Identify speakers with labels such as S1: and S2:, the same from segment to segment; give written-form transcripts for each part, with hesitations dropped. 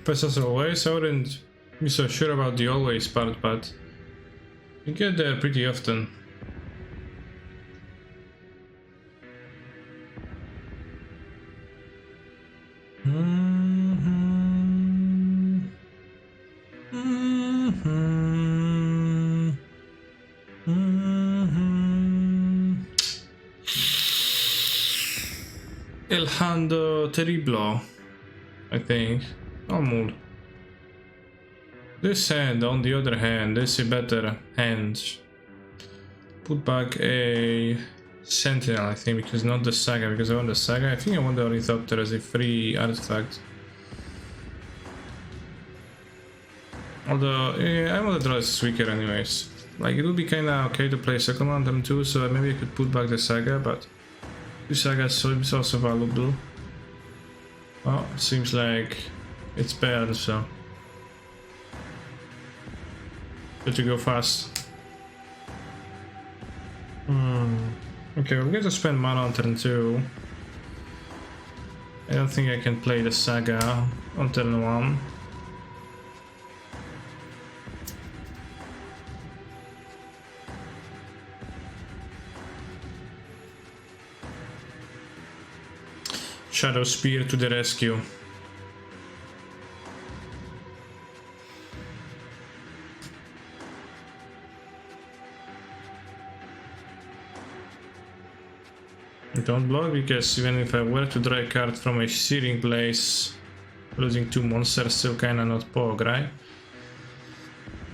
S1: Press as always. I wouldn't be so sure about the always part, but you get there pretty often. El Hando Terriblo, I think. Almost. This hand, on the other hand, is a better hand. Put back a Sentinel, I think, because not the Saga, because I want the Saga. I think I want the Ornithopter as a free artifact. Although, yeah, I want to draw this weaker anyways. Like, it would be kinda okay to play second on them too, so maybe I could put back the Saga, but 2 Sagas is also valuable. Well, seems like it's bad, so good to go fast. Okay, we're going to spend mana on turn 2. I don't think I can play the Saga on turn 1. Shadow Spear to the rescue. Don't block, because even if I were to draw a card from a Searing Blaze, losing 2 monsters still kinda not pog, right?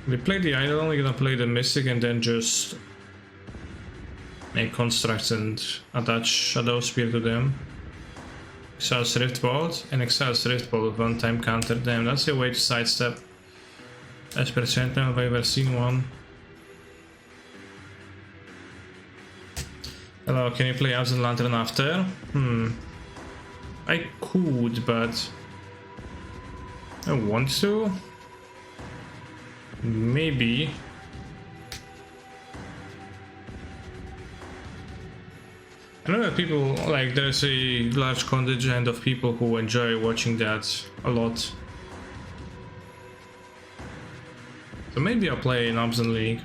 S1: We play the Idol, we're gonna play the Mystic and then just make constructs and attach Shadow Spear to them. Exiles Riftbolt and Exiles Riftbolt with 1-time counter. Damn, that's a way to sidestep. As per Sentinel, if I've ever seen one. Hello, can you play Absent Lantern after? I could, but I want to? Maybe. I know that people, like, there's a large contingent of people who enjoy watching that a lot. So maybe I'll play in Absent League.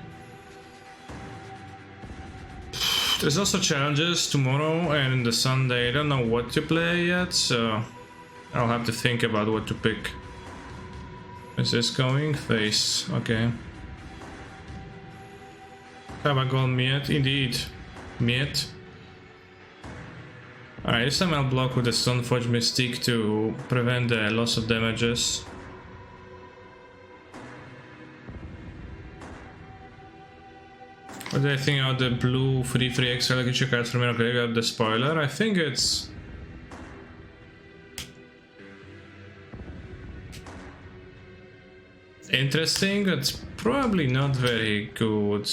S1: There's also challenges tomorrow and the Sunday. I don't know what to play yet, so I'll have to think about what to pick. Is this going? Face. Okay. Kabagol Miet, indeed. Miet. Alright, this time I'll block with the Stoneforge Mystique to prevent the loss of damages. What do I think about the blue 3/3 exile creature card from your graveyard, the spoiler? I think it's interesting, but it's probably not very good.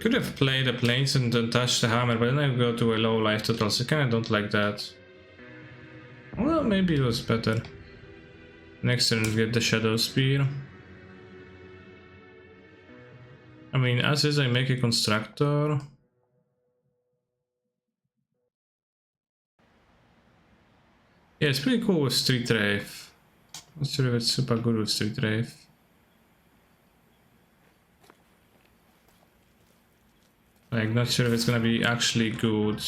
S1: Could have played the planes and then touched the hammer, but then I go to a low life total, so I kinda don't like that. Well, maybe it was better. Next turn, get the Shadow Spear. I mean, as is, I make a Constructor. Yeah, it's pretty cool with Street Wraith. Not sure if it's super good with Street Wraith. Like, not sure if it's gonna be actually good.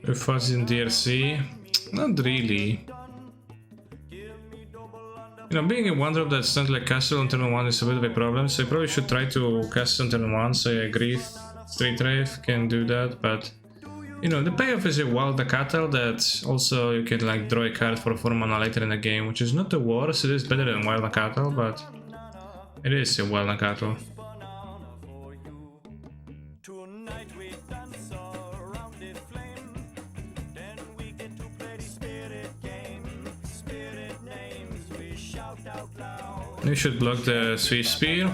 S1: If Fuzz in DRC? Not really. You know, being a 1-drop that's not like Castle on turn 1 is a bit of a problem, so I probably should try to cast on turn 1, so I agree Street Wraith can do that, but you know, the payoff is a Wild Cattle that also you can like draw a card for 4 mana later in the game, which is not the worst. It is better than Wild Cattle, but it is a Wild Cattle. You should block the Swift Spear.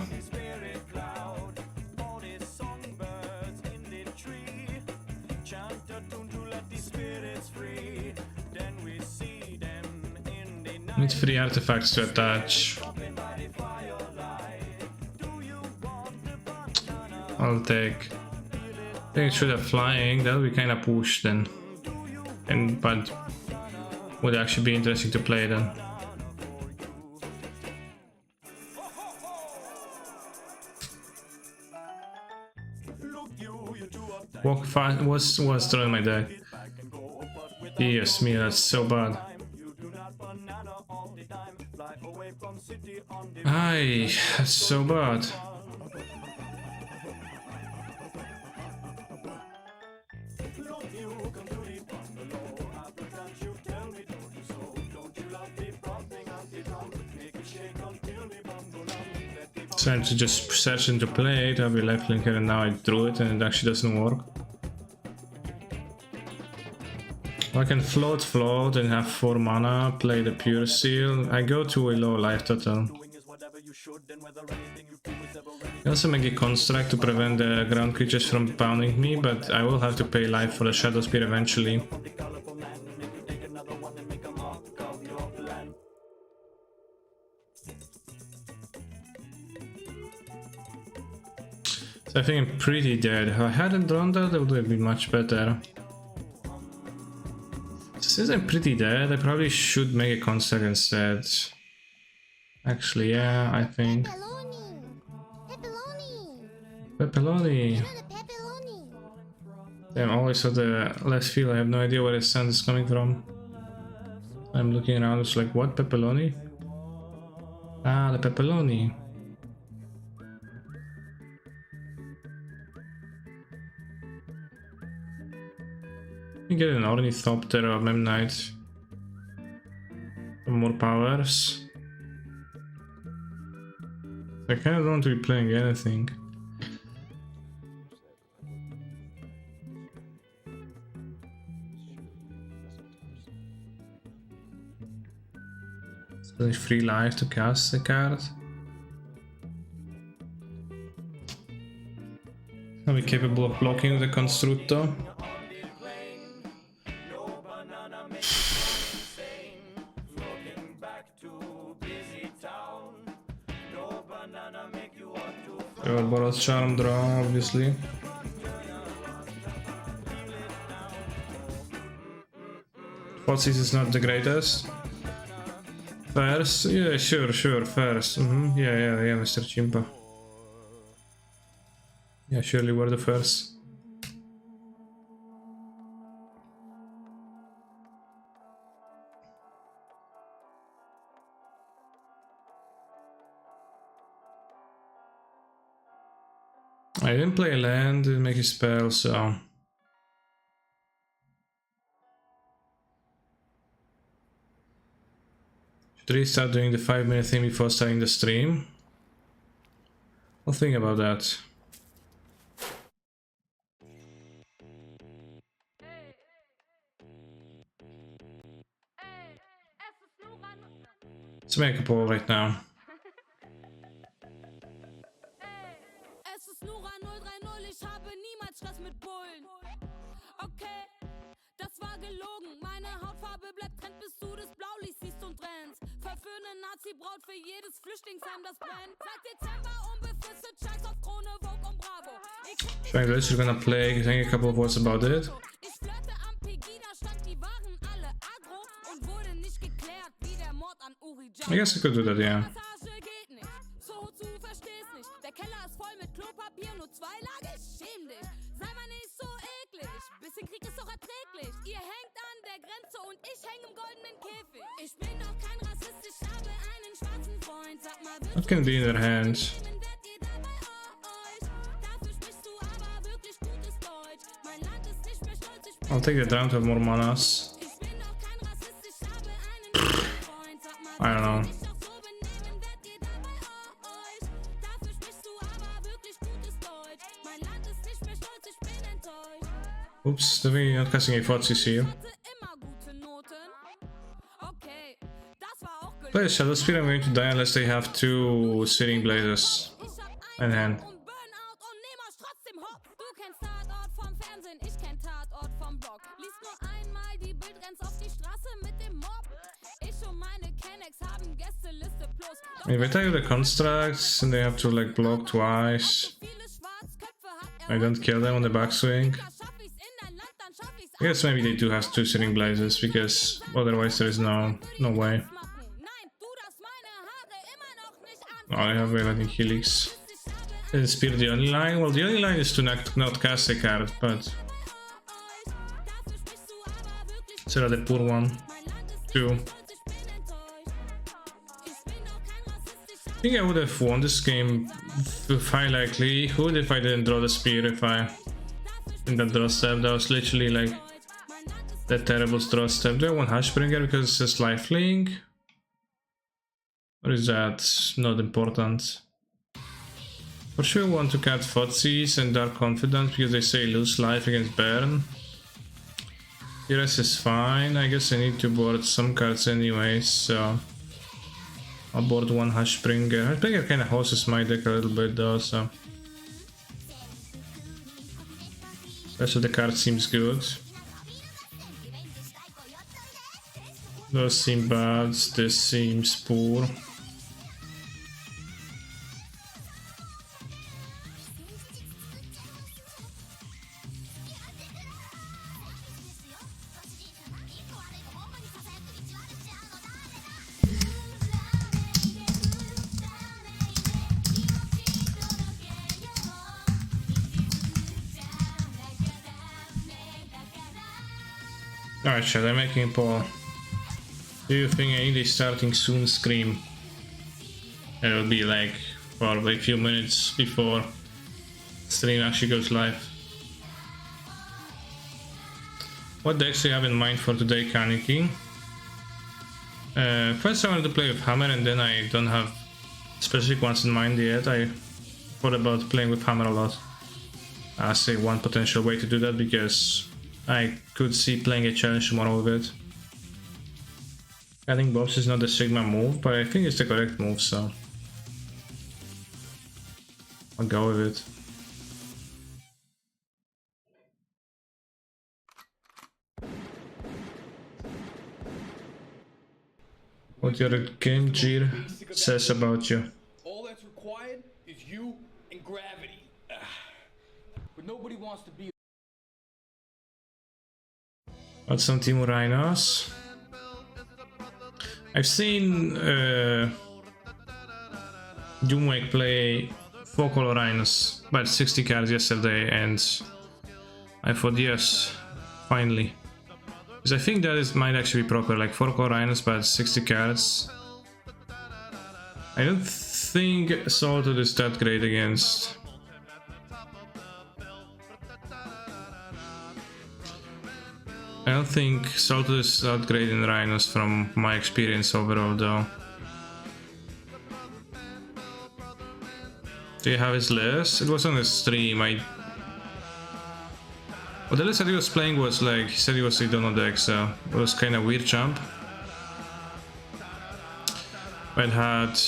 S1: Need 3 artifacts to attach. I'll take. I think it should have flying. That'll be kind of pushed then. But would actually be interesting to play then. Walk fast was throwing my deck. Yes, me, that's so bad. Aye, that's so bad. Trying to just search into play it, I'll be left linker, and now I drew it and it actually doesn't work. I can float and have 4 mana, play the pure seal. I go to a low life total. I also make a construct to prevent the ground creatures from pounding me, but I will have to pay life for the Shadow Spear eventually. So I think I'm pretty dead. If I hadn't drawn that, it would have been much better. Since I'm pretty dead, I probably should make a construct instead. Actually, yeah, I think. Pepperoni! Damn, always saw the left field. I have no idea where the sound is coming from. I'm looking around, it's like, what? Pepperoni? Ah, the pepperoni. You get an Ornithopter or Memnite. More powers. I kind of don't want to be playing anything. So there's free life to cast the card. Are we capable of blocking the Constructo? Borrowed Charm draw, obviously. Fossis is not the greatest. First? Yeah, sure, first. Yeah, Mr. Chimpa. Yeah, surely we're the first. I didn't play a land, didn't make a spell, so... Should we start doing the 5-minute thing before starting the stream? I'll think about that. Let's make a poll right now.
S2: Okay, das war gelogen. Meine Hautfarbe bleibt Trend, bis du das Blaulicht siehst und trennst. Verführende Nazi-Braut für jedes Flüchtlingsheim, das brennt. Seit Dezember unbefristet, scheiß auf Krone, Vogue und Bravo.
S1: So English, we're gonna play, saying a couple of words about it.
S2: Ich flirte am Pegida, stand die waren alle agro und wurde nicht geklärt, wie der Mord an Uri Jan.
S1: I guess I could do that, yeah.
S2: Geht nicht, so zu verstehst nicht. Der Keller ist voll mit Klopapier, nur zweilagig, schäm dich. Sei mal nicht so eklig, bisschen Krieg ist doch erträglich. Ihr hängt an der Grenze und ich häng im goldenen Käfig. Ich bin doch kein Rassist, ich habe einen schwarzen Freund. Sag mal,
S1: What can be in their hands? I'll take the down to have more manas. I don't know. Oops, definitely not casting a Fotsis here. Play a Shadow Spear, I'm going to die unless they have 2 Searing Blazes in hand. If I tell you the constructs and they have to like block twice, I don't kill them on the backswing. I guess maybe they do have 2 Searing Blazes, because otherwise there is no way. Oh, I have Wailing Helix. Is Spear the only line? Well, the only line is to not cast a card, but it's a rather poor one, too. I think I would have won this game with high likelihood if I didn't draw the Spear, if I in that draw step. That was literally like that terrible draw step. Do I want Hushbringer because it says lifelink? Or is that not important? For sure want to cut Thoughtseize and Dark Confidence because they say lose life against Burn. The rest is fine. I guess I need to board some cards anyway, so I'll board one Hushbringer. Hushbringer kinda hoses my deck a little bit though, so rest of the card seems good. Those seem bad, this seems poor. Alright, chat, I'm making a poll. Do you think I need a starting soon scream? It will be like probably a few minutes before stream actually goes live. What decks do you have in mind for today, Kaneki? First I wanted to play with Hammer, and then I don't have specific ones in mind yet. I thought about playing with Hammer a lot. I say one potential way to do that, because I could see playing a challenge tomorrow with it. I think Bobs is not the Sigma move, but I think it's the correct move, so I'll go with it. What your game gear says about you.
S3: All that's required is you and gravity. But nobody wants to be.
S1: Got some Team Rhinos. I've seen Doomwake play 4 color Rhinos, but 60 cards yesterday, and I thought, yes, finally. Because I think that might actually be proper, like 4 color Rhinos, but 60 cards. I don't think Salted is that great against. I don't think Salted is that great in Rhinos from my experience overall, though. Do you have his list? It was on the stream. Well, the list that he was playing was like, he said he was a Dono deck, so it was kind of weird jump. It had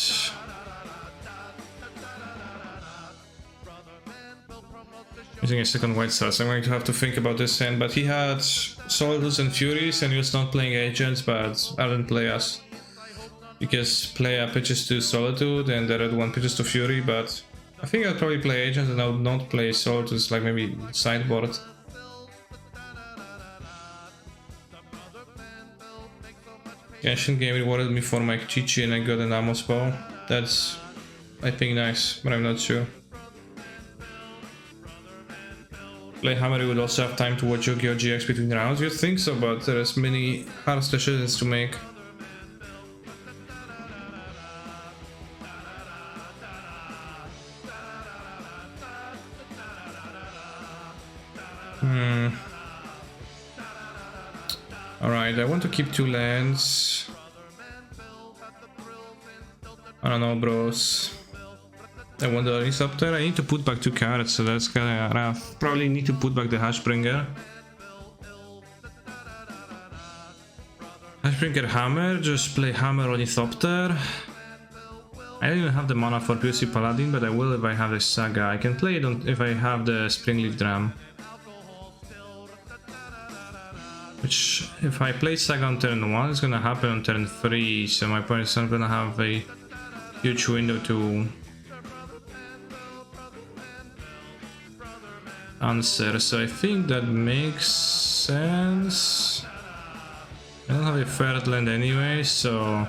S1: using a second white star, so I'm going to have to think about this hand, but he had Solidus and Furies, and he was not playing agents, but I didn't play us. Because Playa pitches to Solitude and the red one pitches to Fury, but I think I'll probably play agents and I would not play Solitude, like maybe sideboard. Genshin game rewarded me for my Chichi and I got an Amos bow. That's, I think, nice, but I'm not sure. Play Hammer, you would also have time to watch Yu-Gi-Oh! GX between rounds, you'd think so, but there's many hard decisions to make. Alright, I want to keep 2 lands. I don't know, bros. I want the Ornithopter. I need to put back 2 cards, so that's kinda rough. Probably need to put back the Hushbringer. Hushbringer Hammer, just play Hammer Ornithopter. I don't even have the mana for POC Paladin, but I will if I have the Saga. I can play it if I have the Springleaf Drum. Which, if I play Saga on turn 1, it's gonna happen on turn 3, so my opponent's not gonna have a huge window to answer, so I think that makes sense. I don't have a third land anyway, so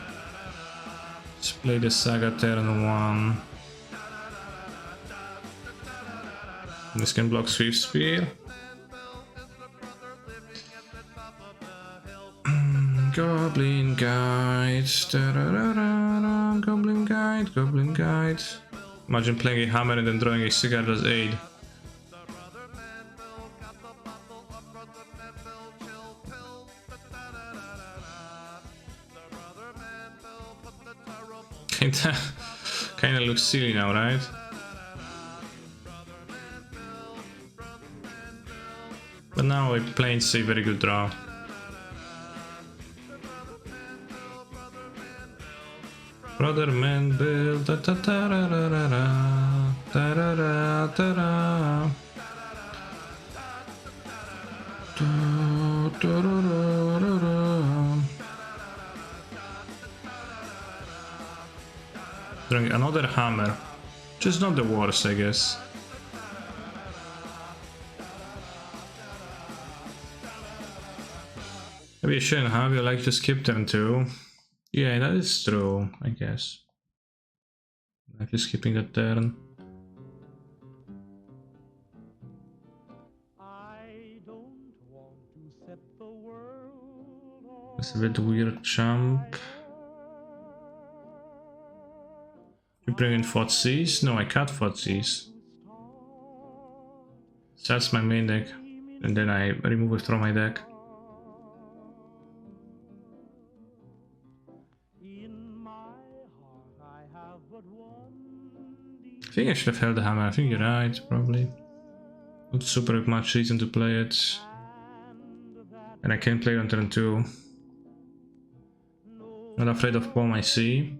S1: let's play the Saga turn 1. This can block Swift Spear. Goblin Guide, Goblin Guide, Goblin Guide. Imagine playing a hammer and then drawing a cigar as aid. Kinda looks silly now, right? But now a Plains a very good draw. Brother man build ta ta ta ra ra ra ra ta ra ra ta ra ta ta ra ra ra ra. Drawing another hammer, just not the worst, I guess. Maybe I shouldn't have. You like to skip turn 2. Yeah, that is true, I guess. I'm just skipping that turn. That's a bit weird jump. You bring in Thoughtseize? No, I cut Thoughtseize. So that's my main deck. And then I remove it from my deck. I think I should have held the hammer. I think you're right, probably. Not super much reason to play it. And I can play it on turn 2. Not afraid of palm, I see.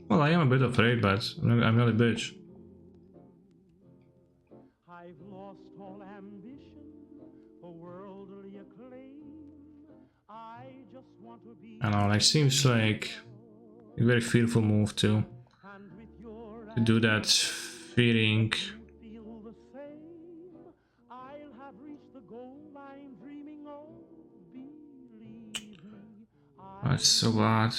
S1: Well, I am a bit afraid, but I'm not a bitch. I don't know, like, seems like a very fearful move to do that, fearing. That's so bad.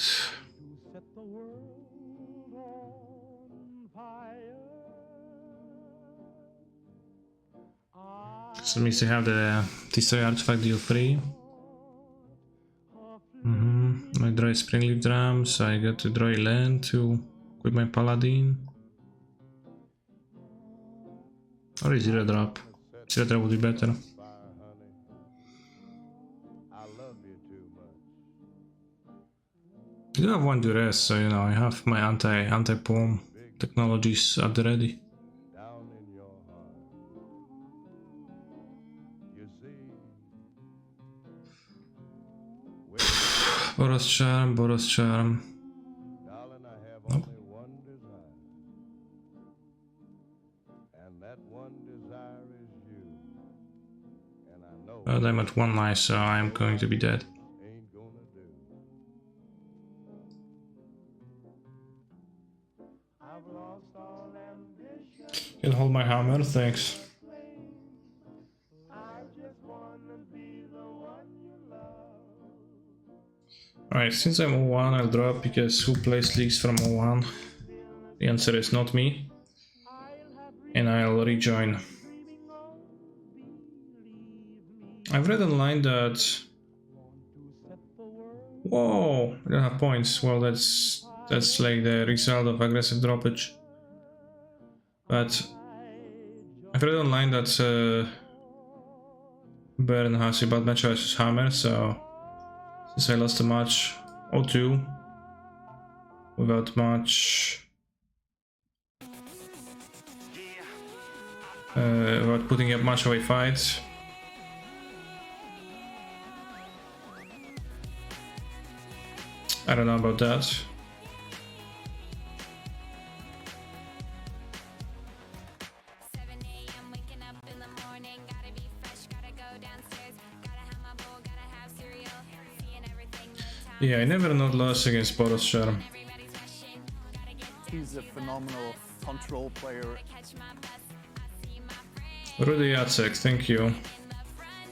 S1: So it means to have the destroy artifact deal free. I draw a Springleaf Drum, so I got to draw a land to equip my Paladin. Or a 0-drop. 0-drop would be better. I do have 1 duress, so you know I have my anti-palm technologies at the ready. Boros Charm, Boros Charm. Nope. But I'm at 1 life, so I'm going to be dead. Can hold my hammer, thanks. Alright, since I'm 01, I'll drop because who plays leagues from 01? The answer is not me. And I'll rejoin. I've read online that... Whoa! I don't have points. Well, that's like the result of aggressive droppage. But I've read online that Baron has a bad match versus Hammer, so since I lost a match 0-2 without much without putting up much of a fight, I don't know about that. Yeah, I never not lost against Boros Charm.
S4: He's a phenomenal control player.
S1: Rudy Jacek, thank you.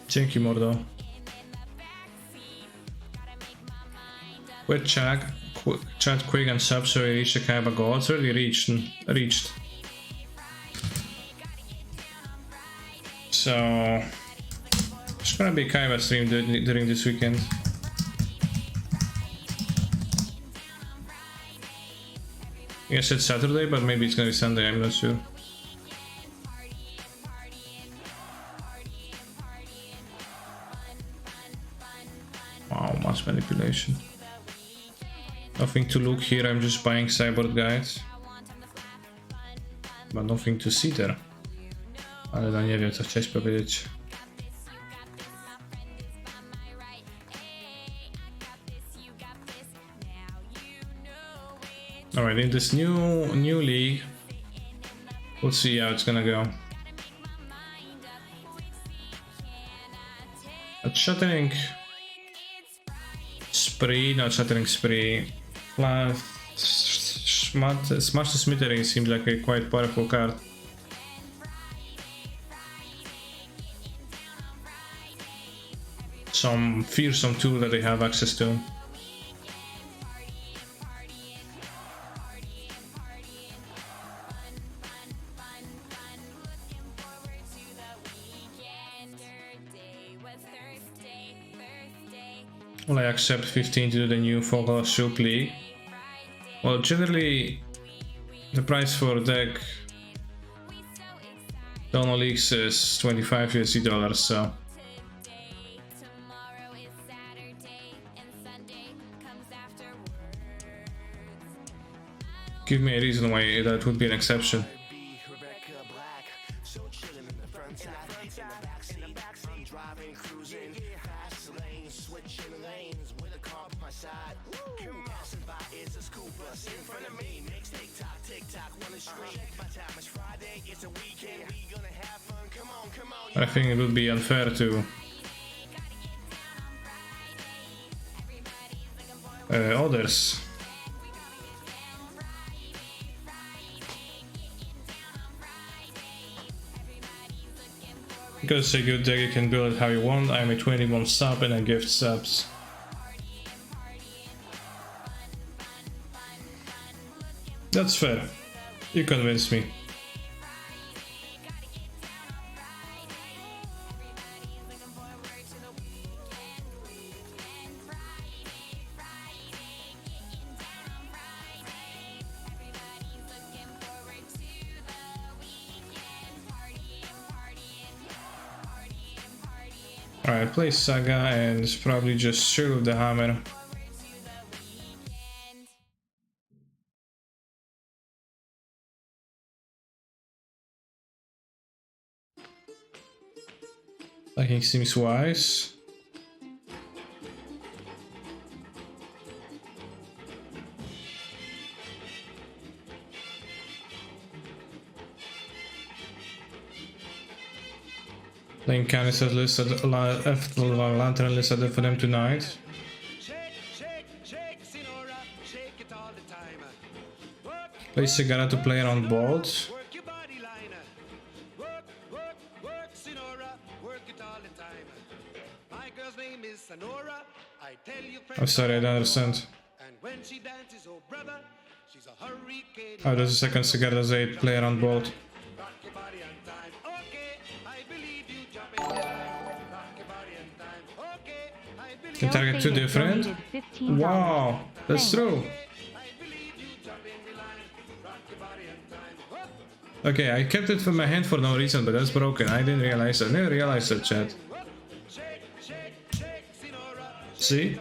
S1: Dzięki, mordo. Quit chat quick and sub so we reach the Kaiba goal. It's already reached. So it's gonna be Kaiba stream during this weekend. Yes, it's Saturday, but maybe it's gonna be Sunday, I'm not sure. Wow, mass manipulation. Nothing to look here, I'm just buying cyborg guides. But nothing to see there. Ale no nie wiem, co chciałeś powiedzieć. Alright, in this new league, we'll see how it's gonna go. A shattering spree, not shattering spree. Smash the Smithereens seemed like a quite powerful card. Some fearsome tool that they have access to. Will I accept 15 to do the new Focal Soup League? Well, generally, the price for deck Dono Leagues is $25 USD, so. Give me a reason why that would be an exception. I think it would be unfair to others. Because it's a good deck, you can build it how you want. I'm a 21 sub and I gift subs. That's fair. You convinced me. Alright, play Saga and probably just shoot with the hammer. Liking seems wise. Playing Canister's list at Lantern listed for them tonight. Play Cigarra to play around board. I'm sorry, I don't understand. How does the second Cigarra does 8 play around board? Can target two different? Wow, that's true. Okay, I kept it from my hand for no reason, but that's broken. I didn't realize that. I never realized that, chat. See?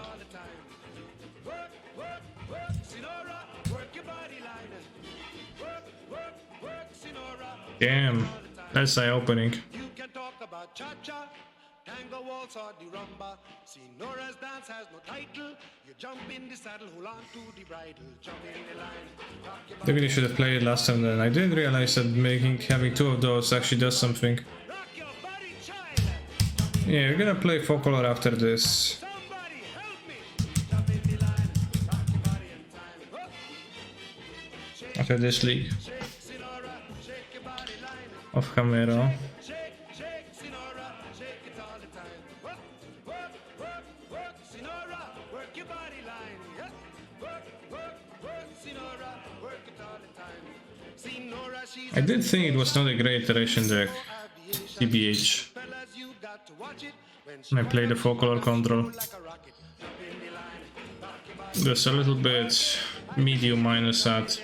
S1: Damn, that's eye-opening. Tango waltz or the rumba. Senora's dance has no title. You jump in the saddle, hold on to the bridle, jump in the line. Maybe they should have played it last time then. I didn't realize that having two of those actually does something. Yeah, we're gonna play Folklore after this. after this league of Hamero. I did think it was not a great iteration deck, TBH. I played the Folklore Control. There's a little bit medium minus at.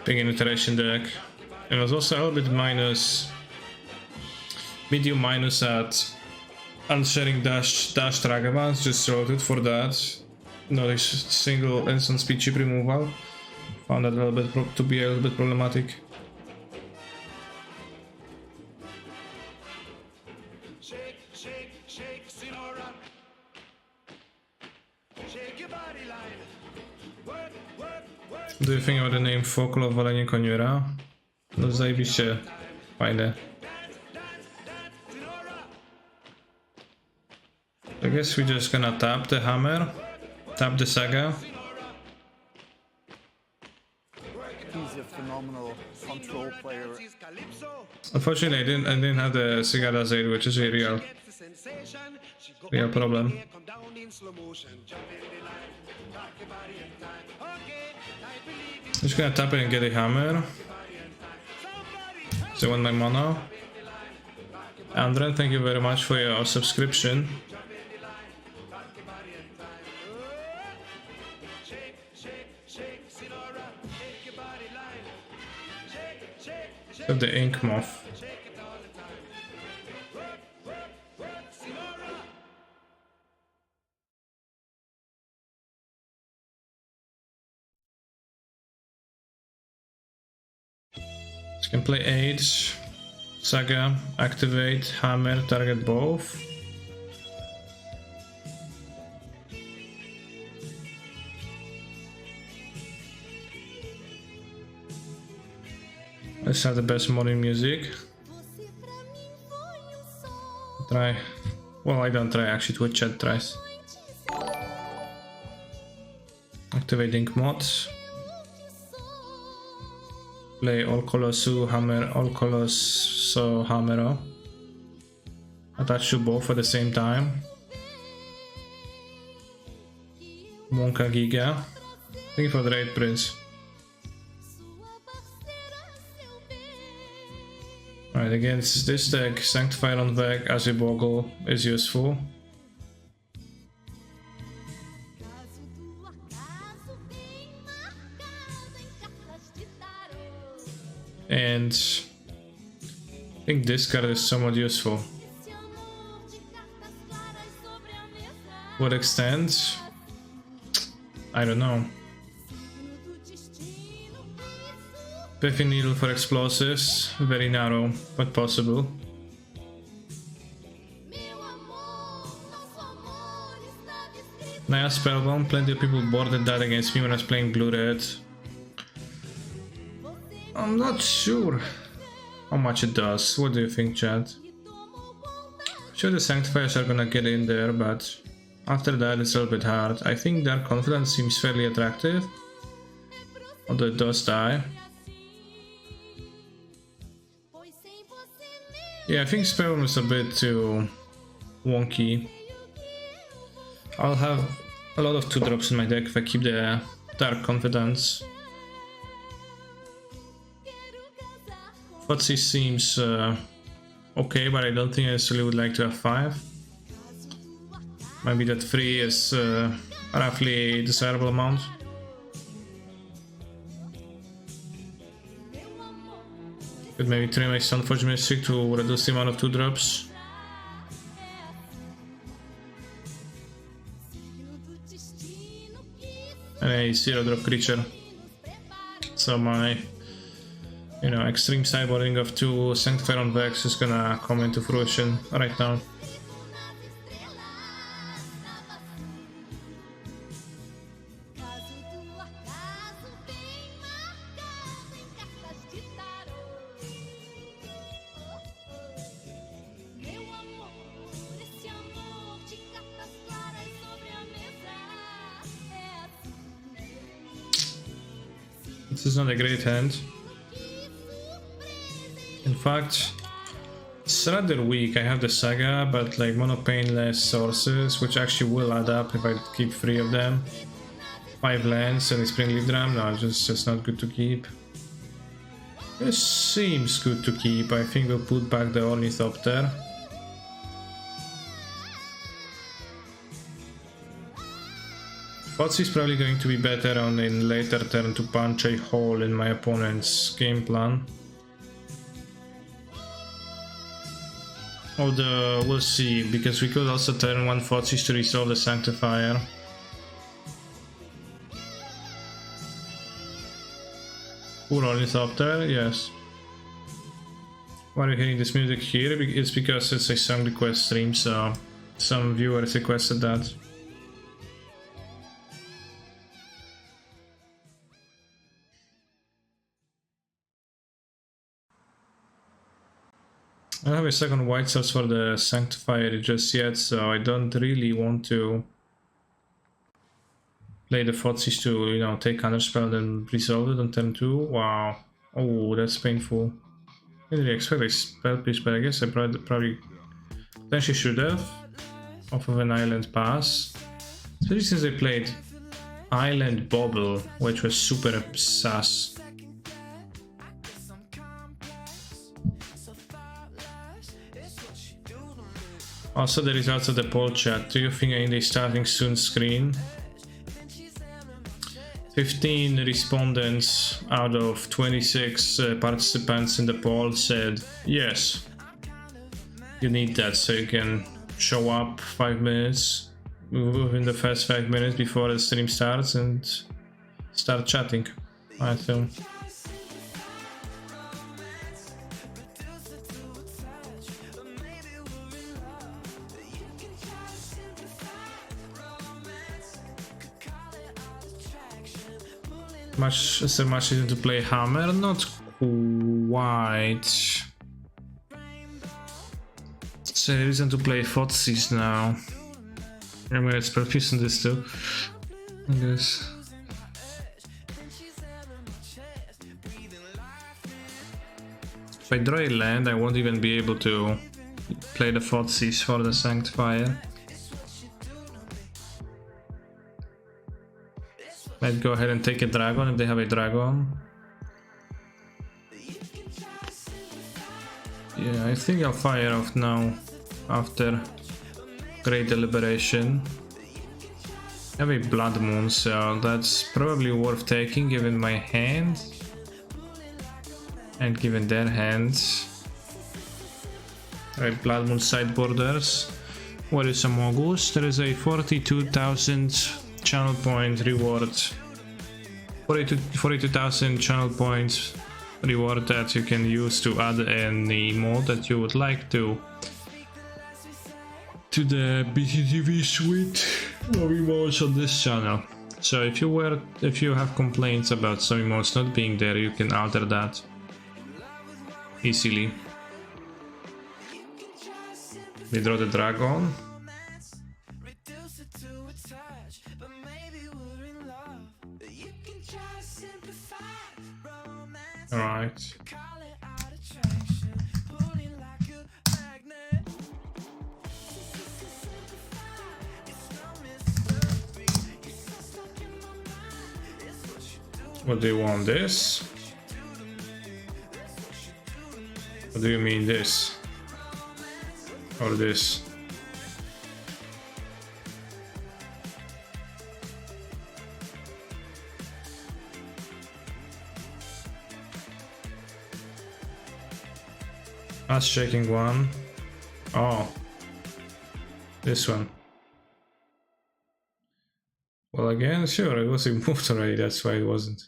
S1: Big iteration deck. It was also a little bit minus, medium minus at unsharing dash Ragavans, just sorted for that. Not a single instant speed chip removal. Found that a little bit to be a little bit problematic. What do you think about the name Folklore Walenie Koniura? No zajebiście fajne. I guess we're just gonna tap the hammer, tap the saga.
S4: He's a phenomenal control player.
S1: Unfortunately, I didn't have the Sigada Zaid, which is a real problem. Just gonna tap it and get a hammer. So I want my mana. Andren, thank you very much for your subscription. Of the ink moth. So can play 8, Saga, activate, hammer, target both. Let's have the best modern music. Try. Well, I don't try actually, Twitch chat tries. Activating mods. Play all Colossu, hammer, all Colosso, Hammero. Attach to both at the same time. Monka Giga. Thank you for the raid, Prince. Alright, against this deck, Sanctifier on deck, Azibogle is useful. And I think this card is somewhat useful. What extent? I don't know. Piffy Needle for explosives, very narrow, but possible. Naya Spellbomb, plenty of people boarded that against me when I was playing Blue-Red. I'm not sure how much it does. What do you think, chat? Sure, the Sanctifiers are gonna get in there, but after that it's a little bit hard. I think Dark Confidence seems fairly attractive, although it does die. Yeah, I think Spellbomb is a bit too wonky. I'll have a lot of 2-drops in my deck if I keep the Dark Confidence. Footsie seems okay, but I don't think I necessarily would like to have 5. Maybe that 3 is roughly a desirable amount. Could maybe trim a Sunforge Mystic to reduce the amount of 2-drops. And a 0-drop creature. So my, extreme sideboarding of 2 Sanctifier on Vex is gonna come into fruition right now. This is not a great hand. In fact, it's rather weak. I have the Saga, but like mono-painless sources, which actually will add up if I keep 3 of them. 5 lands and a Springleaf Drum, no, just not good to keep. This seems good to keep. I think we'll put back the Ornithopter. Foxy is probably going to be better on in later turn to punch a hole in my opponent's game plan. Although, we'll see, because we could also turn 1 Foxys to resolve the Sanctifier. Poor Ornithopter, yes. Why are you hearing this music here? It's because it's a song request stream, so some viewers requested that. I don't have a second white source for the Sanctifier just yet, so I don't really want to play the Foxys to, you know, take counterspell and resolve it on turn 2. Wow. Oh, that's painful. I didn't really expect a spell piece, but I guess I probably potentially should have. Off of an Island Pass. Especially since I played Island Bobble, which was super sus. Also the results of the poll chat. Do you think in the starting soon screen? 15 respondents out of 26 participants in the poll said yes. You need that so you can show up 5 minutes within the first 5 minutes before the stream starts and start chatting, I assume. Is there much reason to play Hammer? Not quite. Is there a reason to play Foxys now? I mean, it's Profuse in this too, I guess. If I draw a land, I won't even be able to play the Foxys for the Sanctifier. Might go ahead and take a dragon if they have a dragon. Yeah, I think I'll fire off now after great deliberation. I have a Blood Moon, so that's probably worth taking given my hand and given their hands. Right, Blood Moon sideboarders. What is a Mogus? There is a 42,000 channel point reward. 42,000 channel points reward that you can use to add any mod that you would like to the BTTV suite of emotes on this channel. So if you have complaints about some emotes not being there, you can alter that easily. We draw the dragon. Alright. What do you want, this? What do you mean this? Or this? Us checking one. Oh. This one. Well, again, sure, it was removed already, that's why it wasn't.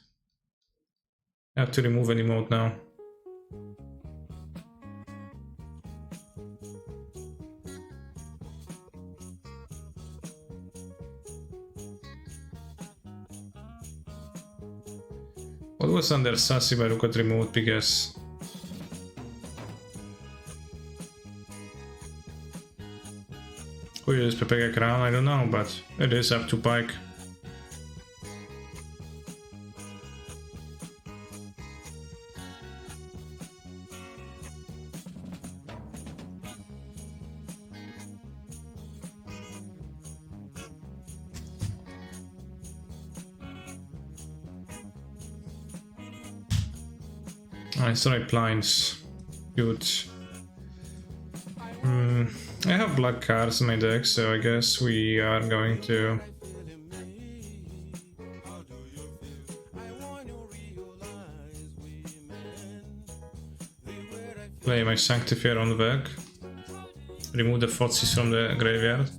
S1: I have to remove any mode now. What was under Sassy but got removed because who uses Pepega Crown? I don't know, but it is up to Pike. I strike blinds. Good. I have black cards in my deck, so I guess we are going to play my Sanctifier on the back. Remove the Fozzies from the graveyard.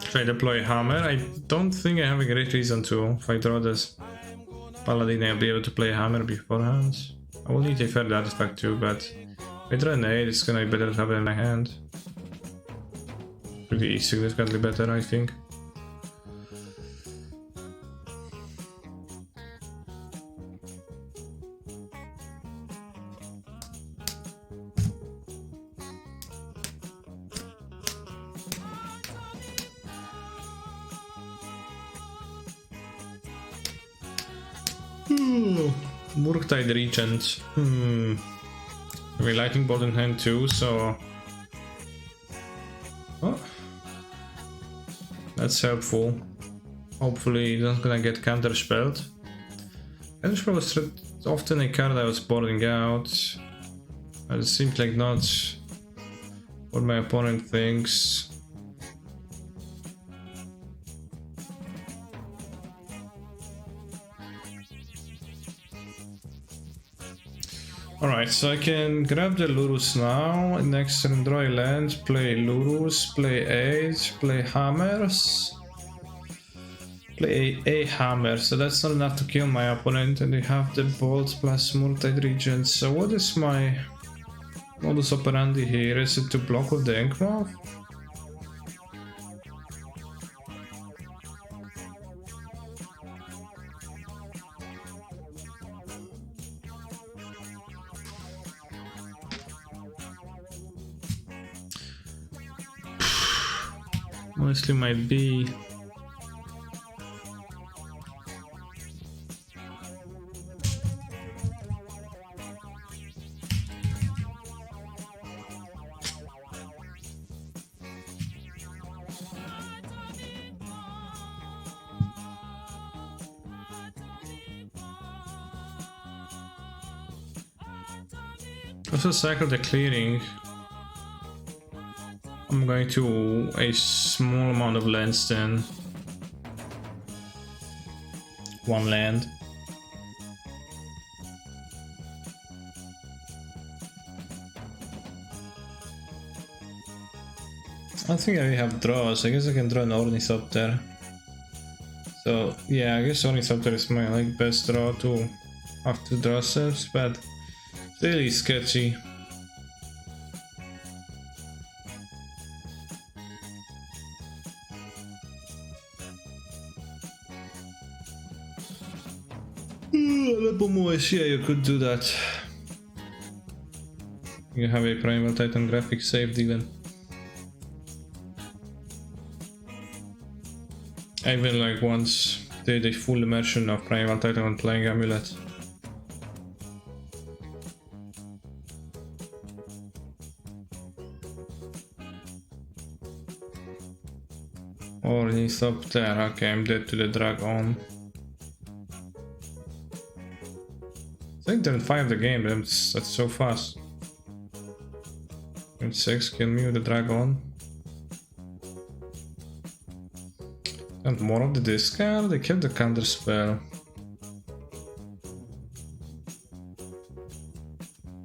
S1: Should I deploy Hammer? I don't think I have a great reason to. If I draw this Paladin, I'll be able to play Hammer beforehand. I will need a Fairy Artifact too, but if I draw an 8, it's gonna be better to have it in my hand. Pretty significantly better, I think. Murktide Regent. We're Lightning Bolt in hand too, so... Oh. That's helpful. Hopefully he's not gonna get counterspelled. Counterspell was often a card I was boarding out. But it seems like not what my opponent thinks. Alright, so I can grab the Lurus now, next turn draw a land, play Lurus, play 8, play Hammers. Play a Hammer, so that's not enough to kill my opponent, and they have the Bolt plus Murktide Regent. So what is my modus operandi here? Is it to block with the Inkmoth? Honestly, might be. Also cycle the clearing. I'm going to a small amount of lands then. One land. I think I already have draws. I guess I can draw an Ornithopter. So yeah, I guess Ornithopter is my best draw to have to draw steps, but really sketchy. Yeah, you could do that. You have a Primal Titan graphic saved even. I even like once did a full immersion of Primal Titan when playing Amulet. Ornithopter, okay, I'm dead to the dragon. I think turn 5 the game, that's so fast. Turn 6, kill me with the dragon. And more of the discard, they killed the counter spell.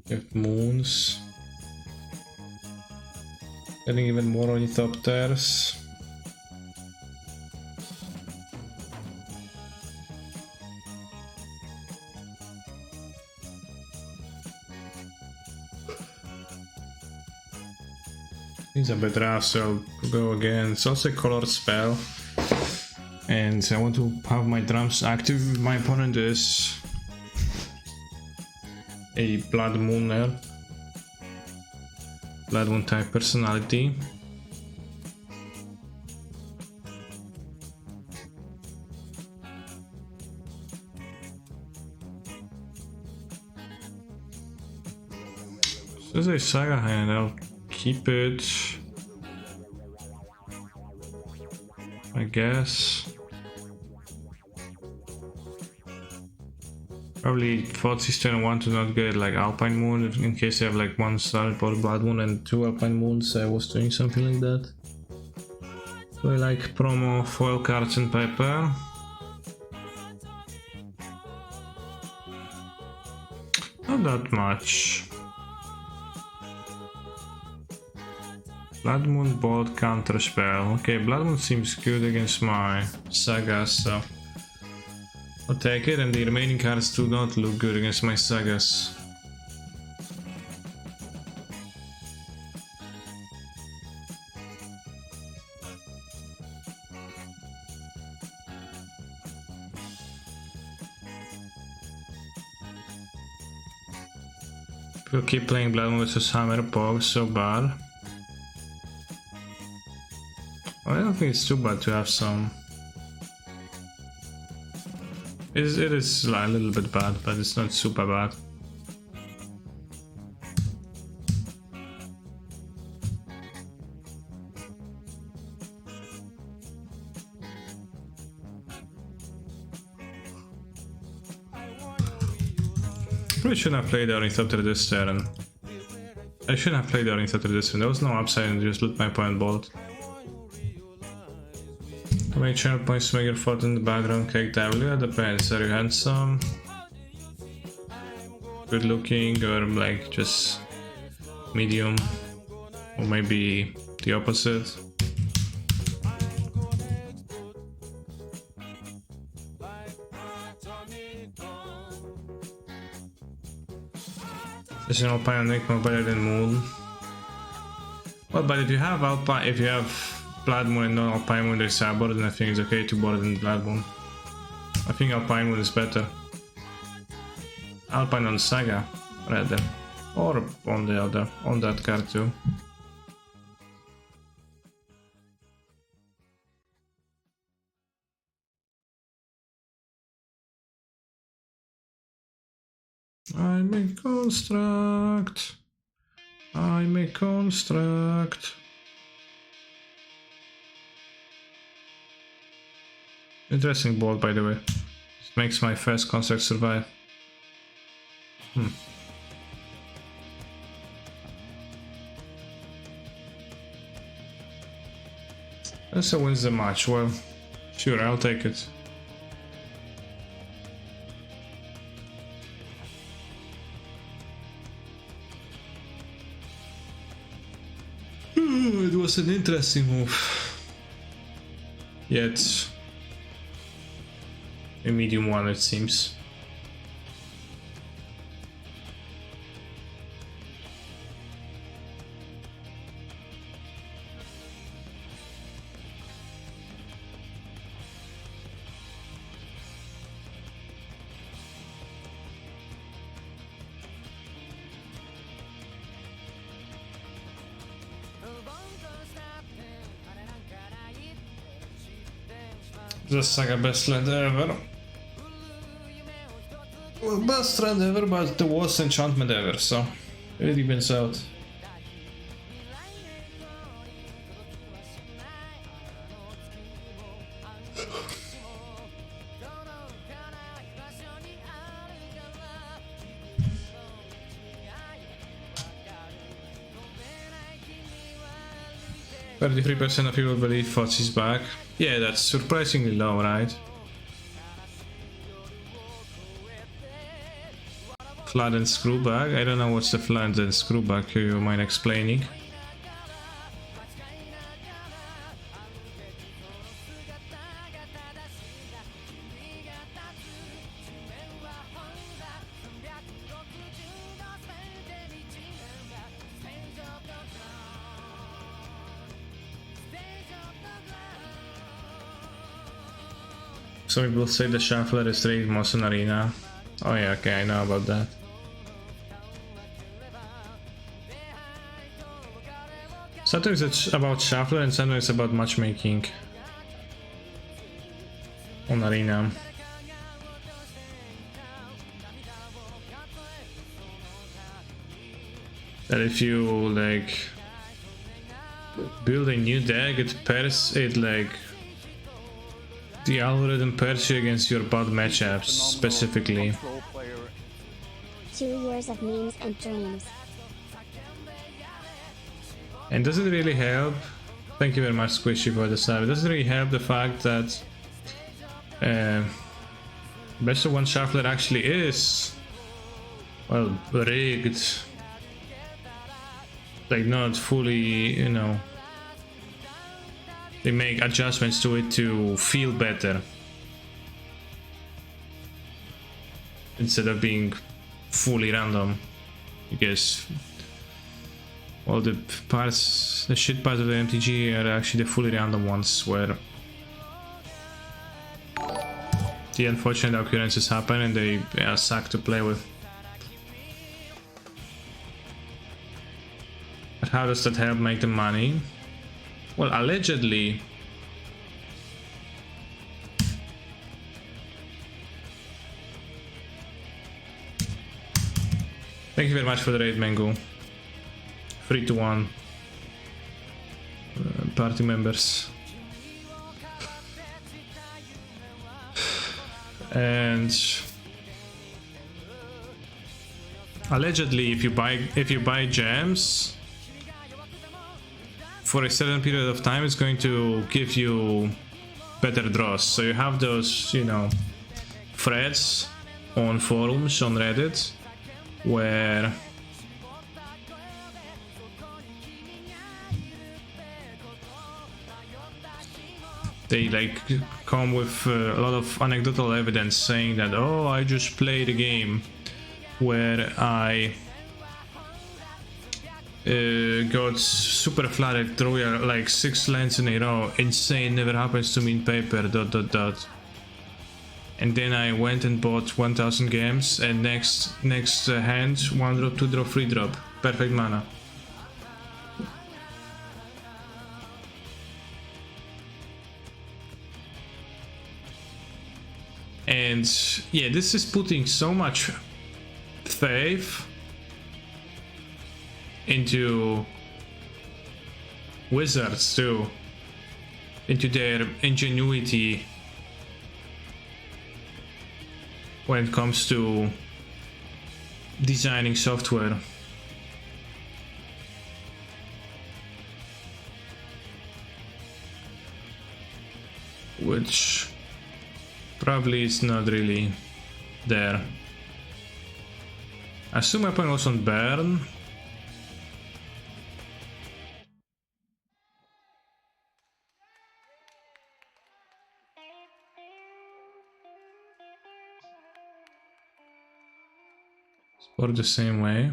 S1: Get moons. Getting even more Ornithopters. He's a bit rough, so I'll go again. It's also a colored spell. And I want to have my drums active. My opponent is a Blood Mooner. Blood Moon type personality. This is a Saga hand, I'll keep it, I guess. Probably thought system want to not get like Alpine Moon in case you have like one Starry Blood Moon and 2 Alpine Moons. I was doing something like that. So I like promo foil cards and paper. Not that much. Blood Moon Bolt counter spell. Okay, Blood Moon seems good against my sagas, so I'll take it, and the remaining cards do not look good against my sagas. We'll keep playing Blood Moon vs Hammer Pog, so bad. I don't think it's too bad to have some. It is like a little bit bad, but it's not super bad. Probably shouldn't have played Ornithopter this turn. I shouldn't have played Ornithopter this turn. There was no upside and just loot my point bolt. My channel points to make your foot in the background, cake W, depends. Are you handsome? Good looking, or like just medium? Or maybe the opposite? There's an Alpine Nick more better than Moon. Well, but if you have Alpine, if you have Blood Moon and non-Alpine Moon, there's Sabor, then I think it's okay to board than Blood Moon. I think Alpine Moon is better. Alpine on Saga, rather. Or on the other, on that card too. I may construct. I may construct. Interesting board, by the way. It makes my first construct survive. Ursa wins the match. Well, sure, I'll take it. It was an interesting move. Yet a medium one, it seems. Just Saga best land ever. Well, best land ever, but the worst enchantment ever, so it evens out. %3% of people believe Fox is back. Yeah, that's surprisingly low, right? Flood and Screwbag? I don't know what's the Flood and Screwbag, you mind explaining? Some people say the Shuffler is straight Moson Arena. Oh yeah, okay, I know about that. Sometimes it's about Shuffler and sometimes it's about matchmaking on Arena. That if you like build a new deck, it pairs it like the algorithm pairs you against your bad matchups specifically.
S4: Control player
S5: 2 years of memes and dreams.
S1: And does it really help? Thank you very much, Squishy, for the sub. Does it really help the fact that Best of One Shuffler actually is, well, rigged? Like, not fully, you know, they make adjustments to it to feel better instead of being fully random, because all the parts, the shit parts of the MTG are actually the fully random ones where the unfortunate occurrences happen and they suck to play with. But how does that help make the money? Well, allegedly, thank you very much for the raid, Mango. 3 to 1 party members. And allegedly, if you buy gems for a certain period of time, it's going to give you better draws. So you have those, you know, threads on forums on Reddit where they like come with a lot of anecdotal evidence saying that, oh, I just played a game where I got super flooded through like 6 lands in a row, insane, never happens to me in paper, ... And then I went and bought 1000 games, and next hand, 1 drop, 2 drop, 3 drop, perfect mana. And yeah, this is putting so much faith into wizards too, into their ingenuity when it comes to designing software. Which probably is not really there. I assume my point was on burn. Or the same way.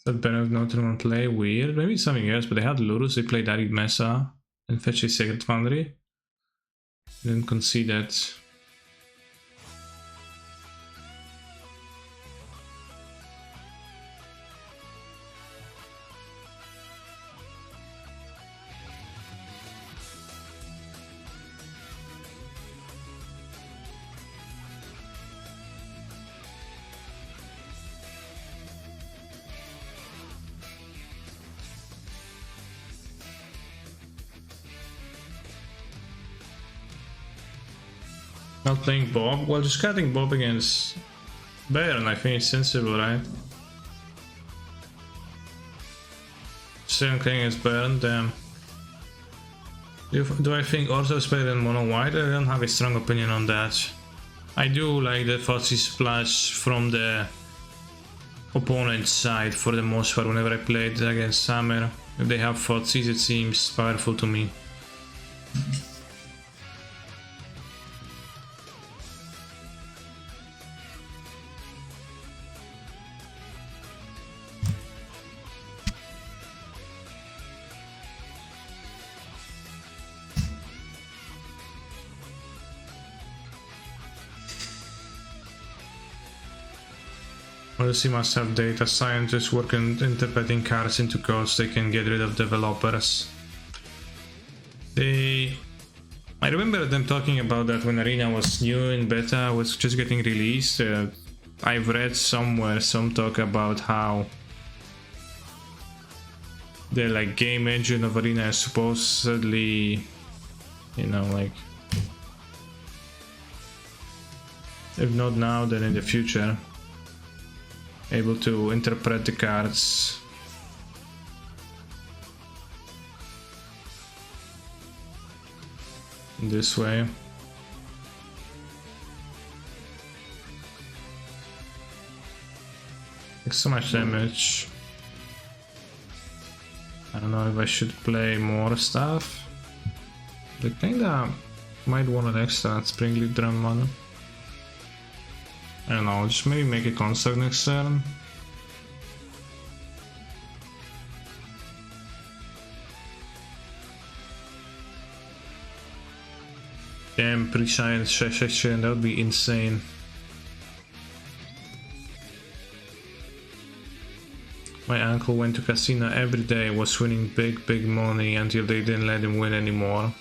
S1: That Ben of Notre Dame play weird. Maybe something else, but they had Lurus, they played Arid Mesa and fetch a Sacred Foundry. Didn't concede that. Not playing Bob? Well, just cutting Bob against Baron, I think it's sensible, right? Still playing against Baron, damn. Do I think Orzo is better than Mono White? I don't have a strong opinion on that. I do like the Foxy Splash from the opponent's side for the most part whenever I played against Summer. If they have Foxys, it seems powerful to me. Odyssey must have data scientists working interpreting cards into codes. They can get rid of developers. I remember them talking about that when Arena was new in beta, was just getting released. I've read somewhere some talk about how the like game engine of Arena is supposedly, you know, like if not now, then in the future. able to interpret the cards. This way. Like so much damage. I don't know if I should play more stuff. I kinda might want an extra Springleaf Drum mana. I don't know, just maybe make a construct next turn. Damn, pre-science section, that would be insane. My uncle went to casino every day, was winning big money until they didn't let him win anymore.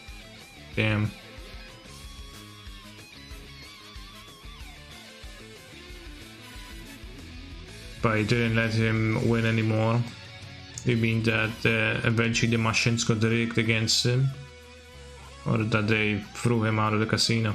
S1: Damn. But he didn't let him win anymore. You mean that eventually the machines got rigged against him? Or that they threw him out of the casino?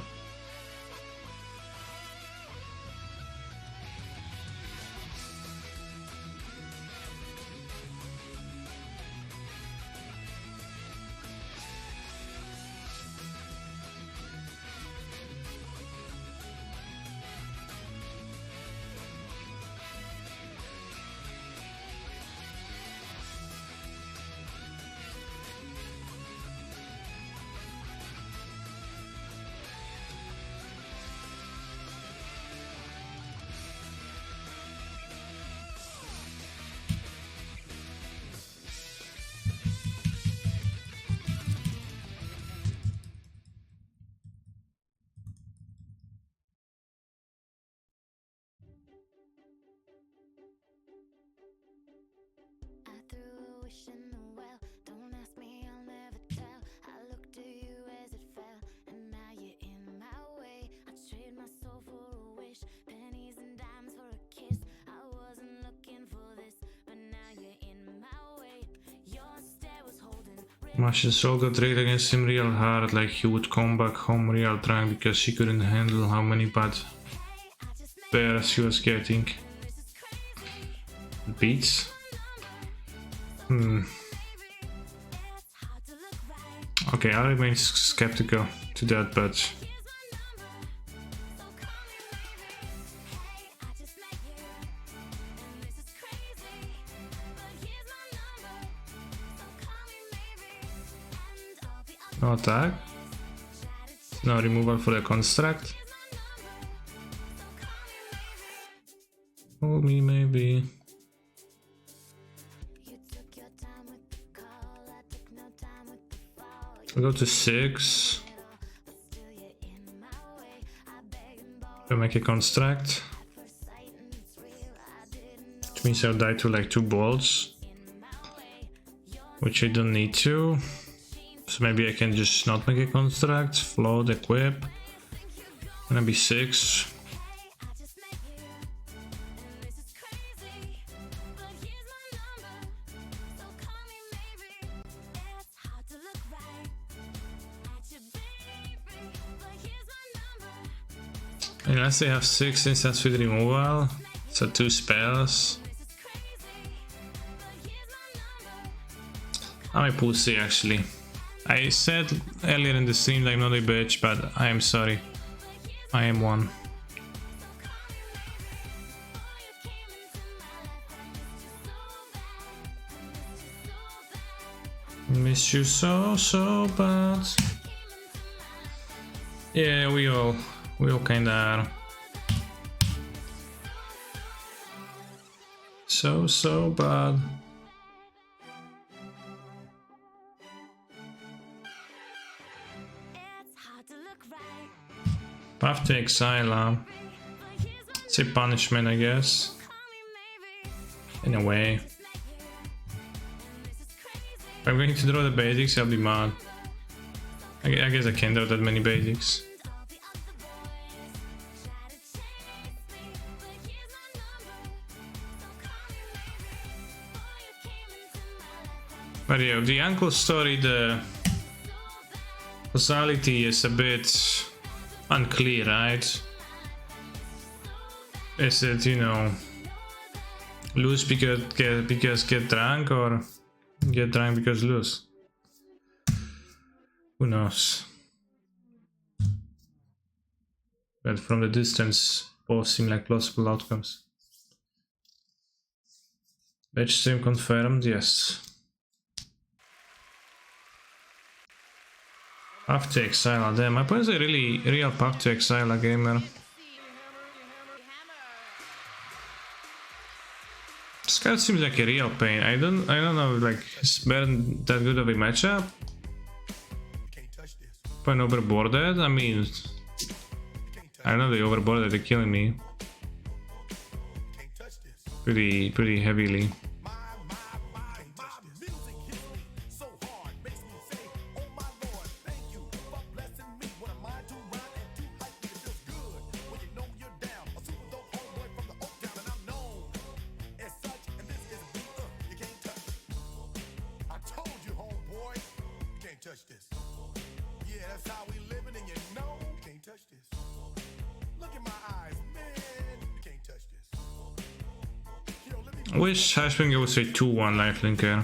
S1: Machine Soul got rigged against him real hard, like he would come back home real drunk because he couldn't handle how many bad pairs he was getting. Beats? Okay, I remain skeptical to that, but no attack, no removal for the construct. Oh, me maybe. I'll go to 6. I'll make a construct. Which means I'll die to like 2 bolts. Which I don't need to. So maybe I can just not make a construct, float, equip. Gonna be 6. Unless they have 6 instants with removal, so 2 spells. I'm a pussy actually. I said earlier in the stream that I'm not a bitch, but I am sorry. I am one. Miss you so bad. Yeah, we all kinda are. So bad. Path to Exile, it's a punishment, I guess. In a way. If I'm going to draw the basics, I'll be mad. I guess I can't draw that many basics. But yeah, the uncle story, the causality is a bit unclear, right? Is it, you know, Lose because get drunk, or get drunk because lose? Who knows? But from the distance, both seem like plausible outcomes. Batch stream confirmed, yes. Path to Exile, damn, my opponent's a real Path to Exile gamer. This card seems like a real pain. I don't know, like, is Baron that good of a matchup? Point overboarded? I mean, I know they overboarded, they're killing me. Pretty heavily. I wish Hashbringer would say 2-1 lifelinker.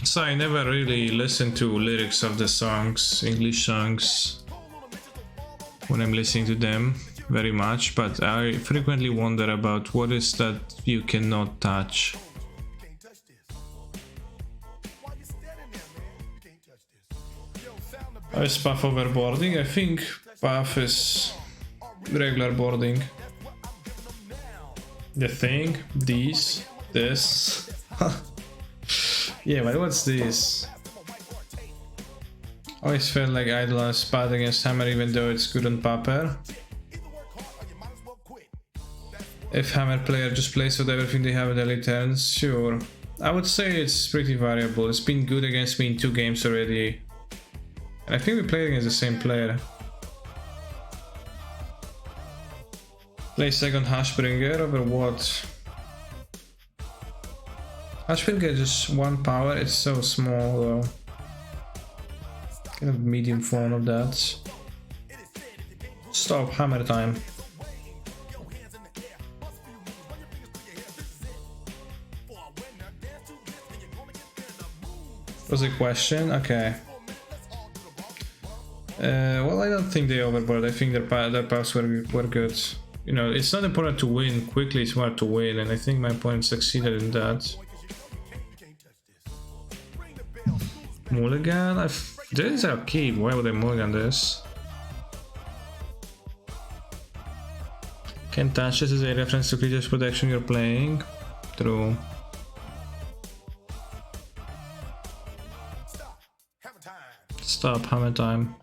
S1: So I never really listen to lyrics of the songs, English songs, when I'm listening to them very much, but I frequently wonder about what is that you cannot touch. How is Path overboarding? I think Path is regular boarding. The thing, this. Yeah, but what's this? Always felt like Idol is bad against Hammer even though it's good on paper. If Hammer player just plays with everything they have in early turns, sure. I would say it's pretty variable. It's been good against me in 2 games already. And I think we played against the same player. Play second Hashbringer over what? Hashbringer just 1 power, it's so small though. Kind of medium form of that. Stop, hammer time. Was a question? Okay. Well, I don't think they overboard. I think their paths were good. You know, it's not important to win quickly, it's more to win, and I think my opponent succeeded in that. Mulligan? This is a key. Why would I mulligan this? Can't touch this as a reference to creatures protection you're playing. True. Stop, hammer time.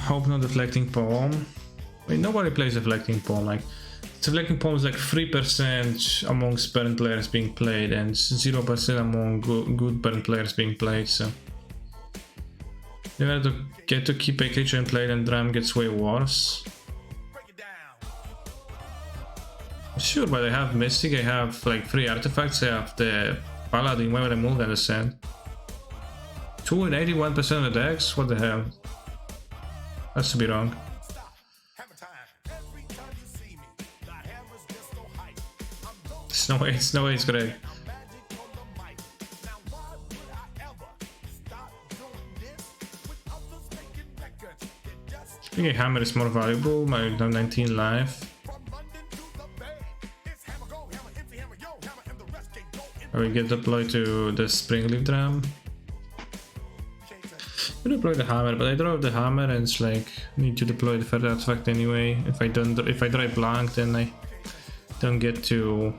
S1: Hope not deflecting poem. Wait, nobody plays deflecting poem. Like, deflecting poem is like 3% amongst Baron players being played and 0% among good Baron players being played. So you have to get to keep a creature in play, and Dram gets way worse. Sure, but I have Mystic, I have like 3 artifacts, I have the Paladin, why would I mulligan the sand? 2 and 81% of the decks? What the hell? Has to be wrong. It's no way it's correct. I think a hammer is more valuable, I have 19 life. I will get deployed to the Springleaf Dram. I deploy the hammer, but I draw the hammer and it's like need to deploy the further artifact anyway. If I draw blank, then I don't get to.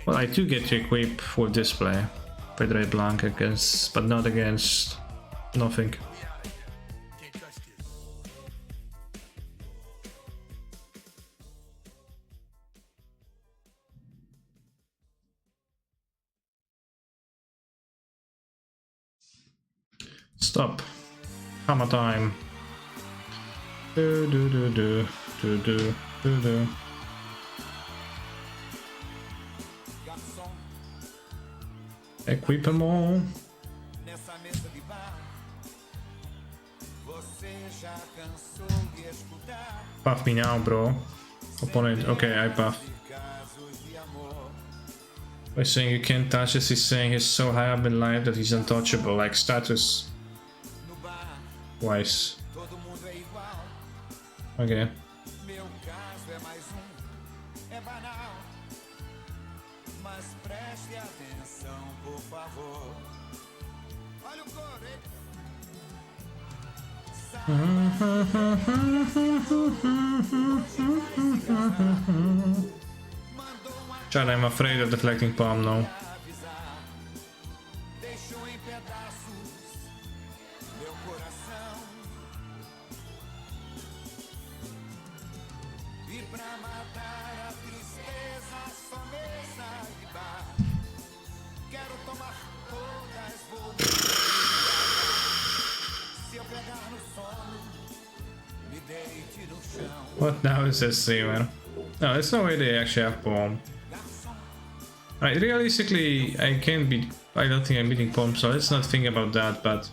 S1: Well, I do get to equip with display if I draw blank against, but not against nothing. Stop. Hammer time. Do do do do do do do do. Equip them all. Buff me now, bro. Opponent. Okay, I buff. By saying you can't touch this, he's saying he's so high up in life that he's untouchable, like status wise. Okay. Chad, I'm afraid of deflecting palm now. What now is this streamer? No, there's no way they actually have palm. Right, realistically, I don't think I'm beating palm, so let's not think about that, but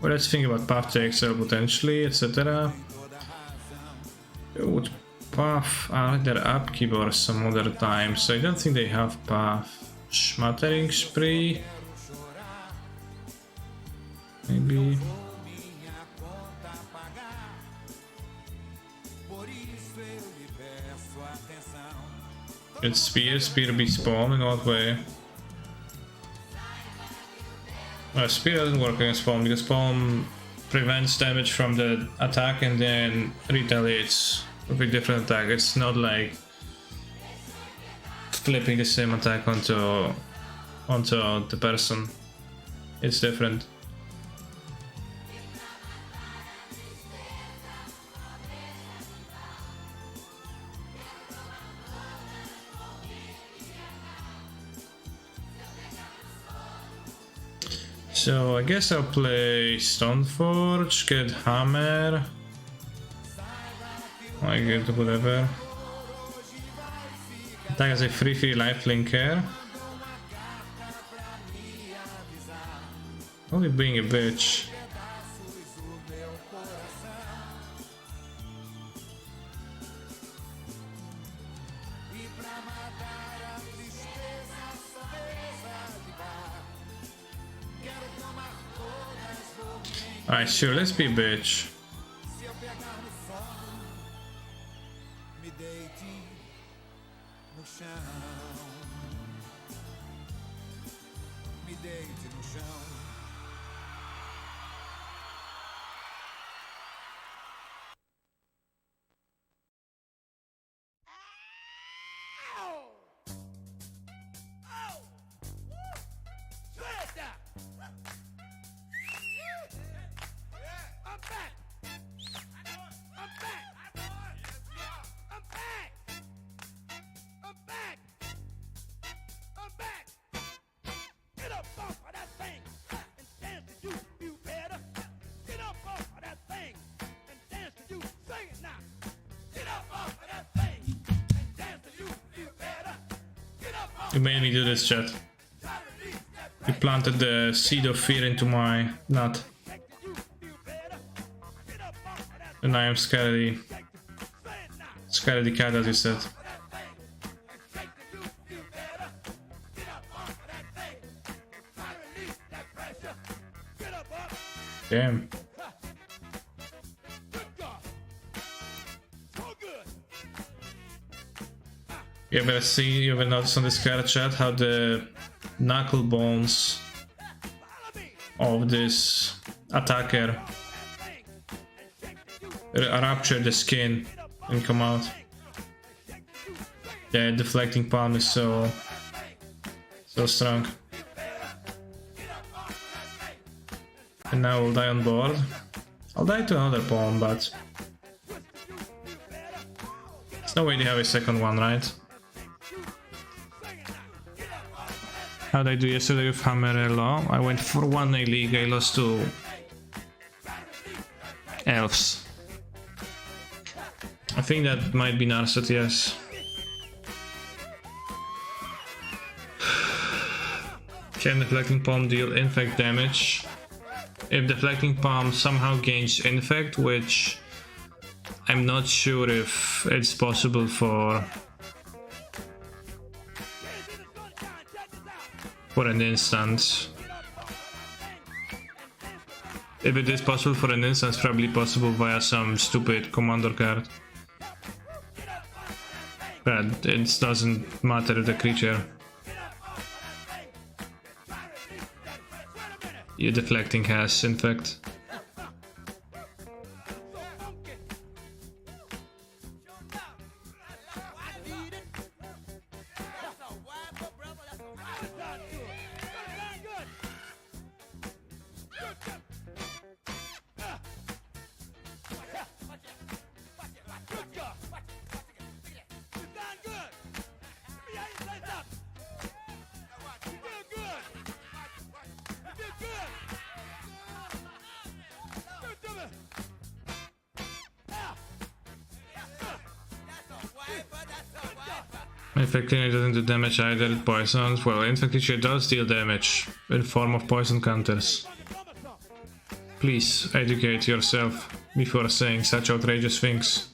S1: well, let's think about path to Excel potentially, etc. They would path either upkeep or some other time, so I don't think they have path. Smattering Spree, maybe. It's Spear beats Palm, in what way? Spear doesn't work against Palm because Palm prevents damage from the attack and then retaliates with a different attack. It's not like flipping the same attack onto the person. It's different. So I guess I'll play Stoneforge, get Hammer. I get whatever. Attack as a free lifelinker. Only being a bitch. Alright, sure, let's be a bitch. You made me do this, chat. You planted the seed of fear into my nut. And I am scaredy cat, as you said. Damn. You ever notice on this card, chat, how the knuckle bones of this attacker rupture the skin and come out? The deflecting palm is so strong. And now we'll die on board. I'll die to another palm, but there's no way they have a second one, right? How did I do yesterday with Hammerello? I went for 1A league, I lost to elves. I think that might be Narset, yes. Can Deflecting Palm deal infect damage? If Deflecting Palm somehow gains infect, which I'm not sure if it's possible for an instant. If it is possible for an instance, probably possible via some stupid commander card. But it doesn't matter the creature. Your deflecting has, in fact. Infecting it doesn't do damage either, it poisons. Well, Infecting does deal damage in form of poison counters. Please educate yourself before saying such outrageous things.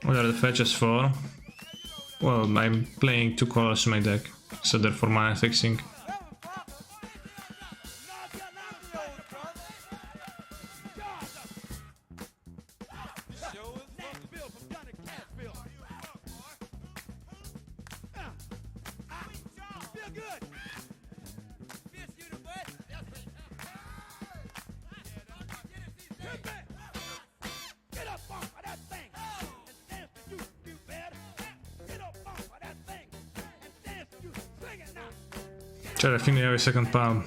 S1: What are the fetches for? Well, I'm playing 2 colors in my deck, so therefore mana fixing. Sure, I think they have a second palm.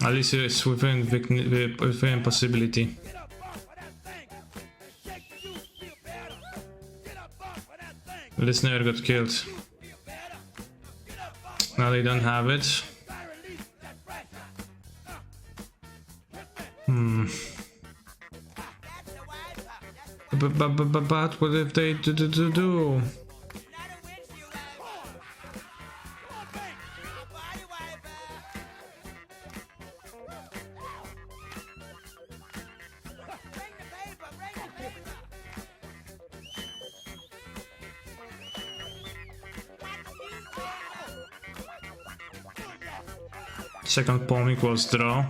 S1: At least it's within possibility. This never got killed. Now they don't have it. But what if they do? Second palm equals draw.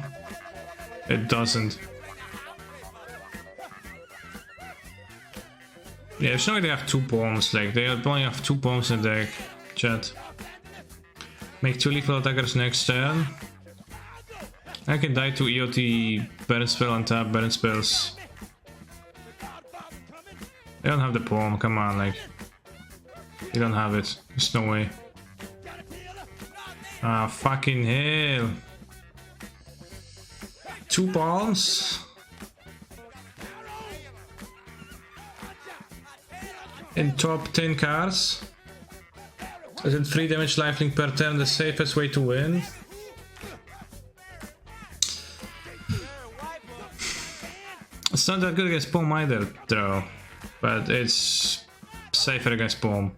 S1: It doesn't. Yeah, it's not like they have 2 palms, like they only have 2 palms in the deck, chat. Make 2 lethal attackers next turn. I can die to EOT burn spell and tap burn spells. They don't have the palm, come on, like. They don't have it, there's no way. Ah, fucking hell. 2 palms? In top 10 cards? Isn't 3 damage lifelink per turn the safest way to win? It's not that good against Palm either, though. But it's safer against Palm.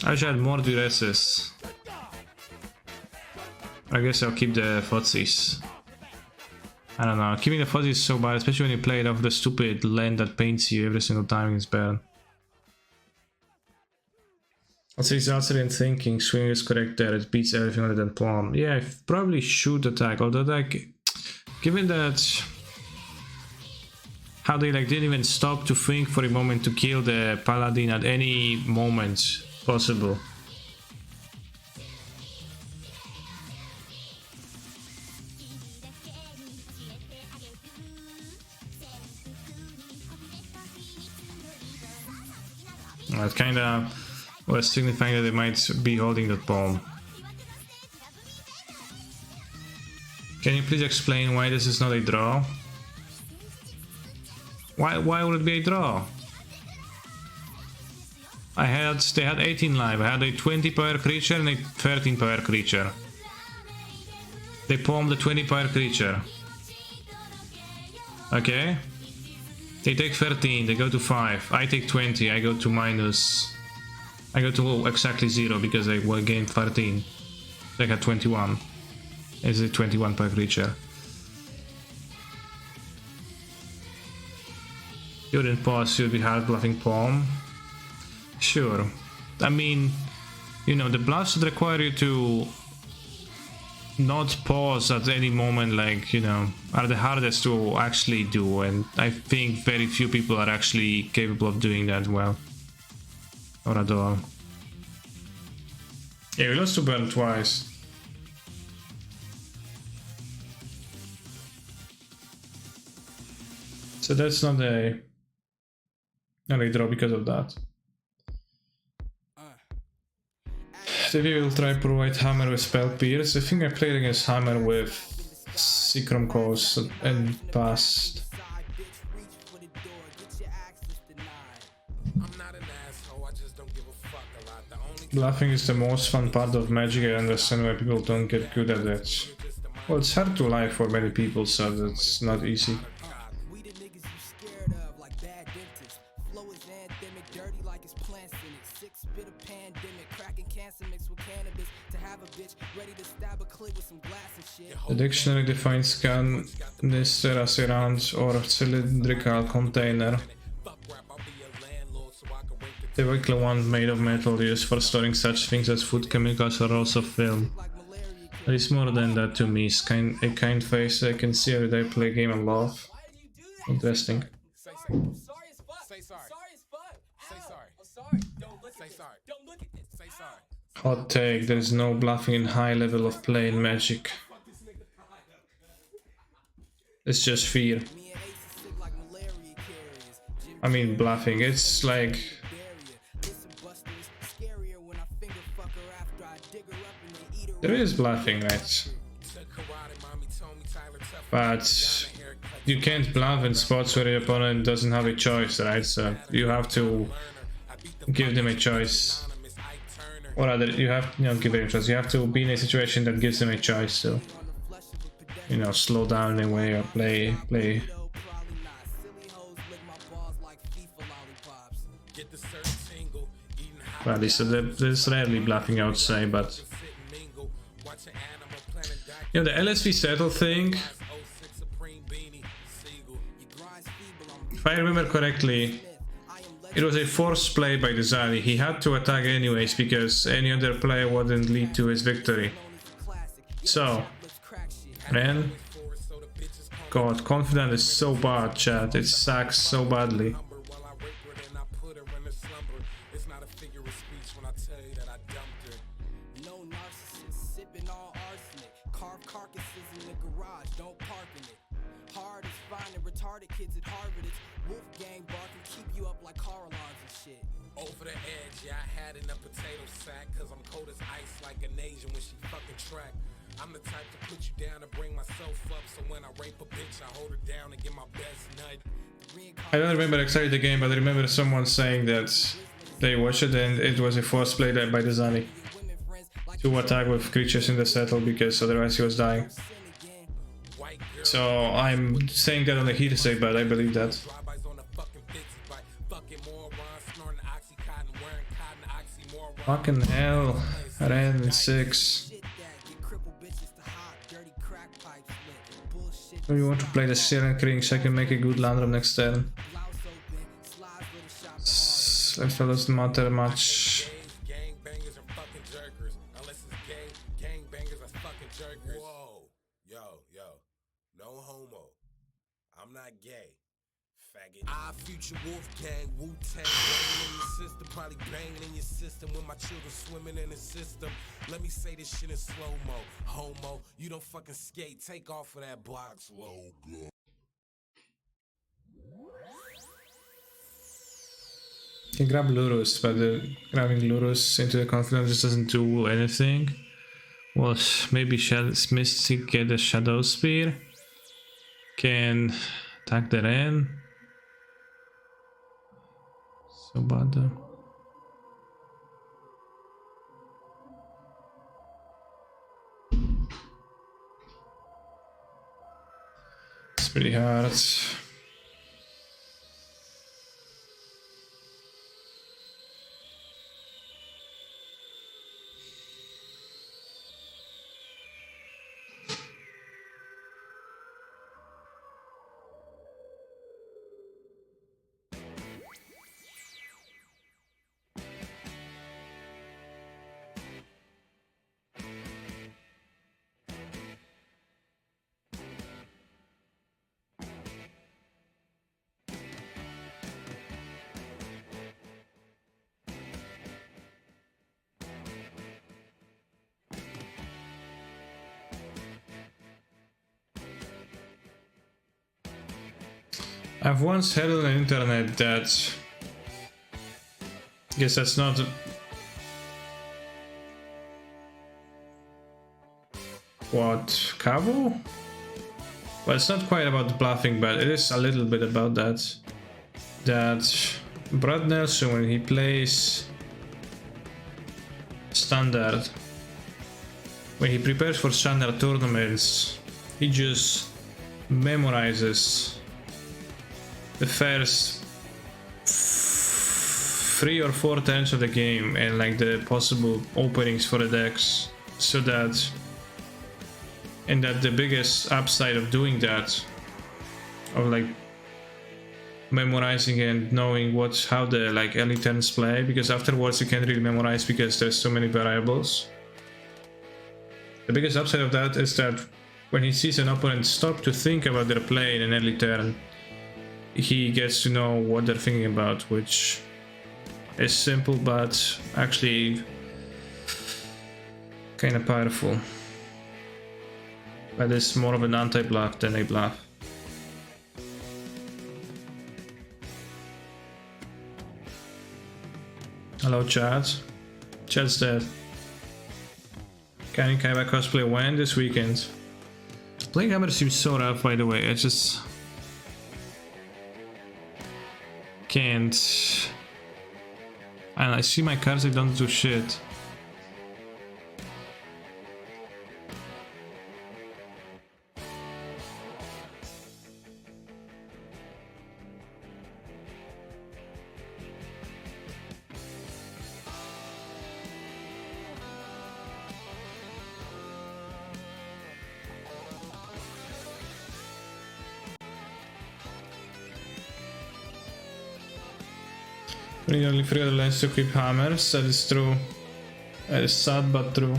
S1: I should add more duresses. I guess I'll keep the footsies. I don't know, keeping the footsies is so bad, especially when you play it off the stupid land that paints you every single time against Baron. Also, his answer in thinking, swing is correct there, it beats everything other than Palm. Yeah, I probably should attack, although like, given that how they like didn't even stop to think for a moment to kill the Paladin at any moment possible. That kinda was signifying that they might be holding that palm. Can you please explain why this is not a draw? Why would it be a draw? They had 18 life. I had a 20 power creature and a 13 power creature. They palmed the 20 power creature. Okay. They take 13, they go to 5. I take 20, I go to minus. I go to exactly 0 because I will gain 13. They had 21. It's a 21 per creature. You didn't pause, you'd be hard bluffing palm. Sure. I mean, you know, the bluffs would require you to not pause at any moment, like, you know, are the hardest to actually do, and I think very few people are actually capable of doing that well. Or at all. Yeah, we lost to burn twice. So that's not a draw because of that. Maybe we'll try provide Hammer with Spell Pierce. I think I played against Hammer with Seacrom Coast in past. Bluffing is the most fun part of Magic. I understand why people don't get good at it. Well, it's hard to lie for many people, so that's not easy. The dictionary defines canister as a round or cylindrical container. Typically one made of metal used for storing such things as food, chemicals, or rolls of film. There is more than that to me. It's a kind face I can see every day play a game and laugh. Interesting. Hot take, there is no bluffing in high level of play in Magic. It's just fear. I mean bluffing, it's like... There is bluffing, right? But you can't bluff in spots where your opponent doesn't have a choice, right? So you have to give them a choice. Or rather, you have, you know, give them a choice. You have to be in a situation that gives them a choice to, you know, slow down in a way or play. Well, at least there's rarely bluffing, I would say, but... You know, the LSV settle thing... If I remember correctly, it was a forced play by Desali. He had to attack anyways, because any other play wouldn't lead to his victory. So... Man... God, confident is so bad, chat. It sucks so badly.
S6: I'm the type to put you down and bring myself up, so when I rape a bitch, I hold her down and get my best nut.
S1: I don't remember exactly the game, but I remember someone saying that they watched it and it was a forced play by Desani to attack with creatures in the settle because otherwise he was dying. So I'm saying that on the hearsay, but I believe that. Fucking hell, Ren 6. If you want to play the Siren King, so I can make a good land drop next turn. That doesn't matter much. Future wolf gang, Wu-Tang banging in your system, probably banging in your system when my children swimming in the system. Let me say this shit in slow-mo. Homo, you don't fucking skate, take off of that box, logo. You can grab Lurus, but grabbing Lurus into the confidence just doesn't do anything. Well, maybe Mystic get the Shadow Spear. Can attack the Ren. So bad though. It's pretty hard. I've once heard on the internet that... I guess that's not... What? Cavo? Well, it's not quite about bluffing, but it is a little bit about that. That Brad Nelson, when he plays Standard, when he prepares for Standard tournaments, he just memorizes the first 3 or 4 turns of the game and like the possible openings for the decks, so that, and that the biggest upside of doing that, of like memorizing and knowing how the like early turns play, because afterwards you can't really memorize because there's so many variables. The biggest upside of that is that when he sees an opponent stop to think about their play in an early turn, he gets to know what they're thinking about, which is simple but actually kind of powerful. But it's more of an anti-bluff than a bluff. Hello chat. Chat's dead. Can Kaiba cosplay when this weekend? Playing Hammer seems so rough, by the way. I just can't. And I see my cards, they don't do shit. Nearly free other lines to equip hammers, that is true. That is sad but true.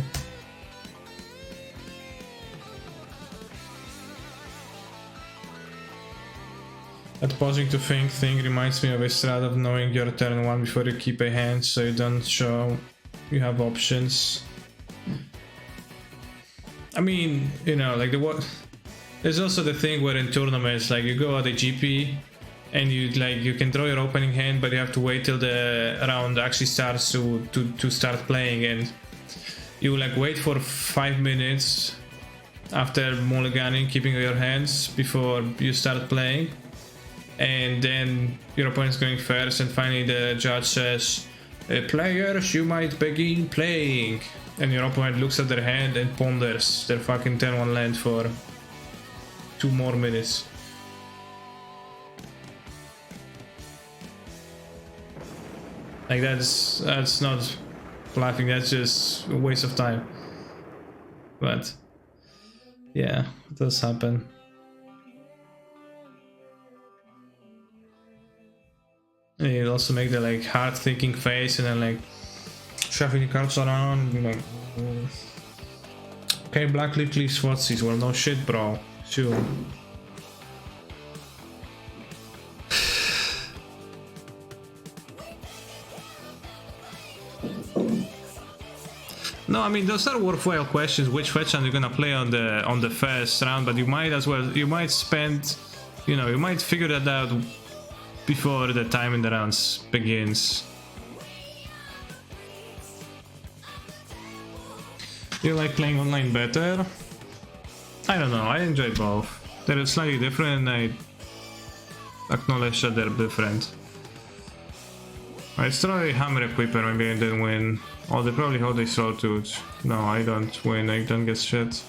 S1: That pausing to think thing reminds me of a strat of knowing your turn 1 before you keep a hand, so you don't show you have options. I mean, you know, like there's also the thing where in tournaments, like you go at a GP and you can draw your opening hand, but you have to wait till the round actually starts to start playing, and you like wait for 5 minutes after mulliganing, keeping your hands before you start playing, and then your opponent's going first, and finally the judge says, "Players, you might begin playing," and your opponent looks at their hand and ponders their fucking turn 1 land for 2 more minutes. Like that's not bluffing, that's just a waste of time. But yeah, it does happen. And you also make the like hard thinking face and then like shuffling the cards around, you know. Okay, Black Leaf Leaf Swatsies, well no shit bro. Sure. No, I mean those are worthwhile questions. Which fetch are you gonna play on the first round? But you might as well. You might spend, you know, you might figure that out before the time in the rounds begins. You like playing online better? I don't know. I enjoy both. They're slightly different, and I acknowledge that they're different. It's probably Hammer Equipper, maybe I didn't win. Oh, they probably hold a Sawtooth. No, I don't win, I don't get shit.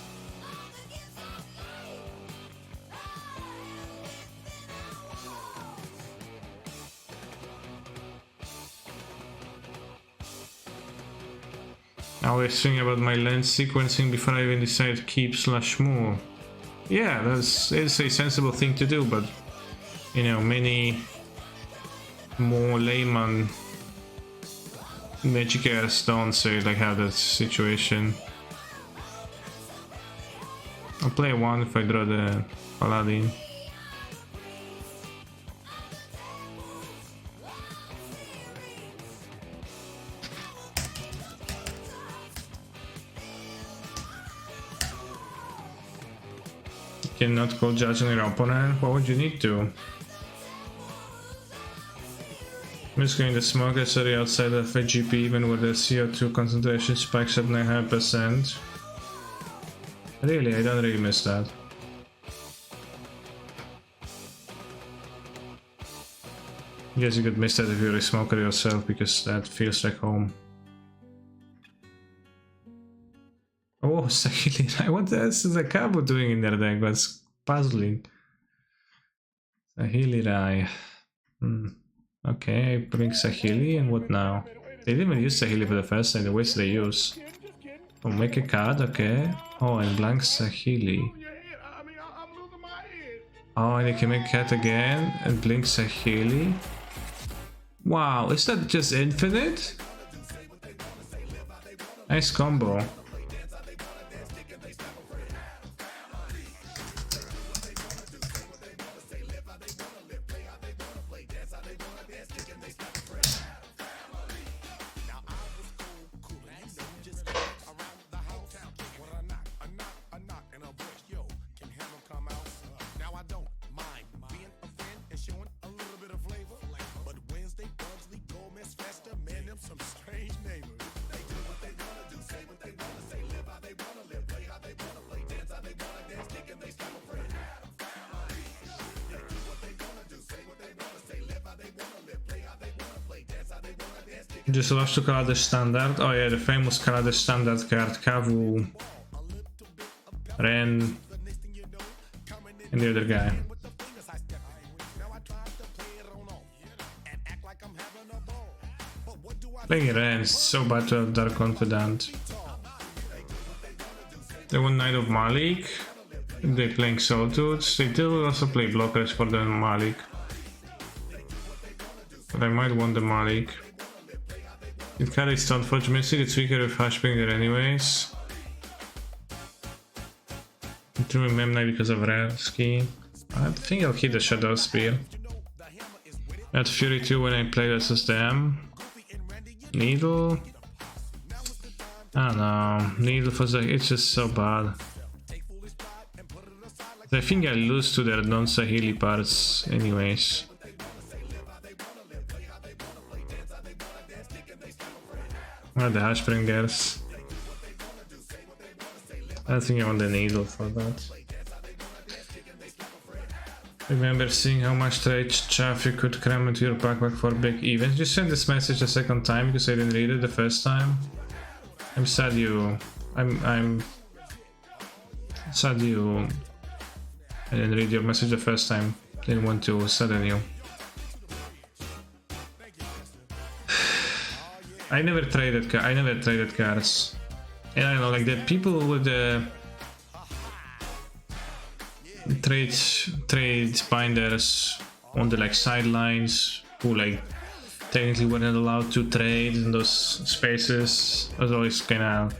S1: I always think about my land sequencing before I even decide to keep/move. Yeah, it's a sensible thing to do, but you know, many more layman Magicers don't say like have that situation. I'll play one if I draw the Paladin. Cannot call judge on your opponent. What would you need to? I'm just going to smoke area outside of AGP even with the CO2 concentration spikes at 900%. Really, I don't really miss that. Guess you could miss that if you're a smoker yourself, because that feels like home. Oh, Sahili, what else is the Cabo doing in their deck? That's puzzling. Sahili Rai. Okay, I bring Sahili, and what now? They didn't even use Sahili for the first time, the waste they use. Oh, make a card, okay. Oh, and blank Sahili. Oh, and they can make cat again, and blink Sahili. Wow, is that just infinite? Nice combo. Just lost to Kaladesh Standard. Oh yeah, the famous Kaladesh Standard card. Kavu, Ren, and the other guy. Playing Ren is so bad to have Dark Confidant. They want Knight of Malik. They're playing Sawtooths. They do also play blockers for the Malik. But I might want the Malik. If carries Stoneforge Mystic, it's weaker with Hashbringer anyways. I'm doing Memnite because of Rare Ski. I think I'll hit the Shadow Spear. At Fury 2 when I play versus them. Needle? I don't know. Needle for the, it's just so bad. I think I lose to their non-Sahili parts anyways. Or the Hashbringers. I think I want the Needle for that. Remember seeing how much trade chaff you could cram into your backpack for big events? You sent this message a second time because I didn't read it the first time. I'm sad you... I'm sad you... I didn't read your message the first time. Didn't want to sadden you. I never traded cards. And I don't know, like the people with the trade binders on the like sidelines who like technically weren't allowed to trade in those spaces was always kinda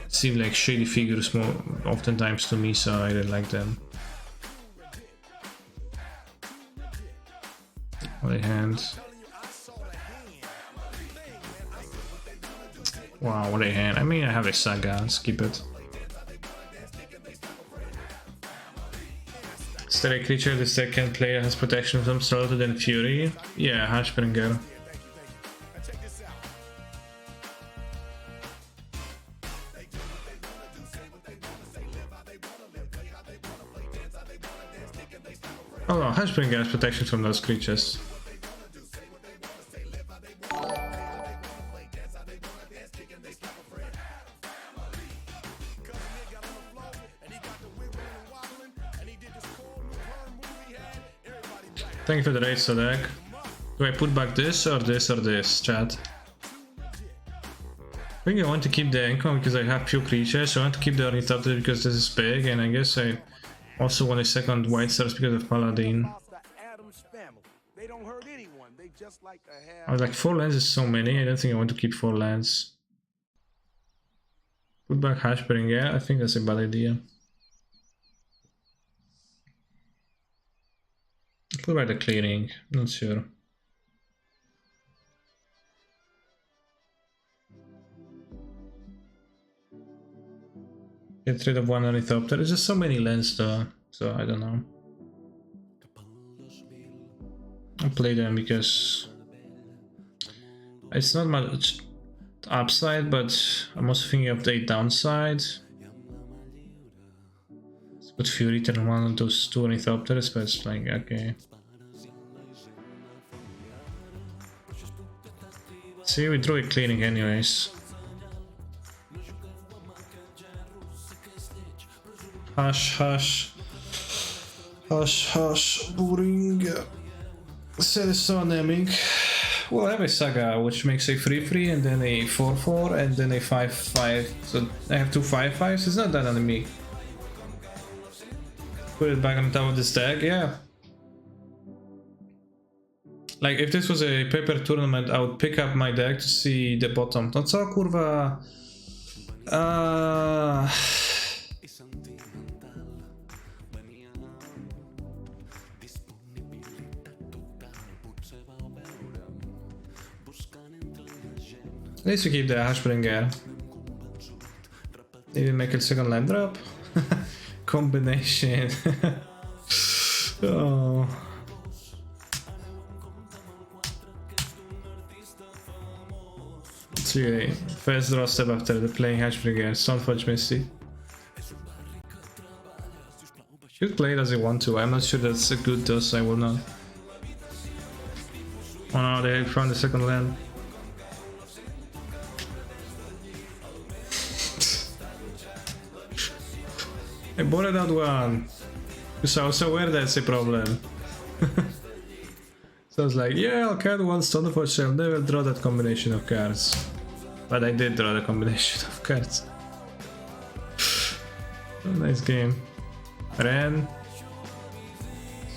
S1: seemed like shady figures more oftentimes to me, so I didn't like them. Right hand. Wow, what a hand. I mean, I have a Saga, skip it. Is there a creature the second player has protection from Stroll than Fury? Yeah, Hashbringer. Oh no, Hashbringer has protection from those creatures. Thank you for the raid, Sadek. Do I put back this or this or this, chat? I think I want to keep the income because I have few creatures. I want to keep the Ornithopter because this is big, and I guess I also want a second White Stars because of Paladin. I was like 4 lands is so many. I don't think I want to keep 4 lands. Put back Hashbring, yeah, I think that's a bad idea. Put back the clearing, not sure. Get rid of one Ornithopter. There's just so many lands though, so I don't know. I'll play them because it's not much upside, but I'm also thinking of the downside. But Fury turn one of those 2 Ornithopters, but it's like, okay. See, we drew a clearing anyways. Hush, hush. Hush, hush. Boring. Set is so anemic. Well, I have a Saga, which makes a 3/3 and then a 4/4 and then a 5/5. So I have 2 5/5s. It's not that anemic. Put it back on top of this deck, yeah. Like, if this was a paper tournament, I would pick up my deck to see the bottom. No co, kurwa? At least we keep the Hashbringer. Maybe make a second land drop. Combination. Oh. It's really first draw step after the playing Hashbringer. Sunfudge Misty. Should play it as I want to. I'm not sure that's a good dose. I will not. Oh no, they found the second land. I borrowed out one. Because I was aware that's a problem. So I was like, yeah, I'll cut one Stoneforge, I'll never draw that combination of cards. But I did draw the combination of cards. Oh, nice game. Ren.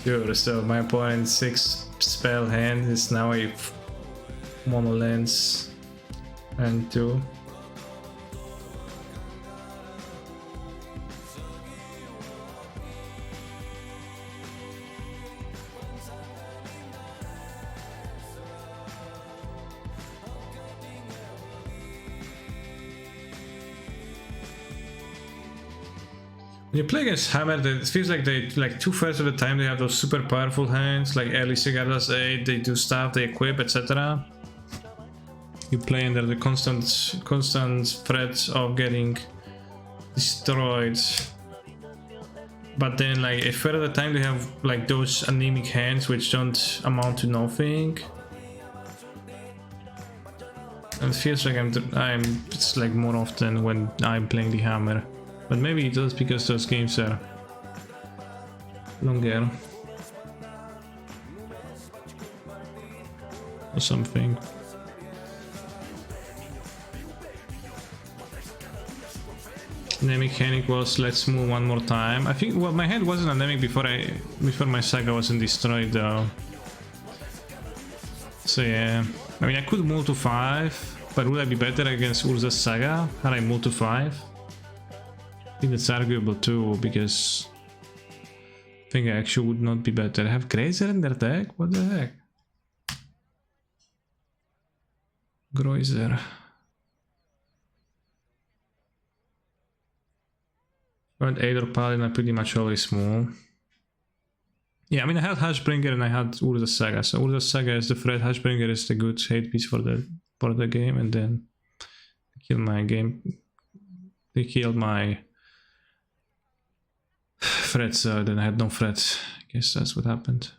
S1: Sure, so my opponent's 6 spell hand is now a mono lens and 2. When you play against Hammer, it feels like they, like 2/3 of the time they have those super powerful hands, like early Cigar does 8, they do stuff, they equip, etc. You play under the constant threat of getting destroyed. But then like a third of the time they have like those anemic hands which don't amount to nothing. And it feels like it's like more often when I'm playing the Hammer. But maybe it does because those games are longer or something. Anemic mechanic was let's move one more time. I think well my hand wasn't anemic before my Saga wasn't destroyed though. So yeah, I mean I could move to 5, but would I be better against Urza's Saga had I moved to 5? I think that's arguable too, because I think I actually would not be better. I have Grazer in their deck? What the heck? Grazer. But 8 or Paladin are pretty much always small. Yeah, I mean I had Hashbringer and I had Urza's Saga. So Urza's Saga is the threat, Hashbringer is the good hate piece for the game, and then kill my game. They killed my threat, so then I had no threat. I guess that's what happened.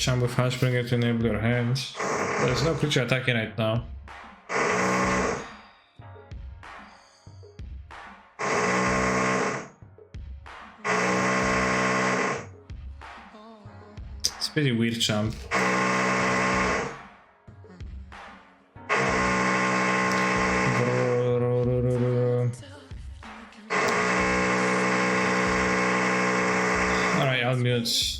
S1: Charm with Hashbringer to enable your hand. There's no creature attacking right now. It's pretty weird champ. Alright, I'll mute.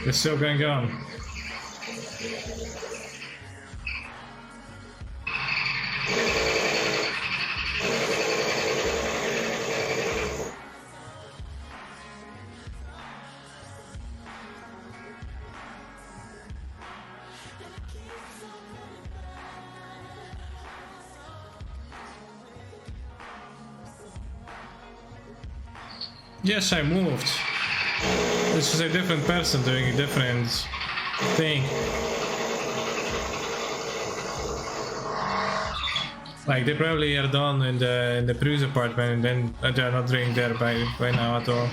S1: It's still going on. Yes, I moved. This is a different person doing a different thing. Like they probably are done in the previous apartment, and then they are not doing there by now at all.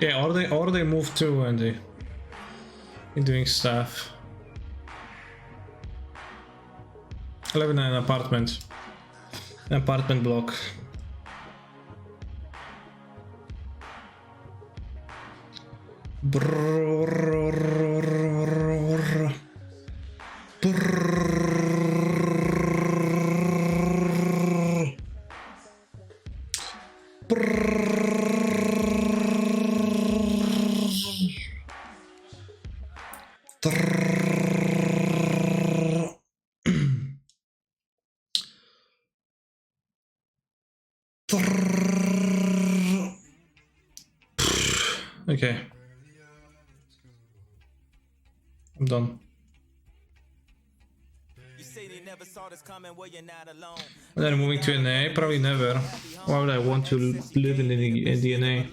S1: Yeah, or they move too and they're doing stuff. I live in an apartment block. Okay. I'm done. And then moving to NA? Probably never. Why would I want to live in the NA?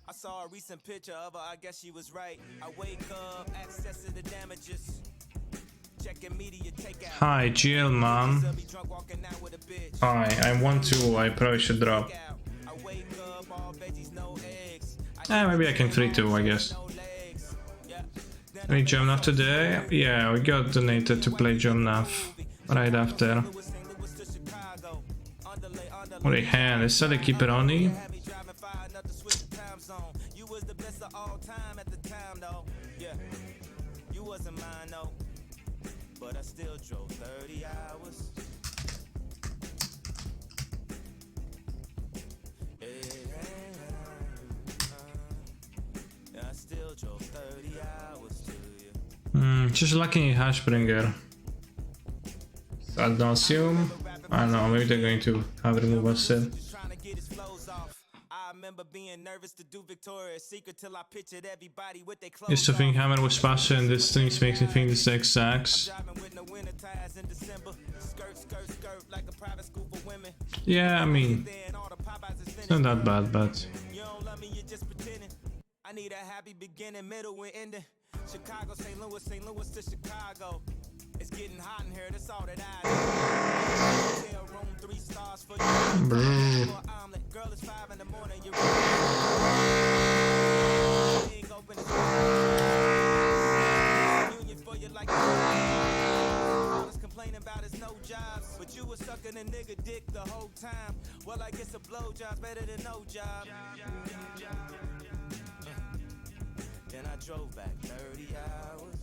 S7: I saw a recent picture of her, I guess she was right. I wake up, access to the damages. Checking media takeout.
S1: Hi, GL man. Hi, I'm 1-2, I probably should drop. Maybe I can 3-2, I guess. Any Jomnath today? Yeah, we got donated to play Jomnath right after. What a hand, is that a Keeperoni? But I still drove 30 hours. I still drove 30 hours to you. Just lacking a Hashbringer. Ad nauseum. I don't know, maybe they're going to have removal set. Used to think Hammer was faster and this thing makes me think this deck sucks. Yeah, I mean, it's not that bad, but...
S7: I need a happy beginning, middle, and ending. Chicago, St. Louis to Chicago. It's getting hot in here, that's all that I do. Room 3 stars for you. Girl, it's 5 in the morning, you're union for you like complaining about his no jobs, but you were sucking a nigga dick the whole time. Well, I guess a blowjob's better than no job. Then I drove back 30 hours.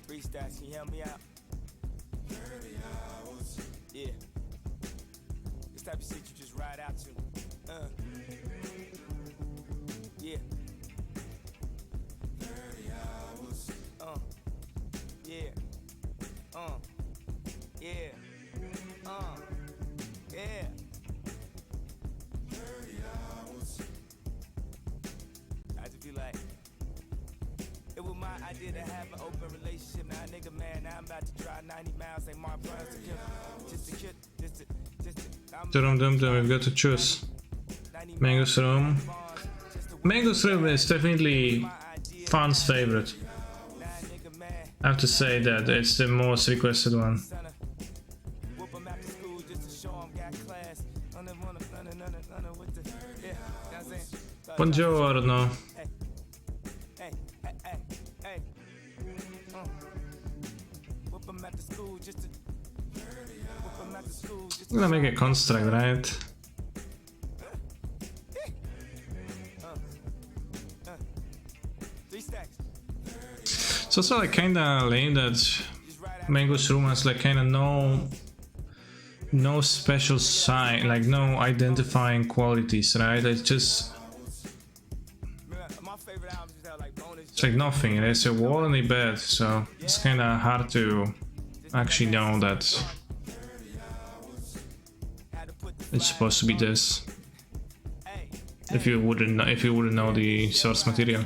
S7: Three stacks, can you help me out? 30 hours. Yeah. This type of shit you just ride out to. Yeah. 30 hours. Yeah. Yeah. Yeah. 30 hours. I just feel like it was my idea to have an open relationship. Now, nigga, man, now I'm about to drive 90 miles. Ain't my price to kill. Just to.
S1: We've got to choose. Mango's Room. Mango's Room is definitely fans' favorite. I have to say that it's the most requested one. Buongiorno. I'm gonna make a construct, right? So it's like kinda lame that Mango's Room has like kinda no special sign, like no identifying qualities, right? It's just it's like nothing. There's a wall and a bed, so it's kinda hard to actually know that it's supposed to be this. If you wouldn't know the source material.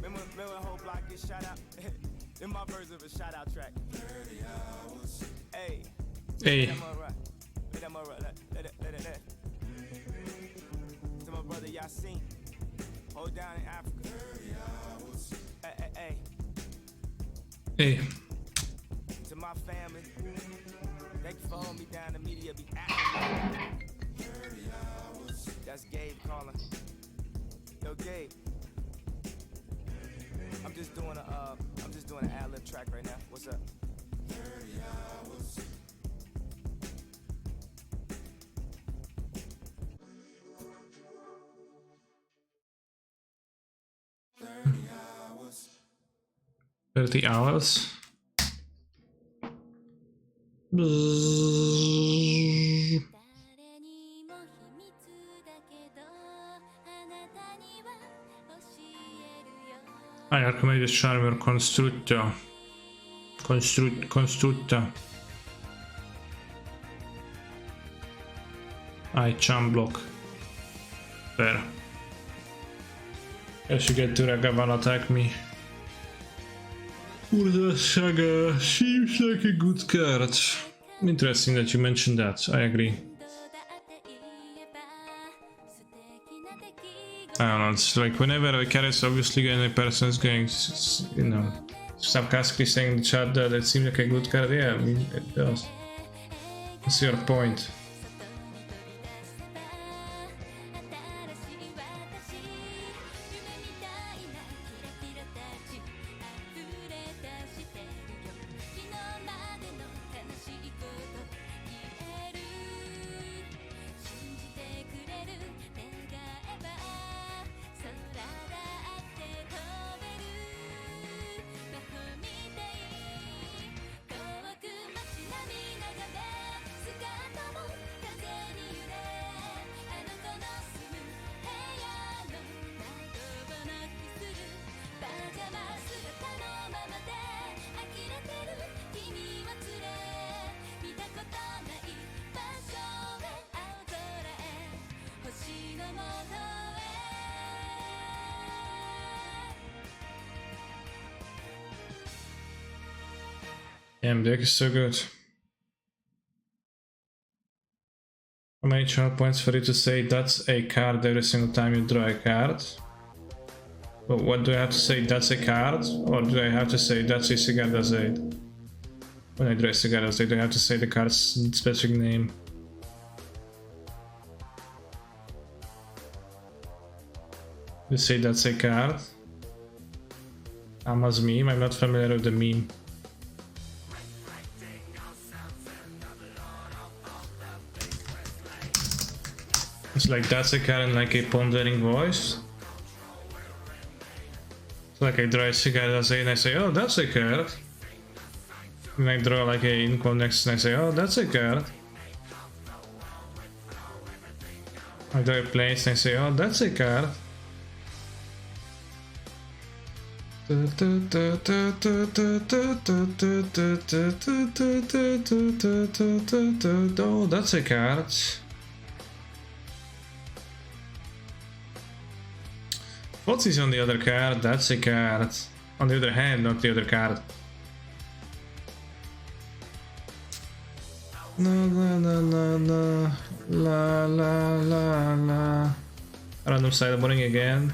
S7: Remember the whole block get shot out? In my version of a shout out track. 30 hours. Hey.
S1: Hey.
S7: Let that mother run. Let it. To my brother Yasin. Hold down in Africa. 30 hours. Hey.
S1: Hey.
S7: To my family. Thank you for holding me down. The media be acting. 30 hours. That's Gabe calling. Yo, Gabe. I'm just doing an ad-lib track right now. What's up? 30 hours. Hours.
S1: 30 hours. Bzzz. I recommend this charmer Constructa. Constructa. I charm block. There. I should get to Ragavan attack me. Urza Saga seems like a good card. Interesting that you mentioned that, I agree. I don't know, it's like whenever a card is obviously any person is going, you know, sarcastically saying in the chat that it seems like a good card, yeah, I mean, it does. What's your point? Damn, deck is so good. How many chart points for you to say that's a card every single time you draw a card? But what do I have to say, that's a card? Or do I have to say that's a Cigarra Zaid? When I draw a Cigarra Zaid, do I have to say the card's specific name? You say that's a card? Ama's meme? I'm not familiar with the meme. It's like that's a card in like a pondering voice. It's like I draw a Cigarra Zaid and I say, oh, that's a card. And I draw like a Inquel next and I say, oh, that's a card. I draw a Place and I say, oh, that's a card. Oh, that's a card. What's is on the other card? That's a card. On the other hand, not the other card. No, la la la la. Random sideboarding again.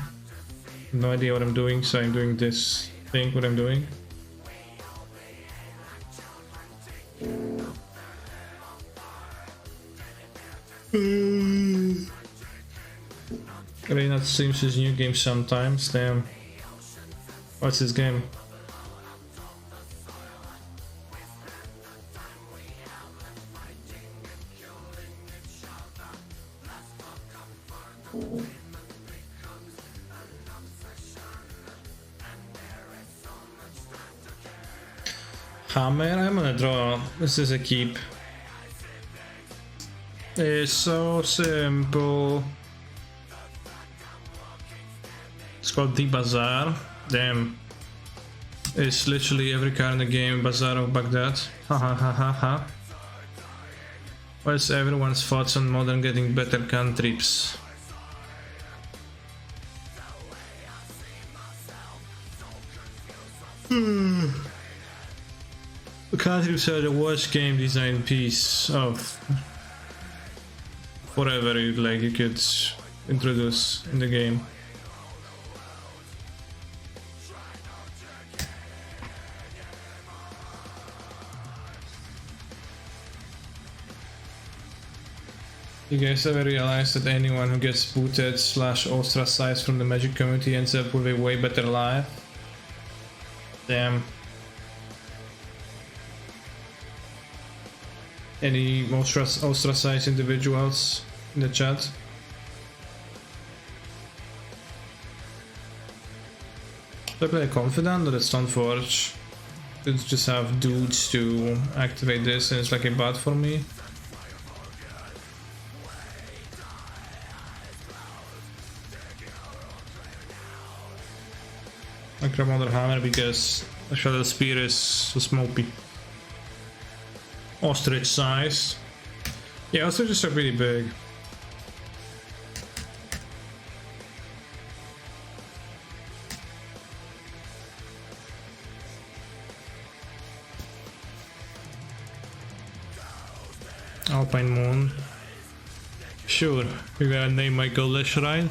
S1: No idea what I'm doing, so I'm doing this thing, what I'm doing. Reynard streams his new game sometimes, damn. What's his game? Hammer, I'm gonna draw. This is a keep. It's so simple. It's called the Bazaar. Damn. It's literally every card in the game Bazaar of Baghdad. Ha ha ha ha ha. What's everyone's thoughts on modern getting better cantrips? Countries are the worst game design piece of forever you could introduce in the game. You guys ever realize that anyone who gets booted / ostracized from the Magic community ends up with a way better life? Damn. Any ostracized individuals in the chat? Should I play a Confidant or a Stoneforge? Could just have dudes to activate this and it's like a bot for me. I grab another hammer because the Shadow Spear is so smoky. Ostrich size. Yeah, ostriches are really big. Alpine Moon. Sure, you gotta name my golden shrine.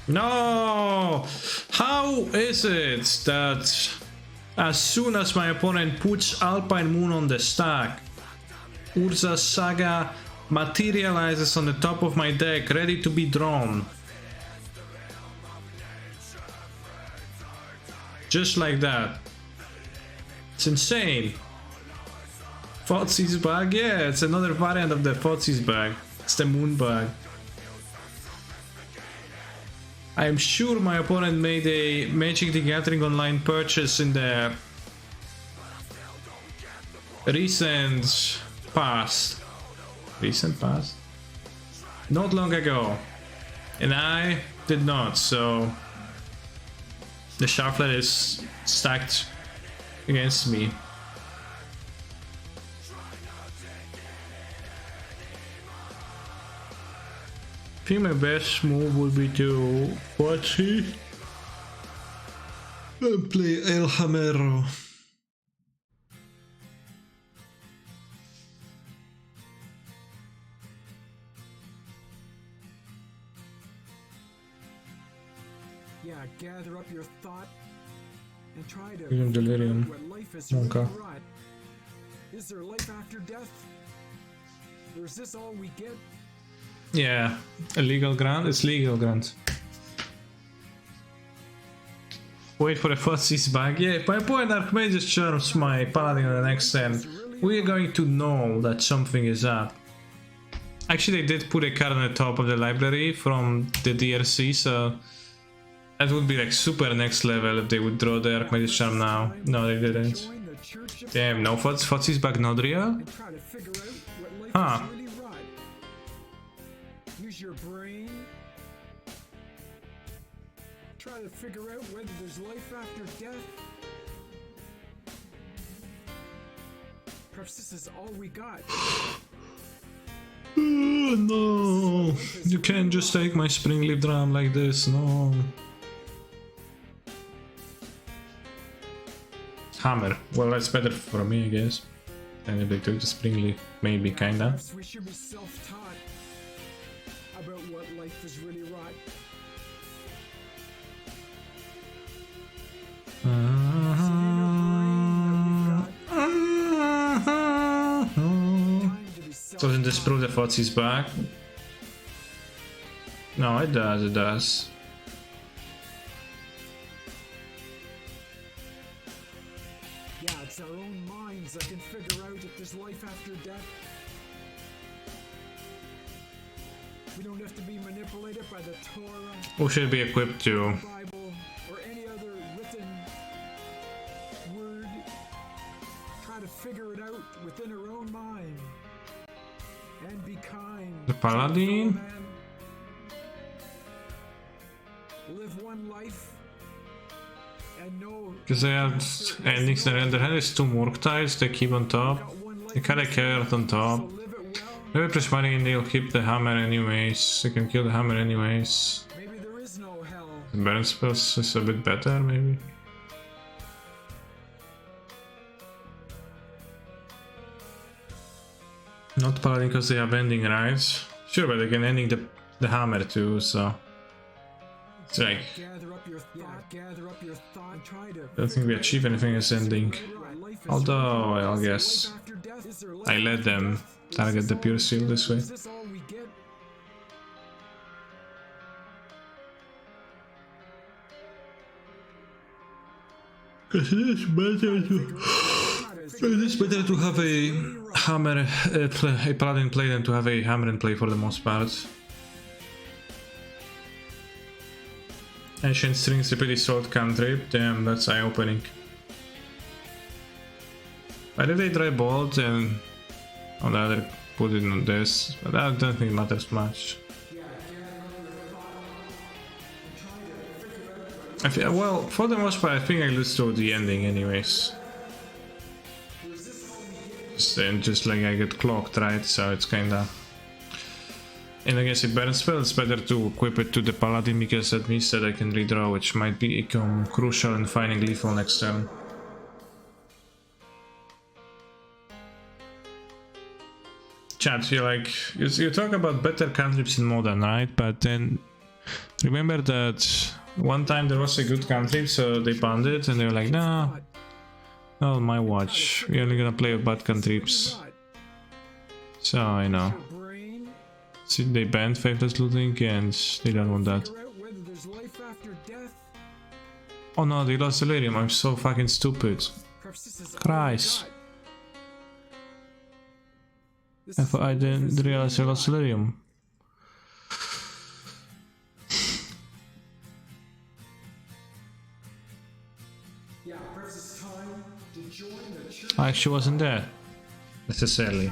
S1: No! How is it that as soon as my opponent puts Alpine Moon on the stack, Urza's Saga materializes on the top of my deck, ready to be drawn? Just like that. It's insane. Thoughtseize bag? Yeah, it's another variant of the Thoughtseize bag. It's the Moon bag. I am sure my opponent made a Magic the Gathering Online purchase in the recent past. Recent past? Not long ago. And I did not, so the shuffler is stacked against me. I think my best move would be to Poetry and play El Hamero.
S8: Yeah, gather up your thought and try to
S1: William Delirium.
S8: figure out what life is
S1: Monka.
S8: really right. Is there life after death? Or is this all we get?
S1: Yeah, a legal grant? It's legal grant. Wait for a Thoughtseize bag? Yeah, if my opponent Archmage's charms my paladin on the next turn, we are going to know that something is up. Actually, they did put a card on the top of the library from the DRC, so that would be like super next level if they would draw the Archmage's charm now. No, they didn't.
S8: Join the Church of
S1: Damn, no Thoughtseize bag, not real?
S8: and try to figure out what life
S1: Huh.
S8: is really right. Use your brain. Try to figure out whether there's life after death. Perhaps this is all we got.
S1: Oh, no, you can't just take my Springleaf Drum like this, no. Hammer. Well, that's better for me, I guess. And if they took the Springleaf, maybe, kinda.
S8: Perhaps we should be self-taught about what life is really right.
S1: Doesn't this prove the Thoughtseize back? No, it does, it does.
S8: Yeah, it's our own minds that can figure out if there's life after death. We don't have to be manipulated by the Torah,
S1: Who should be equipped to?
S8: Bible, or any other written word. Try to figure it out within our own mind. And be kind.
S1: The
S8: to our fellow
S1: Paladin?
S8: man. Live one life and know
S1: Because they have endings in their hand is 2 Morg tiles, they keep on top. They got a carrot on top.
S8: live it well.
S1: Maybe Prismatic and they'll keep the hammer anyways. They can kill the hammer anyways.
S8: Maybe there is no hell.
S1: Burn spells is a bit better, maybe. Not Paladin because they have ending, right? Sure, but they can ending the hammer too, so... It's like...
S8: Gather up your thought, gather up your thought, and try to
S1: I don't think we achieve anything as ending. Although, I guess...
S8: after death. Is there
S1: I let them target the pure seal this way.
S8: Is this all we get?
S1: Because it is better to... It is better to have a hammer, a paladin play than to have a hammer in play for the most part. Ancient Strings, a pretty solid cantrip, damn, that's eye-opening. But if they try bolt and on the other put it on this, but I don't think it matters much. I feel, well, for the most part, I think I lose to the ending anyways. Just like I get clocked, right? So it's kinda... And I guess it burn spell, it's better to equip it to the paladin because that means that I can redraw, which might become crucial in finding lethal next turn. Chat, you talk about better cantrips in modern, right? But then remember that one time there was a good cantrip, so they banned it, and they were like, nah, not on my watch. We're only gonna play with bad cantrips. So I know. See, they banned faithless looting, and they don't want that. Oh no, they lost Delirium. I'm so fucking stupid. Christ. I didn't realize I lost Delirium. I actually wasn't there, necessarily.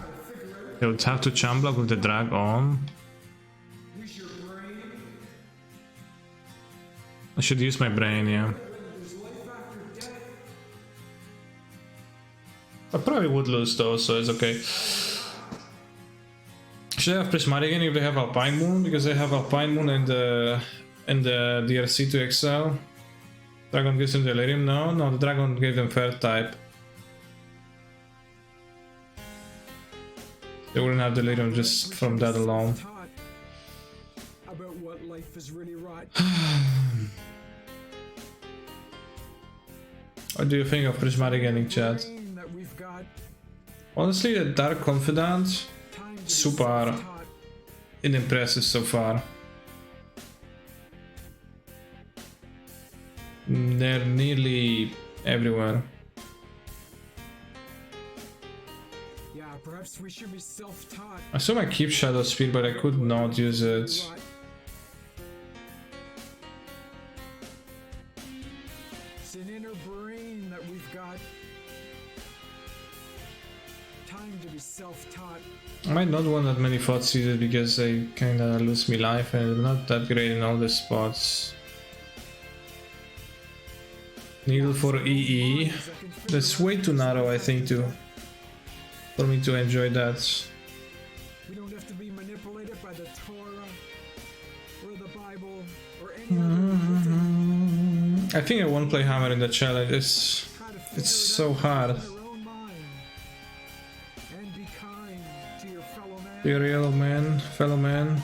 S1: I would have to chum block with the drag on. I should use my brain, yeah. I probably would lose though, so it's okay. Should I have Prismatic again if they have Alpine Moon? Because they have Alpine Moon and the DRC to exile. Dragon gives them Delirium? No, the dragon gave them Fair type. They wouldn't have Delirium just from that alone.
S8: About what life is really right.
S1: What do you think of Prismatic ending, chat? Honestly, the Dark Confidant, super unimpressive so far. They're nearly everywhere.
S8: Yeah, perhaps we should be self-taught.
S1: I saw my Keep Shadow Speed, but I could not use it.
S8: It's an inner brain that we've got. Time to be self-taught.
S1: I might not want that many thought seizures because they kinda lose me life and I'm not that great in all the spots. Needle for EE. That's way too narrow, I think, for me to enjoy that.
S8: We don't have to be manipulated by the Torah or the Bible or any other.
S1: I think I won't play Hammer in the challenge. It's so hard.
S8: And be kind to your fellow man.
S1: Be real, man, fellow man.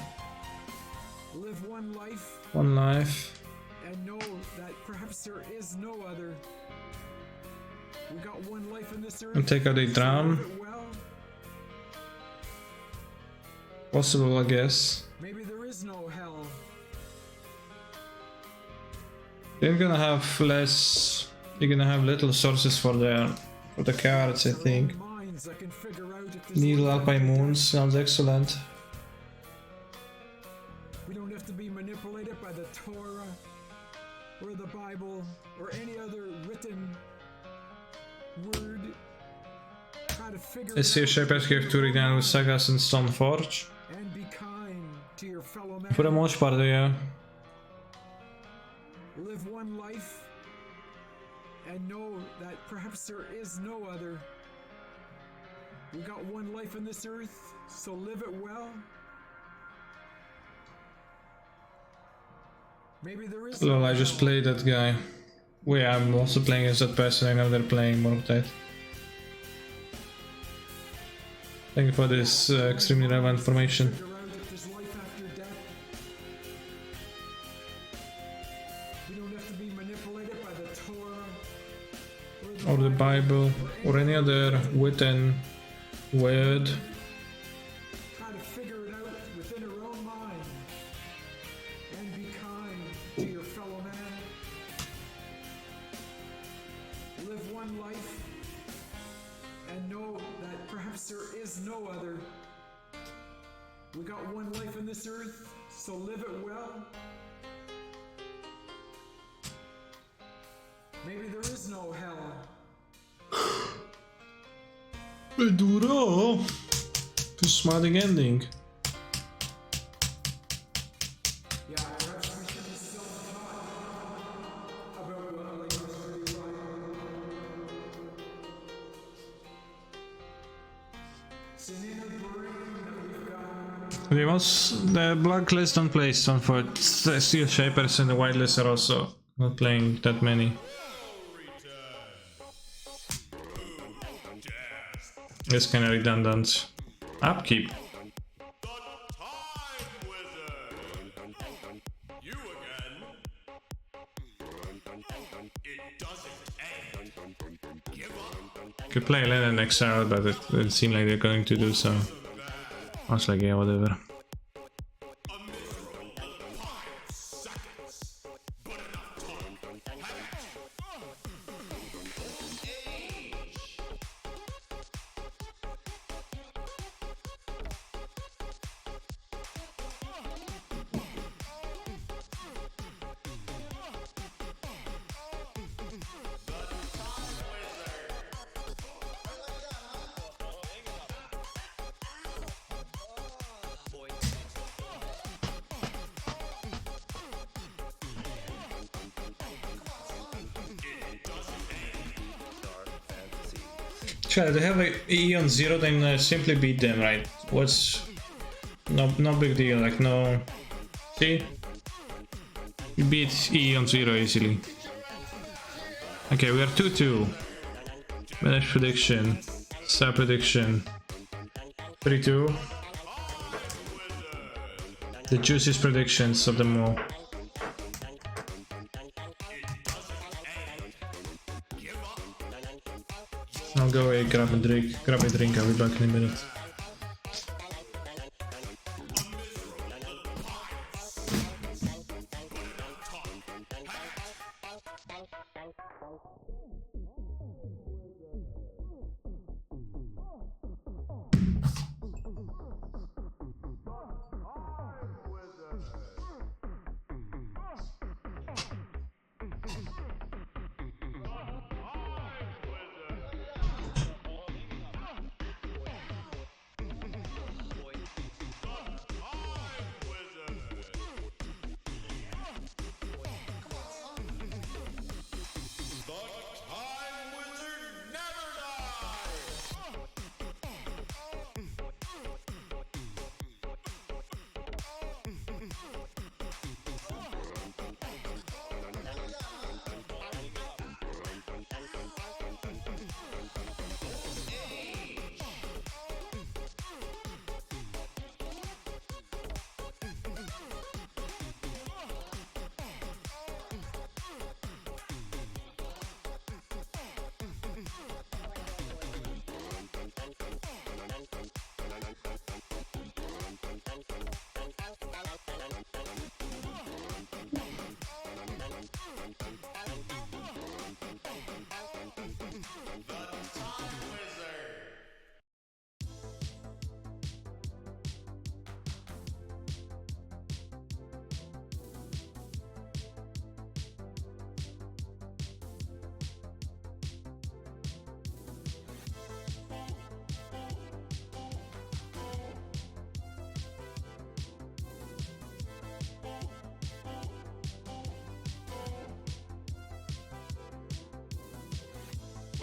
S8: Live one life.
S1: One life.
S8: And know that perhaps there is no other. We got one life in this earth.
S1: And take out a drown.
S8: Well,
S1: Possible, I guess.
S8: maybe there is no hell.
S1: They're gonna have less. You're gonna have little sources for the cards, I think.
S8: Minds that can figure out if there's
S1: Needle
S8: life
S1: Alpine
S8: after
S1: Moons
S8: death.
S1: sounds excellent.
S8: We don't have to be manipulated by the Torah or the Bible or any other written word. Try to figure
S1: Let's see
S8: it
S1: if Shepherds have to regain with Sagas and Stoneforge.
S8: out and be kind to your fellow man.
S1: For the most part, yeah.
S8: Live one life and know that perhaps there is no other. We got one life on this earth, so live it well. Maybe there is
S1: Lol,
S8: no
S1: I just
S8: hell.
S1: played that guy. Wait, I'm also playing as that person, I know they're playing more of that. Thank you for this extremely relevant information.
S8: Figure out if there's life after death. We don't have to be manipulated by the Torah
S1: Or the Bible, or any other written word.
S8: Try to figure it out within our own mind and be kind to your fellow man. Live one life and know that perhaps there is no other. We got one life on this earth, so live it well. Maybe there is no hell.
S1: Duro! Too smiling ending.
S8: Yeah, perhaps we should be self-taught about what life is really like. It's an inner brain that we've got.
S1: The most the blacklist don't play stone for Steel Shapers, and the whitelist are also not playing that many. It's kinda redundant. Upkeep. Could play Lennon next hour, but it didn't seem like they're going to do so. I was like, yeah, whatever. Try they have like E on 0, then simply beat them, right? What's no big deal, like no. See? You beat E on 0 easily. Okay, we are 2-2. Manage prediction. Star prediction. 3-2. The juiciest predictions of them all. I'll go away, grab a drink, I'll be back in a minute.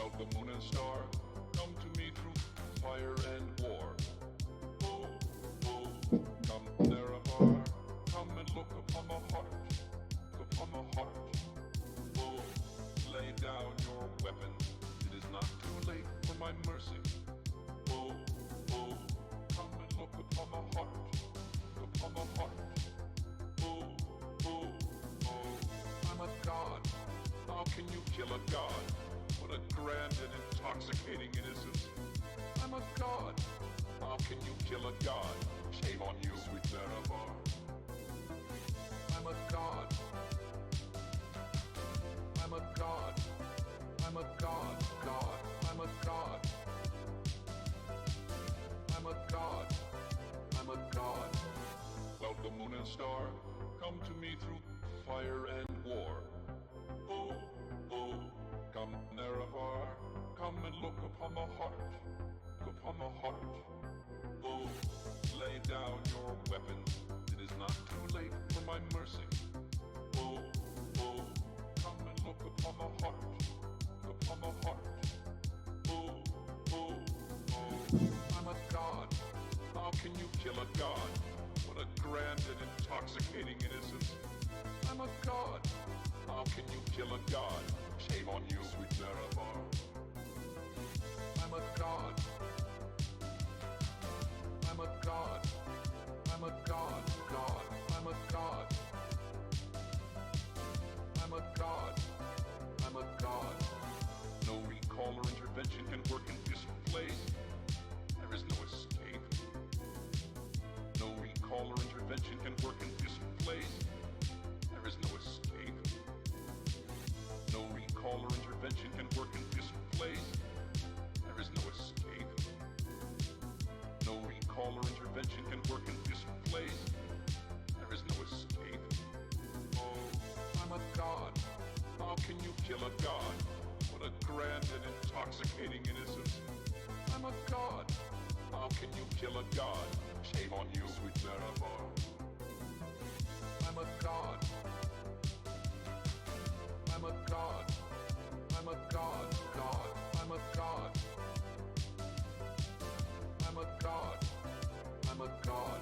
S9: About the moon and star, come to me through fire and war. Oh, oh, come Nerevar, come and look upon the heart, upon the heart. Oh, lay down your weapons, it is not too late for my mercy. Oh, oh, come and look upon the heart, upon the heart. Oh, oh, oh, I'm a god. How can you kill a god? What a grand and intoxicating innocence. I'm a god. How can you kill a god? Shame on you, sweet Nerevar. I'm a god. I'm a god. I'm a god, god. I'm a god. I'm a god. I'm a god. Well, the moon and star, come to me through fire and war. Oh, oh, come Nerevar, come and look upon the heart, upon the heart. Oh, lay down your weapons, it is not too late for my mercy. Oh, oh, come and look upon the heart, upon the heart. Oh, oh, oh, I'm a god. How can you kill a god? What a grand and intoxicating innocence. I'm a god. How can you kill a god? Shame on you, sweet Nerevar. I'm a god. I'm a god. I'm a god, god. I'm a god. I'm a god. I'm a god. No recall or intervention can work in this place. There is no escape. No recall or intervention can work in this place. There is no escape. No recall or intervention can work in this place. There is no escape. No recall or intervention can work in this place. There is no escape. Oh, I'm a god. How can you kill a god? What a grand and intoxicating innocence. I'm a god. How can you kill a god? Shame on you, sweet Nerevar. I'm a god. I'm a god. I'm a god, god. I'm a god. I'm a god. I'm a god.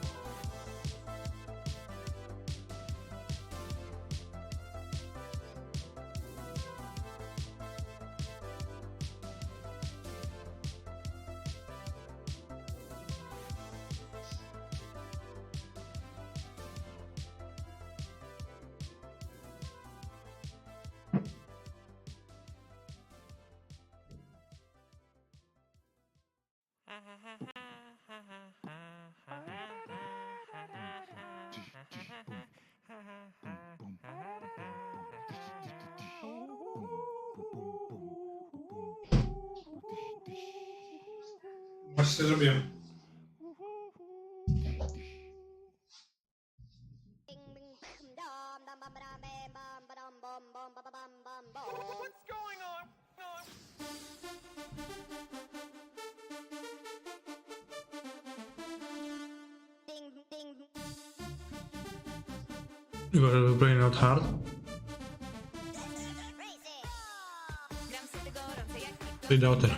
S1: Właśnie zrobiłem.
S7: What's going on?
S1: Chyba, żeby Brain Not Hard. Czyli Daughter.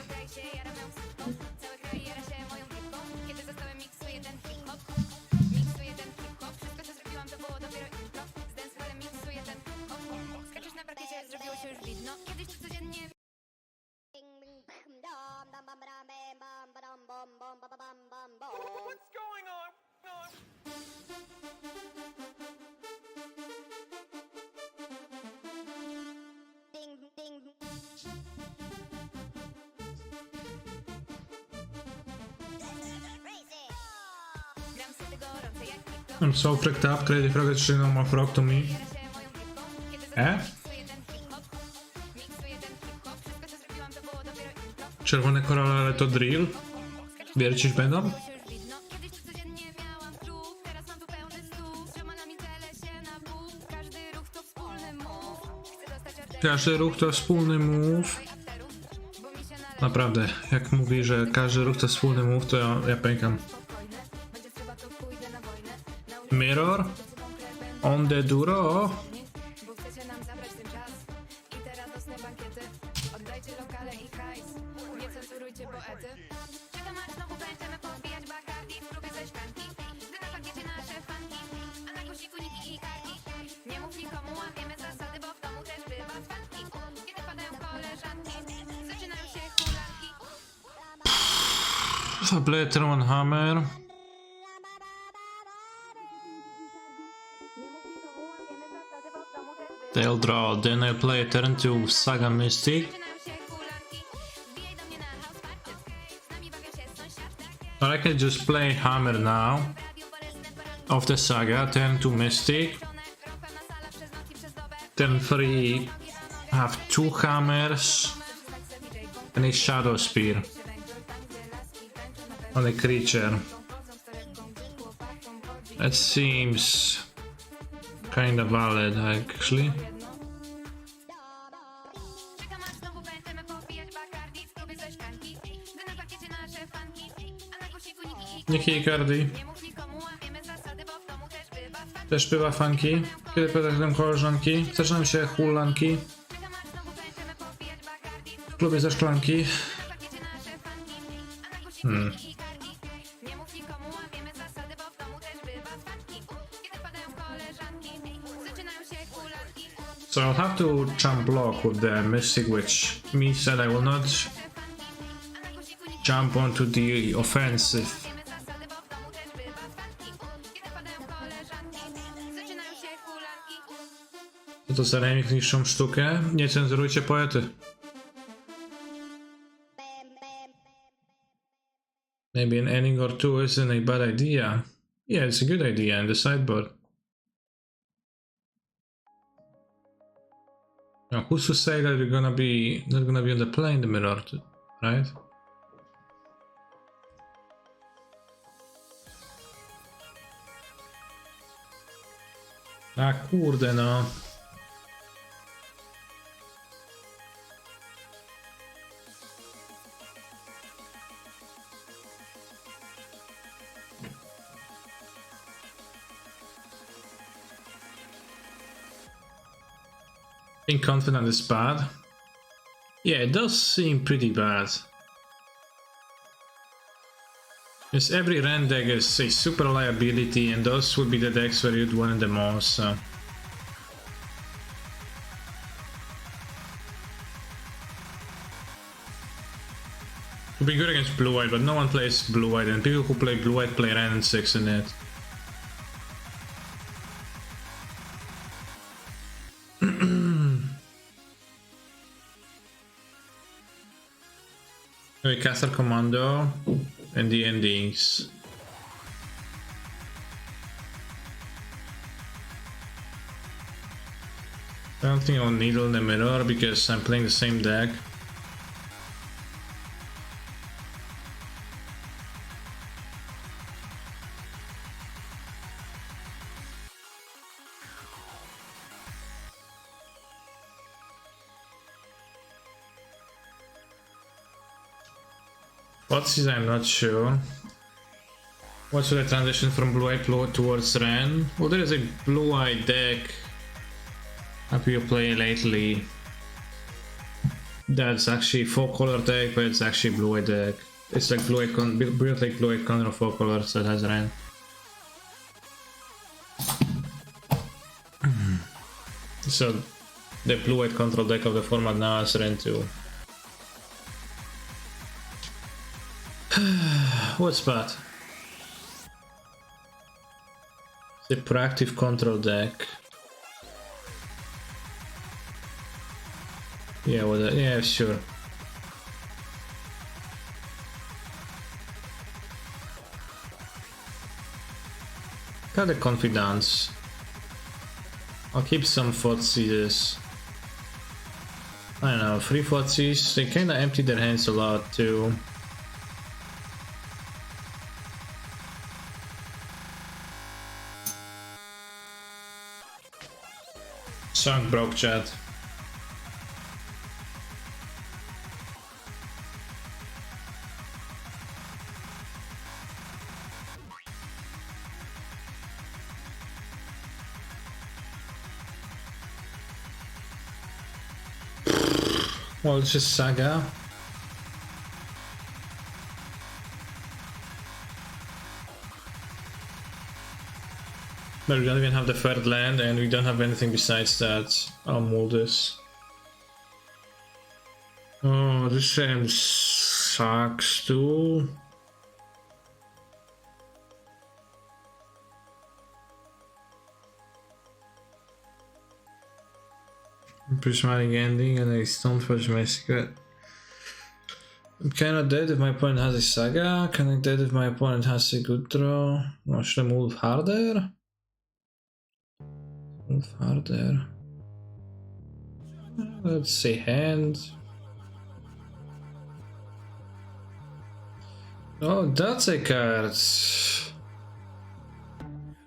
S7: What's going on?
S1: I'm so freaked up, Crazy Frog is no more frog to me. Czerwone korale, ale to drill? Wiercić będą? Każdy ruch to wspólny move. Naprawdę, jak mówi, że każdy ruch to wspólny move, to ja pękam. Mirror? On the duro?
S2: te radosne bankiety. Oddajcie lokale i hajs, nie cenzurujcie poety. Czekam aż znowu będziemy podbijać Bacardi w klubie ze szklanki. Gdy na parkiecie nasze fanki, a na głośniku niki i karki. Nie mów nikomu, łamiemy zasady, bo w domu też bywa dzwanki. Kiedy padają koleżanki, zaczynają się hulanki.
S1: If I play turn 1 hammer, they'll draw. Then I play turn 2 Saga Mystic. Or I can just play hammer now of the Saga, turn 2 Mystic. Turn 3 have 2 hammers and a Shadow Spear on a creature. That seems kinda valid actually. Niki Cardi. Też bywa funky. Kiedy pytają koleżanki, zaczynają się hulanki. W klubie ze szklanki. So I'll have to jump block with the Mystic, which means that I will not jump onto the offensive. Co to za remix niższą sztukę? Nie cenzurujcie poety. Maybe an ending or two isn't a bad idea. Yeah, it's a good idea in the sideboard. Now, who's to say that you're gonna be not gonna be on the play in the mirror, right? A kurde no. Being confident is bad. Yeah, it does seem pretty bad. Yes, every Ren deck is a super liability, and those would be the decks where you'd win the most, so. Would be good against blue-white, but no one plays blue-white, and people who play blue-white play Ren and 6 in it. Maybe Caster Commando and the endings. I don't think I'll needle in the mirror because I'm playing the same deck. What's this? I'm not sure. What should I transition from blue-eye towards Ren? Well, there is a blue-eye deck that we play lately. That's actually 4-color deck, but it's actually blue-eye deck. It's like blue-eye built like blue-eye control 4 colors that has Ren. So the blue-eye control deck of the format now has Ren too. What's bad? The proactive control deck. Yeah, well, yeah, sure. Got the confidence. I'll keep some Fotsies. I don't know, 3 Fotsies. They kinda empty their hands a lot too. Song broke, chat. Well, it's just Saga. But we don't even have the third land, and we don't have anything besides that. I'll mold this. Oh, this hand sucks too. Prismatic ending and a Stoneforge Massacre. Can I dead if my opponent has a Saga? Can I dead if my opponent has a good draw? No, should I move harder? Move harder. Let's say hand. Oh, that's a card.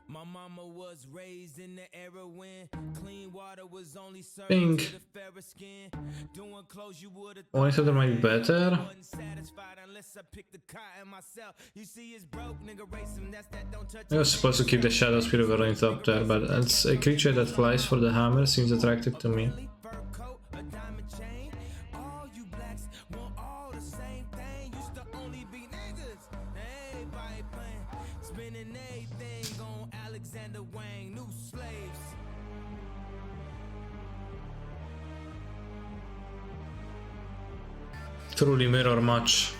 S7: My mama was raised in the era when clean water was only served
S1: Pink.
S7: to the fairer skin. Doing clothes you would have
S1: Only thought there might be better.
S7: wasn't satisfied unless I picked the cotton myself. You see it's broke, nigga, race him, that's that don't touch
S1: I was supposed to keep the Shadow Spirit Variant up there, but it's a creature that flies for the hammer seems attractive to me.
S7: fur coat, a diamond chain. All you blacks want all the same thing. Used to only be niggas. Everybody playing, spending everything on Alexander Wang, new slaves.
S1: Truly mirror match.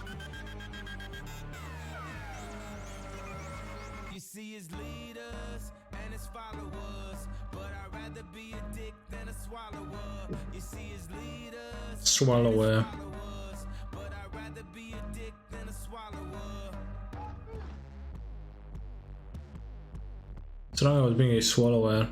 S7: You see his leaders and his followers, but I'd rather be a dick than a swallower. You see his leaders,
S1: Swallower.
S7: followers, but I'd rather be a dick than a swallower.
S1: What's wrong with being a swallower?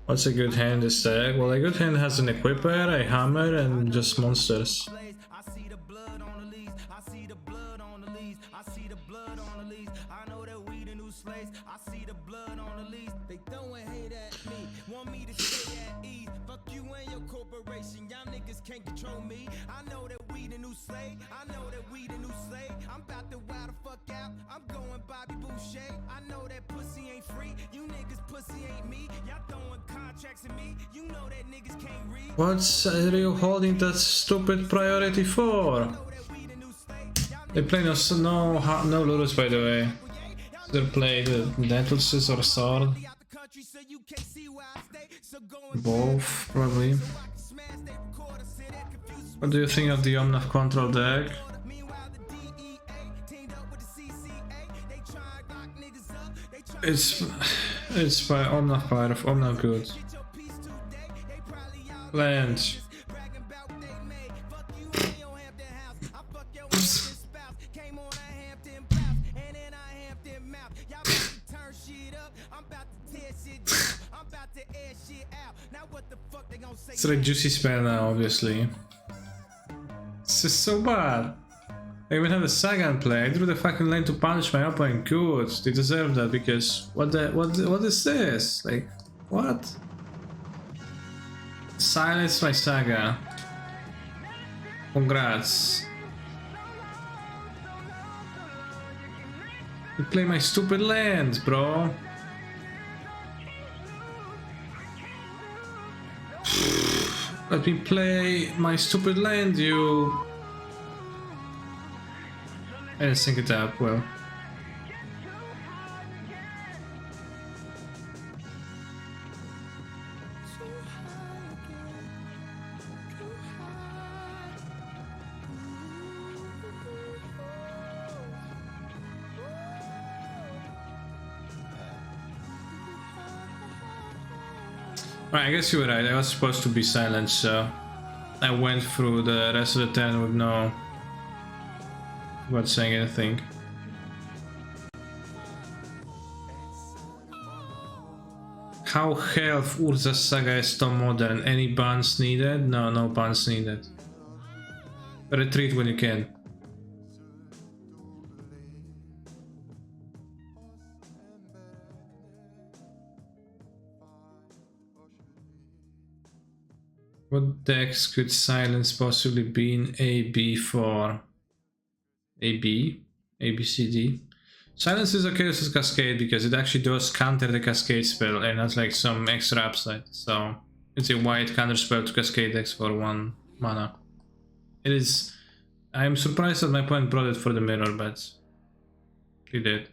S1: What's a good hand this deck? Well, a good hand has an equipper, a hammer, and just monsters.
S7: I see the blood on the leaves. I see the blood on the leaves. I see the blood on the leaves. I know that we the new slaves. I see the blood on the leaves. They throwing hate at me. Want me to stay at ease. Fuck you and your corporation. Y'all niggas can't control me. I know that we the new slave. I know that we the new slave. I'm about to wild the fuck out. I'm going Bobby Boucher. I know that pussy ain't free. You niggas pussy ain't me. Y'all throwing contracts at me. You know that niggas can't read.
S1: What are you holding that stupid priority for? They play no Lurus, by the way. They play the Dental Scissor Sword. Both, probably. What do you think of the Omnath Control deck? It's by Omnath Fire of Omnath Good. Land. It's a juicy spell now, obviously. This is so bad. I even have a Saga in play. I drew the fucking lane to punish my opponent. Good, they deserve that because what is this? Like, what? Silence my Saga. Congrats. You play my stupid land, bro. Let me play my stupid land, you. I didn't sync it up well. Right, I guess you were right. I was supposed to be silent, so I went through the rest of the turn with no without saying anything. How health Urza's Saga is so modern? Any bans needed? No, no bans needed. Retreat when you can. What decks could silence possibly be in AB for? AB? ABCD? Silence is okay with Cascade because it actually does counter the Cascade spell and has like some extra upside. So it's a white counter spell to Cascade X for 1 mana. It is. I'm surprised that my opponent brought it for the mirror, but he did.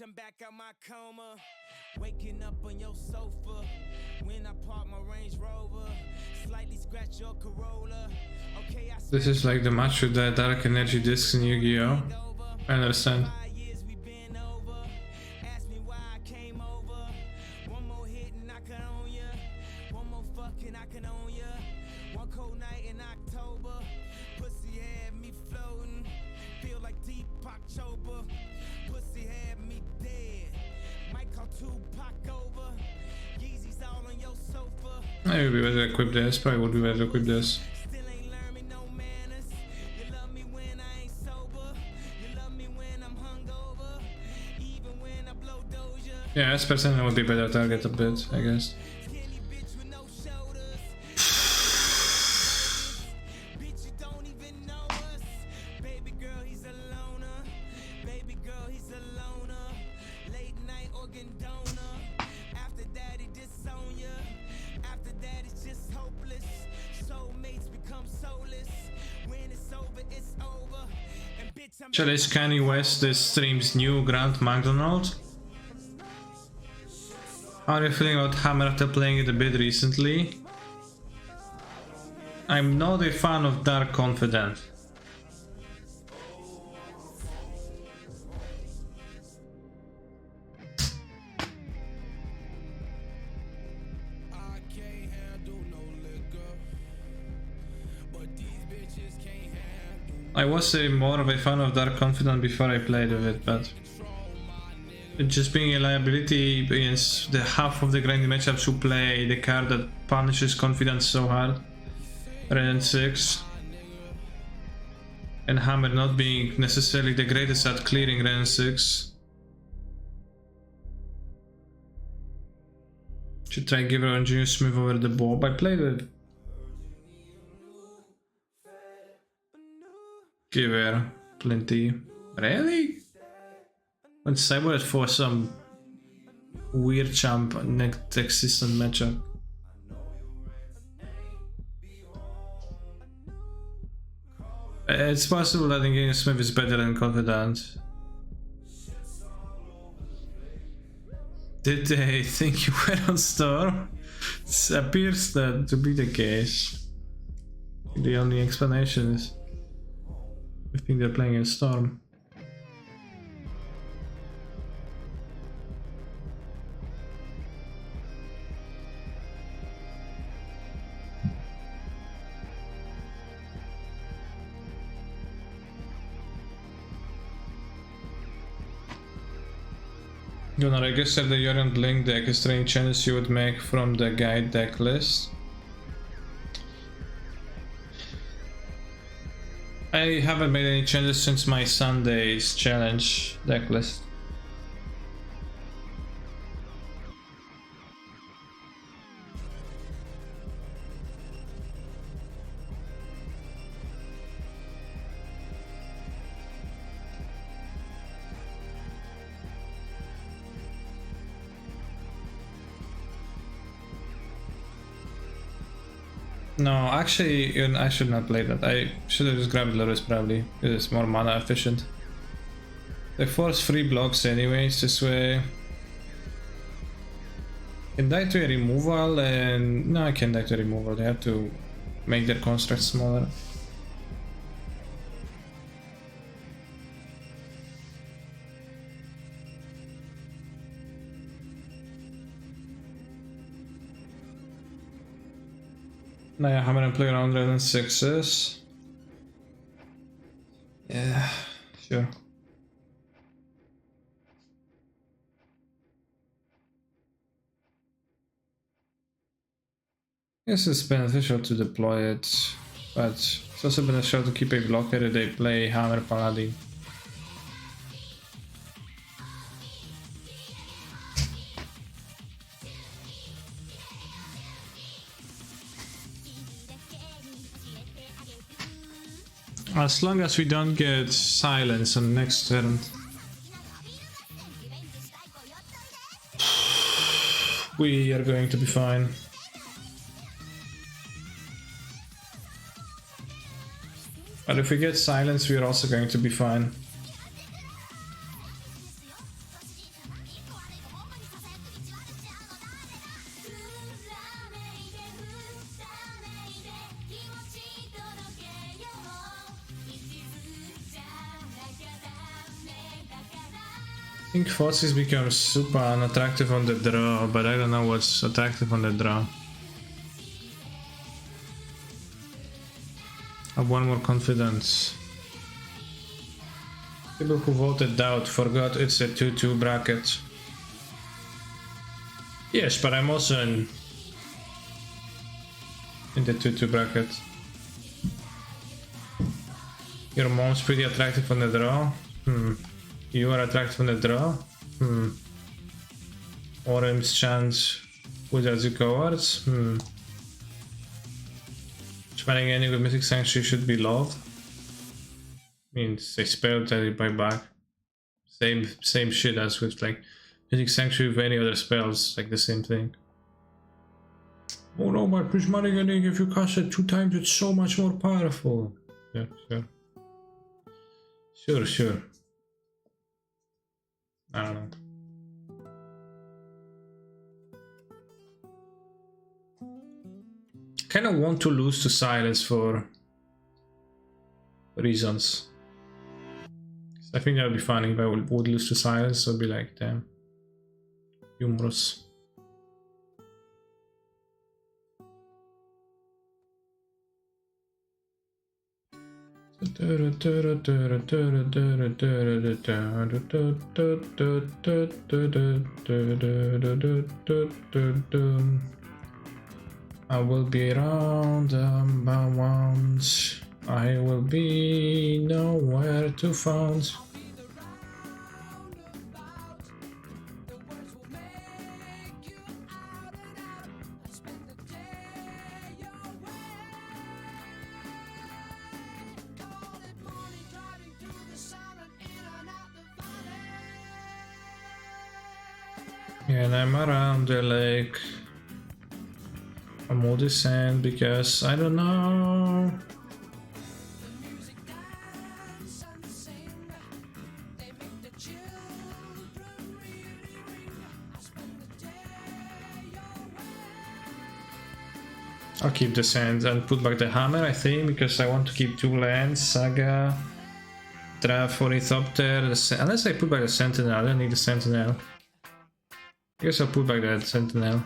S7: I'm back out my coma, waking up on your sofa. When I park my Range Rover, slightly scratch your Corolla. Okay,
S1: this is like the match with the Dark Energy discs in Yu-Gi-Oh! I understand.
S7: Ask me why I came over. One more hit and I can own ya. One more fucking I can own ya. One cold night in October, pussy had me floating. Feel like deep October. Pussy had me dead. Might call Tupac over. Yeezys all on your sofa.
S1: I would be better to equip this. Probably would be better to equip this.
S7: Still ain't learned me no manners. You love me when I ain't sober. You love me when I'm hungover. Even when I blow Doja.
S1: Yeah, as person would be better target a bit, I guess.
S7: Skinny bitch with no shoulders. Bitch, you don't even know us. Baby girl, he's a loner. Baby girl, he's a loner. Late night organ donor. After that, he disown ya. After that, it's just hopeless. Soulmates become soulless. When it's over, it's over. And bitch, I'm
S1: Shall I Kanye West this stream's new Grand McDonald? How are you feeling about Hammer after playing it a bit recently? I'm not a fan of Dark Confidant. I was more of a fan of Dark Confidant before I played with it, but it just being a liability against the half of the grinding matchups who play the card that punishes Confidant so hard, Ren 6, and Hammer not being necessarily the greatest at clearing Ren 6. Should try give her Ingenious Smith over the Bob. I played with Give her plenty. Really? When Cyber it for some weird champ next existent matchup. It's possible that Ingenious Smith is better than Confidant. Did they think you were on Storm? It appears that to be the case. The only explanation is I think they're playing in Storm. You wanna register the Yorion Link deck is strange changes you would make from the guide deck list? I haven't made any changes since my Sunday's challenge deck list. No, actually, I should not play that. I should have just grabbed Loris probably, because it's more mana efficient. They force 3 blocks anyways, this way. Can die to a removal and... No, I can't die to removal, they have to make their construct smaller. Nou ja, gaan we dan play around 106's. Yeah, sure. Yes, it's beneficial to deploy it, but it's also beneficial to keep a blocker if they play Hammer Paladin. As long as we don't get silence on next turn. We are going to be fine. But if we get silence, we are also going to be fine. I think Forces becomes super unattractive on the draw, but I don't know what's attractive on the draw. I have one more confidence. People who voted doubt forgot it's a 2-2 bracket. Yes, but I'm also in the 2-2 bracket. Your mom's pretty attractive on the draw. You are attractive on the draw. Orim's chance wizards you cowards. Smelling any with Mythic Sanctuary should be loved. Means they spell that you buy back. Same shit as with like Mythic Sanctuary with any other spells, like the same thing. Oh no, but Prismatic Ending, if you cast it 2 times, it's so much more powerful. Yeah, sure. I don't know. Kind of want to lose to silence for reasons. I think that would be funny if I would lose to silence. I'd be like, damn, humorous. I will be round and bound. I will be nowhere to found. And I'm around the lake. I'm all the sand because I don't know. I'll keep the sand and put back the hammer, I think, because I want to keep 2 lands, Saga, Draft, Ornithopter, unless I put back the Sentinel. I don't need the Sentinel. I guess I'll put back that Sentinel.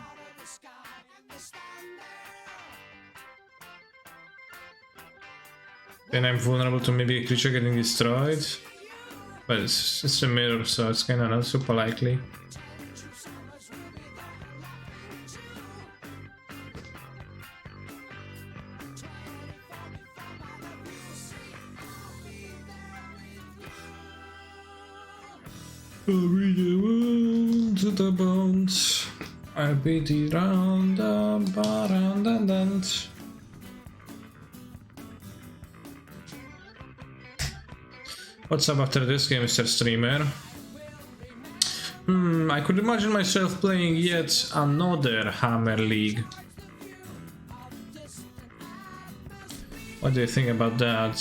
S1: Then I'm vulnerable to maybe a creature getting destroyed. But it's a mirror, so it's kinda not super likely. I'll be the world to the bones. I'll be the round and round and dance. What's up after this game, Mr. Streamer? I could imagine myself playing yet another Hammer League. What do you think about that?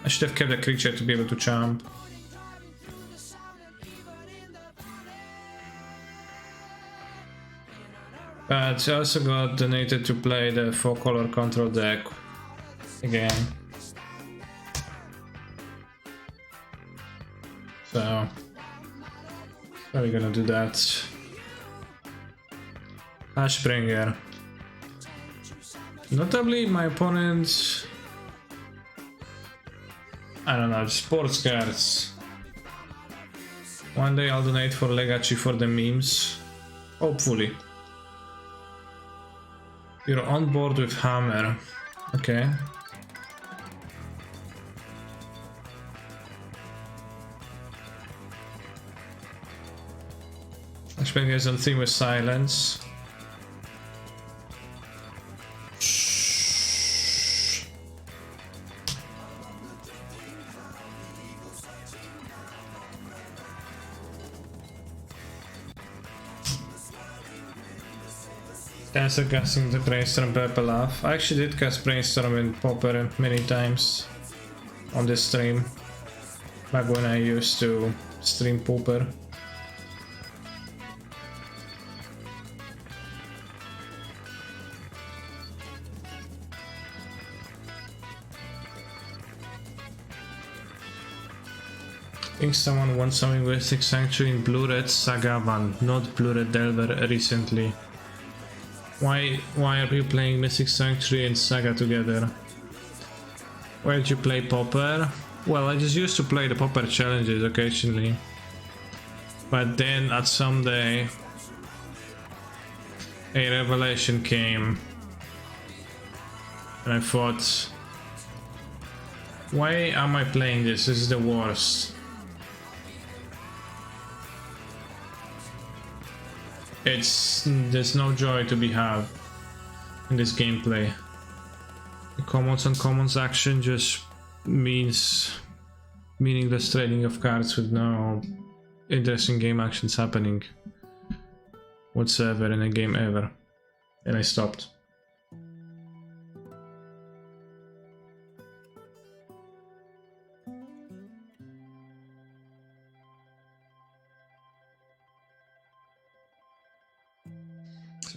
S1: I should have kept a creature to be able to champ. But I also got donated to play the 4-color control deck again. So, probably gonna do that. Ashbringer. Notably, my opponent, I don't know, sports cards. One day I'll donate for Legacy for the memes. Hopefully. You're on board with Hammer. Okay. Ashman is on theme with silence. Cancel casting the Brainstorm Purple off. I actually did cast Brainstorm in Popper many times on this stream. Back when I used to stream Popper. I think someone wants something with Mystic Sanctuary in Blue Red Saga 1, not Blue Red Delver recently. Why are you playing Mystic Sanctuary and Saga together? Why did you play Popper? Well, I just used to play the Popper challenges occasionally. But then at some day a revelation came and I thought, why am I playing this? This is the worst. There's no joy to be had in this gameplay. The commons and commons action just means meaningless trading of cards with no interesting game actions happening whatsoever in a game ever. And I stopped.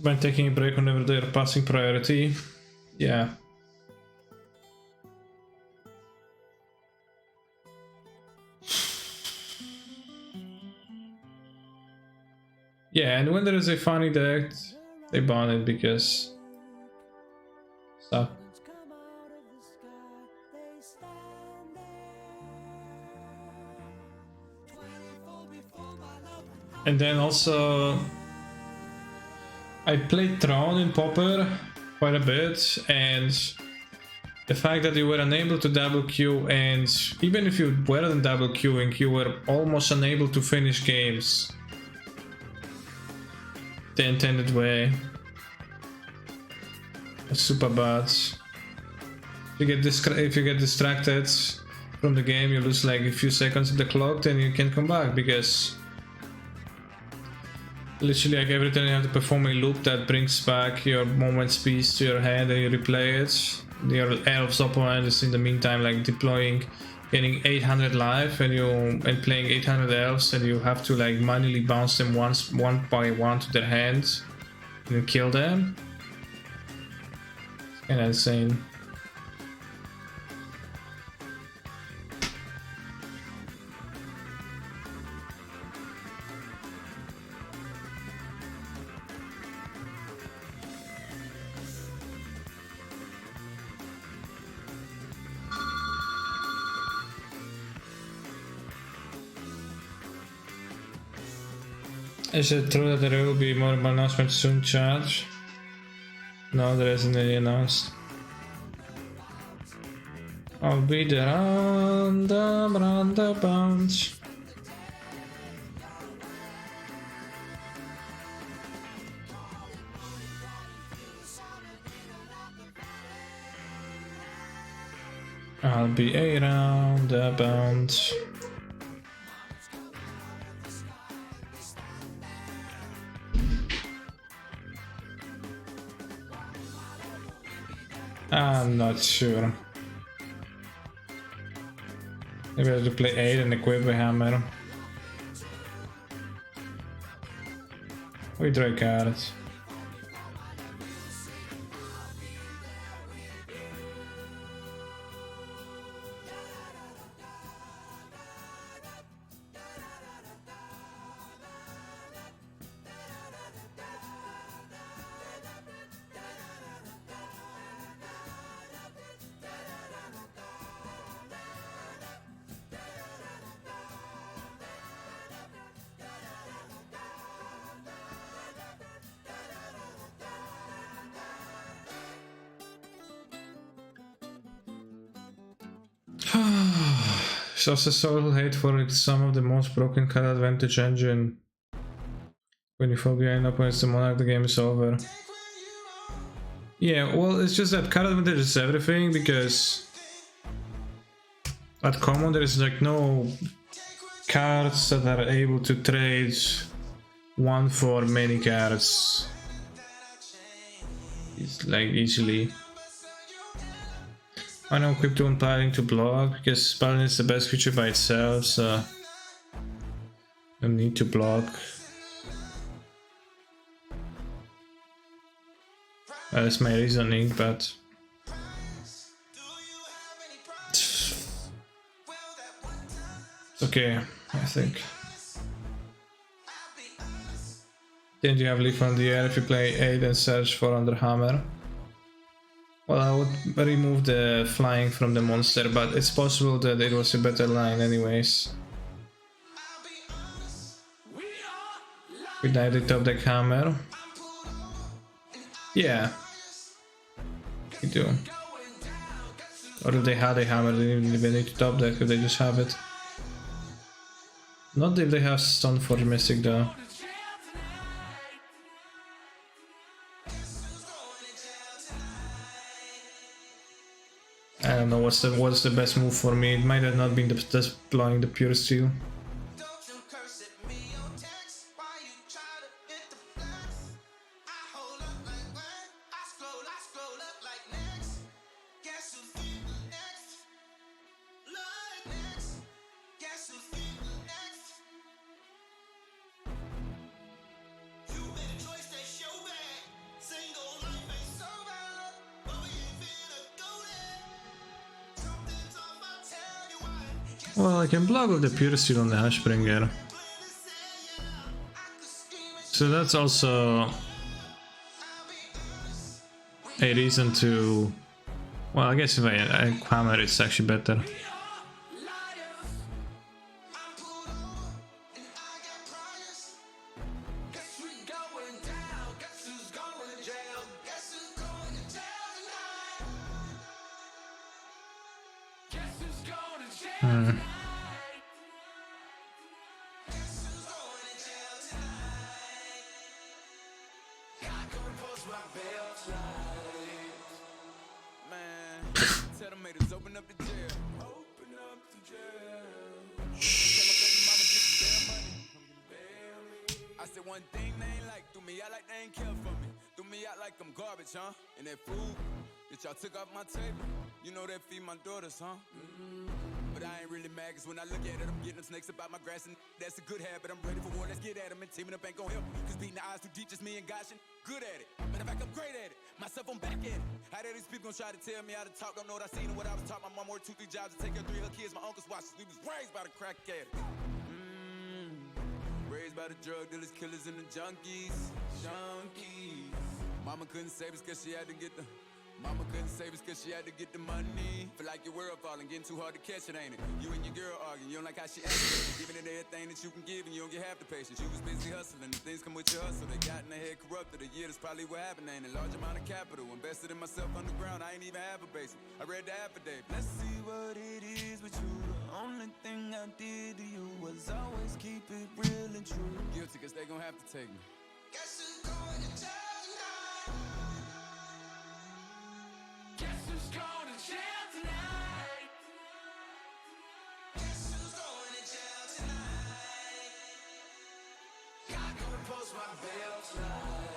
S1: By taking a break whenever they are passing priority, yeah. Yeah, and when there is a funny deck, they ban it because stuff. And then also I played Tron in Popper quite a bit, and the fact that you were unable to double queue, and even if you weren't double queuing, you were almost unable to finish games the intended way. That's super bad. If you get distracted from the game, you lose like a few seconds of the clock, then you can come back, because literally like every time you have to perform a loop that brings back your moment's piece to your hand and you replay it. Your elves opponent is in the meantime like deploying, getting 800 life, and playing 800 elves, and you have to like manually bounce them one by one to their hands and then kill them. It's kinda insane. Is it true that there will be more announcements soon, Charge? No, there isn't any announced. I'll be there on the bounce. I'll be around the bounce. I'm not sure. Maybe I have to play 8 and equip a hammer. We draw cards. It's also so hate for some of the most broken card advantage engine. When you fall behind opponents the Monarch, the game is over. Yeah, well, it's just that card advantage is everything, because at common there is like no cards that are able to trade one for many cards. It's like easily. I know Crypto planning to block because Paladin is the best creature by itself, so I need to block. That's my reasoning, but it's okay, I think. Then you have Leaf on the Air if you play 8 and search for Under Hammer. Well, I would remove the flying from the monster, but it's possible that it was a better line anyways. We died the top deck hammer. Yeah. We do. Or if they had a hammer, they didn't even need to top deck, if they just have it. Not if they have Stone for Mystic though. I don't know what's the best move for me. It might have not been just blowing the pure steel. Well, I can block with the pure steel on the Ashbringer. So that's also a reason to... Well, I guess if I hammer, it's actually better.
S7: Huh? But I ain't really mad, cause when I look at it, I'm getting them snakes about my grass, and that's a good habit. I'm ready for war, let's get at them, and teaming up ain't gon' help, cause beating the odds too deep, just me and Goshen, good at it. Matter of fact, I'm great at it, myself, I'm back at it. How dare these people gon' try to tell me how to talk, don't know what I seen and what I was taught. My mom worked 2-3 jobs to take care of 3 of her kids, my uncle's watches, we was raised by the crack addicts. Raised by the drug dealers, killers, and the junkies. Mama couldn't save us cause she had to get the... Mama couldn't save us cause she had to get the money. Feel like your world falling, getting too hard to catch it, ain't it? You and your girl arguing, you don't like how she acting. Giving it everything that you can give and you don't get half the patience. You was busy hustling, the things come with your hustle. They got in their head corrupted, a year that's probably what happened. Ain't a large amount of capital, invested in myself underground, I ain't even have a basement. I read the affidavit. Let's see what it is with you. The only thing I did to you was always keep it real and true. Guilty cause they gon' have to take me. Guess who's going to jail tonight? Guess who's going to jail tonight? Guess who's going to jail tonight? God gonna post my bail tonight.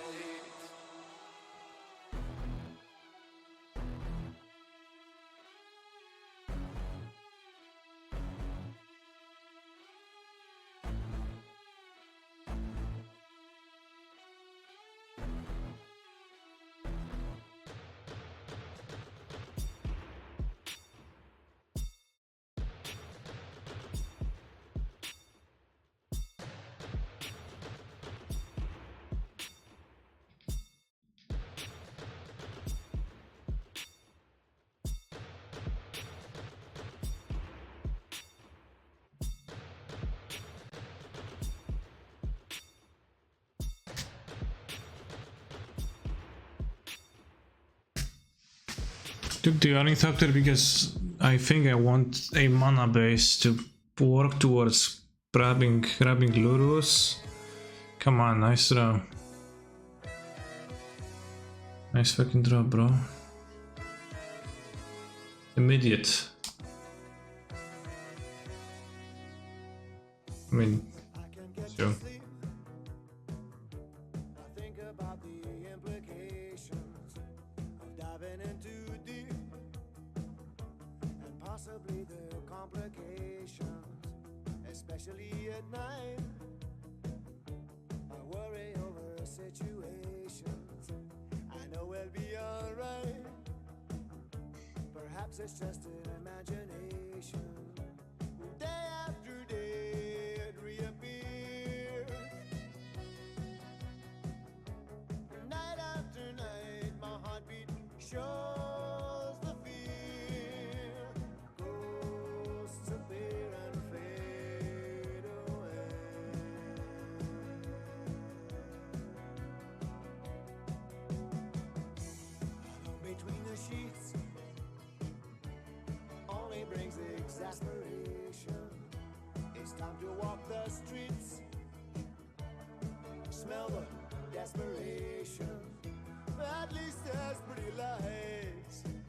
S1: Took the Ornithopter because I think I want a mana base to work towards grabbing Lurus. Come on, nice draw. Nice fucking draw, bro. Immediate. I mean, sure.
S10: Possibly the complications, especially at night. I worry over situations. I know we'll be alright. Perhaps it's just an imagination. Day after day it reappears. Night after night my heartbeat shows the fear. Ghosts appear and fade away. Between the sheets only brings exasperation. It's time to walk the streets, smell the desperation. At least there's pretty lights, and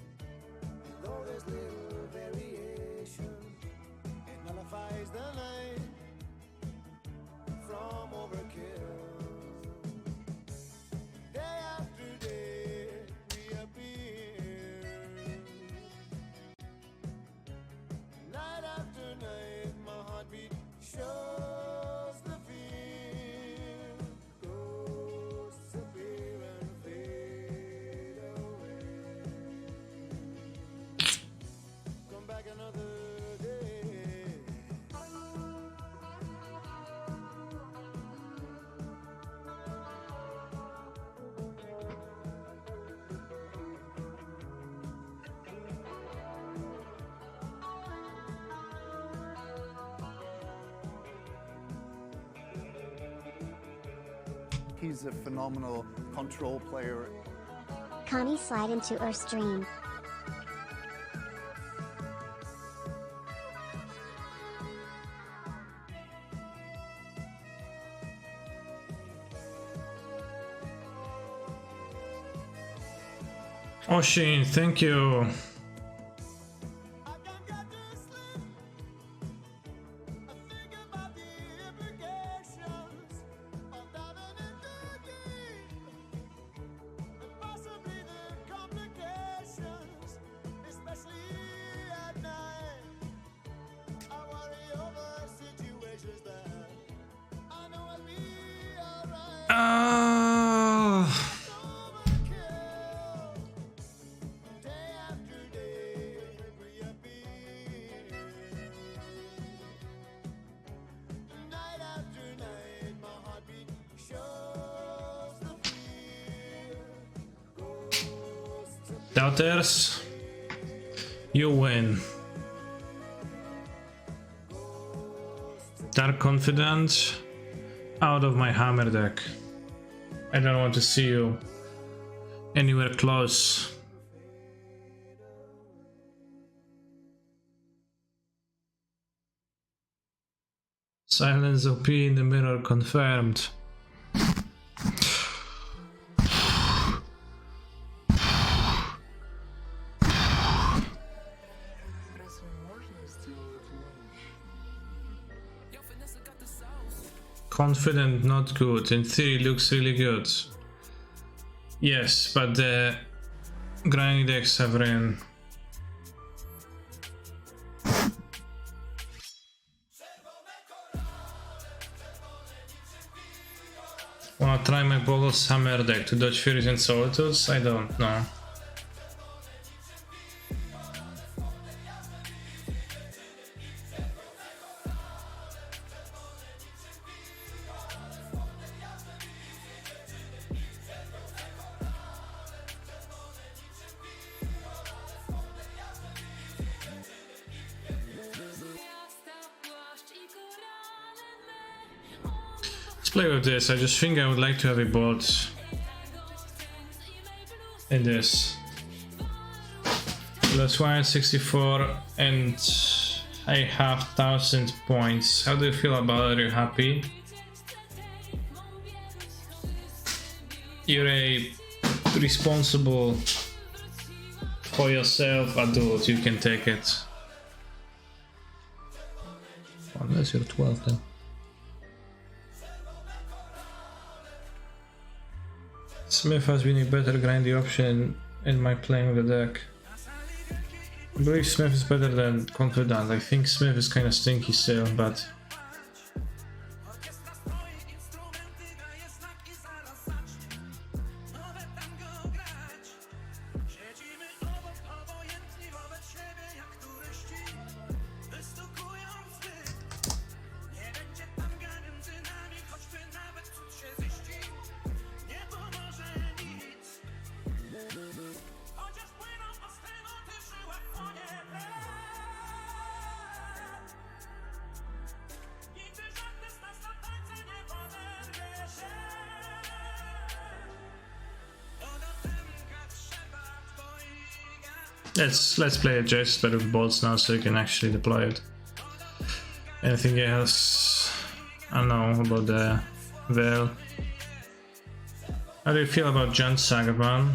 S10: though there's little variation, it nullifies the night from overkill. Day after day reappear. Night after night my heartbeat shows the fear. Ghosts appear and fade away. Come back another day.
S4: He's a phenomenal control player.
S5: Connie slide into her stream.
S1: Oshin, thank you. Doubters, you win. Dark Confidant, out of my hammer deck. I don't want to see you anywhere close. Silence OP in the mirror confirmed. Confident, not good. In theory, looks really good. Yes, but the grinding decks have ran. Wanna try my Boggles Hammer deck to dodge Furies and Solitudes? I don't know. Let's play with this. I just think I would like to have a bolt in this. That's why 64 and I have 1,000 points. How do you feel about it? Are you happy? You're a responsible for yourself adult, you can take it. Unless you're 12 then. Smith has been a better grindy option in my playing the deck. I believe Smith is better than Confidant. I think Smith is kind of stinky still, but... Let's play a just better with bolts now so you can actually deploy it. Anything else? I don't know about the Veil. How do you feel about John Sagaban?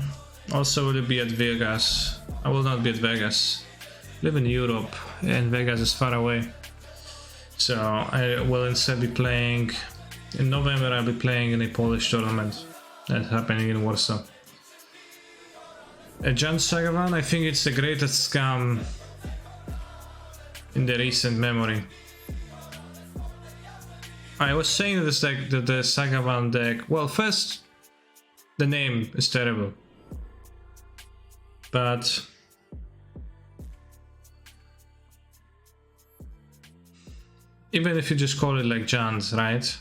S1: Also, will you be at Vegas? I will not be at Vegas. I live in Europe and Vegas is far away. So I will instead be playing... In November I'll be playing in a Polish tournament that's happening in Warsaw. Jan Sagavan, I think it's the greatest scam in the recent memory. I was saying that this deck, that the Sagavan deck, well, first, the name is terrible. But even if you just call it like Jan's, right?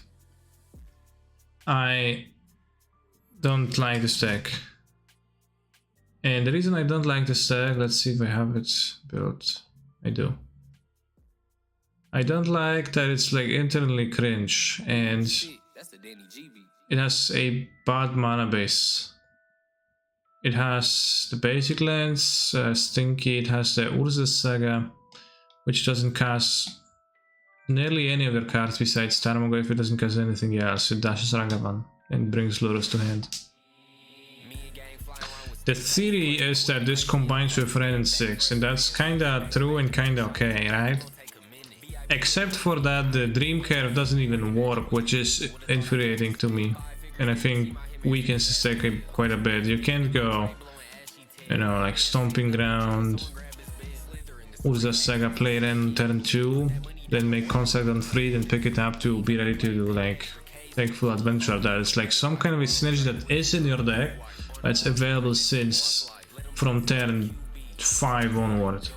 S1: I don't like this deck. And the reason I don't like this deck, let's see if I have it built. I do. I don't like that it's like internally cringe and it has a bad mana base. It has the basic lands, Stinky, it has the Urza Saga, which doesn't cast nearly any other cards besides Tarmogoyf. It doesn't cast anything else. It dashes Ragavan and brings Lurus to hand. The theory is that this combines with Ren and 6, and that's kinda true and kinda okay, right? Except for that the Dream Curve doesn't even work, which is infuriating to me. And I think weakens this deck quite a bit. You can't go, you know, like Stomping Ground, Urza Saga, play Ren turn 2, then make Construct on 3, then pick it up to be ready to do like take full adventure of that. It's like some kind of a synergy that is in your deck, but it's available since from turn 5 onward.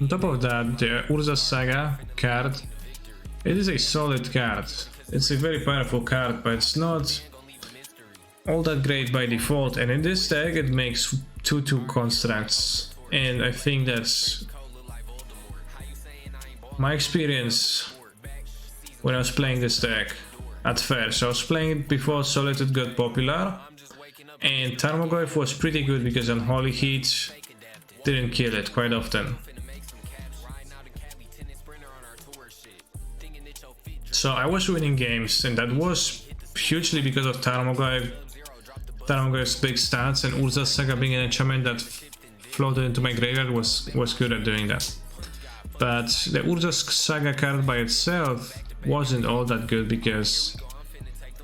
S1: On top of that, the Urza Saga card, it is a solid card. It's a very powerful card, but it's not all that great by default. And in this deck, it makes 2/2 constructs, and I think that's my experience when I was playing this deck. At first, I was playing it before Solitude got popular, and Tarmogoyf was pretty good because Unholy Heat didn't kill it quite often. So I was winning games, and that was hugely because of Tarmogoyf's big stats, and Urza Saga being an enchantment that floated into my graveyard was good at doing that. But the Urza Saga card by itself wasn't all that good because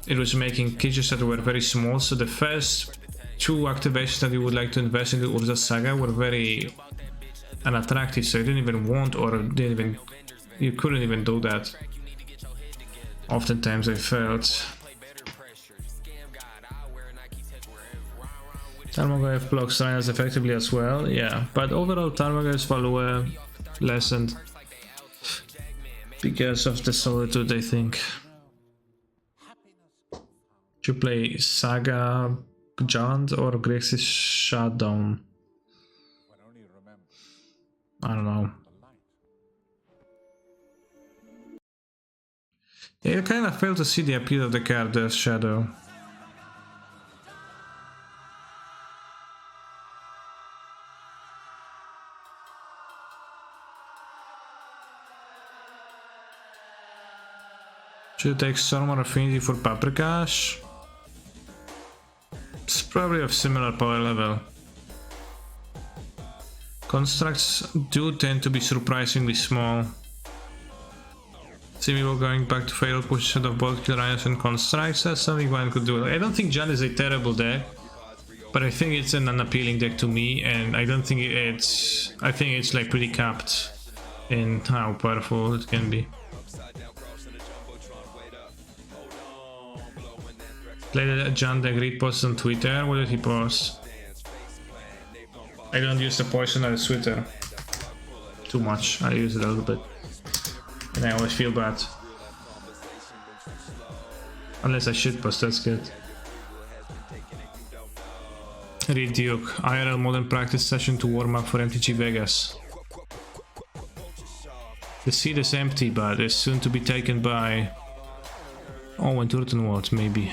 S1: it was making creatures that were very small, so the first 2 activations that you would like to invest into Urza Saga were very unattractive, so you didn't even want or you couldn't even do that. Oftentimes I felt. Tarmogoyf blocks Rhinos effectively as well, yeah, but overall Tarmogoyf's value lessened because of the Solitude, I think. To play Saga Jund or Grixis Shutdown? I don't know. Yeah, you kind of fail to see the appeal of the card as Shadow. Should take Storm or Affinity for Paprikash? It's probably of similar power level. Constructs do tend to be surprisingly small. See me going back to fatal position of both Kill Rhinos and Constructs, that's something one could do. I don't think Jund is a terrible deck, but I think it's an unappealing deck to me, and I don't think it's... I think it's like pretty capped in how powerful it can be. Played a Jund deck read post on Twitter. What did he post? I don't use the poison on Twitter too much. I use it a little bit, and I always feel bad. Unless I shitpost, that's good. Read Duke. IRL modern practice session to warm up for MTG Vegas. The seat is empty, but is soon to be taken by Owen Turtenwald, maybe.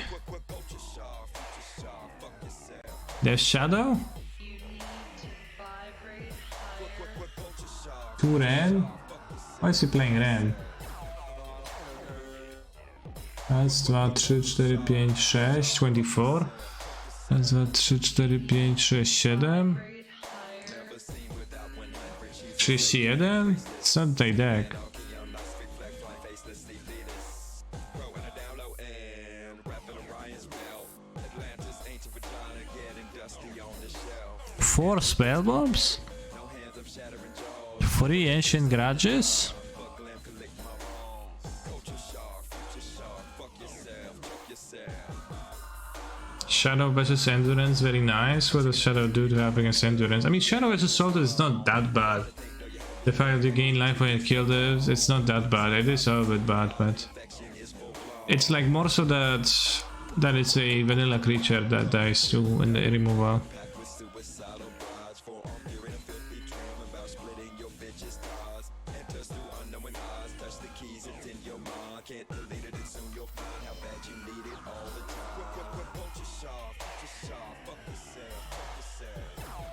S1: There's Shadow? 2 Ren? Why is he playing Ren? Raz, 2, 3, 4, 5, 6, 24. Raz, 2, 3, 4, 5, 6, 7. 31? It's not my deck. Four spell bombs? 3 ancient grudges? Shadow versus Endurance, very nice. What does Shadow do to have against Endurance? I mean, Shadow versus Soldier is not that bad. The fact that you gain life when you kill this, it's not that bad. It is a little bit bad, but it's like more so that it's a vanilla creature that dies too in the removal.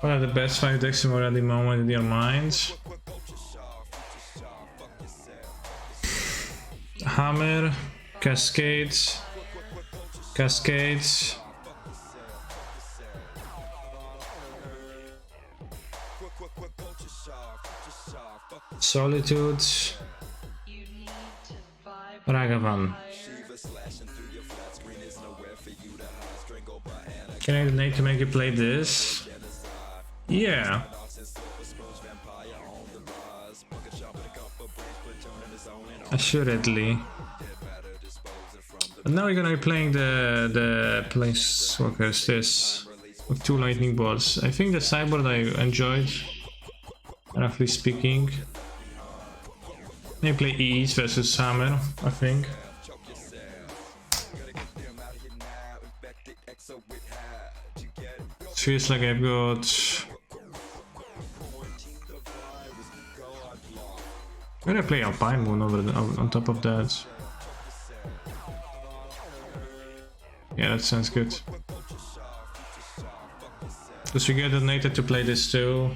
S1: What are the best 5 decks you at the moment in your minds? Hammer, Cascades, Solitude, Ragavan. Can I donate to make you play this? Yeah. Assuredly. And now we're gonna be playing the Planeswalkers, this, with 2 lightning bolts. I think the sideboard I enjoyed, roughly speaking. Maybe play Ease versus Hammer, I think. Feels like I've got... I'm gonna play Alpine Moon on top of that. Yeah, that sounds good. Because we get donated to play this too.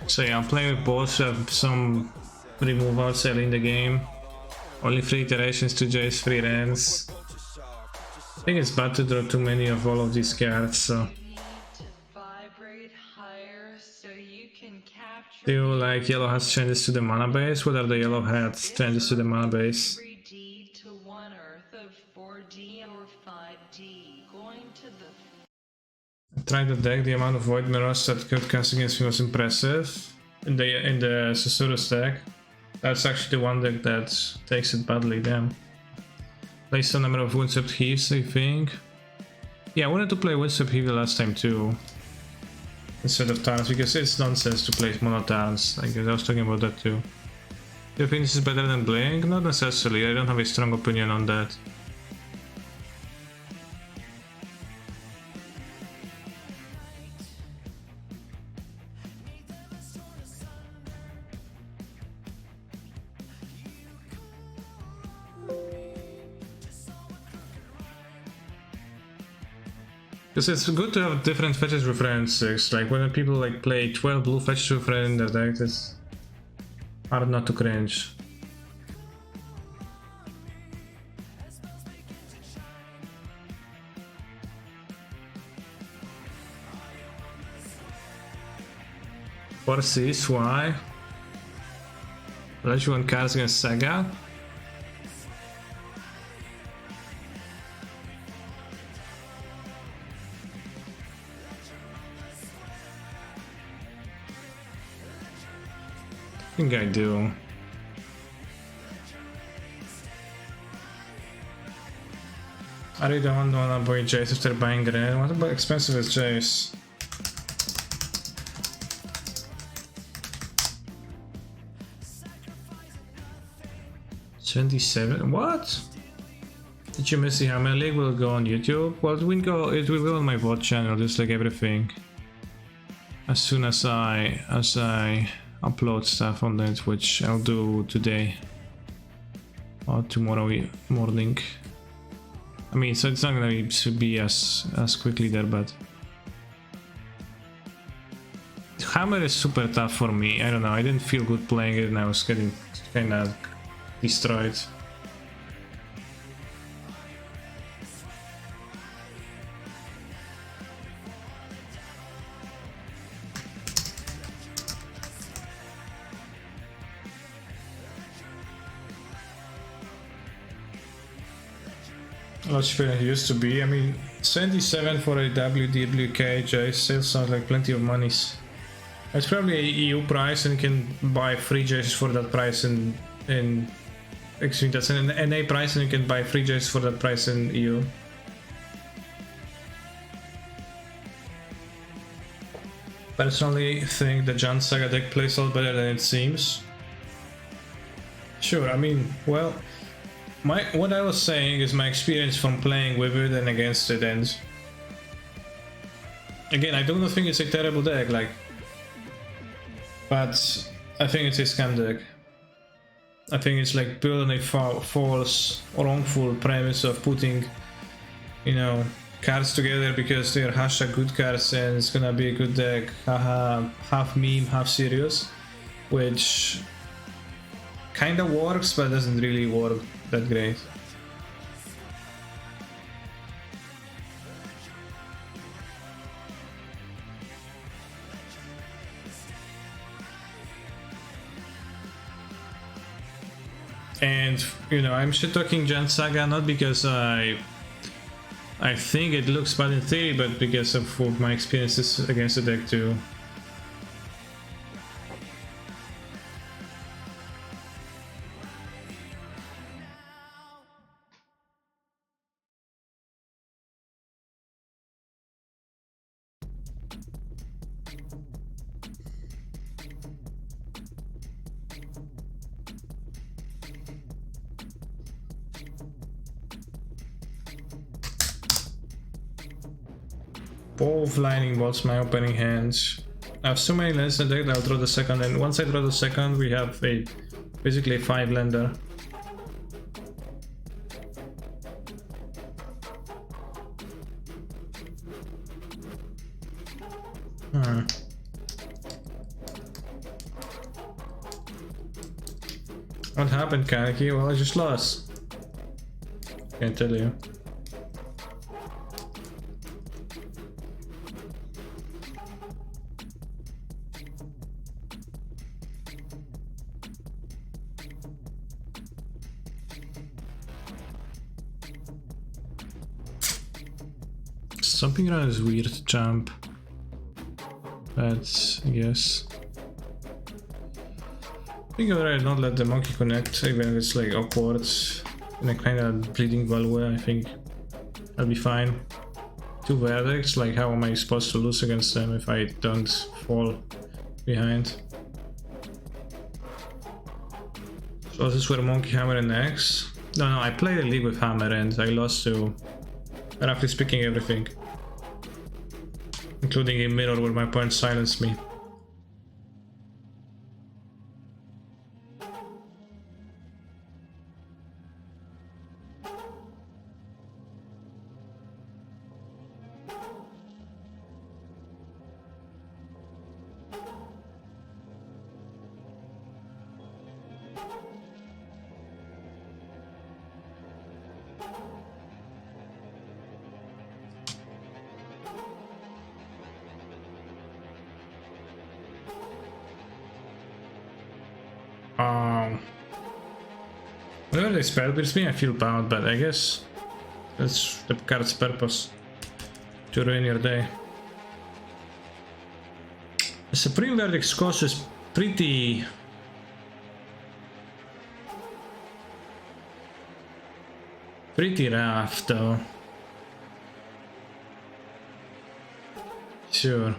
S1: So yeah, I'm playing with both, some removals early in the game. Only 3 iterations to Jace, 3 Rens. I think it's bad to draw too many of all of these cards, so... Do you like yellow hats changes to the mana base? What are the yellow hats changes to the mana base? I tried the deck, the amount of void mirrors that could cast against me was impressive. In the Susurrus deck. That's actually the one deck that takes it badly, damn. Placed a number of Windswept Heaves, I think. Yeah, I wanted to play Windswept Heave the last time too. Instead of Tarns, because it's nonsense to play mono Tarns. I was talking about that too. Do you think this is better than Blink? Not necessarily, I don't have a strong opinion on that. Because it's good to have different fetches with Ren 6, like when people like play 12 blue fetches with Ren in their deck, it's hard not to cringe. Forces, why? Unless you want cards against Saga. I think I do. I really don't want to buy Jace after buying red. What about expensive as Jace? $27? What? Did you miss the Hammer League? Will go on YouTube? Well, it will go on my VOD channel, just like everything. As soon as I upload stuff on that, which I'll do today or tomorrow morning. I mean, so it's not gonna be as quickly there, but Hammer is super tough for me. I don't know. I didn't feel good playing it, and I was getting kind of destroyed. Not sure it used to be. I mean, 77 for a WK Jace still sounds like plenty of monies. It's probably a EU price, and you can buy free Jaces for that price excuse me, that's an NA price, and you can buy free Jaces for that price in EU. Personally think the Jan Saga deck plays a lot better than it seems. Sure, I mean, well, what I was saying is my experience from playing with it and against it, and again, I don't think it's a terrible deck, like, but I think it's a scam deck. I think it's like built on a false or wrongful premise of putting, you know, cards together because they're hashtag good cards and it's gonna be a good deck, haha, half meme, half serious, which kinda works but doesn't really work that great. And, you know, I'm shit talking Jan Saga not because I think it looks bad in theory, but because of my experiences against the deck too. Both lightning bolts my opening hands. I have so many lands in the deck that I'll draw the second, and once I draw the second we have basically a 5-lander. What happened, Kaneki? Well, I just lost. Can't tell you. Something around this weird jump. But yes. I think I'd rather not let the monkey connect, even if it's like awkward in a kind of bleeding value. I think I'll be fine. 2 verdicts, like how am I supposed to lose against them if I don't fall behind? So this were monkey, hammer and X. No, I played a league with hammer and I lost to, roughly speaking, everything. Including a mirror where my opponent silenced me. Whenever they spell pierce me, I feel bound, but I guess that's the card's purpose, to ruin your day. The Supreme Verdict's cost is pretty rough, though. Sure.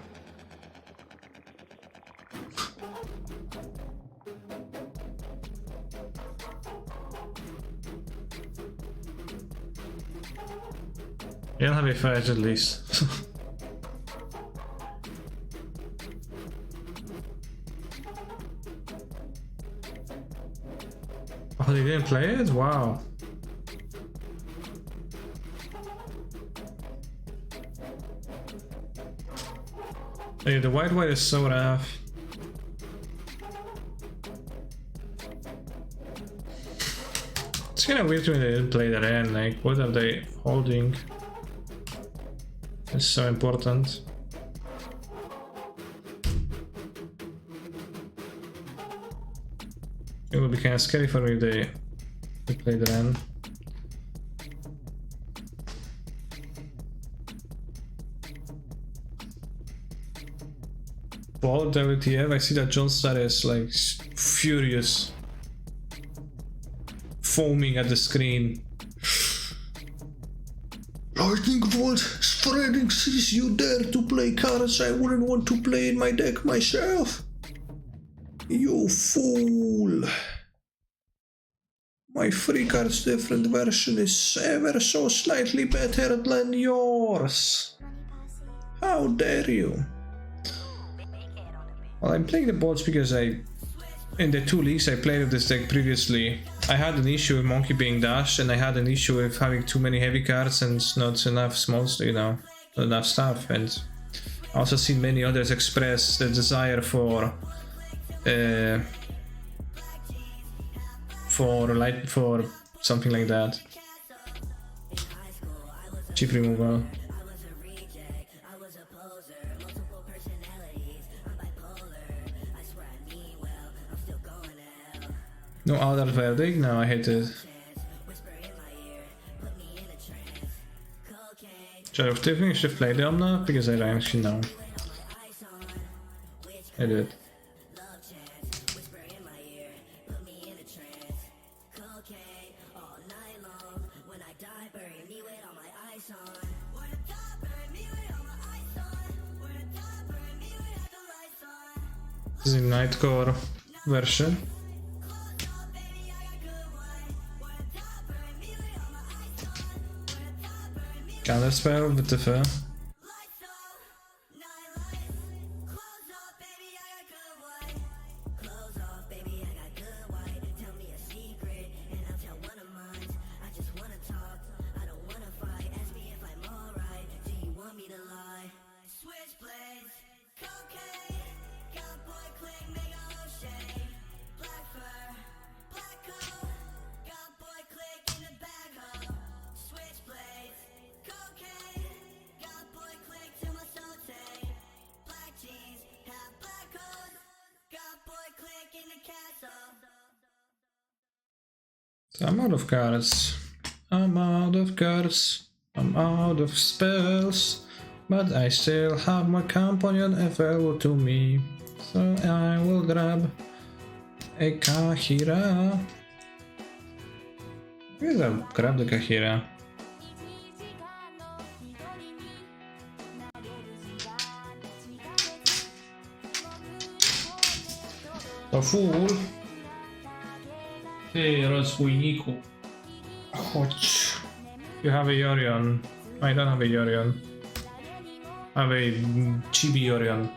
S1: You'll have a fight at least. Oh, they didn't play it? Wow. Yeah, the white is so rough. It's kind of weird when they didn't play that end. Like, what are they holding? It's so important. It would be kind of scary for me if they play the end. Bold WTF, I see that John Star is like furious, foaming at the screen. Lightning Bolt, spreading seas, you dare to play cards I wouldn't want to play in my deck myself? You fool! My free cards different version is ever so slightly better than yours. How dare you? Well, I'm playing the boards because in the 2 leagues I played with this deck previously, I had an issue with Monkey being dashed, and I had an issue with having too many heavy cards and not enough smalls, you know, not enough stuff. And I also seen many others express the desire for something like that. Cheap removal. No other verdict? No, I hate it. Shadow of Tiffany should play the Omna because I actually know. I did. This is a Nightcore version. Counterspell, WTF. So I'm out of cards. I'm out of cards. I'm out of spells. But I still have my companion available to me. So I will grab a Kahira. Maybe I'll grab the Kahira. To fool. Ty, rozbójniku. Chodź. You have a Yorion. I don't have a Yorion. I have a Chibi Yorion.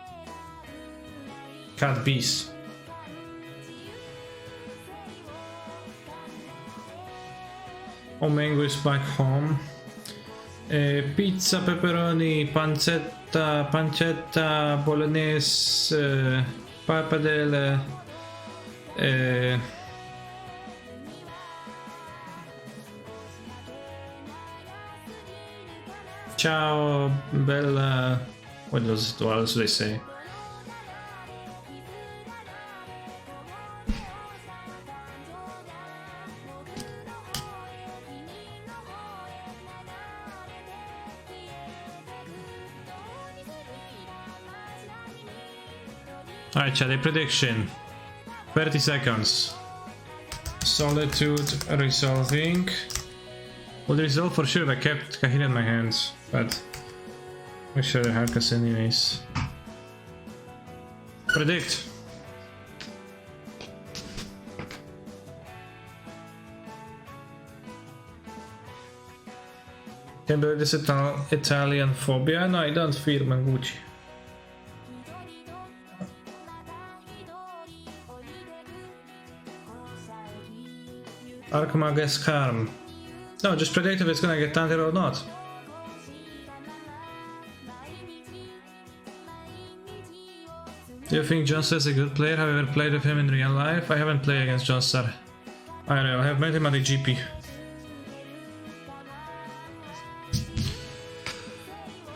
S1: Cat Beast. Omengo is back home. Pizza, pepperoni, pancetta, bolognese, pappardelle. Ciao, bella. What else do they say? Alright, chat, a prediction. 30 seconds. Solitude resolving. Would resolve for sure if I kept Kahina in my hands, but we should have Harkas anyways. Predict. Can you believe this Italian phobia? No, I don't feel Mangucci. Archmagus Karm. No, just predict if it's gonna get taunted or not. Do you think John Star is a good player? Have you ever played with him in real life? I haven't played against John Star. I have met him at the GP.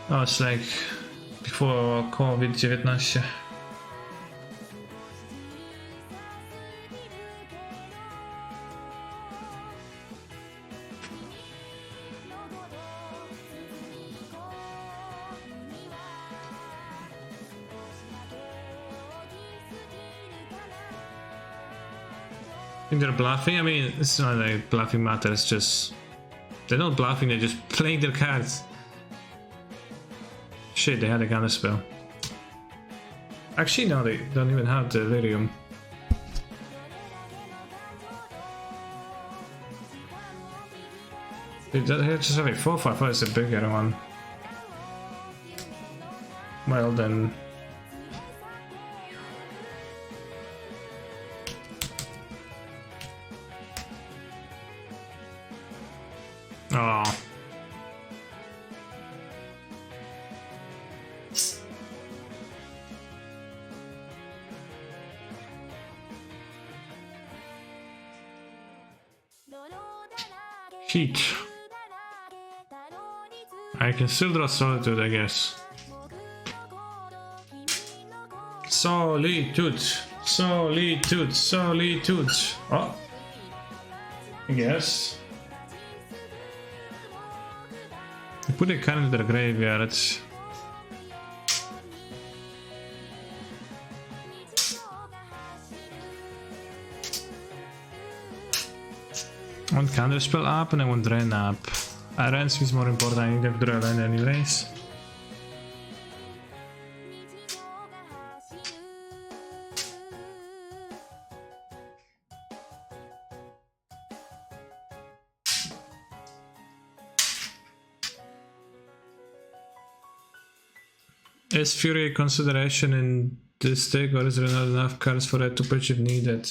S1: Oh, it's like before COVID-19. Think they're bluffing? I mean, it's not like bluffing matters, just... They're not bluffing, they're just playing their cards. Shit, they had a counterspell. Actually, no, they don't even have the Delirium. They just have a 4-5, I thought it's a bigger one. Well then... Oh. Heat. I can still draw Solitude, I guess. Solitude. Solitude. Solitude. Oh. I guess. I put a card into the graveyard. One counterspell up and I want drain up. Ransom is more important, I need to draw a land anyways. Is Fury a consideration in this deck, or is there not enough cards for that to pitch if needed?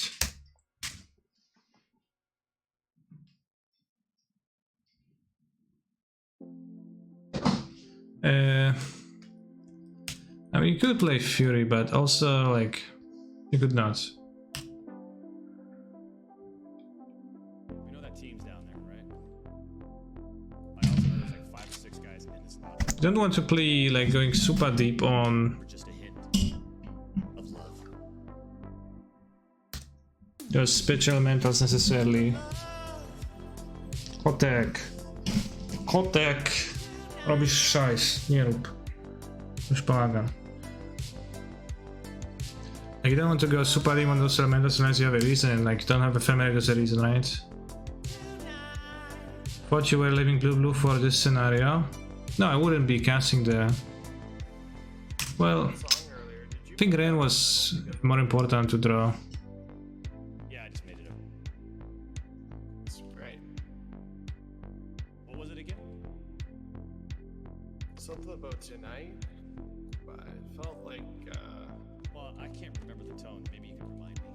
S1: I mean, you could play Fury, but also, like, you could not.
S11: We know that team's down there, right? I also know there's like 5 or 6 guys in this spot.
S1: You don't want to play, like, going super deep on...
S11: Just a hint of love.
S1: Those speech elementals necessarily. Kotek. Kotek. Robisz szajs. Nie rób. Już pomagam. Like, you don't want to go super deep on those elementals unless you have a reason. Like, you don't have a family, there's a reason, right? Thought you were leaving blue for this scenario. No, I wouldn't be casting the... Well, I think rain was more important to draw.
S11: Yeah, I just made it up. That's right. What was it again?
S12: Something about tonight, but it felt like,
S11: Well, I can't remember the tone. Maybe you can remind me.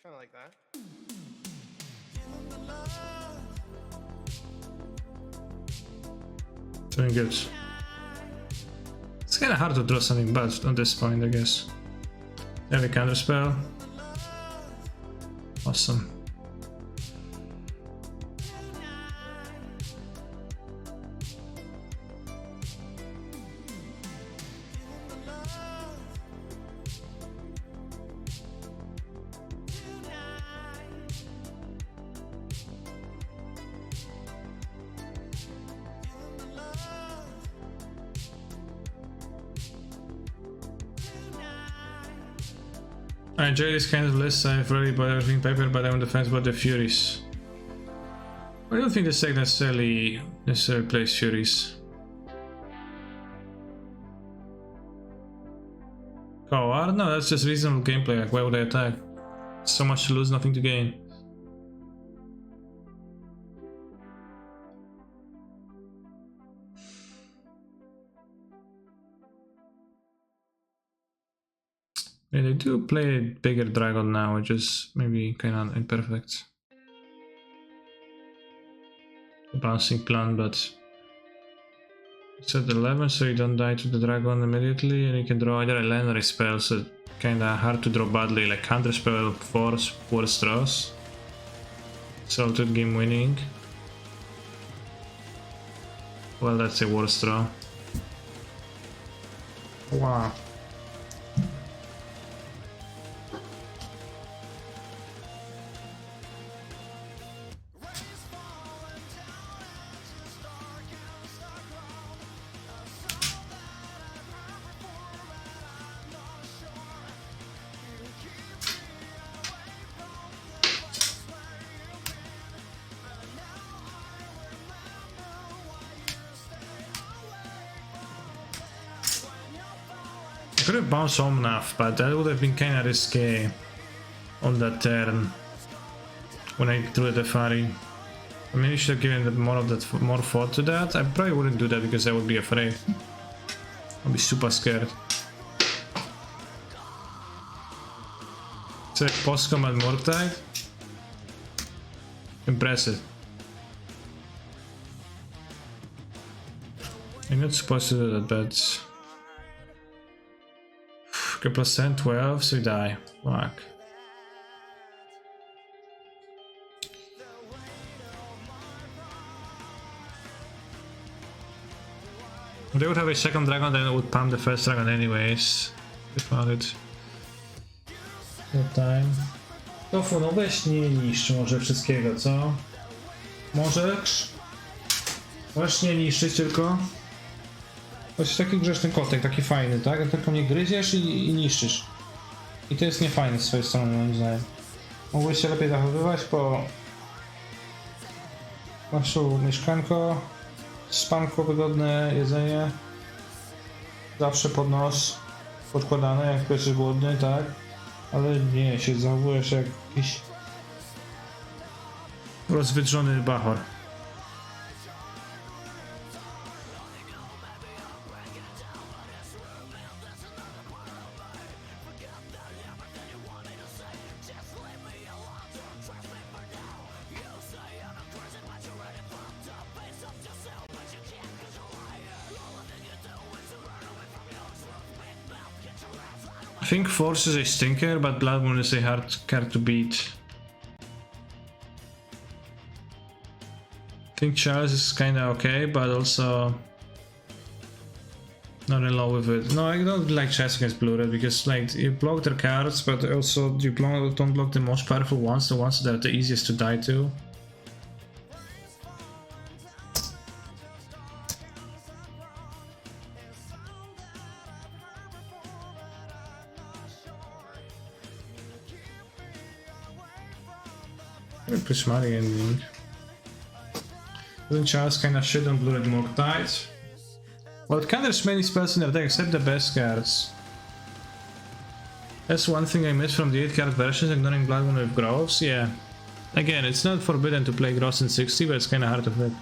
S12: kind of like that.
S1: Doing good. It's kind of hard to draw something bad on this point, I guess. Have a counter spell. Awesome. I enjoy this kind of list. I've already bought everything paper, but I'm on the fence about the Furies. I don't think this deck necessarily plays Furies. Coward? No, that's just reasonable gameplay. Like, why would I attack? So much to lose, nothing to gain. Yeah, they do play a bigger dragon now, which is maybe kind of imperfect. Bouncing plan, but it's at 11, so you don't die to the dragon immediately, and you can draw either a land or a spell, so kinda hard to draw badly, like counter spell, force, worse draws. Salted game winning. Well, that's a worse draw. Wow. I could have bounced Omnath, but that would have been kinda risky on that turn when I drew the Teferi. I mean, I should have given more thought to that. I probably wouldn't do that because I would be afraid. I'd be super scared. So post-combat Mortide? Impressive. You're not supposed to do that, but... Okay, plus 10, 12, so you die. Fuck. They would have a second dragon, then it would pump the first dragon anyways. They found it. That time. Tofu, no weź nie niszcz może wszystkiego, co? Możesz? Możesz nie niszczyć tylko? To jest taki grzeczny kotek, taki fajny, tak? A tylko mnie gryziesz i niszczysz. I to jest niefajne z swojej strony, moim zdaniem. Mógłbyś się lepiej zachowywać, bo... Masz tu mieszkanko, spanko, wygodne jedzenie. Zawsze pod nos podkładane, jak jesteś głodny, tak? Ale nie, się zachowujesz jak jakiś... rozwydrzony bachor. I think Force is a stinker, but Blood Moon is a hard card to beat. I think Charles is kinda okay, but also not in love with it. No, I don't like chess against Blue Red because like you block their cards, but also you don't block the most powerful ones, the ones that are the easiest to die to. Pretty smarty ending. Doesn't Charles kinda shit on Blue Red Mortide? Well, it counters many spells in their deck except the best cards. That's one thing I miss from the 8-card versions, ignoring Blood Moon with Groves. Yeah. Again, it's not forbidden to play Groves in 60, but it's kinda hard to fit.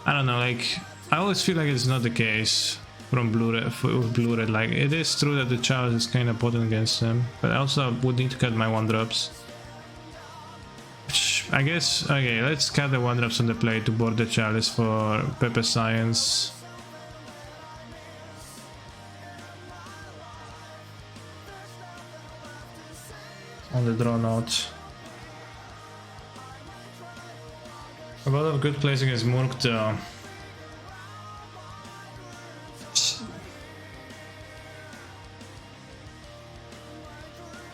S1: I don't know, like, I always feel like it's not the case from Blue Red. Like, it is true that the Chalice is kinda potent against them, but I also would need to cut my 1-drops. Which, I guess, okay, let's cut the 1-drops on the play to board the Chalice for Pepper Science. On the draw note. A lot of good plays against Murk though.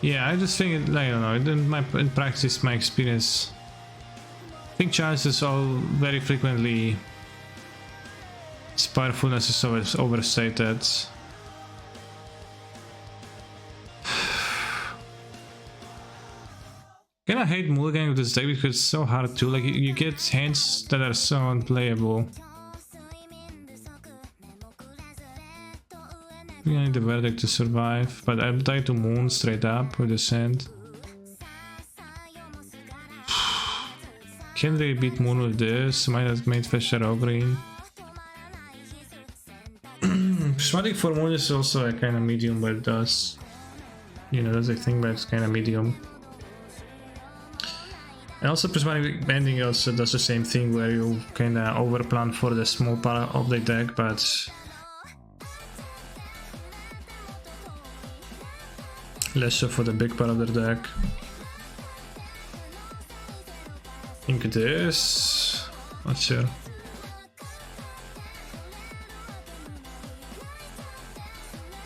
S1: Yeah, I just think, I don't know, in practice, my experience, I think chances all very frequently, its powerfulness is overstated. kinda hate mulliganing with this deck because it's so hard to, like, you get hands that are so unplayable. We need the verdict to survive, but I'll die to Moon straight up with the sand. Can't really beat Moon with this, might have made fetch Arrow green. Prismatic for Moon is also a kind of medium, but it does. You know, that's a thing, but it's kind of medium. And also Prismatic Bending also does the same thing, where you kind of overplan for the small part of the deck, but less so for the big part of the deck. I think this... not sure.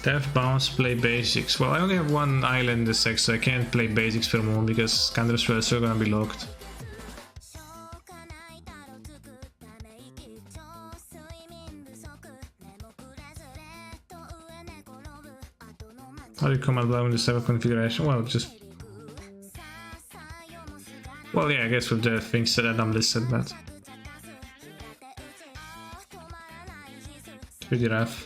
S1: Death bounce, play basics. Well, I only have one island in this deck, so I can't play basics for Moon because Counterspell is still gonna be locked. How do you come out in this type of configuration? Well, just... well, yeah, I guess with the things that I'm listed, but... it's pretty rough.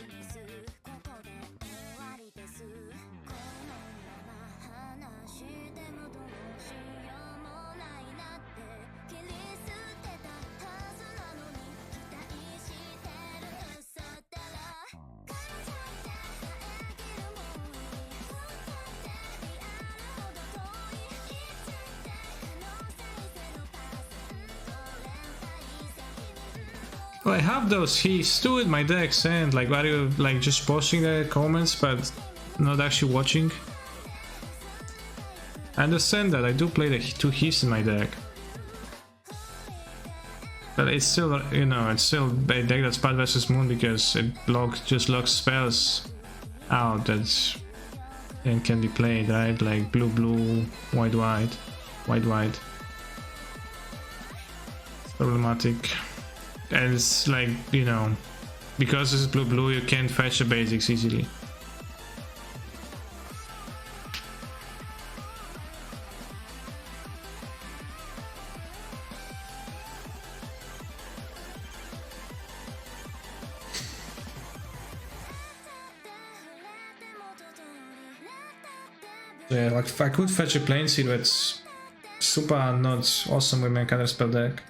S1: Well, I have those he's too in my decks, and like, are you like just posting the comments but not actually watching? I understand that I do play the 2 he's in my deck, but it's still, you know, it's still a deck that's bad versus Moon because it just locks spells out that and can be played, right? Like blue blue, white white, white white. It's problematic. And it's like, you know, because this is blue blue, you can't fetch the basics easily. Yeah, like if I could fetch a Planeswalker, it's super not awesome with my Counterspell deck.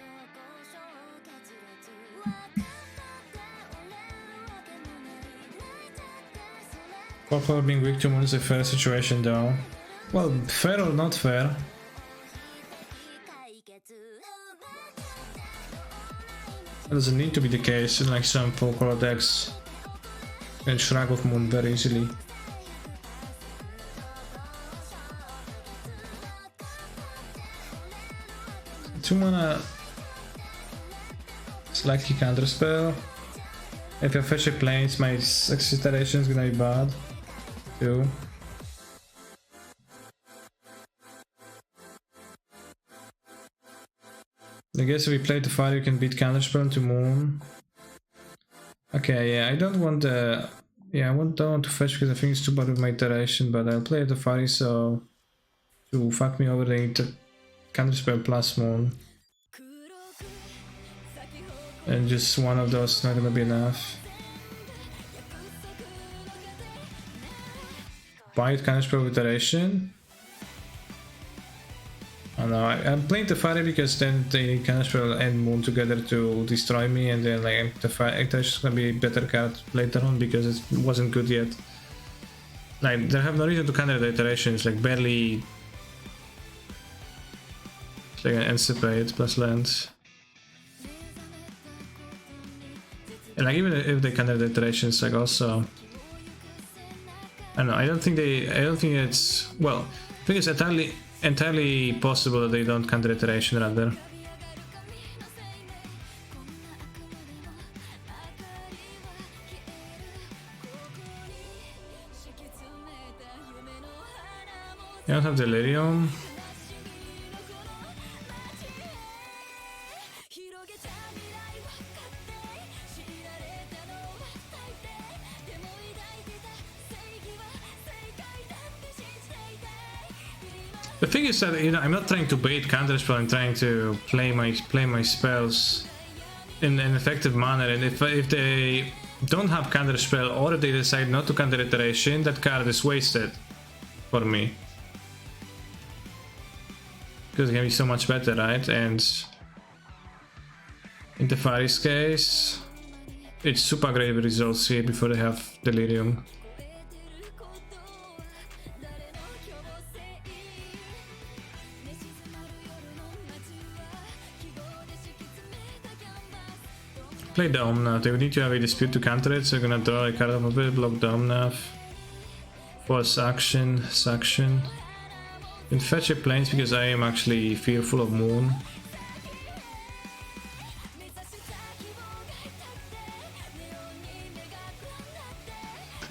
S1: Purple being weak to Moon is a fair situation though. Well, fair or not fair. It doesn't need to be the case in like some full color decks. You can shrug off Moon very easily. Two mana slightly Counterspell. If I fetch a Planes, my acceleration is gonna be bad too. I guess if we play the fire, you can beat Counterspell to Moon. Okay, yeah, I don't want the... yeah, I don't want to fetch because I think it's too bad with my iteration, but I'll play the fire so... to fuck me over the Counterspell plus Moon. And just one of those is not gonna be enough. Buy it Counterspell with iteration. Oh no, I'm playing the fire because then they need Counterspell and Moon together to destroy me, and then like the fire iteration is gonna be a better card later on because it wasn't good yet. Like they have no reason to counter the iteration, it's like barely it's like an anticipate plus lands. And like even if they counter the iterations, like also I don't know, I don't think it's, well, I think it's entirely possible that they don't counter iteration rather. You don't have Delirium. The thing is that, you know, I'm not trying to bait counterspell. I'm trying to play my spells in an effective manner. And if they don't have counterspell or they decide not to counter iteration, that card is wasted for me. Because it can be so much better, right? And in the Faris case, it's super great results here before they have Delirium. Play the Omnath. They would need to have a dispute to counter it, so you're gonna draw a card off of it, block the Omnath. Force action, suction. And fetch a planes because I am actually fearful of Moon.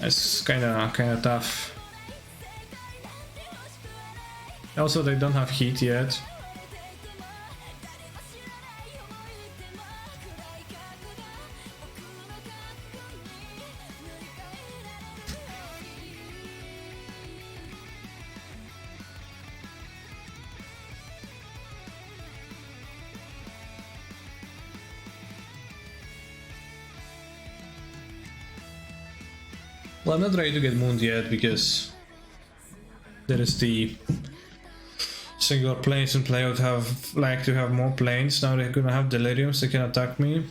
S1: It's kinda tough. Also, they don't have heat yet. Well, I'm not ready to get mooned yet because there is the singular planes in play would have like to have more planes. Now they're gonna have deliriums, they can attack me.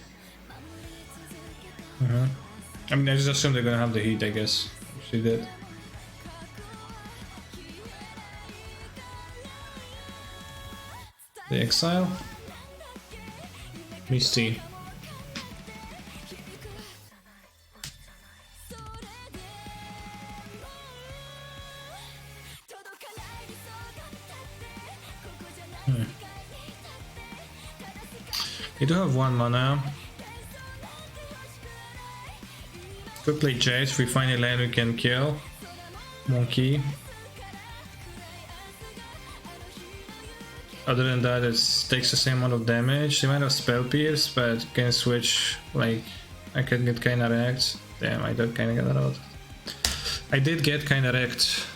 S1: I mean, I just assume they're gonna have the heat, I guess. She did. The exile. Misty. You do have 1 mana. Could play Jace. If we find a land we can kill. Monkey. Other than that, it takes the same amount of damage. They might have Spell Pierce, but can switch. Like, I can get kinda wrecked. Damn, I did kinda get that out. I did get kinda wrecked.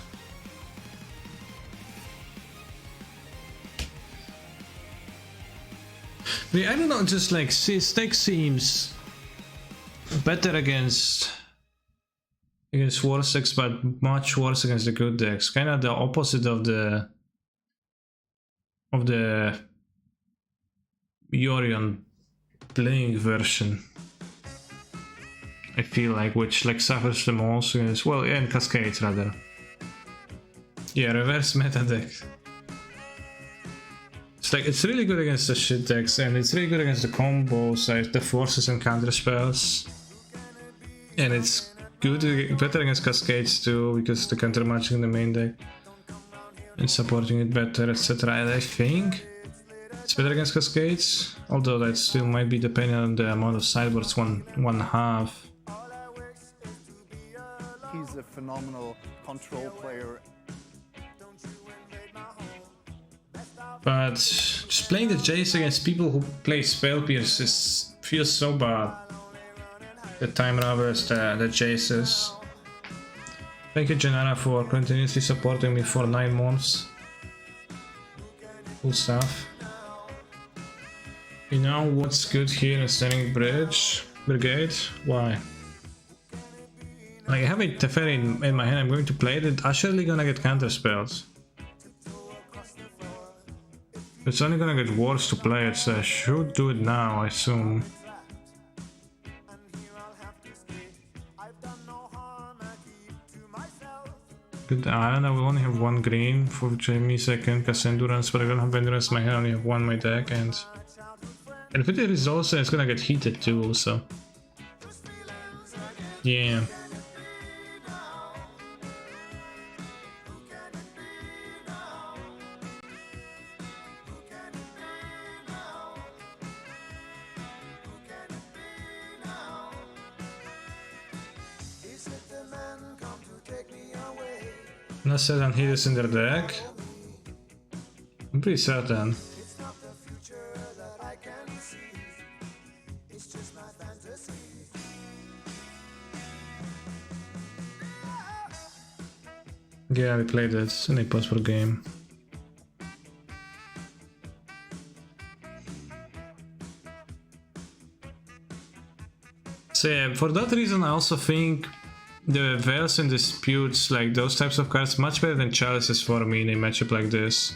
S1: I don't know, just like Stick seems better against worse decks, but much worse against the good decks. Kind of the opposite of the Yorion playing version. I feel like, which like suffers the most against, well, yeah, and Cascades rather. Yeah, reverse meta deck. It's like, it's really good against the shit decks, and it's really good against the combos, like the forces and counter spells. And it's good, better against Cascades too, because the counter matching in the main deck and supporting it better, etc. And I think it's better against Cascades, although that still might be depending on the amount of sideboards one have.
S4: He's a phenomenal control player.
S1: But just playing the Jace against people who play Spell Pierce feels so bad. The Time Ravers, the Jaces. Thank you, Genara, for continuously supporting me for 9 months. Cool stuff. You know what's good here in Standing Brigade? Why? Like, I have a Teferi in my hand, I'm going to play it, I'm surely gonna get counter spells. It's only gonna get worse to play it, so I should do it now, I assume. Good, I don't know, we only have 1 green, for which I miss I can cast Endurance, but I don't have Endurance in my hand, I only have 1 in my deck, and if it is also, it's gonna get heated too, so... Yeah. Not certain he is in their deck. I'm pretty certain. Yeah, we played it in a post-war game. So yeah, for that reason I also think the Veils and Disputes, like those types of cards, much better than Chalices for me in a matchup like this.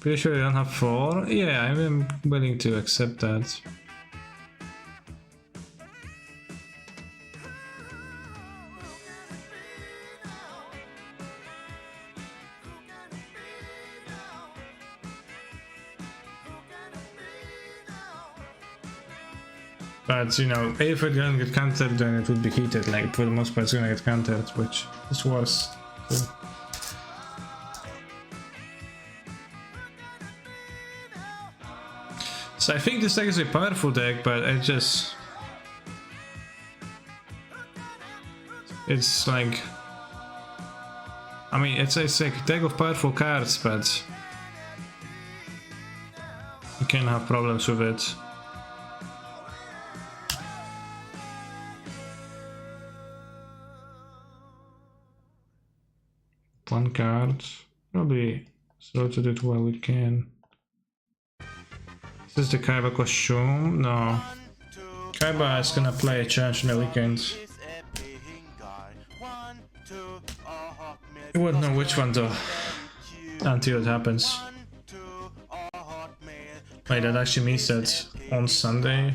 S1: Pretty sure you don't have 4? Yeah, I'm willing to accept that. But, you know, if it doesn't get countered, then it would be heated. Like, for the most part, it's gonna get countered, which is worse. So I think this deck is a powerful deck, but it just... It's like... I mean, it's a deck of powerful cards, but... You can have problems with it. One card. Probably sorted it while we can. Is this the Kaiba costume? No. Kaiba is gonna play a challenge in the weekend. You won't know which one though until it happens. Wait, that actually means that on Sunday,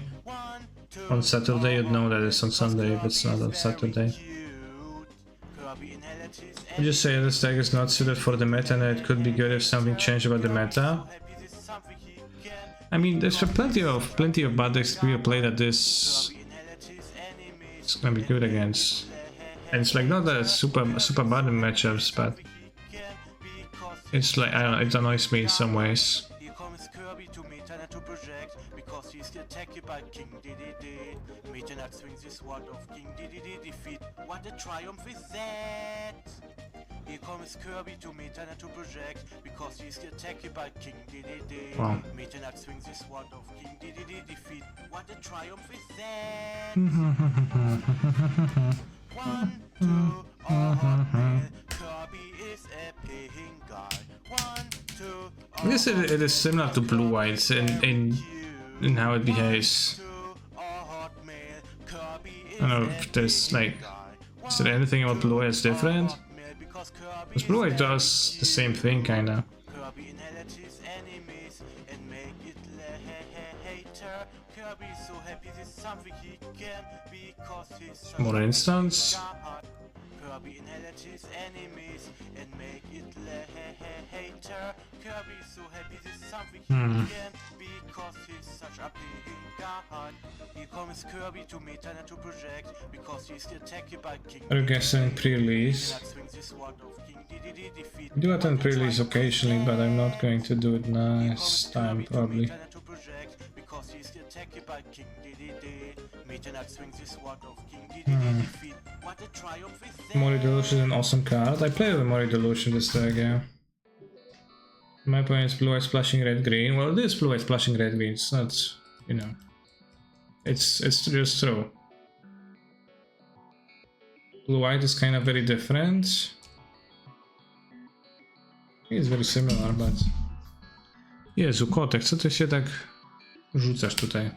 S1: on Saturday, you'd know that it's on Sunday if it's not on Saturday. I just say this deck is not suited for the meta and it could be good if something changed about the meta. I mean, there's plenty of bad decks people play that this is gonna be good against. And it's like not that it's super bad in matchups, but it's like, I don't know, it annoys me in some ways.
S7: What a triumph is that? Here comes Kirby to Meta to project because he's attacked by King DDD.
S1: Wow.
S7: Meta swings his sword of King DDD defeat. What a triumph is that? 1, 2, Kirby is a paying guy. 1, 2,
S1: I guess it is similar to Blue White in how it behaves. I don't know if there's like, is there anything about Blue White that's different? Because Blue White does the same thing kinda. More instance.
S7: Kirby inherit his enemies and make it later. Kirby is so happy this is something he can because he's such a big god. Here comes Kirby to Meta to project because he's attacked by King.
S1: Are you guessing pre-release? I do attend pre-release occasionally, but I'm not going to do it this time probably. Mori Delusion is an awesome card. I play with Mori Delusion this deck, yeah. My opponent is blue-white splashing red-green. Well, it is blue-white splashing red-green. It's not, you know, it's just true. Blue-white is kind of very different. It's very similar, but... Jezu, kotek, co ty się tak rzucasz tutaj?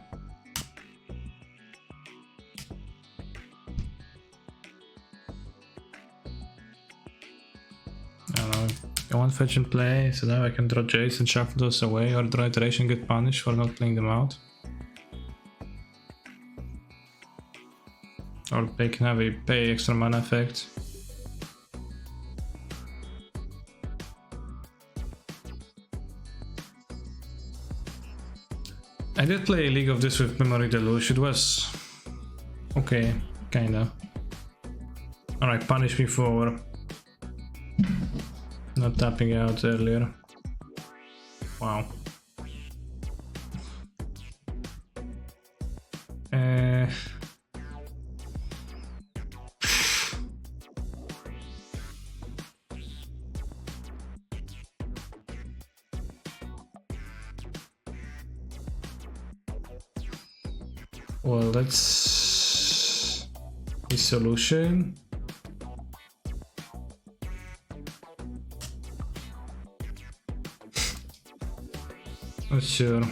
S1: I want fetch and play, so now I can draw Jace and shuffle those away, or draw iteration and get punished for not playing them out. Or they can have a pay extra mana effect. I did play a league of this with Memory Deluge, it was okay, kinda. Alright, punish me for not tapping out earlier. Wow. Well, that's the solution. Not sure.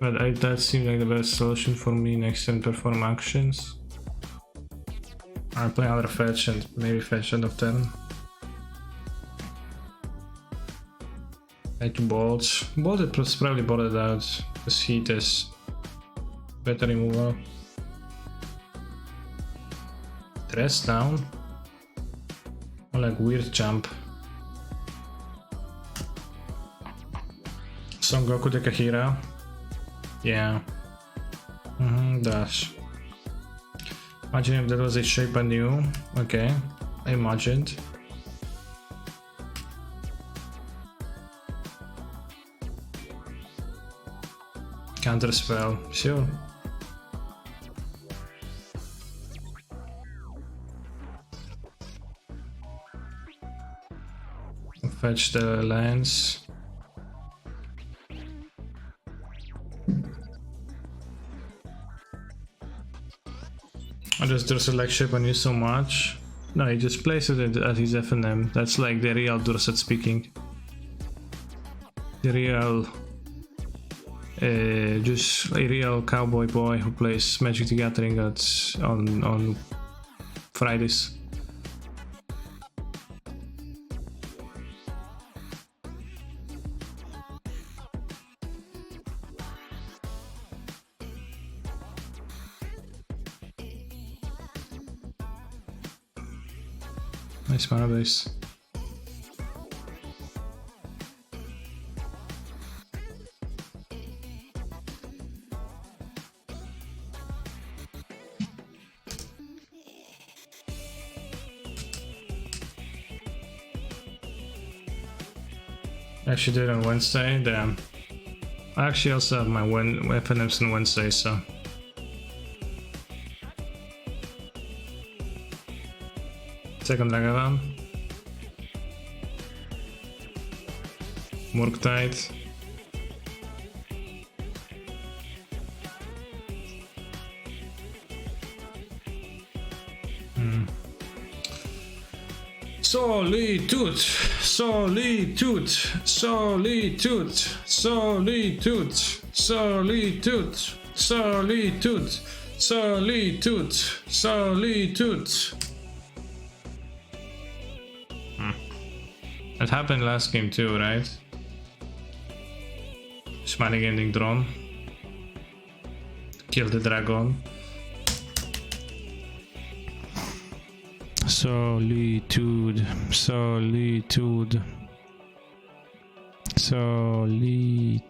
S1: But that seems like the best solution for me. Next turn perform actions. I'll play another fetch and maybe fetch end of turn. Play 2 bolts. Bolt is probably boarded out because heat is better removal. Dress down. Or like weird jump. Son Goku take a hero. Yeah. Dash. Imagine if that was a shape I knew. Okay. I imagined. Counter spell. Sure. Fetch the lands. I just Dorset like shape on you so much. No, he just plays it at his FNM. That's like the real Dorset speaking. The real, just a real cowboy boy who plays Magic the Gathering on Fridays. Nice mana base. I actually did it on Wednesday, damn. I actually also have my FNMs on Wednesday, so. Second Ragavan. Murktide. Solitude, solitude, solitude, solitude, solitude, solitude, solitude, solitude. That happened last game too, right? Smiling ending drone. Kill the dragon. Solitude, solitude, solitude.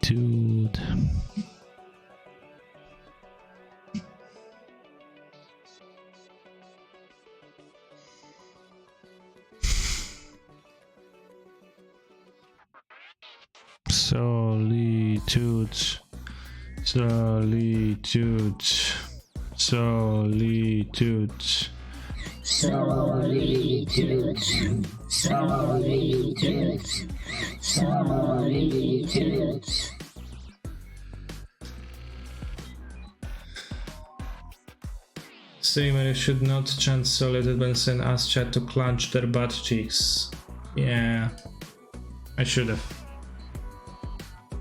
S1: Solitude, solitude, solitude. Solitude, solitude, solitude. Streamer should not chant solitude when send us chat to clench their butt cheeks. Yeah, I should have.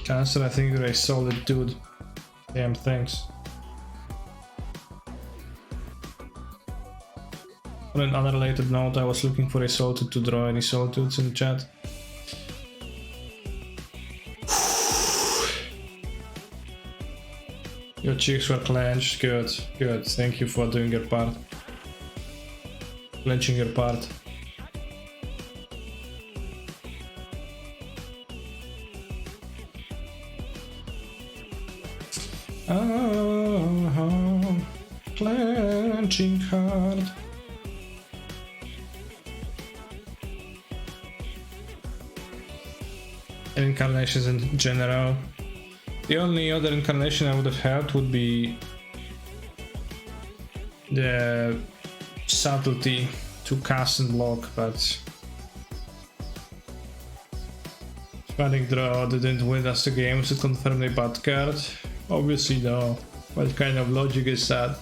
S1: Cancer, I think you're a solid dude. Damn, thanks. On an unrelated note, I was looking for a solitude to draw. Any solitudes in the chat? Your cheeks were clenched. Good, good. Thank you for doing your part. Clenching your part. Clenching hard. Incarnations in general. The only other incarnation I would have had would be the subtlety to cast and block, but Panic Draw didn't win us the game to confirm a bad card. Obviously no. What kind of logic is that?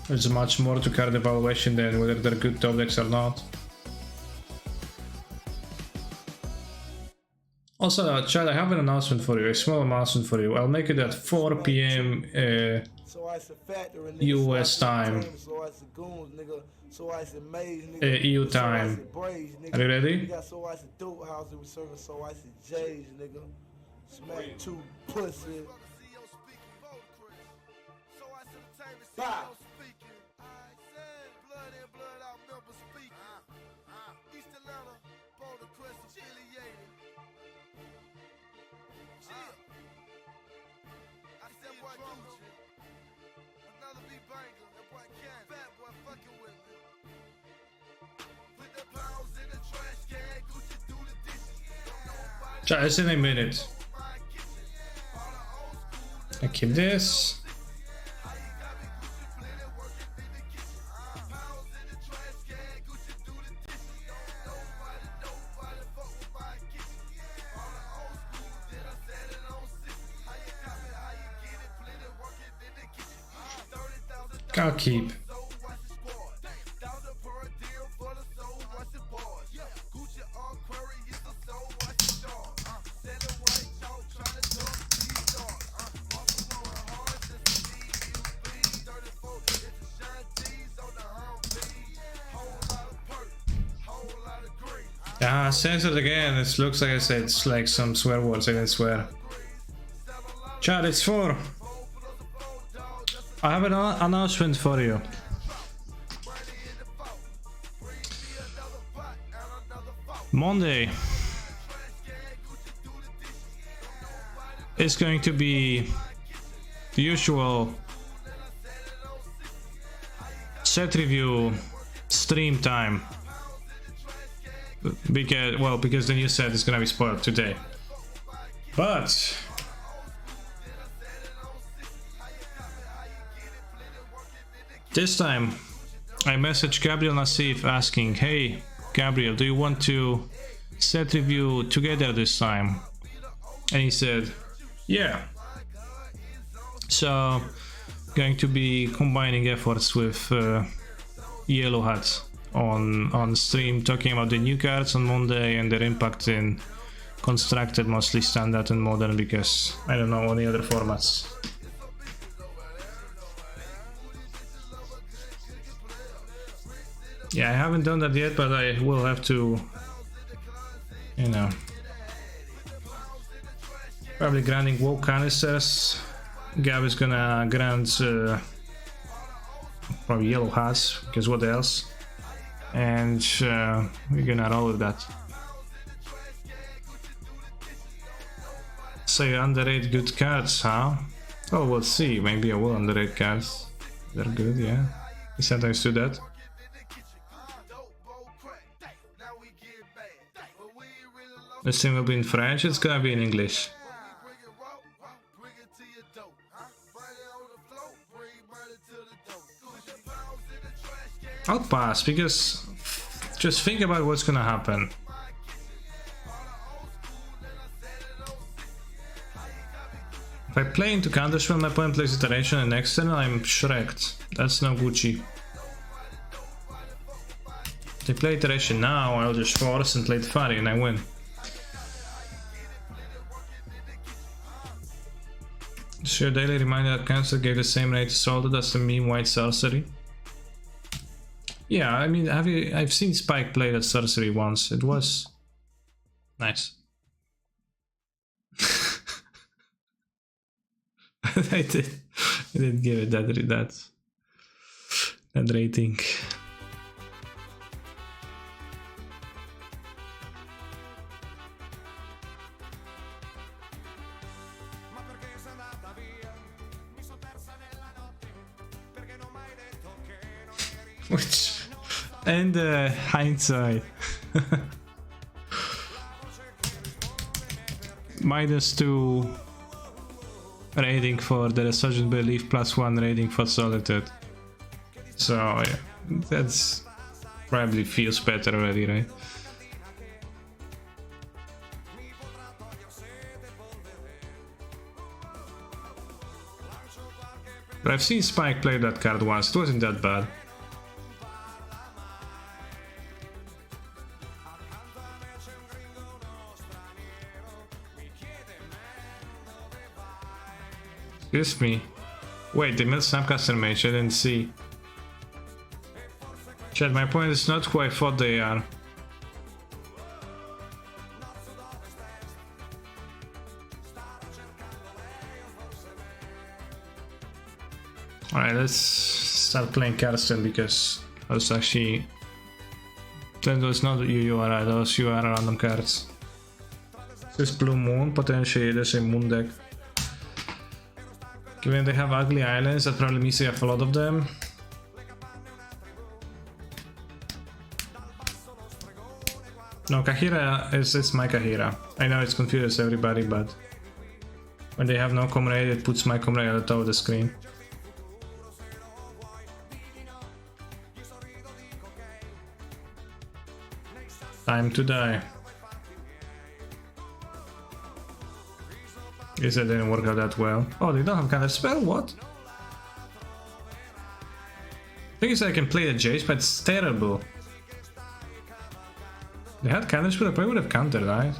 S1: There's much more to card evaluation than whether they're good top decks or not. Also, Chad, I have an announcement for you, a small announcement for you. I'll make it at 4 p.m. US time. EU time. Are you ready? Just in a minute. I keep this. I'll keep. Ah, censored again. It looks like I said it's like some swear words I didn't swear. Chat, it's 4. I have an announcement for you. Monday is going to be the usual set review stream time. Because the new set is gonna be spoiled today. But this time I messaged Gabriel Nassif asking, hey Gabriel, do you want to set review together this time? And he said, yeah. So going to be combining efforts with Yellow Hat on stream, talking about the new cards on Monday and their impact in constructed, mostly standard and modern, because I don't know any other formats. Yeah, I haven't done that yet, but I will have to, you know, probably granting woke canisters. Gab is gonna grant probably yellow hats, because what else? And we're gonna roll with that. So you underrate good cards, huh? Oh, we'll see. Maybe I will underrate cards. They're good, yeah. I sometimes do that. The stream will be in French, it's gonna be in English. I'll pass, because just think about what's gonna happen. If I play into counterspell, my opponent plays iteration and next turn I'm shreked. That's no Gucci. If they play iteration now, I'll just force and play Tefari and I win. Sure, daily reminder that Cancer gave the same rate to Salted as the meme white sorcery. Yeah, I mean, I've seen Spike play that sorcery once. It was nice. I didn't give it that rating. Which, and hindsight. -2 rating for the Resurgent Belief, +1 rating for Solitude. So yeah, that's probably feels better already, right? But I've seen Spike play that card once, it wasn't that bad. Excuse me. Wait, they made Snapcaster Mage, I didn't see. Chat, my point is not who I thought they are. Alright, let's start playing cards then, because I was actually... That was not UURI, that was UR random cards. This is Blue Moon, potentially there's a Moon deck. Given they have ugly islands, that probably means they have a lot of them. No, Kahira it's my Kahira. I know it confuses everybody, but when they have no comrade, it puts my comrade at the top of the screen. Time to die. Guess that didn't work out that well. Oh, they don't have counter spell? What? Thing is, I can play the Jace, but it's terrible. They had counter spell, I probably would have countered, right?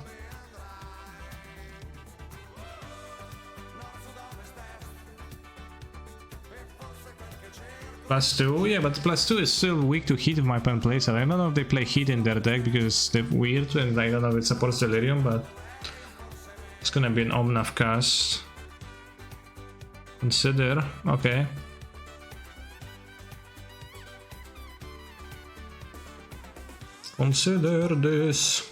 S1: +2, yeah, but +2 is still weak to heat if my opponent plays it. I don't know if they play heat in their deck because they're weird and I don't know if it supports Delirium, but it's gonna be an Omnath cast. Consider, okay. Consider this.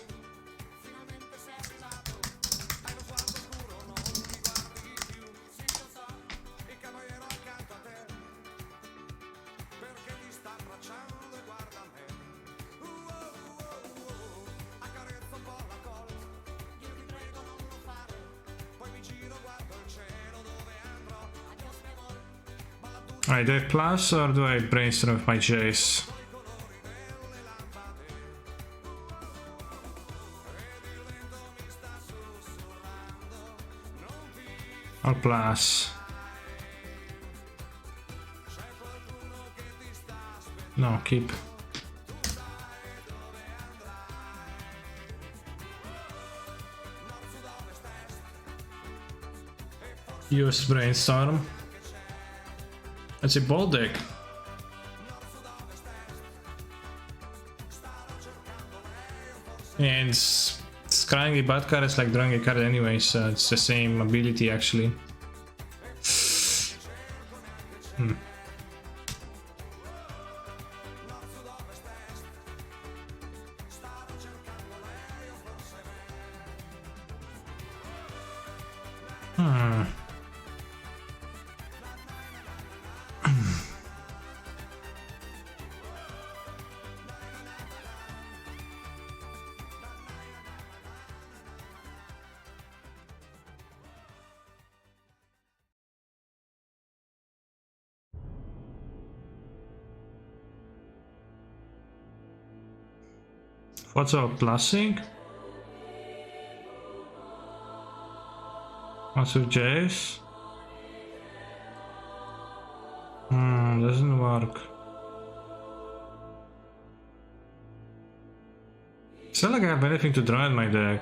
S1: Alright, do I plus or do I brainstorm with my Jace? Or plus? No, keep. Use brainstorm. It's a ball deck. And scrying a bad card is like drawing a card anyway, so it's the same ability actually. What's up, plussing? What's with Jace? Doesn't work. It's not like I have anything to draw in my deck.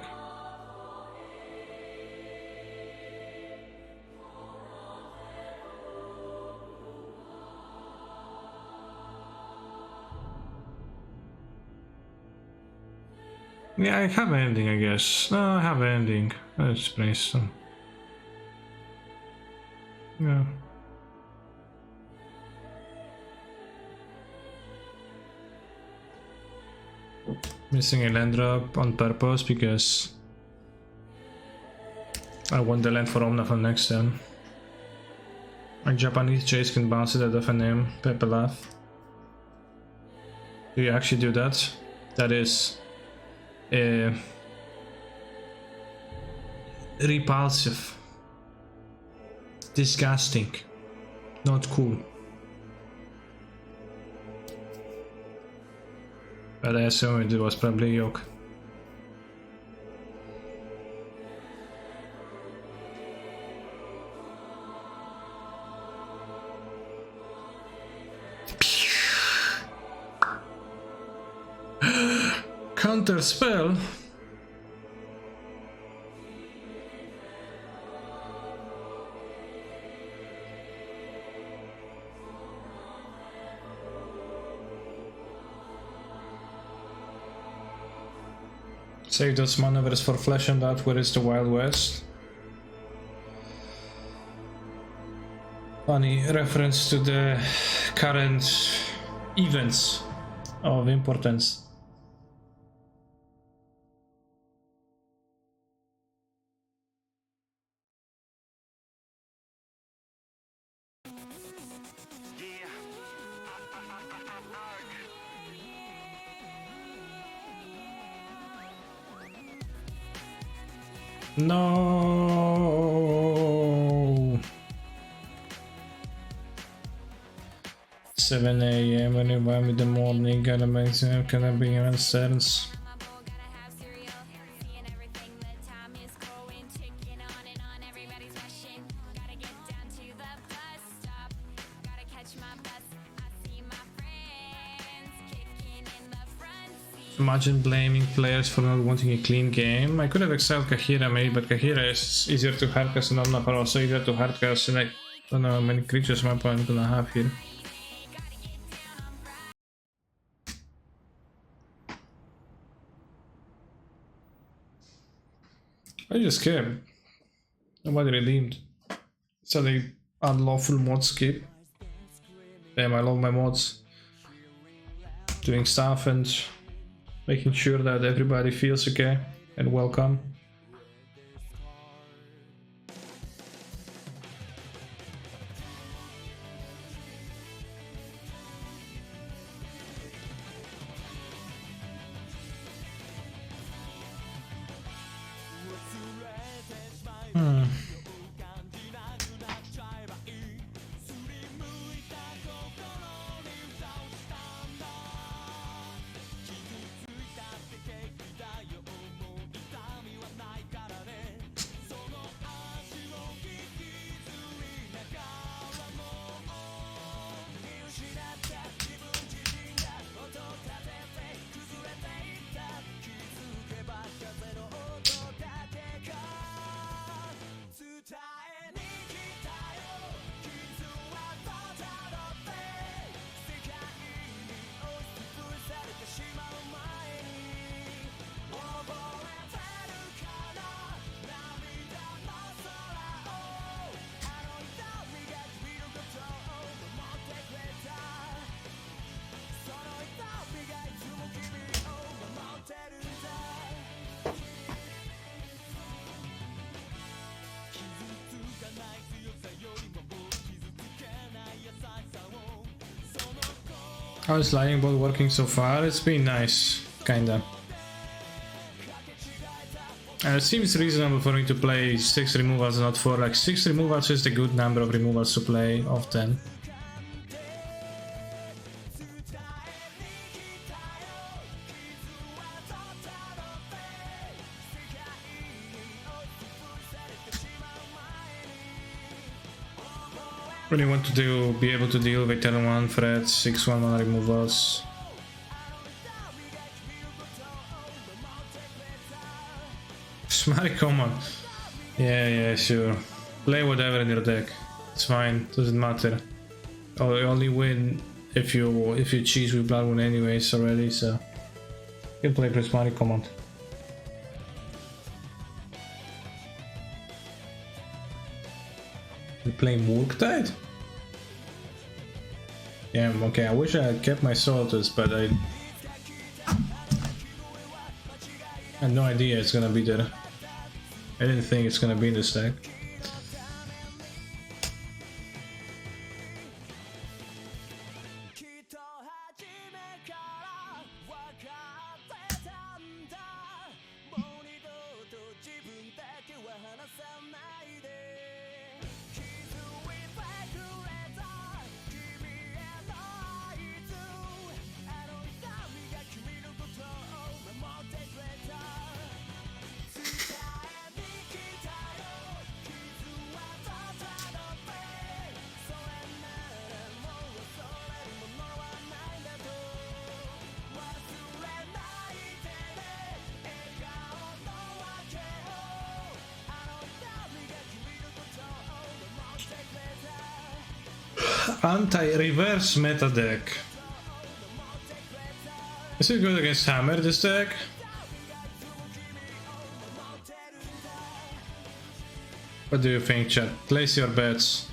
S1: Yeah, I have ending, I guess. No, I have ending. Let's brainstorm. Yeah. Missing a land drop on purpose because I want the land for Omnath on next turn. My Japanese Jace can bounce it at FNM, Pepelath. Do you actually do that? That is repulsive, disgusting, not cool. But I assume it was probably a yoke. Counter spell. Save those maneuvers for flesh and that, where is the Wild West? Funny reference to the current events of importance. No. 7 a.m. when you buy me the morning, gotta make some kind of big sense. Imagine blaming players for not wanting a clean game. I could have exiled Kahira maybe, but Kahira is easier to hardcast and Omna are also easier to hardcast, and I don't know how many creatures my opponent gonna have here. I just scared. Nobody redeemed. So they unlawful mod skip. Damn, I love my mods. Doing stuff and making sure that everybody feels okay and welcome. How is Lightning Bolt working so far? It's been nice, kinda. It seems reasonable for me to play 6 removals, not 4. Like 6 removals is the good number of removals to play often. Really want to be able to deal with 10-1 threats, 6-1 removals. Smart common. Yeah, sure. Play whatever in your deck. It's fine. Doesn't matter. You only win if you cheese with Blood Moon anyways already. So you can play Prismatic Command. You play Murktide? Yeah, okay, I wish I had kept my Soltus, but I had no idea it's gonna be there. I didn't think it's gonna be in this deck. Anti-reverse meta deck. Is it good against Hammer, this deck? What do you think, chat? Place your bets.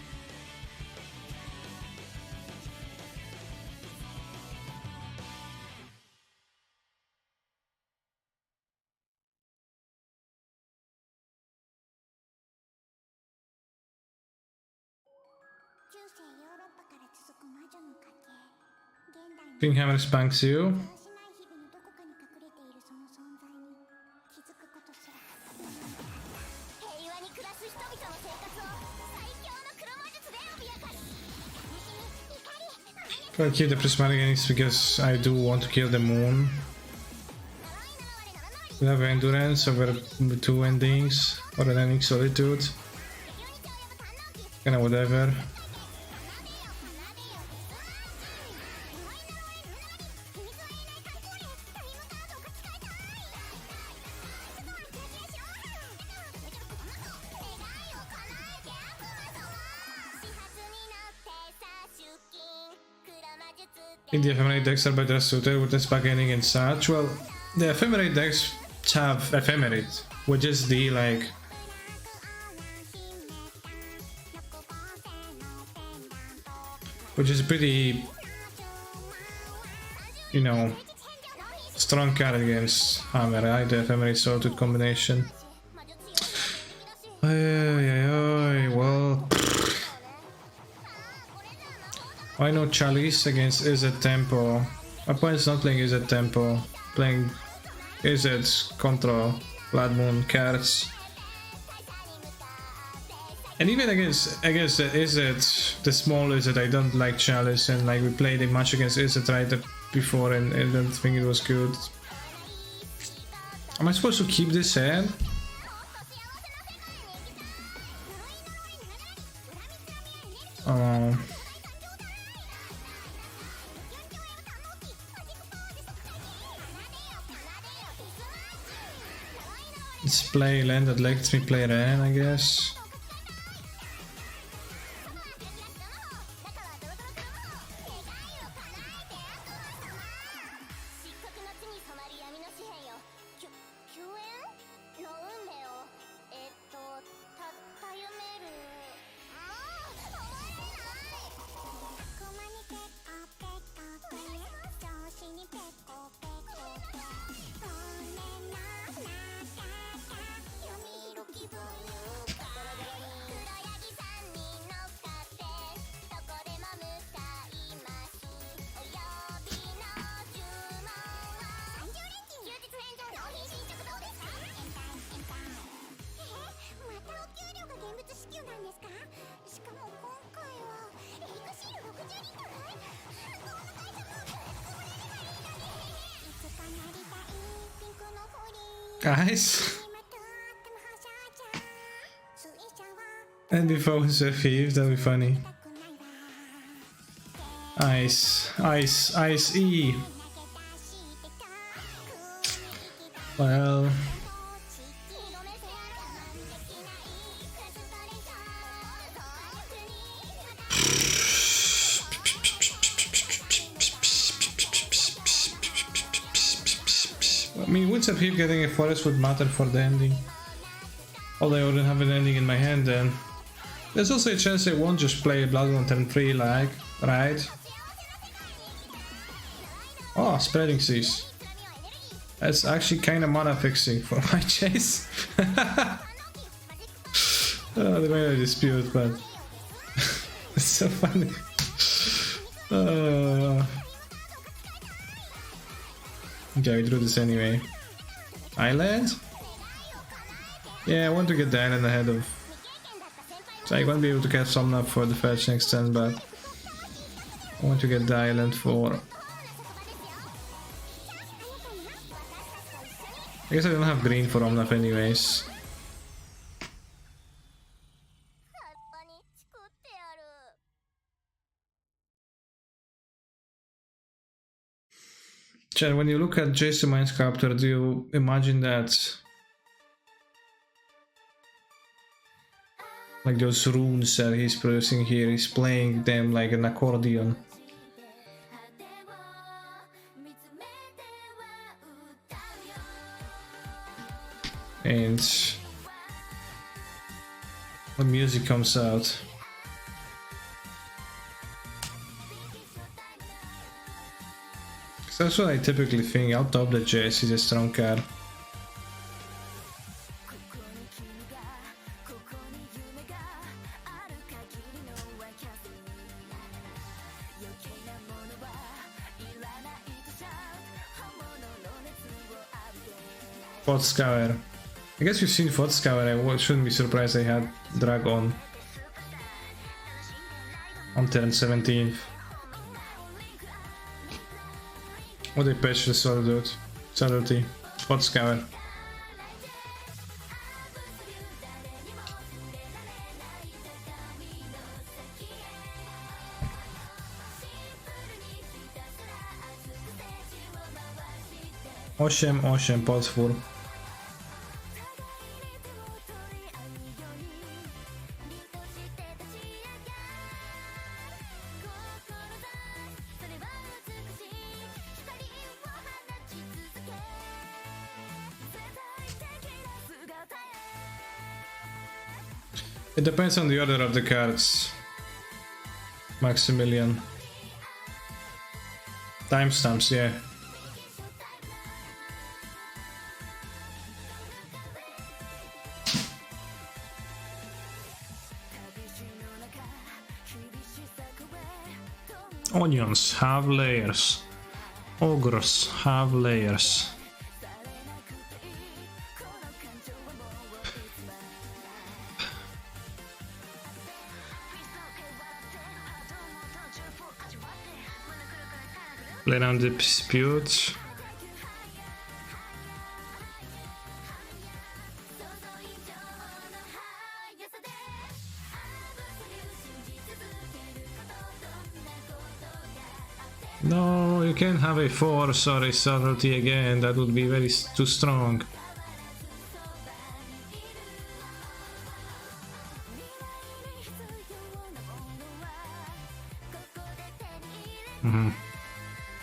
S1: Kinghammer spanks you. I'll keep the prismatic endings because I do want to kill the moon. We have endurance over 2 endings or an ending solitude. Kinda whatever. In the ephemerate decks are better suited with the spike ending and such. Well, the ephemerate decks have ephemerate, which is the like which is a pretty, you know, strong card against Hammer, right? The ephemerate sorted combination. Well, why no Chalice against Izzet Tempo? My point is not playing Izzet Tempo, playing Izzet Control, Blood Moon cards. And even against the Izzet, the small Izzet, I don't like Chalice, and like we played a match against Izzet right before and I don't think it was good. Am I supposed to keep this hand? Let's play land that lets me play Ren, I guess. Guys. And before it's a thief, that'll be funny. Ice E. Well, I mean, would Safir getting a forest would matter for the ending. Although I wouldn't have an ending in my hand then. There's also a chance they won't just play Blood on turn 3, like, right? Oh, Spreading Seas. That's actually kind of mana fixing for my chase. Oh, they made a dispute, but it's so funny. Okay, we drew this anyway. Island? Yeah, I want to get the island ahead of... So I won't be able to catch some up for the fetch next turn, but... I want to get the island for... I guess I don't have green for Omnath anyways. Chad, when you look at Jason Mind Sculptor, do you imagine that like those runes that he's producing here, he's playing them like an accordion? And when music comes out. That's what I typically think. I'll top the Jace, is a strong card. Fort Scour. I guess you've seen Fort Scour. I shouldn't be surprised I had Drag on turn 17th. Oh, they patched the Solitude. Solitude. Fort Scour. Osiem potwór. It depends on the order of the cards, Maximilian. Timestamps, yeah. Onions have layers. Ogres have layers. Play down the dispute. No, you can't have a 4, sorry, subtlety again, that would be very too strong.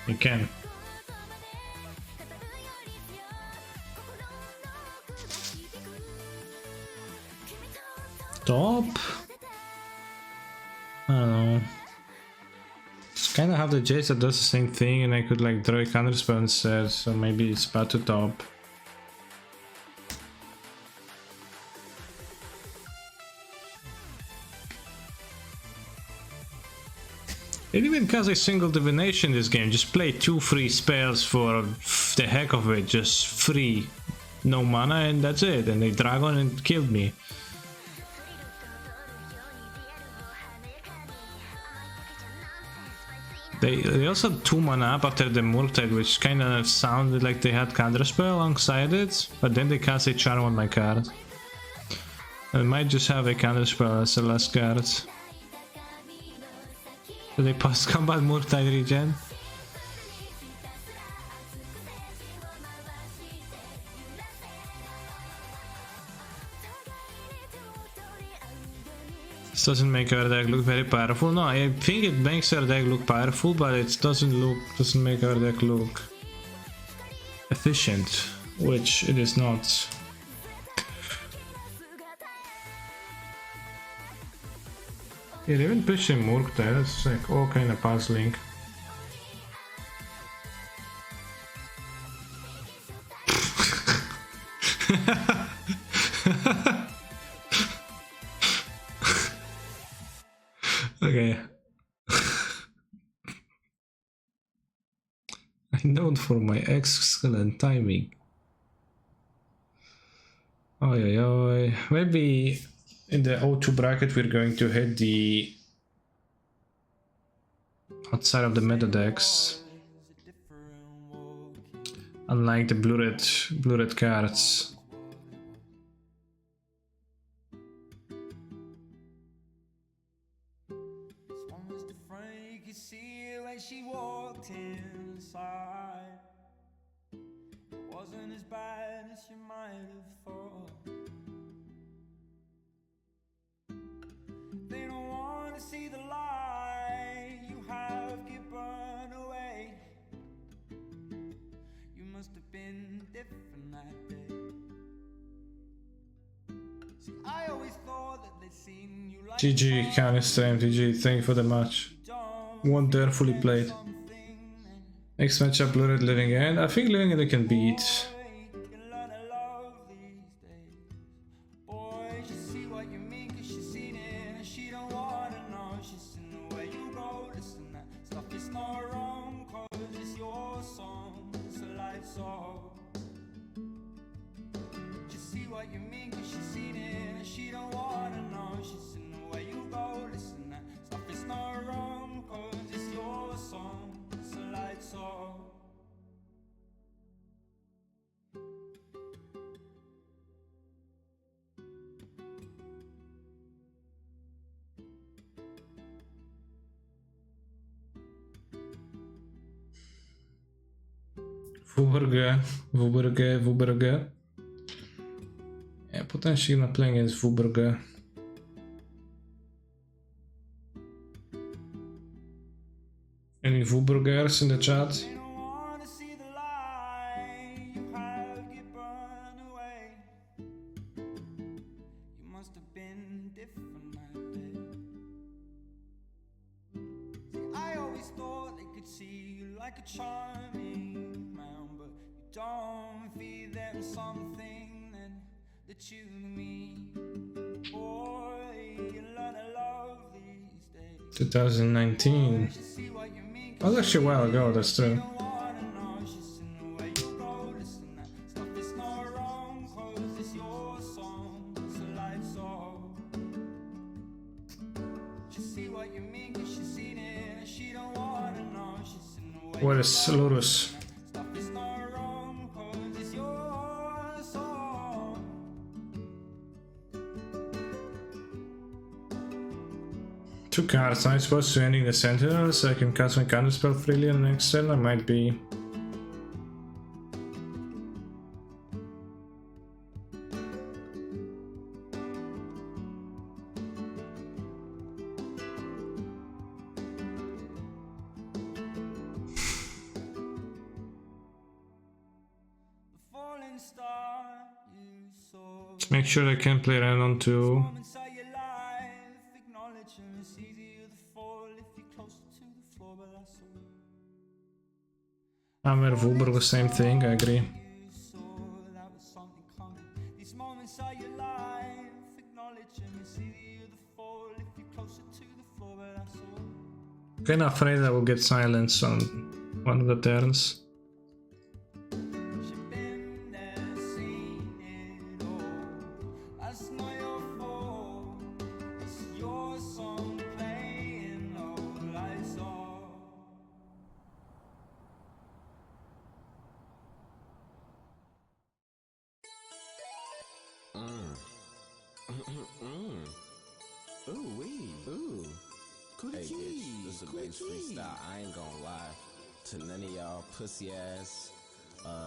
S1: You can. Top? I don't know. Just kinda have the Jace that does the same thing and I could like draw a counterspell instead, so maybe it's bad to top. It even cast a single divination in this game. Just play 2 free spells for the heck of it. Just free. No mana and that's it. And they dragon and killed me. They also had 2 mana up after the Murktide, which kinda sounded like they had counterspell alongside it. But then they cast a charm on my card. I might just have a counterspell as the last card. Do they post-combat Murktide regen? This doesn't make our deck look very powerful. No, I think it makes our deck look powerful, but it doesn't make our deck look efficient, which it is not. Yeah, they even pushed him Murktide, that's like all kind of puzzling. Okay. I'm known for my excellent timing. Oi, oi, oi. Maybe in the O2 bracket we're going to hit the outside of the meta decks. Unlike the blue-red cards.
S7: She walked inside. It wasn't as bad as you might have thought. They don't want to see the light you have get burned away. You must have been different that day. See, I always thought that they'd
S1: GG, Kanye stream, GG, thank you for the match. Wonderfully played. Next matchup, Blue Red Living End. I think Living End they can beat. WBRG. Yeah, potentially not playing against WBRG. Any WBRGers in the chat?
S7: Don't feed them something that you mean. Boy, you learn to love these days.
S1: 2019. That was actually a while ago, that's true. What is Lotus? Two cards. I'm supposed to ending the Sentinel so I can cast my counterspell freely on the next turn. I might be. Let's make sure I can play Renon too. Hammer, WBRG, same thing, I agree. Kinda afraid I will get silenced on one of the turns.
S13: I ain't gonna lie to none of y'all pussy ass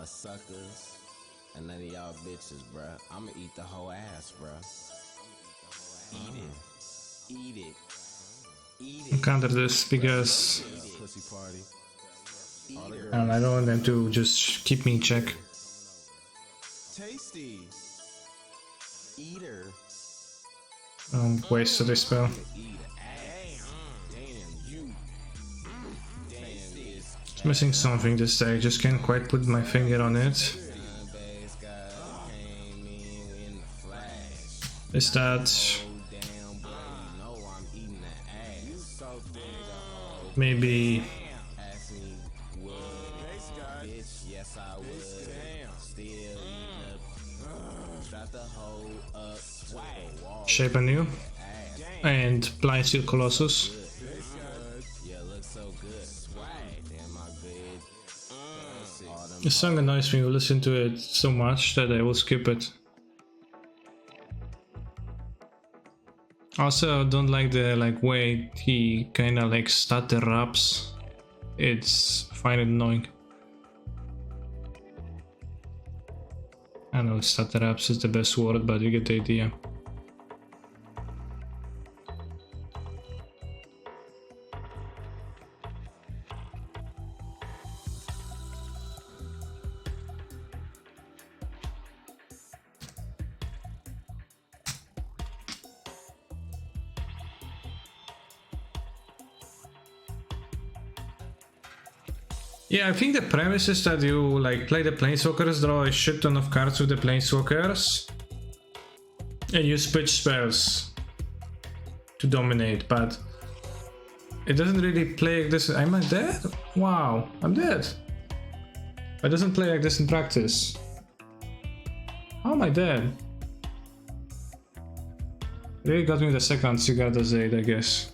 S13: suckers and none of y'all bitches, bruh. I'ma eat the whole ass, bruh. Eat it. Eat it. Eat it.
S1: I'll counter this because I don't want them to just keep me in check.
S13: Tasty. Eater.
S1: Wasted this spell. It's missing something this day, just can't quite put my finger on it. Is that maybe Shape Anew and Blind Steel Colossus? The song annoys me, you listen to it so much that I will skip it. Also, I don't like the way he kinda stutter raps. It's find it annoying. I know stutter raps is the best word, but you get the idea. Yeah, I think the premise is that you like play the Planeswalkers, draw a shit ton of cards with the Planeswalkers, and you switch spells to dominate, but it doesn't really play like this. Am I dead? Wow, I'm dead. It doesn't play like this in practice. How am I dead? Really got me the second Cigarda Zaid, I guess.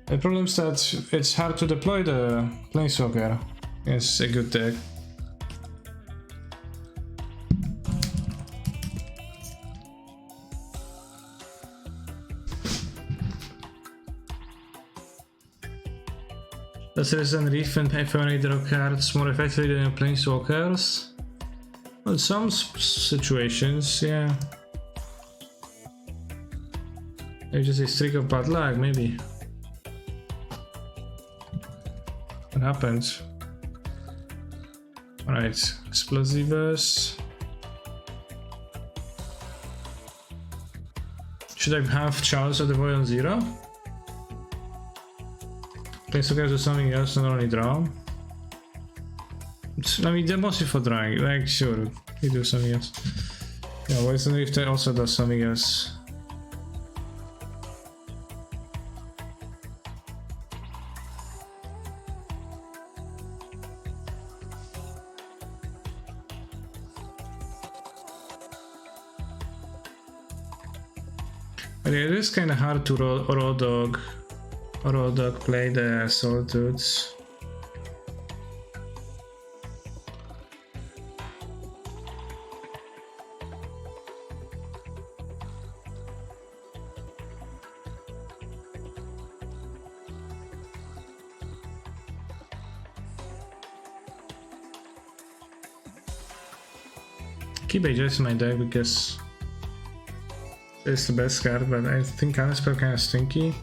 S1: The problem is that it's hard to deploy the Planeswalker. It's a good deck. Does Resident Reef and FNA draw cards more effectively than Planeswalkers? Well, in some situations, yeah. Maybe just a streak of bad luck, maybe. What happens? Alright, Explosivus. Should I have Chalice of the Void on 0? Planeswalkers do something else, not only draw. I mean, they're mostly for drawing, like, sure, you do something else. Yeah, why isn't if they also does something else? But yeah, it is kind of hard to raw dog play the Solitudes. Keep Aegis in my deck because it's the best card, but I think Counterspell kind of stinky.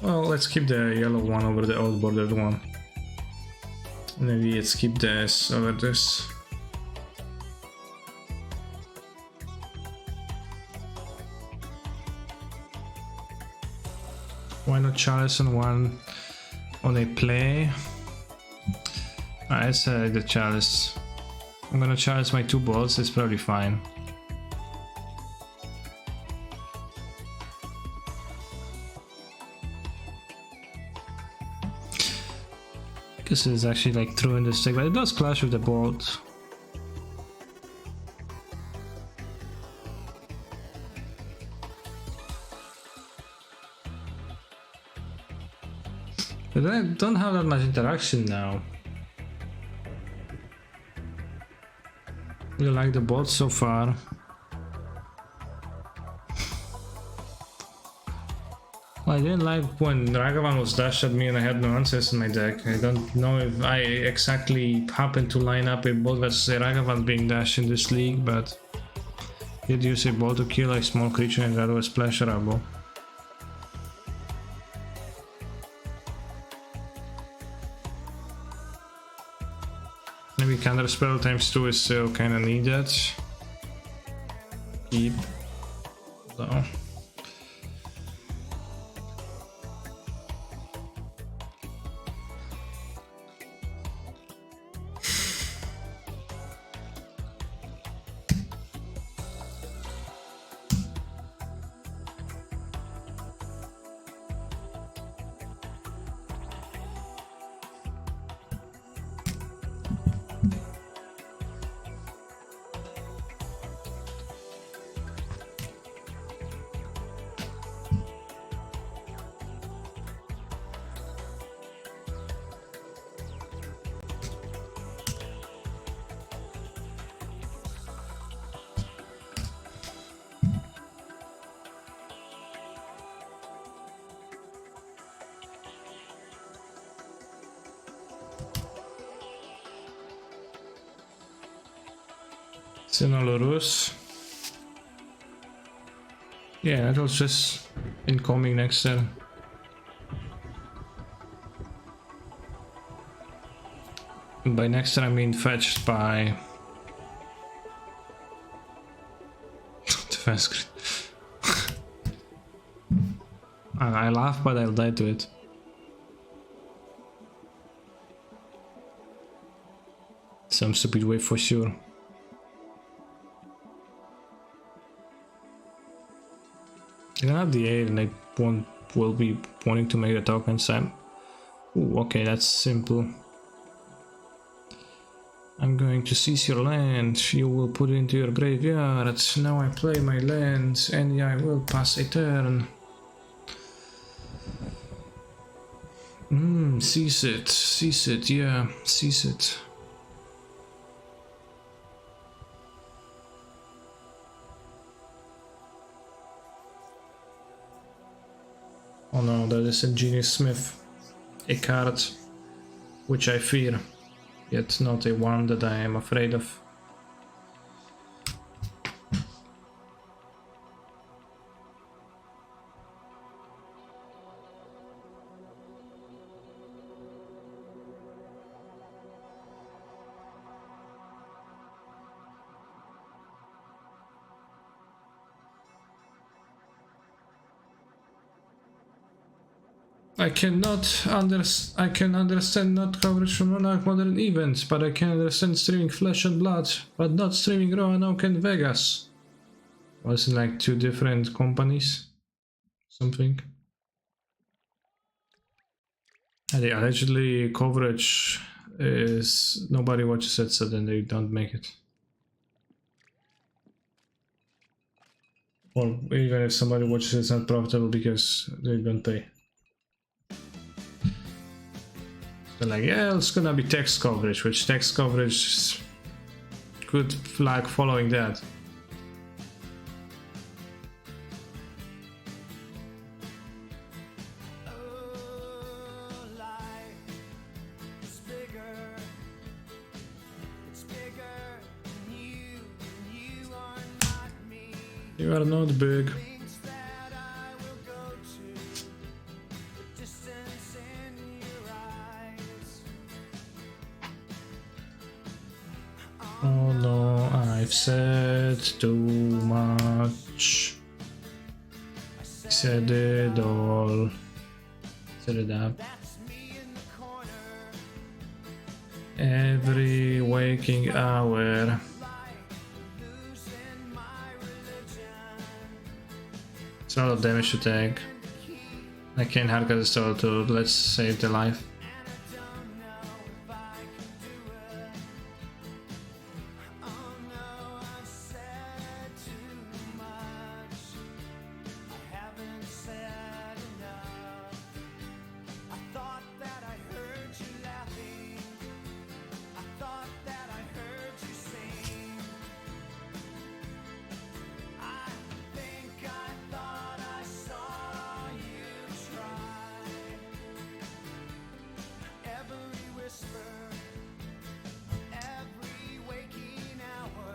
S1: Well, let's keep the yellow one over the old bordered one. Maybe let's keep this over this. Why not Chalice on one on a play? I said the Chalice. I'm gonna Chalice my 2 balls, it's probably fine. This is actually like true in this deck, but it does clash with the bolt. But I don't have that much interaction now. You like the bot so far? Well, I didn't like when Ragavan was dashed at me and I had no answers in my deck. I don't know if I exactly happened to line up a bot versus a Ragavan being dashed in this league, but I did use a bot to kill a small creature and that was pleasurable. Maybe Counterspell times 2 is still kinda needed. Keep. So. Sinolorus. Yeah, that was just incoming next turn. And by next turn I mean fetched by defense grid. I laugh, but I'll die to it. Some stupid way for sure. They don't have the 8 and they will be wanting to make the tokens. Ooh, okay, that's simple. I'm going to seize your land. You will put it into your graveyard. Now I play my land and I will pass a turn. Seize it, yeah, seize it. Oh no, that is a Genius Smith, a card which I fear, yet not a one that I am afraid of. I can understand not coverage from non-arc modern events, but I can understand streaming Flesh and Blood, but not streaming Raw and Oak and Vegas. Wasn't like 2 different companies? Something. And the allegedly coverage is nobody watches it, so then they don't make it. Or even if somebody watches it, it's not profitable because they don't pay. They're like, yeah, it's gonna be text coverage, which text coverage is good flag following that. You are not big. Oh no, I've said too much. Said it all. Set it up. Every waking hour. It's a lot of damage to take. I can't hardcast the stall to let's save the life.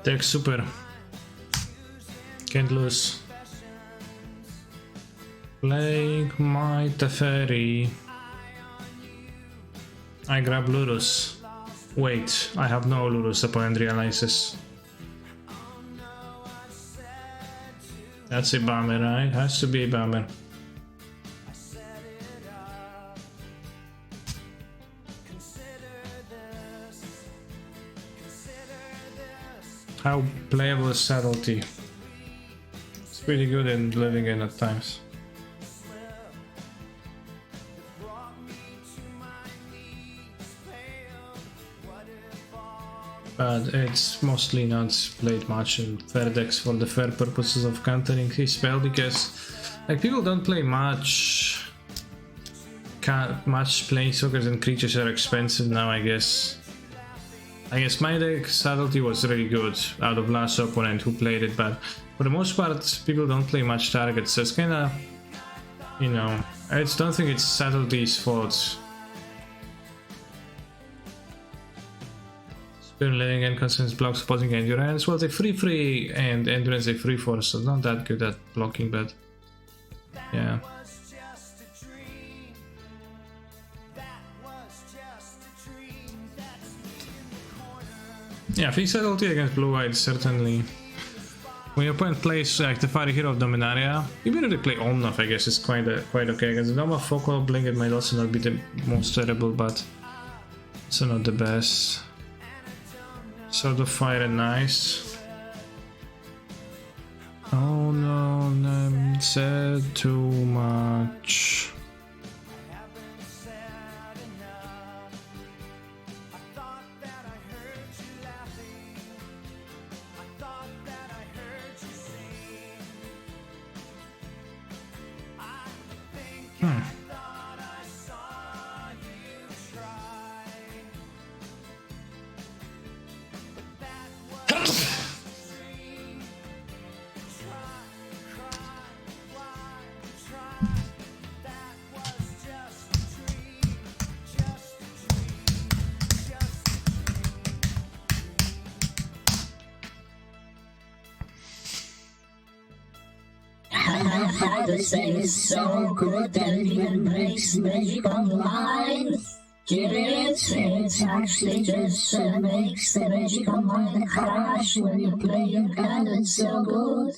S1: Deck super. Can't lose. Playing my Teferi. I grab Lurus. Wait, I have no Lurus, opponent realizes. That's a bummer, right? Has to be a bummer. How playable is Subtlety? It's pretty good in living in at times. But it's mostly not played much in fair decks for the fair purposes of countering his spell, because like people don't play much. Much planeswalkers and creatures are expensive now, I guess. My deck Subtlety was really good out of last opponent who played it, but for the most part people don't play much targets, so it's kinda, you know, I just don't think it's Subtlety's fault. Spirit Living and Constance blocks opposing Endurance. Well, it's a 3/3 and Endurance a 3/4, so not that good at blocking, but yeah. Yeah, I think Subtlety against Blue White certainly When your opponent plays like the Fire Hero of Dominaria, even if they play Omnath, I guess it's quite okay. Because the normal Focal Blink, it might also not be the most terrible, but it's not the best. Sword of Fire and nice. Oh no, said too much.
S14: This thing is so good that it even breaks Magic Online. Get it? It actually just makes the Magic Online crash when you play your card. It's so good.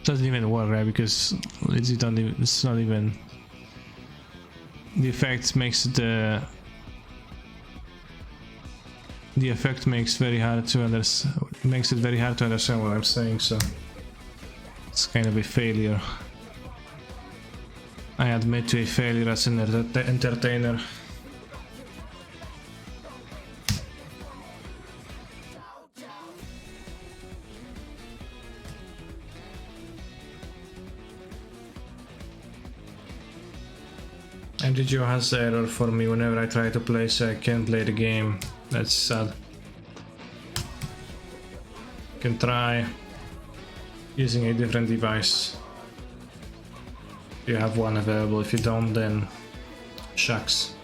S1: Doesn't even work, right? Because it's not even the effect makes the effect makes very hard to makes it very hard to understand what I'm saying, so it's kind of a failure. I admit to a failure as an entertainer. MTGO has the error for me whenever I try to play, so I can't play the game. That's sad. You can try using a different device. You have one available. If you don't, then shucks.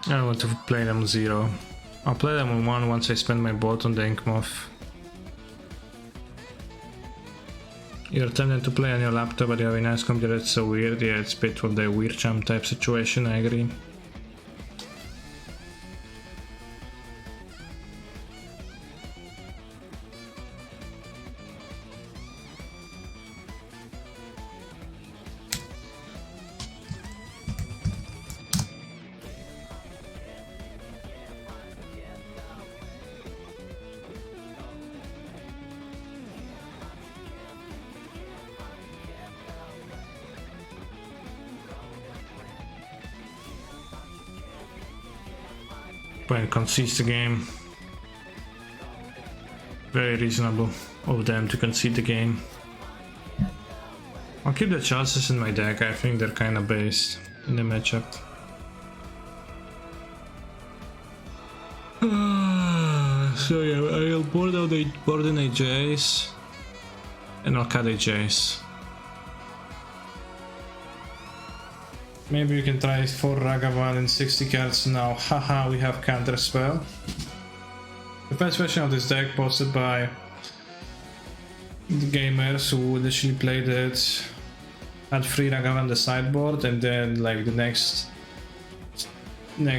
S1: I don't want to play them 0. I'll play them on 1 once I spend my bolt on the Inkmoth. You're tempted to play on your laptop, but you have a nice computer. It's so weird. Yeah, it's a bit of the weird champ type situation, I agree. Opponent concedes the game. Very reasonable of them to concede the game. I'll keep the chances in my deck. I think they're kind of based in the matchup. So yeah, I'll board out a Jace and I'll cut a Jace. Maybe we can try 4 Ragavan and 60 cards now. Haha, we have counter spell. The first version of this deck posted by the gamers who initially played it had 3 Ragavan on the sideboard, and then like the next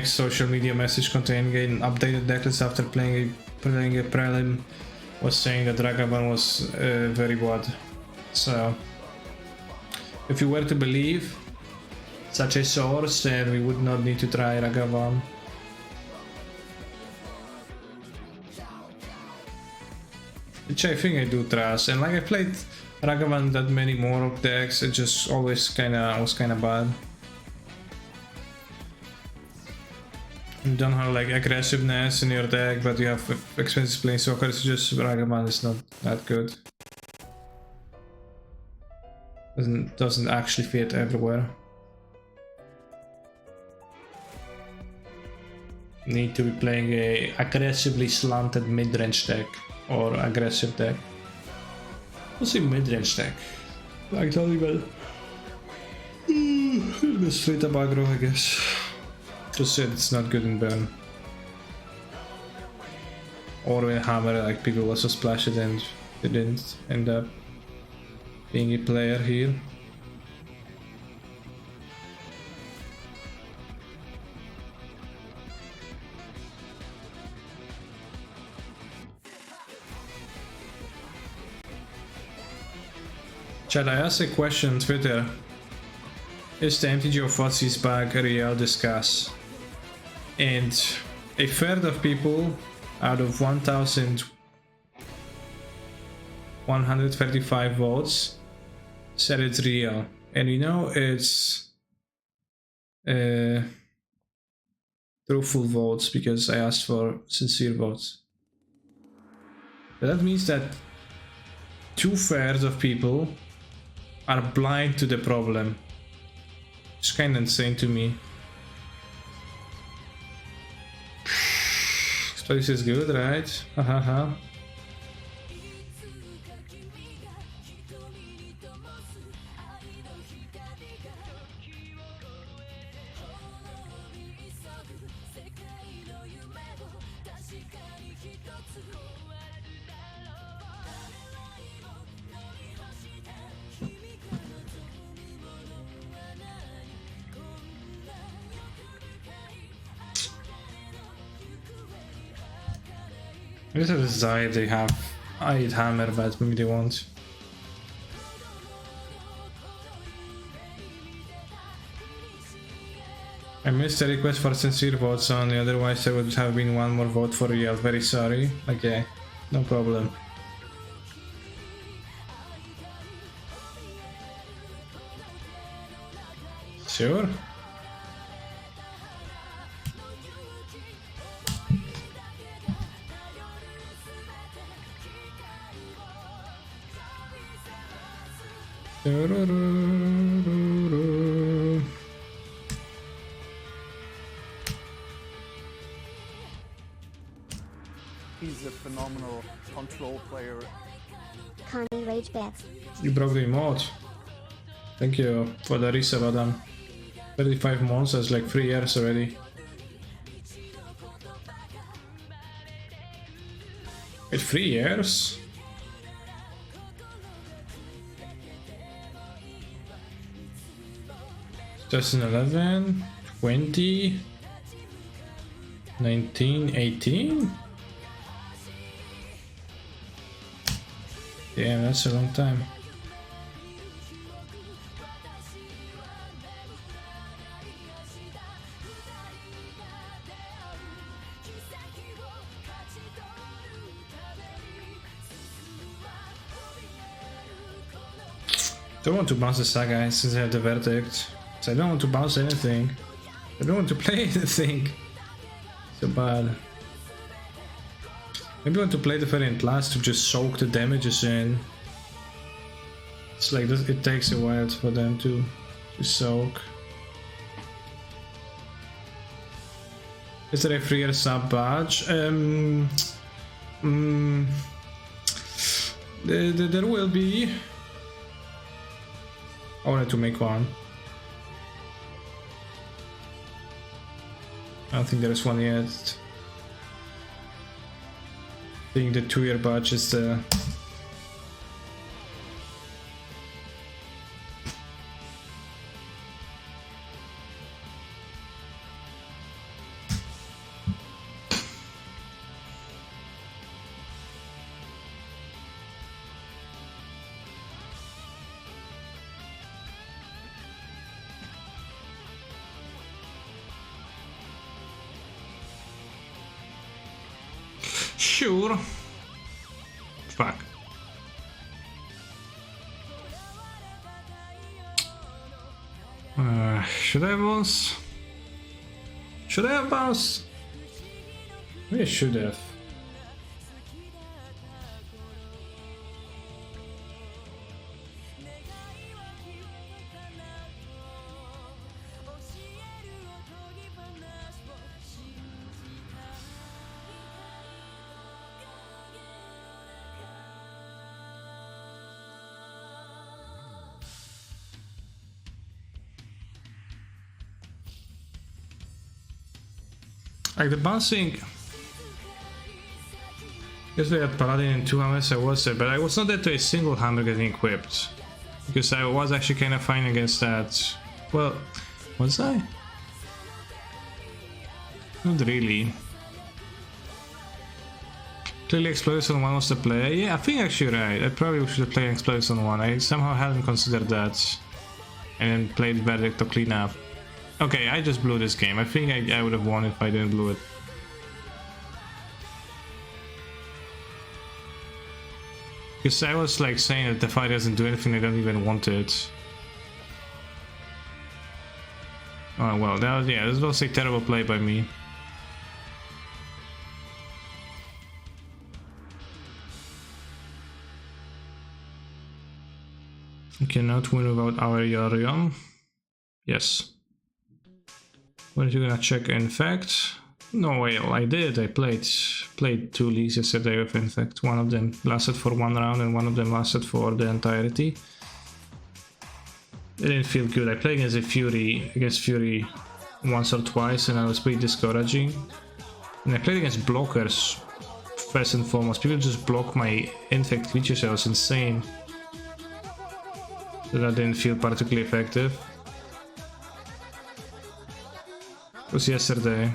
S1: social media message containing an updated decklist after playing a prelim was saying that Ragavan was very bad. So if you were to believe such a source, then we would not need to try Ragavan. Which I think I do trust, and like I played Ragavan that many more decks, it just always was kinda bad. You don't have like aggressiveness in your deck, but you have expensive Planeswalkers, just Ragavan is not that good. Doesn't actually fit everywhere. Need to be playing a aggressively slanted mid-range deck or aggressive deck. We'll see mid-range deck. Like totally well. The straight up aggro, I guess. Just said it's not good in burn. Or in hammer, like people also splash it and they didn't end up being a player here. Chad, I asked a question on Twitter. Is the MTG of What's back real? Discuss. And a third of people out of 1,135 votes said it's real. And you know it's truthful votes because I asked for sincere votes. But that means that 2/3 of people are blind to the problem. It's kind of insane to me. This place is good, right? Hahaha. I just have this desire they have. I eat hammer, but maybe they won't. I missed the request for sincere votes only, otherwise there would have been one more vote for real. Very sorry. Okay, no problem. Sure.
S4: He's a phenomenal control player.
S5: Connie Rage Bet.
S1: You broke the emote. Thank you for the resub, Adam. 35 months, that's like 3 years already. Wait, 3 years? Just in 11, 20, 19, 18? Damn, that's a long time. Don't want to bounce the saga since I have the verdict. So I don't want to bounce anything. I don't want to play anything. So bad. Maybe I want to play the variant last to just soak the damages in. It's like this, it takes a while for them to soak. Is there a 3-year sub badge? There will be. I wanted to make one. I don't think there is one yet. I think the 2-year badge is the... Sure. Fuck. Should I have bounce? Should I have bounce? Maybe I should have. Like the bouncing. Because we had Paladin and 2 hammers, I was there, but I was not there to a single hammer getting equipped. Because I was actually kind of fine against that. Well, was I? Not really. Clearly Explosives on 1 was the play. Yeah, I think actually right. I probably should have played Explosives on 1. I somehow hadn't considered that. And then played Verdict to clean up. Okay, I just blew this game. I think I would have won if I didn't blow it. Because I was like saying that the fight doesn't do anything, I don't even want it. Oh well, that was, yeah, this was a terrible play by me. You cannot win without our Yorion. Yes. When are you gonna check Infect? No, well, I did. I played 2 leagues yesterday with Infect. One of them lasted for 1 round and one of them lasted for the entirety. It didn't feel good. I played against Fury once or twice and I was pretty discouraging. And I played against blockers first and foremost. People just block my Infect creatures. I was insane. So that didn't feel particularly effective. It was yesterday.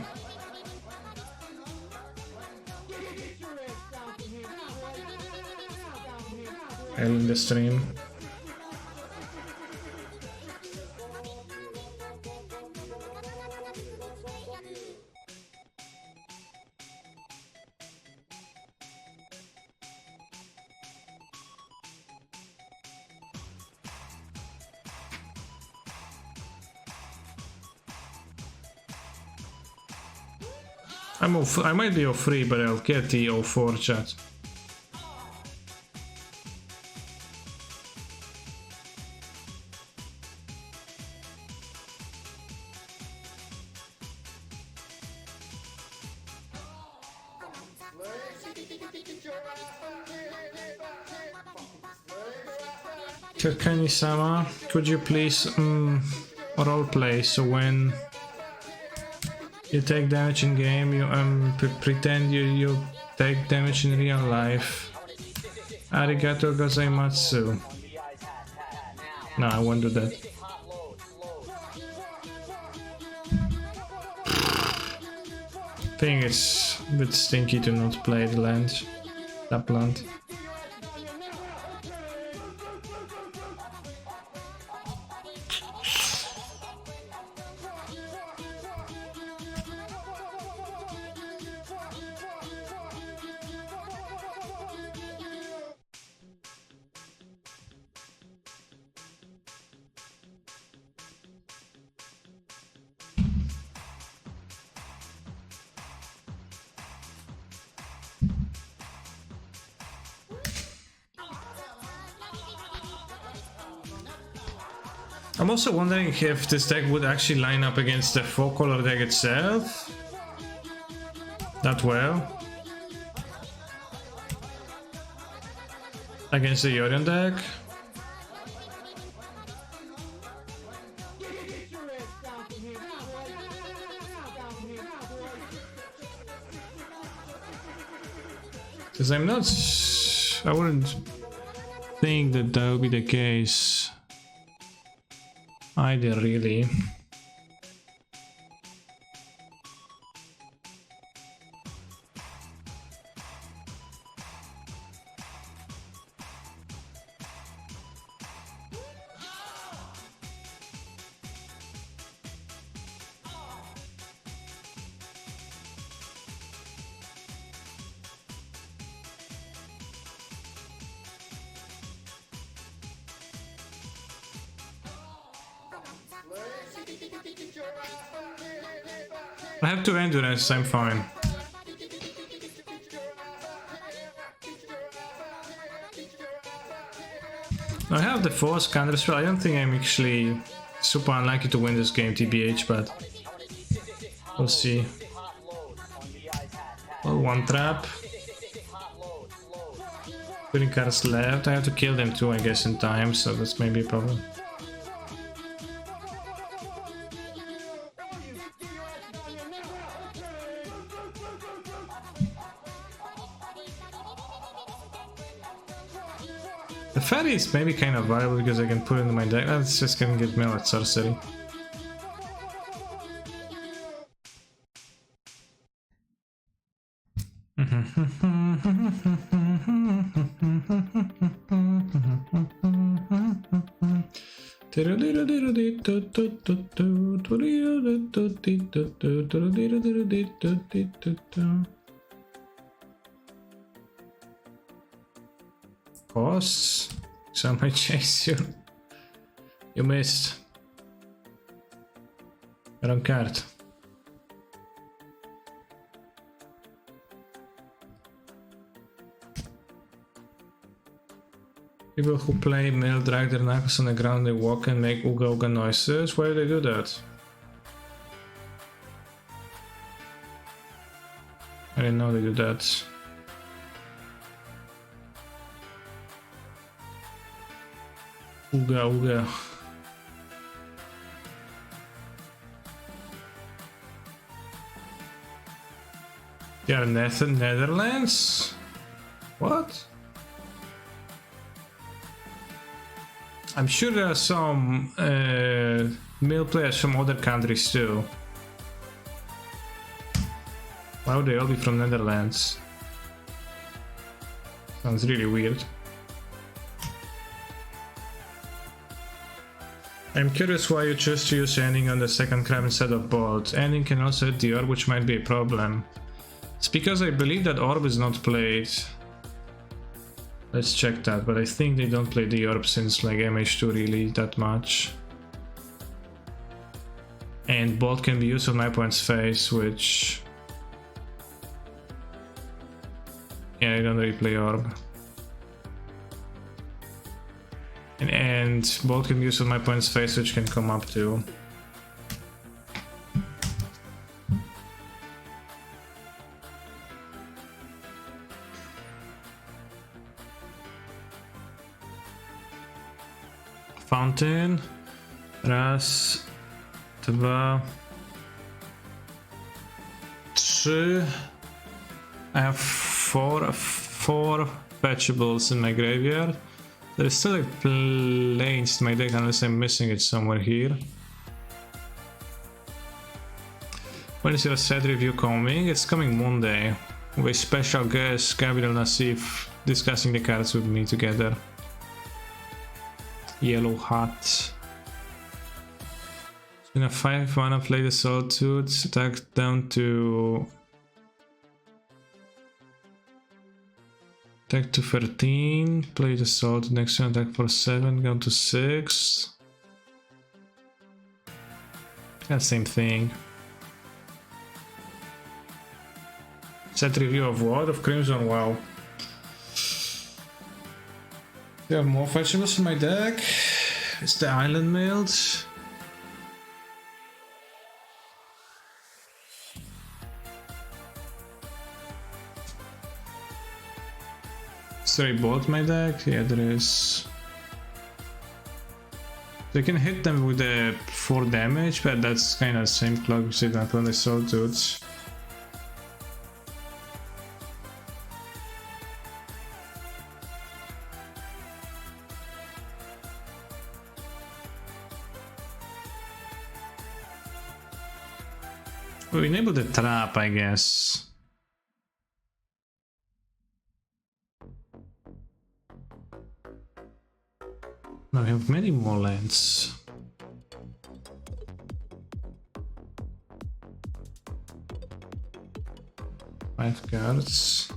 S1: In the stream. I might be 03, but I'll get the 04 chat. Kirkani-sama, could you please roleplay so when you take damage in game, you pretend you take damage in real life. Arigato gozaimasu. No, I won't do that. I think it's a bit stinky to not play the land, that land. I'm also wondering if this deck would actually line up against the 4-color deck itself that well. Against the Yorion deck. Because I'm not... I wouldn't think that that would be the case. Either, really. I have 2 endurance, I'm fine. I have the force counter spell. I don't think I'm actually super unlikely to win this game, TBH, but we'll see. Oh, 1 trap. 3 cards left. I have to kill them too, I guess, in time, so that's maybe a problem. The fairy is maybe kind of viable because I can put it in my deck. That's just gonna get mill at sorcery. Costs? So I might chase you. You missed. Wrong card. People who play mill drag their knuckles on the ground, they walk and make ooga ooga noises. Why do they do that? I didn't know they do that. Ooga ooga. They are Netherlands? What? I'm sure there are some male players from other countries too. Why would they all be from Netherlands? Sounds really weird. I'm curious why you chose to use ending on the second crab instead of bolt. Ending can also hit the orb, which might be a problem. It's because I believe that orb is not played. Let's check that, but I think they don't play the orb since like MH2 really that much. And bolt can be used on my opponent's face, which... yeah, I don't really play orb. And bolt can be used on my opponent's face, which can come up too. Fountain. Raz, dwa, trzy. I have four fetchables in my graveyard. There is still a planes in my deck unless I'm missing it somewhere here. When is your set review coming? It's coming Monday, with special guest Gabriel Nassif discussing the cards with me together. Yellow hat. It's been a 5 mana, play the Solitude, attack down to... attack to 13, play the Solitude, next turn attack for 7, go to 6. Yeah, same thing. Set review of what? Of Crimson, wow. There are more fetchables in my deck. It's the Island Mailed. Is there a bot in my deck? Yeah, there is. They can hit them with the 4 damage, but that's kind of the same clock we see that when they saw dudes. We enable the trap, I guess. Now we have many more lands. Five cards.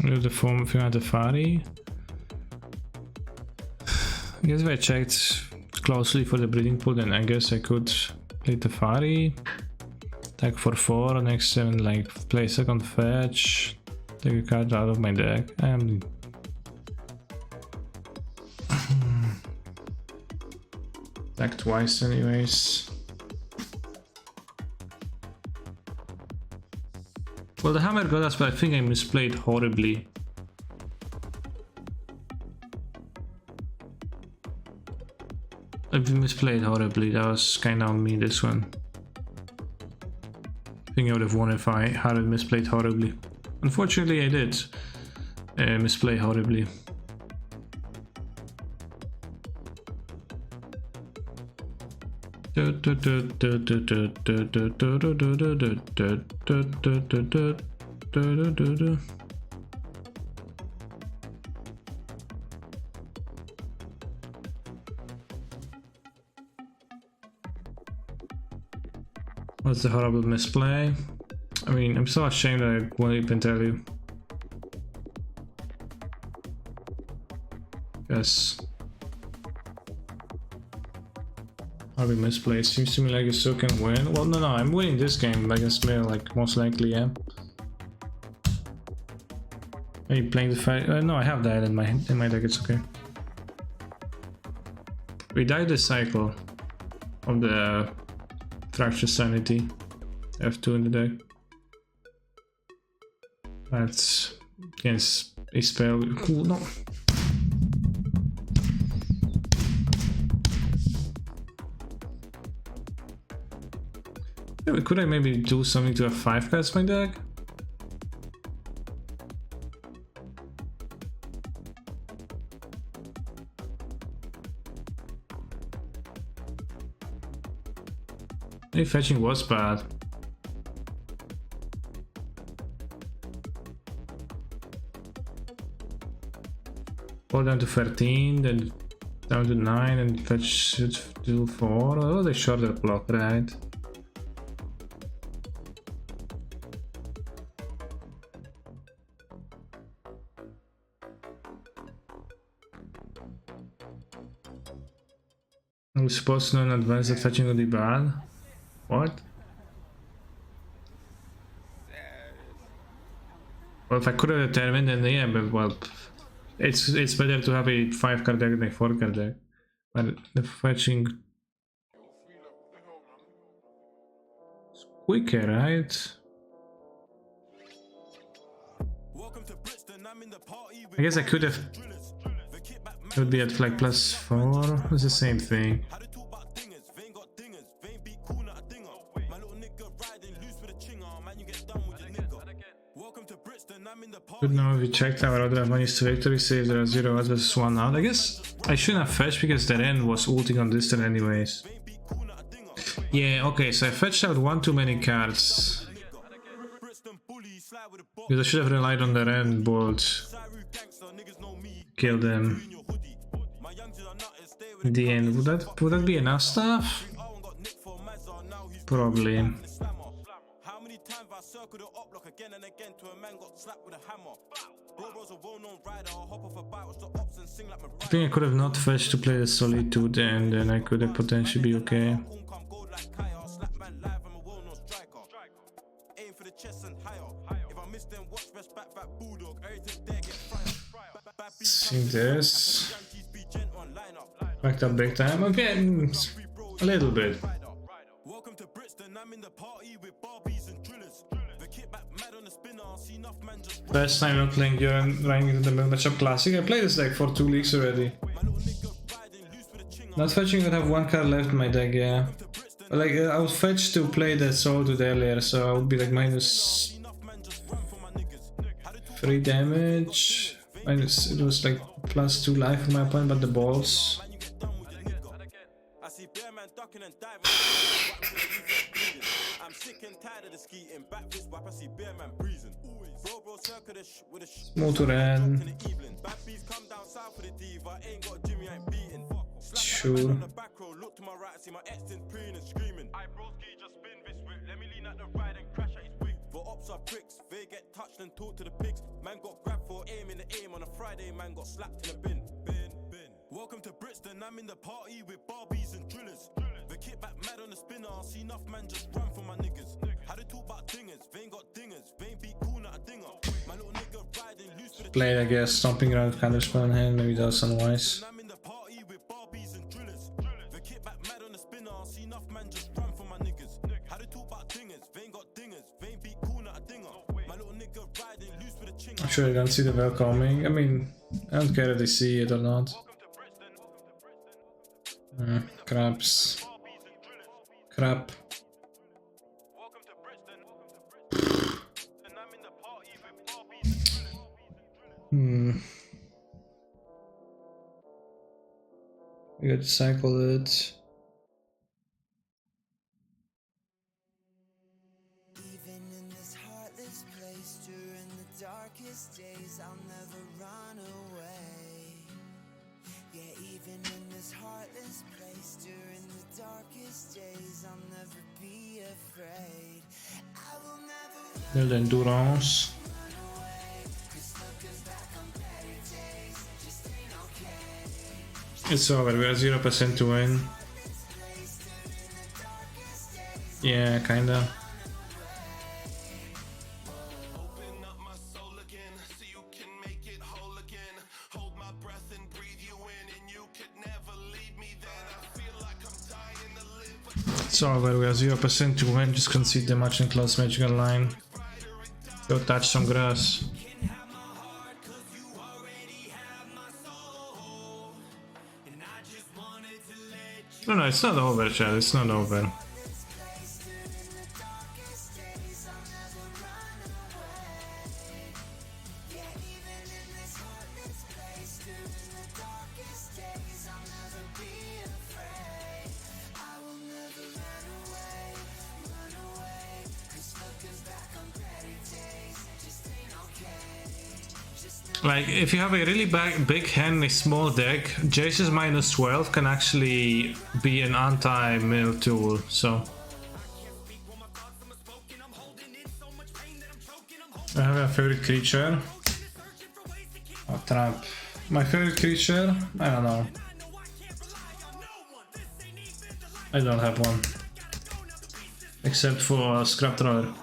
S1: Use the form if you want the Teferi. I guess if I checked closely for the breeding pool, then I guess I could play Teferi. Attack for 4, next 7, like play second fetch, take a card out of my deck. I am attack twice anyways. Well, the hammer got us, but I think I misplayed horribly. I misplayed horribly, that was kinda on me, this one. I think I would have won if I hadn't misplayed horribly. Unfortunately, I did misplay horribly. What's the horrible misplay? I mean, I'm so ashamed that I won't even tell you. Yes. Horrible misplay. Seems to me like you still can win. Well, no, I'm winning this game against me, like most likely, yeah. Are you playing the fight? No, I have that in my deck. It's okay. We died this cycle of the Fracture Sanity. F2 in the deck. That's against a spell. Cool, no. Yeah, could I maybe do something to have 5 cards in my deck? Maybe fetching was bad. Fall down to 13, then down to 9, and fetch to 4. Oh, they shorter block, right? I was supposed to know in advance that fetching would be bad. What? Well, if I could have determined, then yeah, but well, it's better to have a 5 card deck than a 4 card deck. But the fetching is quicker, right? I guess I could have. It would be at like +4. It's the same thing. Good now we checked our other advantage to victory, save there are 0 odds versus 1 out. I guess I shouldn't have fetched because the end was ulting on this turn anyways. Yeah, okay, so I fetched out 1 too many cards. Because I should have relied on the end bolt. Kill them. In the end, would that be enough stuff? Probably. I think I could have not fetched to play the Solitude, and then I could have potentially be okay. See this. Backed up big time. Again, a little bit. Best time not playing Garen running into the matchup classic. I played this deck for 2 leagues already. Not fetching, I have 1 card left in my deck, yeah. But like I was fetched to play the Solitude earlier, so I would be like -3 damage. It was like +2 life for my opponent, but the balls. Small to red. Sure.
S7: cops are pricks. They get touched and talk to the pigs. Man got grabbed for aim in the aim on a Friday. Man got slapped in the bin. Welcome to Brixton. I'm in the party with Barbies and drillers. The kit back mad on the spinner. See enough man just run for my niggas. How they talk about dingers? They ain't got dingers. They ain't beat cool, not a dinger. My little nigga riding loose with the
S1: Played, I guess, stomping around counterspell in hand, maybe that's unwise.
S7: I'm in the party with Barbies and drillers. The kit back mad on the spinner. See enough man just run for my niggas. How they talk about dingers? They ain't got dingers. They ain't beat cool, not a dinger. My little nigga riding loose with a ching.
S1: I'm sure I don't see the bell coming. I mean, I don't care if they see it or not. Crabs. Crap. We got to cycle it.
S10: Even in this heartless place during the darkest days, I'll never run away. Yeah, even in this heartless place during the darkest days, I'll never be afraid. I will never
S1: Build endurance. It's over, we are 0% to win. Yeah, kinda. It's over, we are 0% to win, just concede the match in close magical line. Go touch some grass. No, it's not over, Chad, it's not over. Like, if you have a really big hand in a small deck, Jace's minus 12 can actually be an anti-mill tool, so... I have a favorite creature. Oh, trap. My favorite creature? I don't know. I don't have one. Except for Scrap Thrower.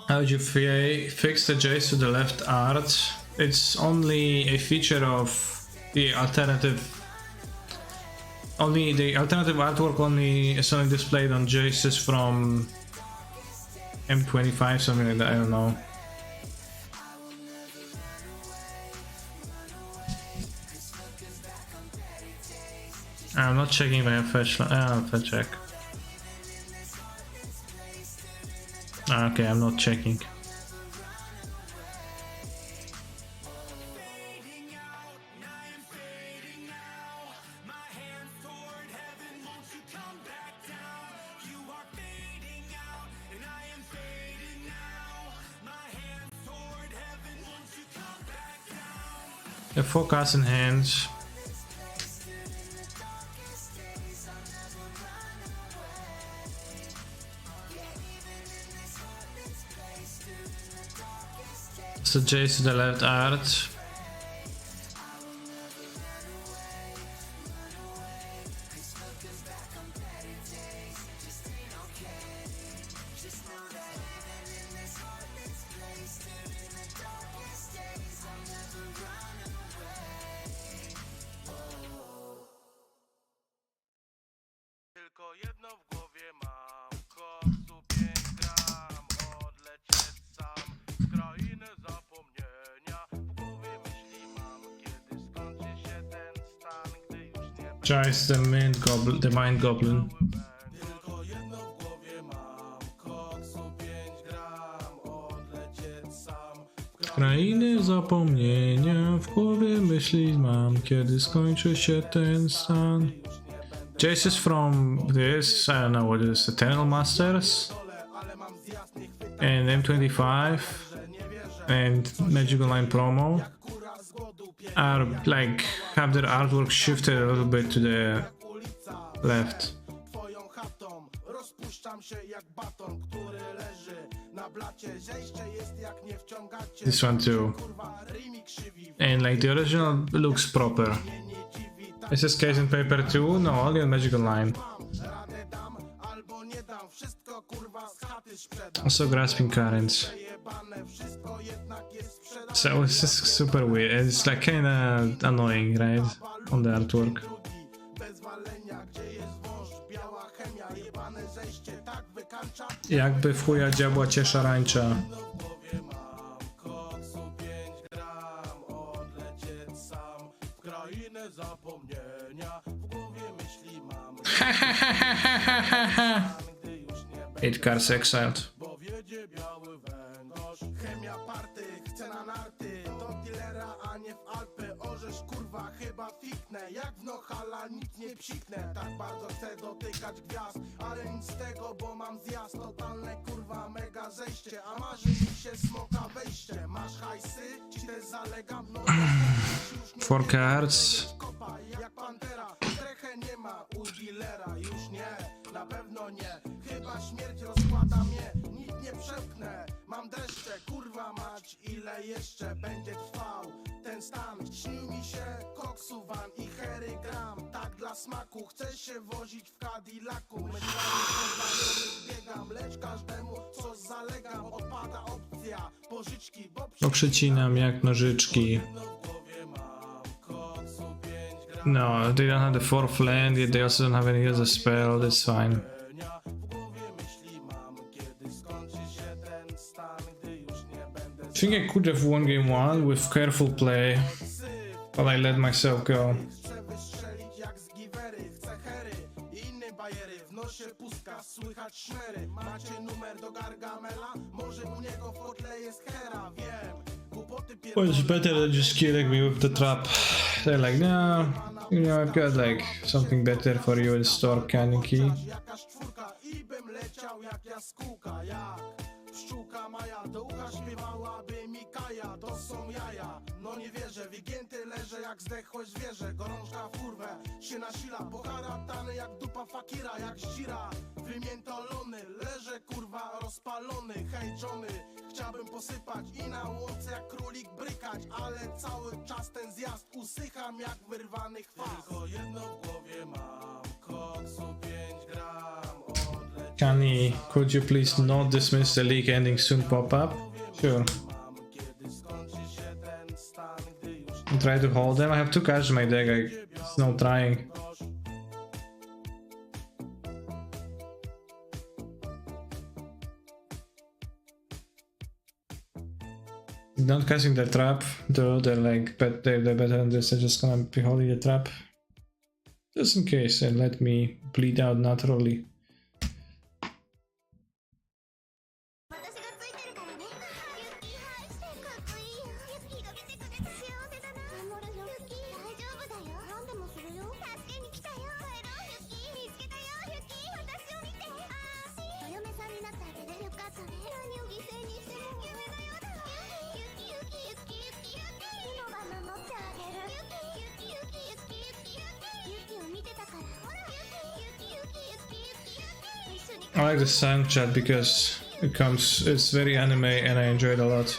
S1: How would you fix the Jace to the left art? It's only a feature of the alternative. Only the alternative artwork only is only displayed on Jaces from M25, something like that. I don't know. I'm not checking if I have fetch. I'll check. Okay, I'm not checking. The 4 cards in hand. So Jace to the left art.
S15: Tylko jedno w głowie mam, koksu 5 gram, odlecieć sam z krainy zapomnienia. W głowie myśli mam, kiedy skończy się ten stan, gdy już nie
S1: Jace the mind goblin.
S15: Tylko jedno w głowie mam, koksu 5 gram, odlecieć sam.
S1: Krainy zapomnienia, w głowie myśli mam, kiedy skończy się ten stan. Jace is from this, I don't know what it is, Eternal Masters and M25 and Magical Line promo are like have their artwork shifted a little bit to the left. This one too. And like the original looks proper. Is this case in paper too? No, only on Magic Online. Also grasping currents. So it's just super weird. It's like kinda annoying, right? On the artwork. Jakby w chuja diabła cię szarańcza. Eight cards exiled.
S15: Jak w Nohala nic nie psiknę. Tak bardzo chcę dotykać gwiazd, ale nic z tego, bo mam zjazd. Totalne kurwa mega zejście, a marzy mi się smoka wejście. Masz hajsy, ci też zalegam. No
S1: Four cards.
S15: jak pantera, trechę nie ma u dealera. Już nie, na pewno nie. Chyba śmierć rozkłada mnie, nic nie przepchnę. Mam dreszcze, kurwa mać, ile jeszcze będzie trwał ten stan. Śnił mi się koksu van i Harry Gram. Tak dla smaku, chcę się wozić w Cadillacu. Myślałem, że biegam, lecz każdemu coś zalegam. Odpada opcja pożyczki, bo
S1: Poprzecinam jak nożyczki. No, they don't have the fourth land, yet they also don't have any other spell, that's fine. I think I could have won game 1 with careful play, but I let myself go.
S15: słychać szmery. Macie numer do Gargamela? Może u niego w kotle jest hera, wiem.
S1: Well, it's better than just killing me with the trap. They're like, no, you know, I've got like something better for you in store, Canning Key.
S15: Pszczółka Maja do ucha śpiewałaby Mikaja. To są jaja, no nie wierzę. Wygięty leżę jak zdechłe zwierzę. Gorączka w kurwę się nasila. Poharatany jak dupa fakira, jak zdzira. Wymiętolony, leżę kurwa rozpalony. Hej Johnny, chciałbym posypać i na łące jak królik brykać. Ale cały czas ten zjazd usycham jak wyrwany chwast. Tylko jedno w głowie mam, koksu 5 gram.
S1: Kani, could you please not dismiss the league ending soon pop up? Sure. Try to hold them. I have 2 cards in my deck, it's no trying. Not casting the trap, though they're like they're better than this, they're just gonna be holding the trap. Just in case, and let me bleed out naturally. I like the sound chat because it's very anime and I enjoy it a lot.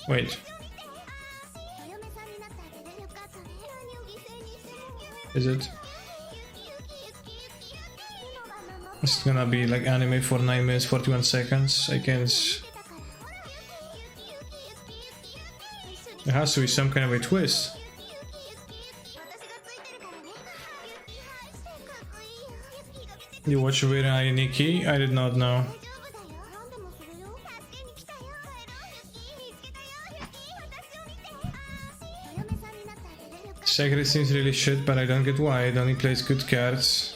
S1: Wait. Is it? It's gonna be like anime for 9 minutes 41 seconds. I can't. There has to be some kind of a twist. You watch Vera Nikki? I did not know. Sacred seems really shit, but I don't get why. It only plays good cards.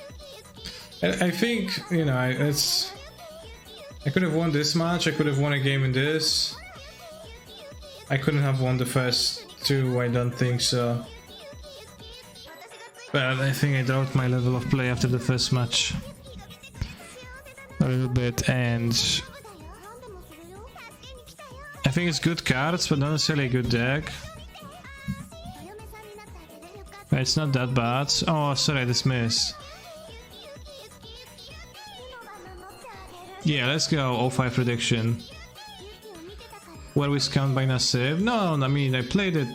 S1: I think, you know, I could have won this match, I could have won a game in this. I couldn't have won the first 2, I don't think so. But I think I dropped my level of play after the first match. A little bit, and I think it's good cards, but not necessarily a good deck. It's not that bad. Oh, sorry, I dismissed. Yeah, let's go 05 prediction. Where we scanned by Nasib? No, I mean, I played it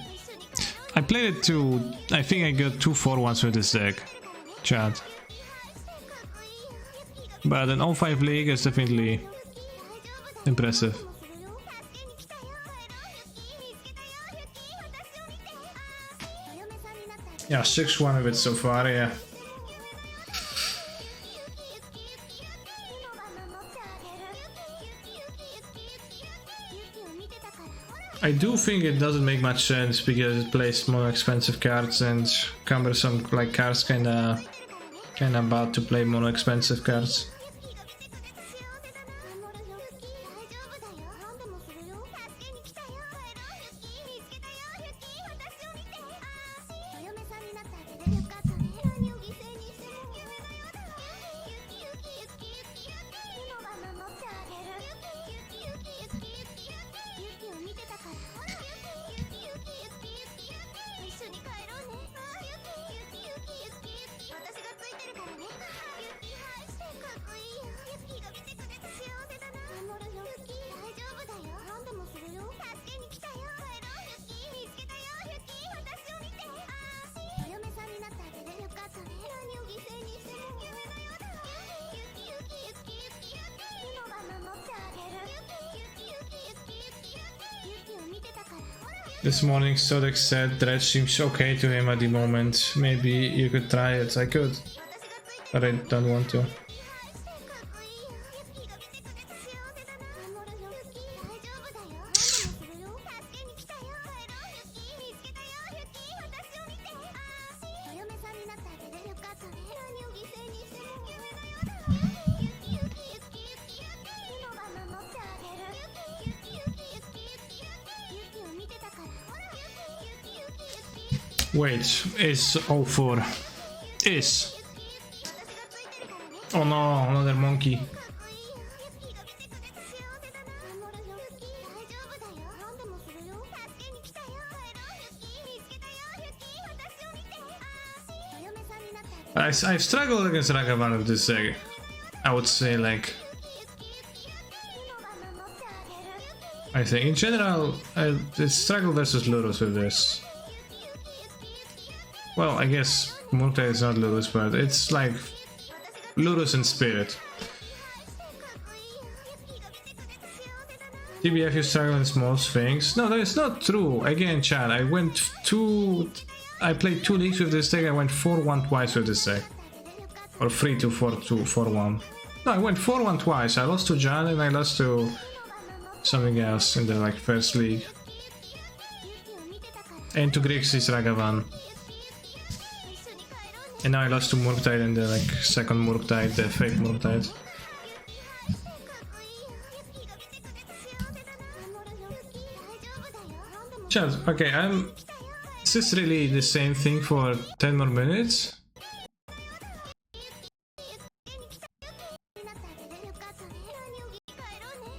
S1: to... I think I got 2 4-1s with this deck. Chat. But an 05 league is definitely impressive. Yeah, 6-1 of it so far, yeah. I do think it doesn't make much sense because it plays more expensive cards and cumbersome like cards kinda bad to play more expensive cards. This morning Sodek said Dredge seems okay to him at the moment. Maybe you could try it. I could, but I don't want to. Wait, is 04. Is. Oh no, another monkey. I've struggled against Ragavan with this deck. I would say, like, I think in general I struggle versus Lurus with this. Well, I guess Murktide is not Lurus, but it's like Lurus in spirit. TBF, you struggle in small things. No, that is not true. Again, chat, I played 2 leagues with this deck. I went 4-1 twice with this deck. Or 3-2, 4-2, 4-1. No, I went 4-1 twice. I lost to Jan and I lost to something else in the like first league. And to Grixis Ragavan. And now I lost to Murktide in the like second Murktide, the fake Murktide. Chat, okay, is this really the same thing for 10 more minutes?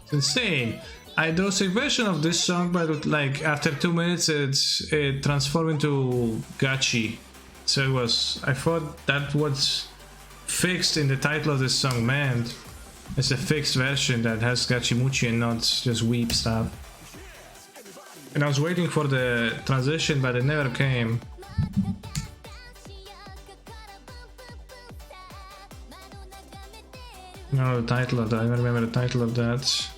S1: It's insane. There was a version of this song, but like after 2 minutes it transformed into Gachi. So it was, I thought that was fixed in the title of this song meant it's a fixed version that has Gachimuchi and not just weep stuff. And I was waiting for the transition, but it never came. No, the title of that, I don't remember the title of that.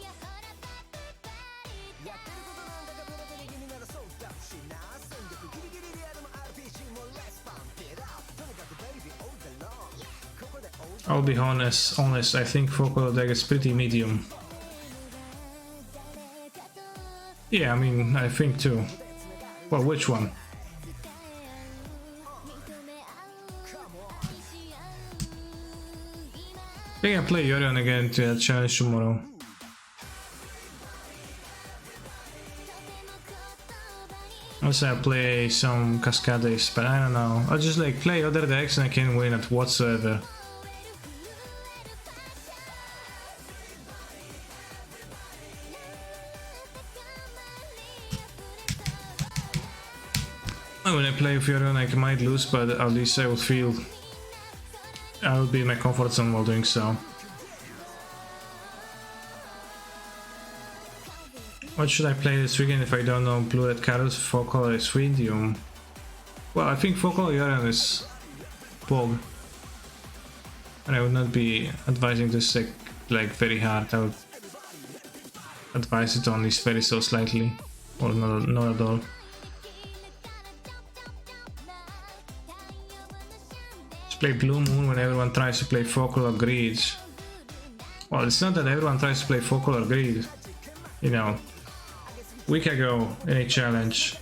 S1: I'll be honest, I think Focal deck is pretty medium. Yeah, I mean, I think too. Well, which one? I think I play Yorion again to that challenge tomorrow. Also, I play some Cascades, but I don't know. I'll just like play other decks and I can win at whatsoever. When I play Fiorion, I might lose, but at least I will feel I will be in my comfort zone while doing so. What should I play this weekend if I don't know blue-red cards, Focal or Swidium? Well, I think Focal Fiorion is Pog. And I would not be advising this like very hard. I would advise it only very so slightly, or not at all. Just play Blue Moon when everyone tries to play Focal or Greed. Well, it's not that everyone tries to play Focal or Greed. You know, week ago in a challenge.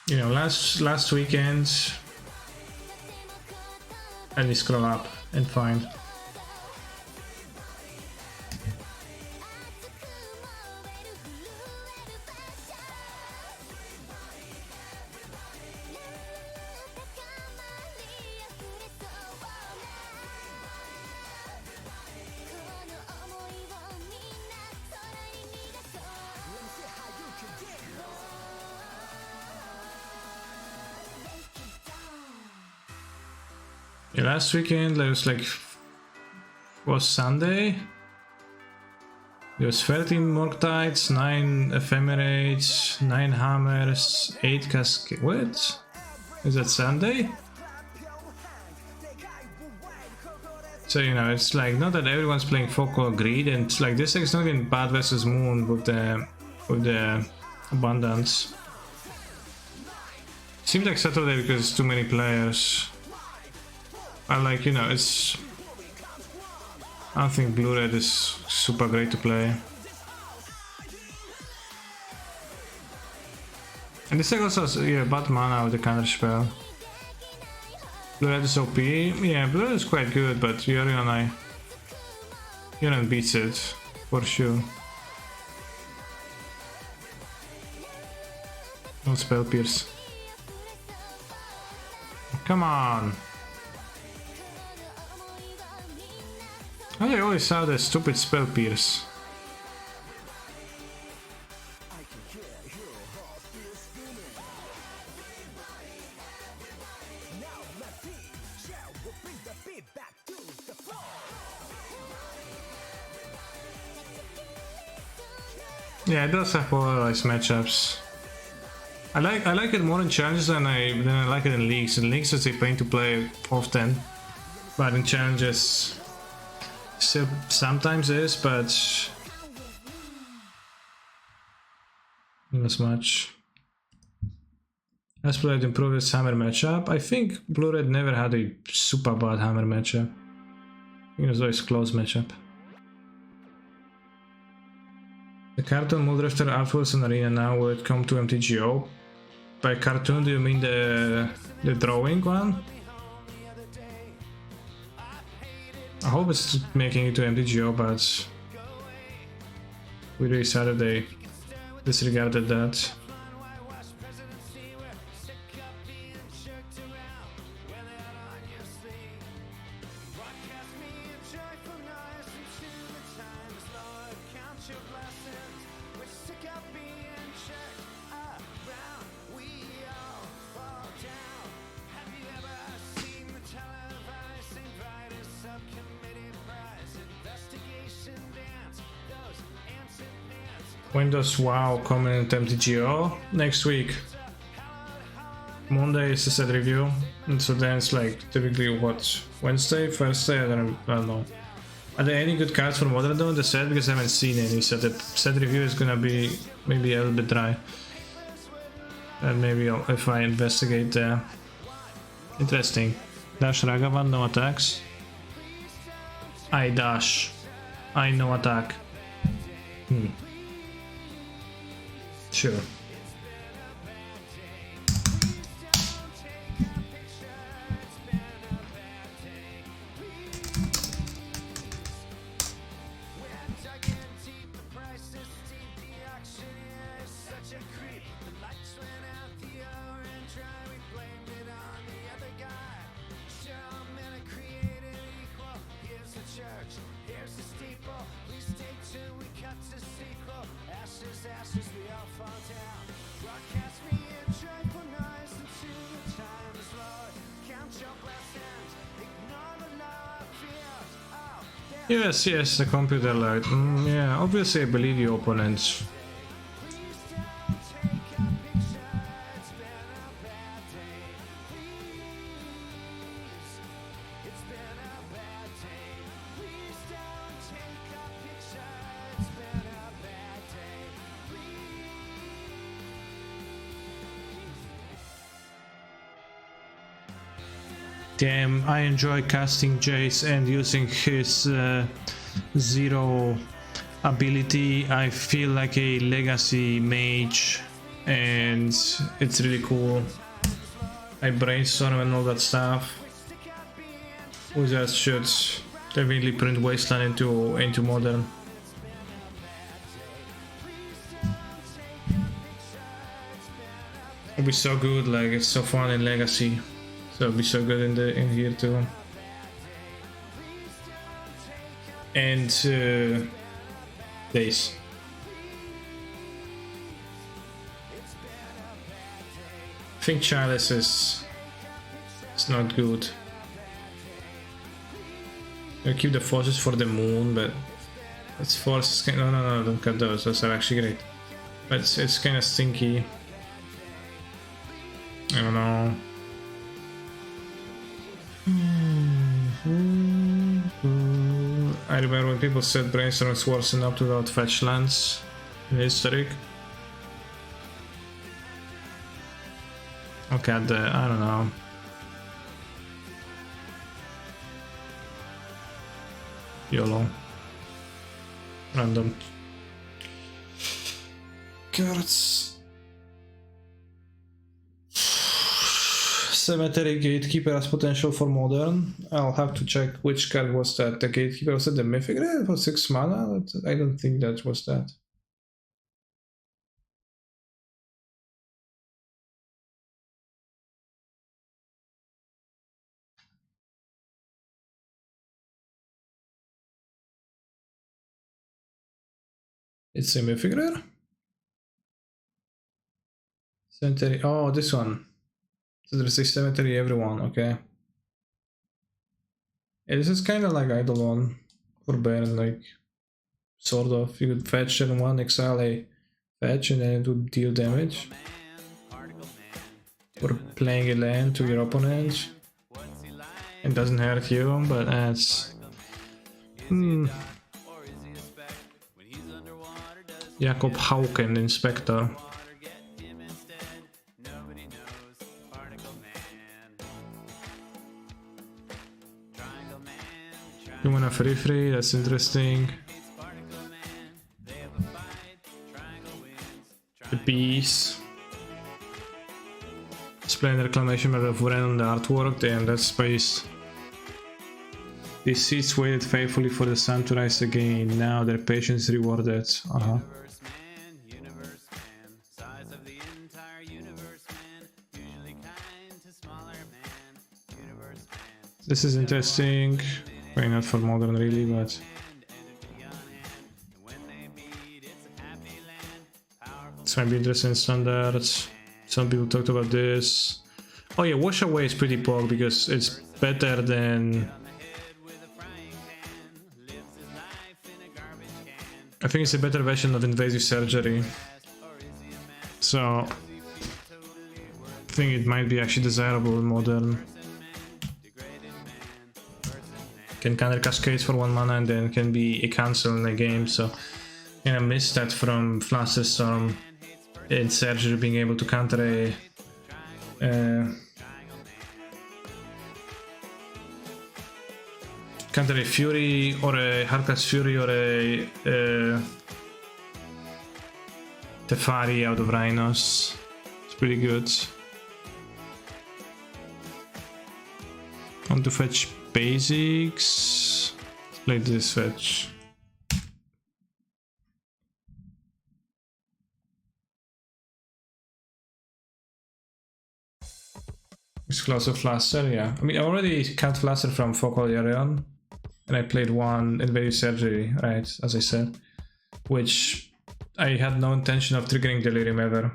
S1: You know, last weekend, and we scroll up and find. Yeah, last weekend there was was Sunday. There was 13 Morgtides, 9 Ephemerates, 9 Hammers, 8 Cascades. What? Is that Sunday? So you know, it's like not that everyone's playing Focal Greed, and it's like this is not even Bad versus Moon with the abundance. Seems like Saturday because it's too many players. I like, you know, it's... I don't think blue-red is super great to play. And this deck also has, yeah, bad mana with the counter spell. Blue-red is OP. Yeah, blue-red is quite good, but Fiorion beats it, for sure. No spell pierce. Come on! I always saw the stupid spell pierce. Yeah, it does have polarized matchups. I like it more in challenges than I like it in leagues. In leagues it's a pain to play often, but in challenges still sometimes is, but not as much. As Blue-red improved its hammer matchup, I think Blue-red never had a super bad hammer matchup. It was always close matchup. The cartoon Muldrafter artworks in Arena now would come to MTGO. By cartoon, do you mean the drawing one? I hope it's making it to MTGO, but we really sad they disregarded that. When does WoW come in MTGO? Next week. Monday is the set review, and so then it's like typically what, Wednesday, Thursday, I don't know. Are there any good cards for Modern though in the set? Because I haven't seen any, so the set review is gonna be maybe a little bit dry. And maybe if I investigate there. Interesting. Dash Ragavan, no attacks. I dash. I no attack. Sure. Yes, yes, the computer light. Yeah, obviously I believe your opponents. Damn, I enjoy casting Jace and using his zero ability. I feel like a legacy mage and it's really cool. I brainstorm and all that stuff. Wizards should definitely print Wasteland into Modern. It'll be so good, like it's so fun in Legacy. So it'll be so good in here too. And Days. I think Chalice is not good. I'll keep the forces for the moon, but it's forces. No, don't cut those. Those are actually great. But it's kind of stinky. I don't know. I remember when people said Brainstorm is worse enough without fetch lands in Historic. Okay, I don't know. YOLO. Random cards. Cemetery Gatekeeper has potential for Modern. I'll have to check which card was that. The Gatekeeper, was it the Mythic Red for 6 mana? I don't think that was that. It's a Mythic Rare? Cemetery, oh, this one. So there's a Cemetery everyone, okay. Yeah, this is kind of like Eidolon for Baron, like, sort of. You could fetch and one exile a fetch and then it would deal damage. Or playing a land to your opponent. It doesn't hurt you, but adds... Jakob Hauken, Inspector. You want a free, that's interesting. The Bees. Splendid Reclamation by the Vuren on the artwork, damn, that's space. These seeds waited faithfully for the sun to rise again, now their patience rewarded. This is interesting. Probably not for Modern really, but... This might be interesting in Standards. Some people talked about this. Oh yeah, Wash Away is pretty poor because it's better than... I think it's a better version of Invasive Surgery. So... I think it might be actually desirable in Modern. Can counter Cascades for 1 mana and then can be a cancel in a game, so... And I missed that from Flusterstorm in Surgery, being able to counter a... counter a Fury or a Hardcast Fury or a Tefari out of Rhinos. It's pretty good. I want to fetch basics. Let's play this fetch. It's Claws of Fluster, yeah. I mean, I already cut Fluster from Focal Yarion, and I played one Invasive Surgery, right, as I said, which I had no intention of triggering Delirium ever.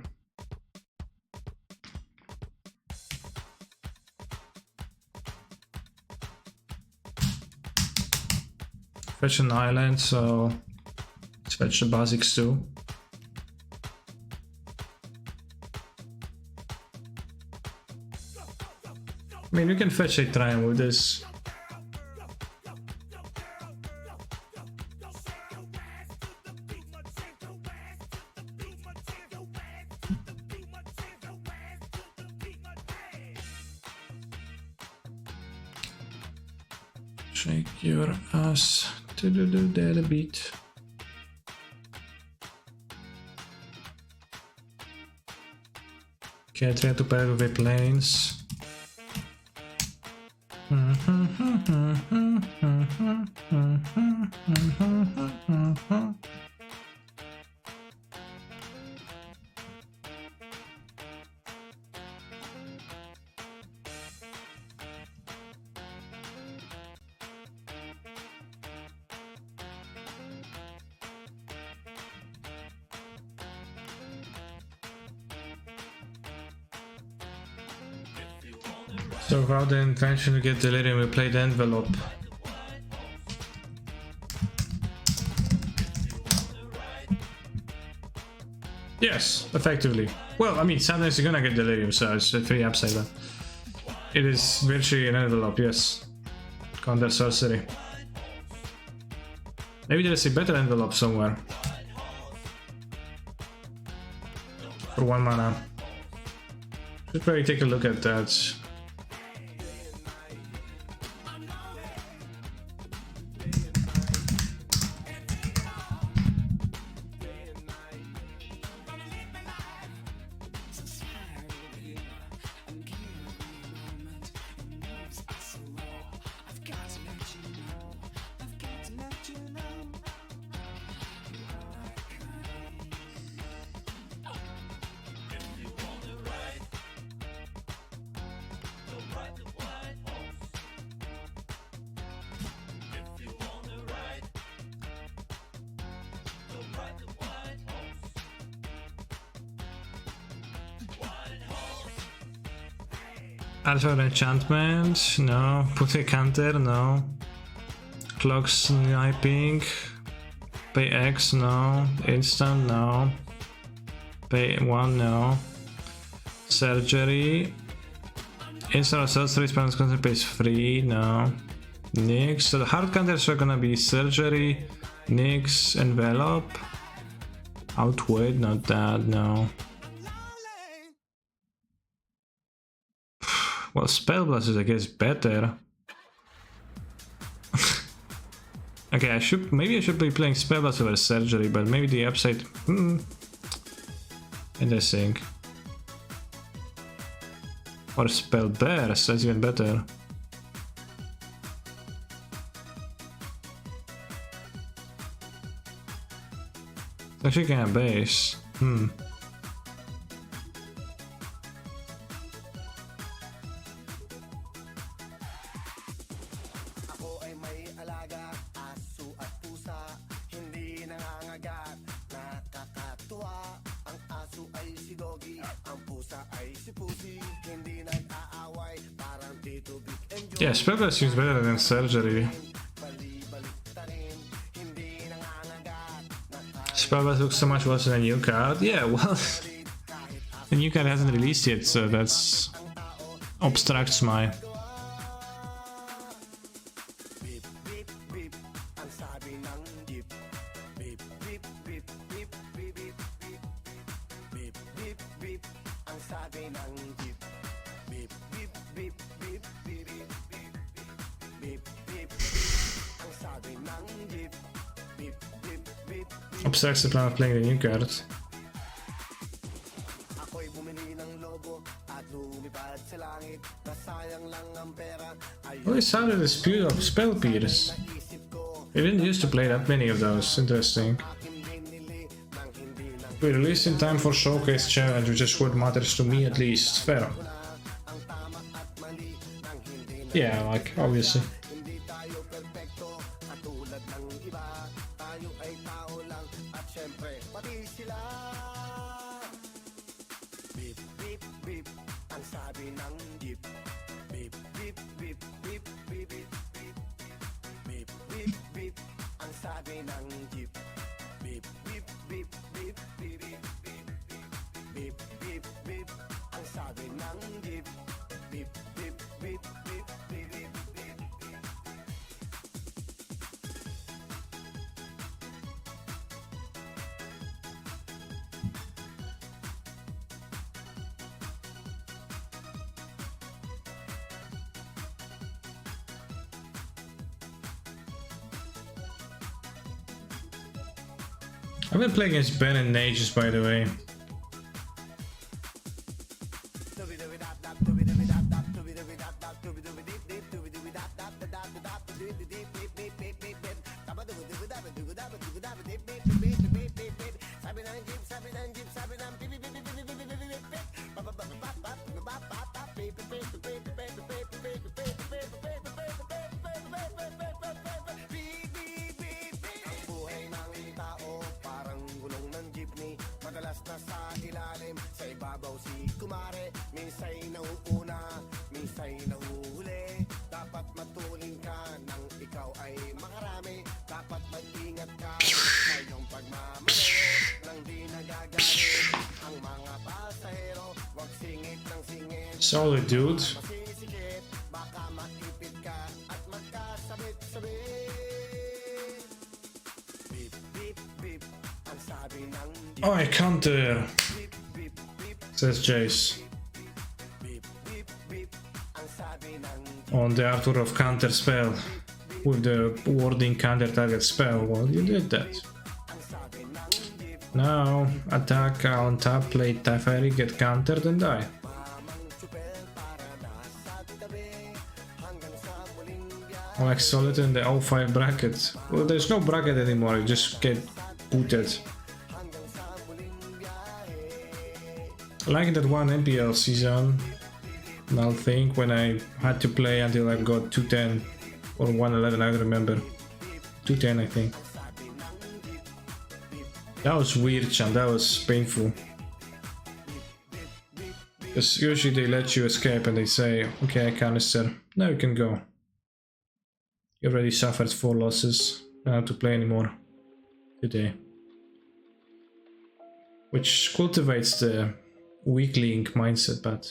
S1: Fetch an island, so let's fetch the basics too. I mean, you can fetch a triumph with this. Shake your ass to do the beat. Okay, try to pair with planes. So how the intention to get Delirium, we played Envelope. Yes, effectively. Well, I mean, sometimes you're gonna get Delirium, so it's a free upside, but it is virtually an Envelope, yes. Counter sorcery. Maybe there's a better Envelope somewhere. For 1 mana. Should probably take a look at that. Alpha enchantment, no. Put a counter, no. Clock sniping. Pay X, no. Instant, no. Pay 1, no. Surgery. Instant or sorcery spells counter pays 3, no. Nyx. So the hard counters are gonna be Surgery, Nyx, Envelope. Outwit, not that, no. Well, Spellblast is, I guess, better. Okay, maybe I should be playing Spellblast over Surgery, but maybe the upside. Interesting. Or Spellburst, that's even better. It's actually kind of base. Yeah, Spellblast seems better than Surgery. Spellblast looks so much worse than a new card. Yeah, well, the new card hasn't released yet, so that's obstructs my. Obstructs the plan of playing the new card. Well, it sounded a dispute of Spell Pierce. We didn't used to play that many of those. Interesting. We released in time for Showcase Challenge, which is what matters to me at least. Fair. Yeah, like, obviously.
S10: ang sabi ng jeep. Beep, beep, beep, beep, beep, beep, beep. Beep, beep, beep, ang sabi ng jeep. Beep, beep, beep, beep, beep, beep, beep. Beep, beep, beep, ang sabi ng jeep. Beep, beep, beep, beep, beep, beep, beep.
S1: I've been playing against Ben and Nages, by the way.
S10: Madalas na sa ilalim, sa ibabaw si kumare. Minsa'y nauuna, minsa'y nahuhuli. Dapat matulin ka nang ikaw ay makarami. Dapat mag-ingat ka sa iyong pagmamaneho nang di nagagalit ang mga pasahero. Huwag singit ng singit.
S1: Solid, dude.
S10: Masisikip, baka maipit ka at magkasabit-sabit. Beep, beep, beep, ang sabi ng
S1: Oh, I counter, says Jace. On the Arthur of counter spell with the wording counter target spell. Well, you did that. Now attack on top, play Teferi, get countered and die. Like solid in the 05 bracket. Well, there's no bracket anymore, you just get booted. Like that one MPL season, I think, when I had to play until I got 210 or 111, I don't remember. 210, I think. That was weird, Chan, that was painful. Because usually they let you escape and they say, okay, canister, now you can go. You already suffered 4 losses, don't have to play anymore today. Which cultivates the weakling mindset, but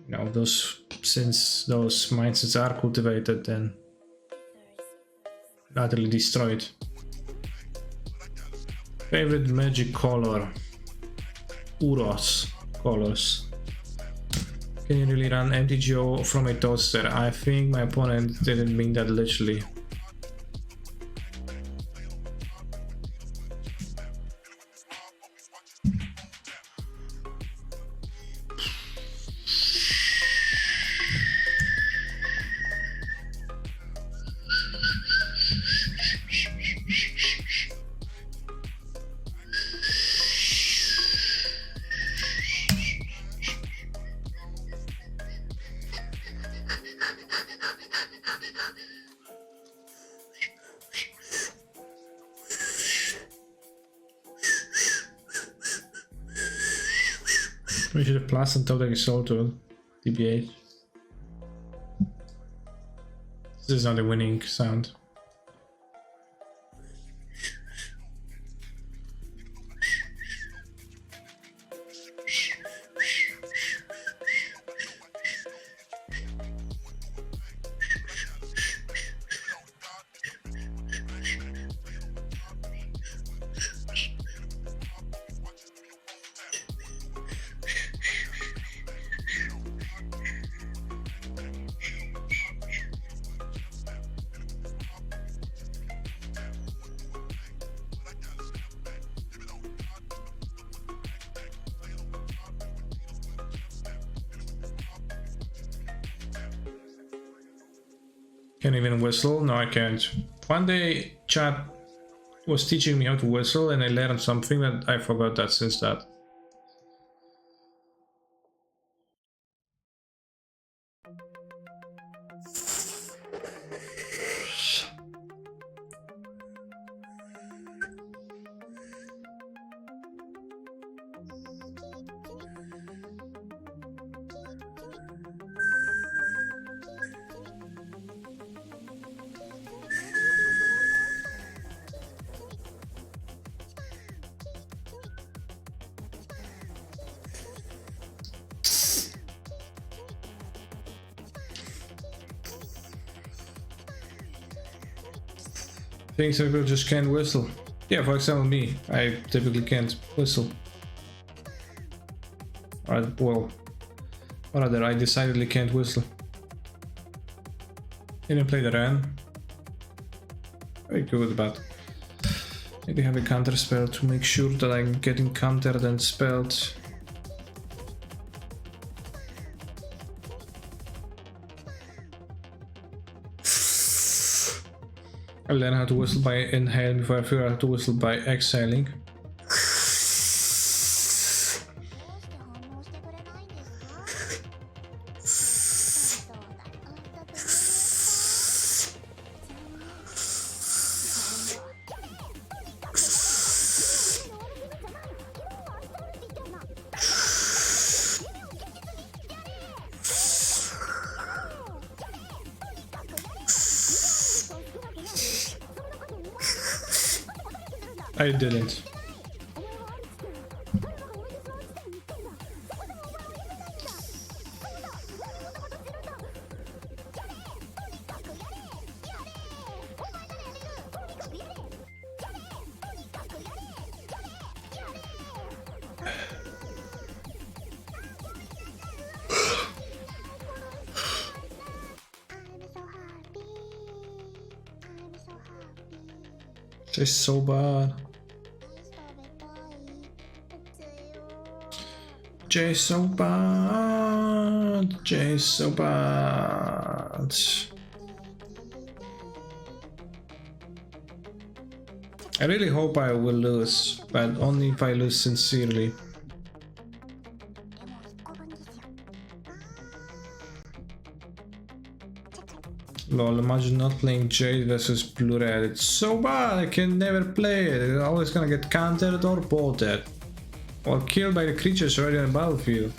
S1: you know, since those mindsets are cultivated, then utterly destroyed. Favorite magic color? Uros colors. Can you really run MTGO from a toaster? I think my opponent didn't mean that literally. We should have plus and Total Assault to DBH. This is not a winning sound. Can't even whistle? No, I can't. One day chat was teaching me how to whistle and I learned something that I forgot that since that. Things I just can't whistle. Yeah, for example me, I typically can't whistle. Well, or rather, I decidedly can't whistle. Didn't play the Ren. Very good, but maybe have a counter spell to make sure that I'm getting countered and spelled. I learn how to whistle by inhaling before I figure out how to whistle by exhaling. I didn't. Just so bad. Jay so bad. Jay so bad. I really hope I will lose, but only if I lose sincerely. Lol, imagine not playing Jade versus Blue Red. It's so bad, I can never play it. It's always gonna get countered or bolted. Or killed by the creatures already on the battlefield.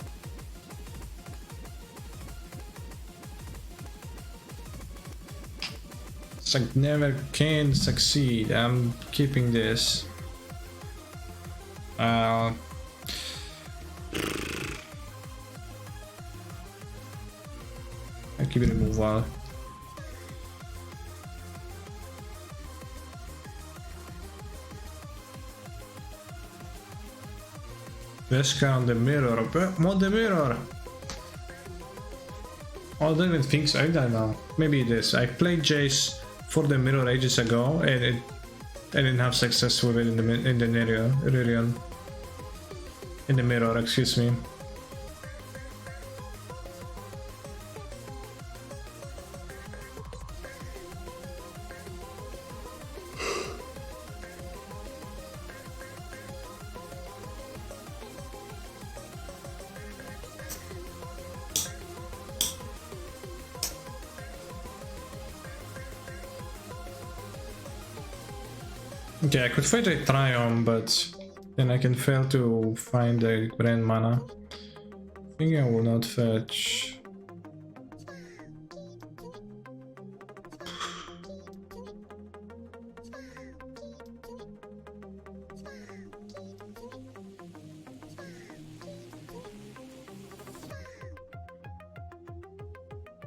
S1: It's like never can succeed. I'm keeping this. I keep it removal. Best card on the mirror. What the mirror? Oh, I don't even think so. I don't know. Maybe it is. I played Jace for the mirror ages ago, and I didn't have success with it in the mirror. Excuse me. Okay, I could fight a Triumph, but then I can fail to find a grand mana. I think I will not fetch.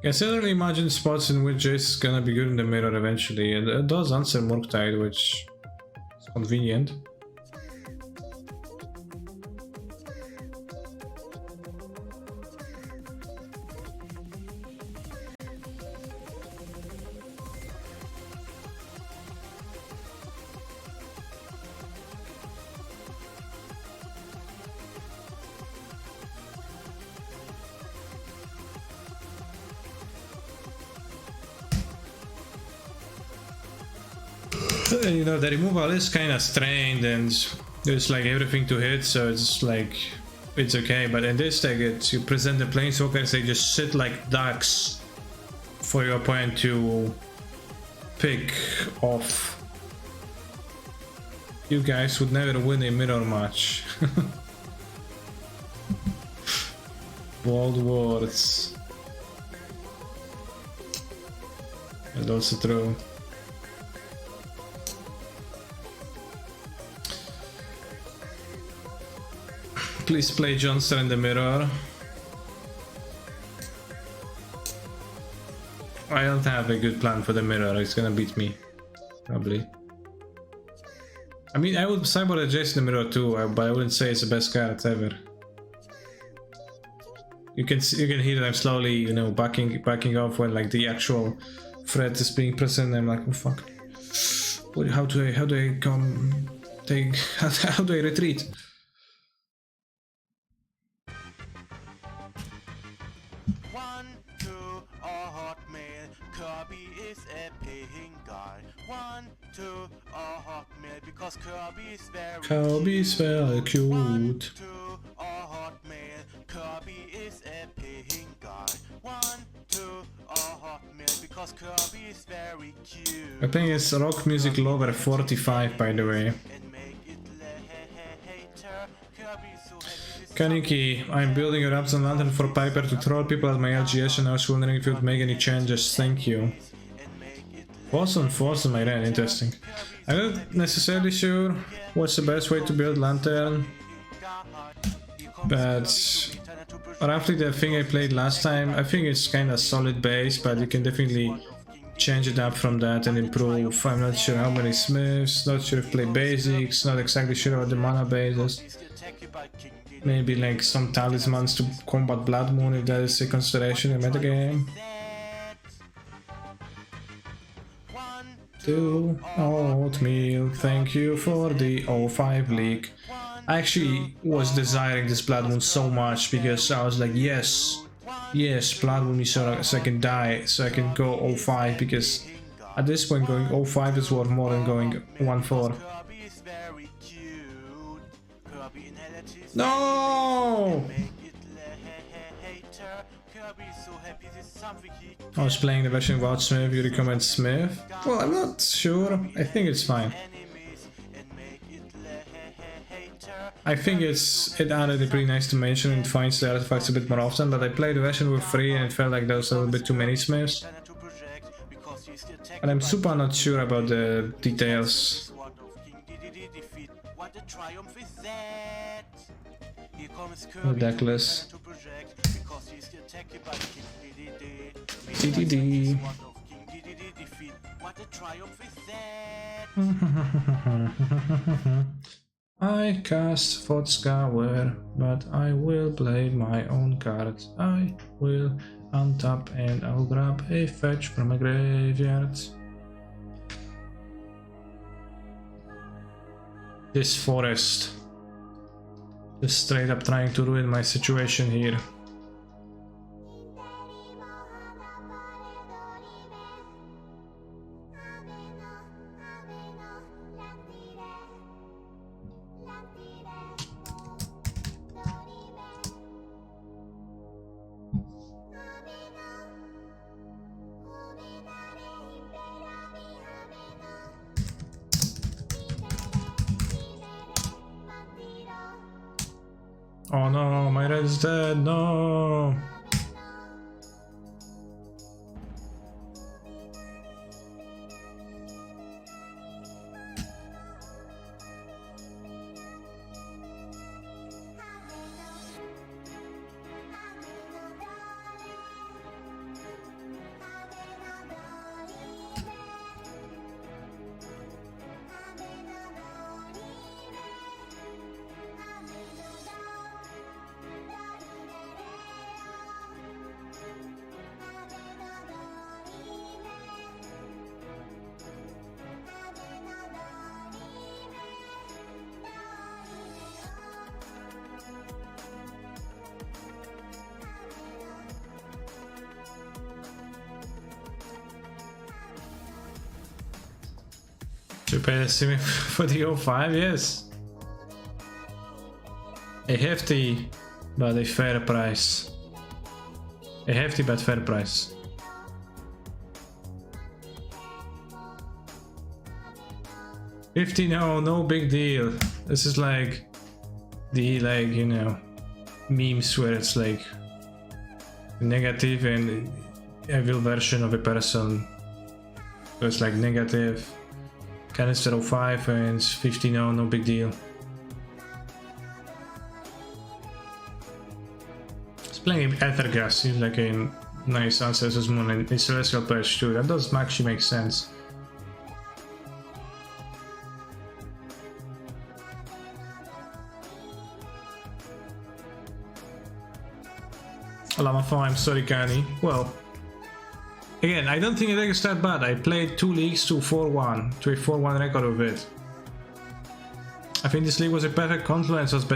S1: I certainly imagine spots in which Jace is gonna be good in the mirror eventually, and it does answer Murktide, which is convenient. You know, the removal is kind of strained and there's like everything to hit, so it's like it's okay. But in this deck, you present the Planeswalkers, they just sit like ducks for your opponent to pick off. You guys would never win a mirror match. Bold words. That's also true. Please play Johnson in the mirror. I don't have a good plan for the mirror, it's gonna beat me, probably. I mean, I would sideboard a Jason the Mirror too, but I wouldn't say it's the best card ever. You can hear that I'm slowly, you know, backing off when like the actual threat is being present. I'm like, oh fuck. How do I how do I retreat?
S15: Kirby is a paying guy. 1, 2, Hotmail because
S1: Kirby's very cute.
S15: 1, 2, Hotmail. Kirby is a paying guy. 1, 2, Hotmail because Kirby is very cute.
S1: I think it's Rock Music Lover 45, by the way. Kaniki, I'm building a Raptor Lantern for Piper to troll people at my LGS, and I was wondering if you would make any changes. Thank you. Awesome, I ran. Interesting. I'm not necessarily sure what's the best way to build Lantern, but roughly the thing I played last time, I think it's kind of solid base, but you can definitely change it up from that and improve. I'm not sure how many smiths, not sure if play basics, not exactly sure about the mana bases. Maybe like some talismans to combat Blood Moon if that is a consideration in metagame. 2 oatmeal, thank you for the 05 leak. I actually was desiring this Blood Moon so much because I was like, yes, Blood Moon so I can die, so I can go 05, because at this point going 05 is worth more than going 1-4. No! I was playing the version without Smith. You recommend Smith? Well, I'm not sure. I think it's fine. I think it added a pretty nice dimension and finds the artifacts a bit more often, but I played the version with 3 and it felt like there was a little bit too many Smiths. And I'm super not sure about the details. Deckless. DDD. I cast Vodskaware, but I will play my own card. I will untap and I'll grab a fetch from a graveyard. This forest. Just straight up trying to ruin my situation here. Oh no, my red is dead, no! To pay the sim for the 05, yes. A hefty but a fair price. A hefty but fair price. $50, no big deal. This is like the, like, you know, memes where it's like negative and evil version of a person. So it's like negative. Canister 05 and it's 50, no big deal. It's playing Ethergas, seems like a nice Ancestors Moon and it's Celestial Pledge too. That does actually make sense. Lama4, I'm sorry, Kani. Well, again, I don't think the deck is that bad. I played 2 leagues to 4-1, to a 4-1 record of it. I think this league was a perfect confluence of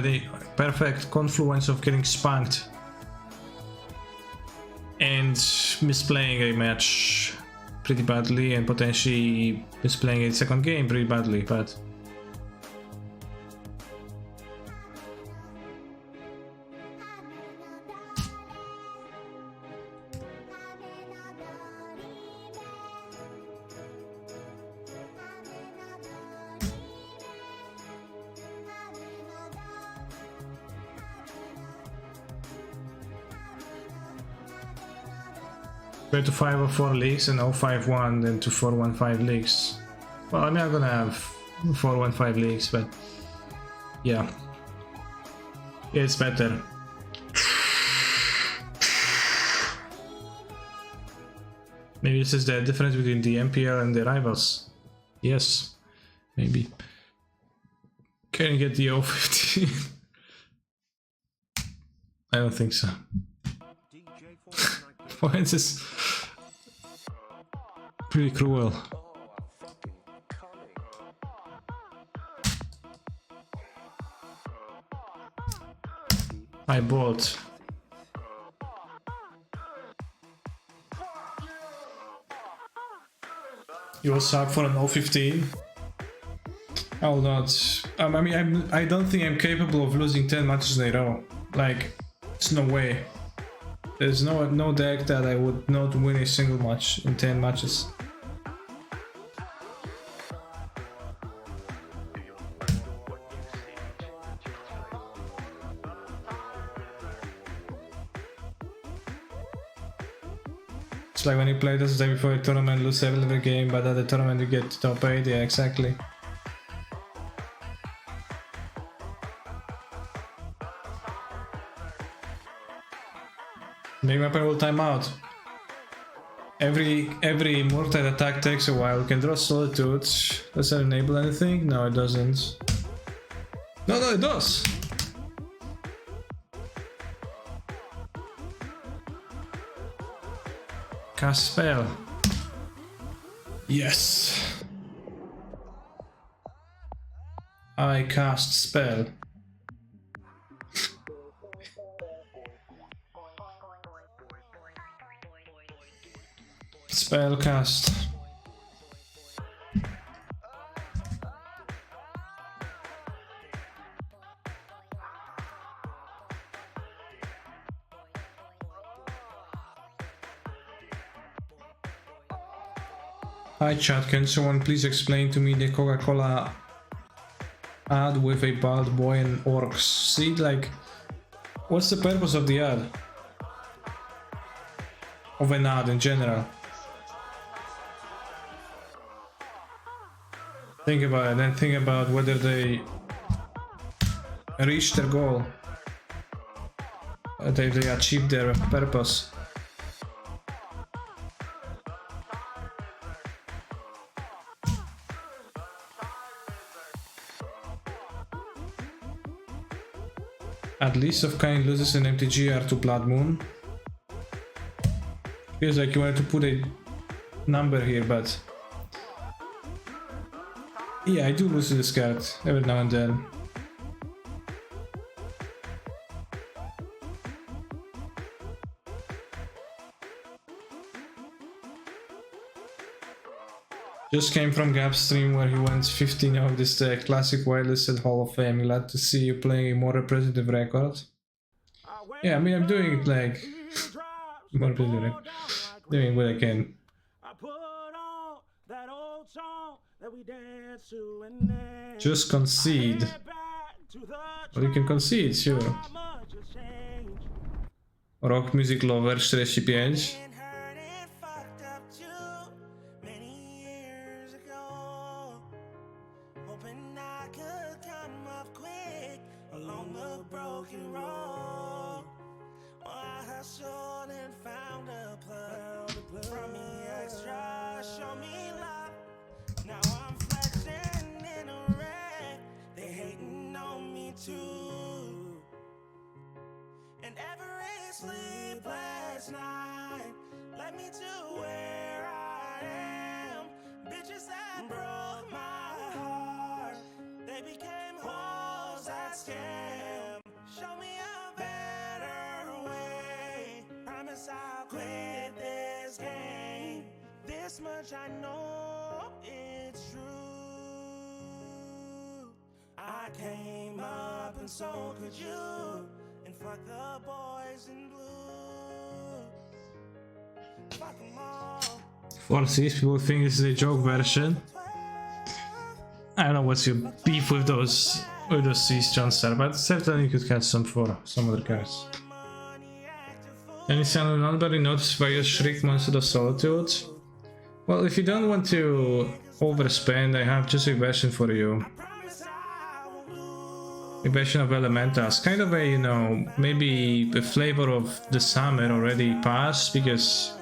S1: getting spanked and misplaying a match pretty badly and potentially misplaying a second game pretty badly, but go to 504 leagues and 051 then to 415 leagues. Well, I mean, I'm gonna have 415 leagues, but yeah, it's better. Maybe this is the difference between the MPL and the rivals. Yes, maybe. Can you get the 015? I don't think so. Why is this pretty cruel? I bought. You will sub for an 015? I will not. I mean, I don't think I'm capable of losing 10 matches in a row. Like, it's no way. There's no deck that I would not win a single match in 10 matches. It's like when you play this day before a tournament, lose every game, but at the tournament you get top 8, yeah, exactly. Maybe my opponent will time out. Every Murktide attack takes a while. We can draw Solitude. Does that enable anything? No, it doesn't. No, it does! Cast spell. Yes! I cast spell. Spell cast. Hi chat, can someone please explain to me the Coca-Cola ad with a bald boy and orcs? See, like, what's the purpose of the ad? Of an ad in general? Think about it, and think about whether they reach their goal. They achieve their purpose. At least of kind loses an MTGR to Blood Moon. Feels like you wanted to put a number here, but yeah, I do lose this card every now and then. Just came from Gap's stream where he went 15 of this classic whitelisted Hall of Fame. Glad to see you playing a more representative record. Yeah, I mean, I'm doing it like more representative, doing what I can. Just concede. Well, you can concede, sure. Rock Music Lover 45.
S10: And every sleep
S7: last night led me to where I am. Bitches that broke my heart, they became hoes that scam. Show me a better way. Promise I'll quit this game. This much I know it's true. I came up and so could you. And fuck the boys in blue. Fuck them all.
S1: For these people think this is a joke version. I don't know what's your beef with those Seas Chancellor, but certainly you could catch some for some other cards. Any sound of nobody noticed by your Shriek Monster of Solitude? Well, if you don't want to overspend, I have just a version for you. A version of Elementals. Kind of a, you know, maybe the flavor of the summer already passed, because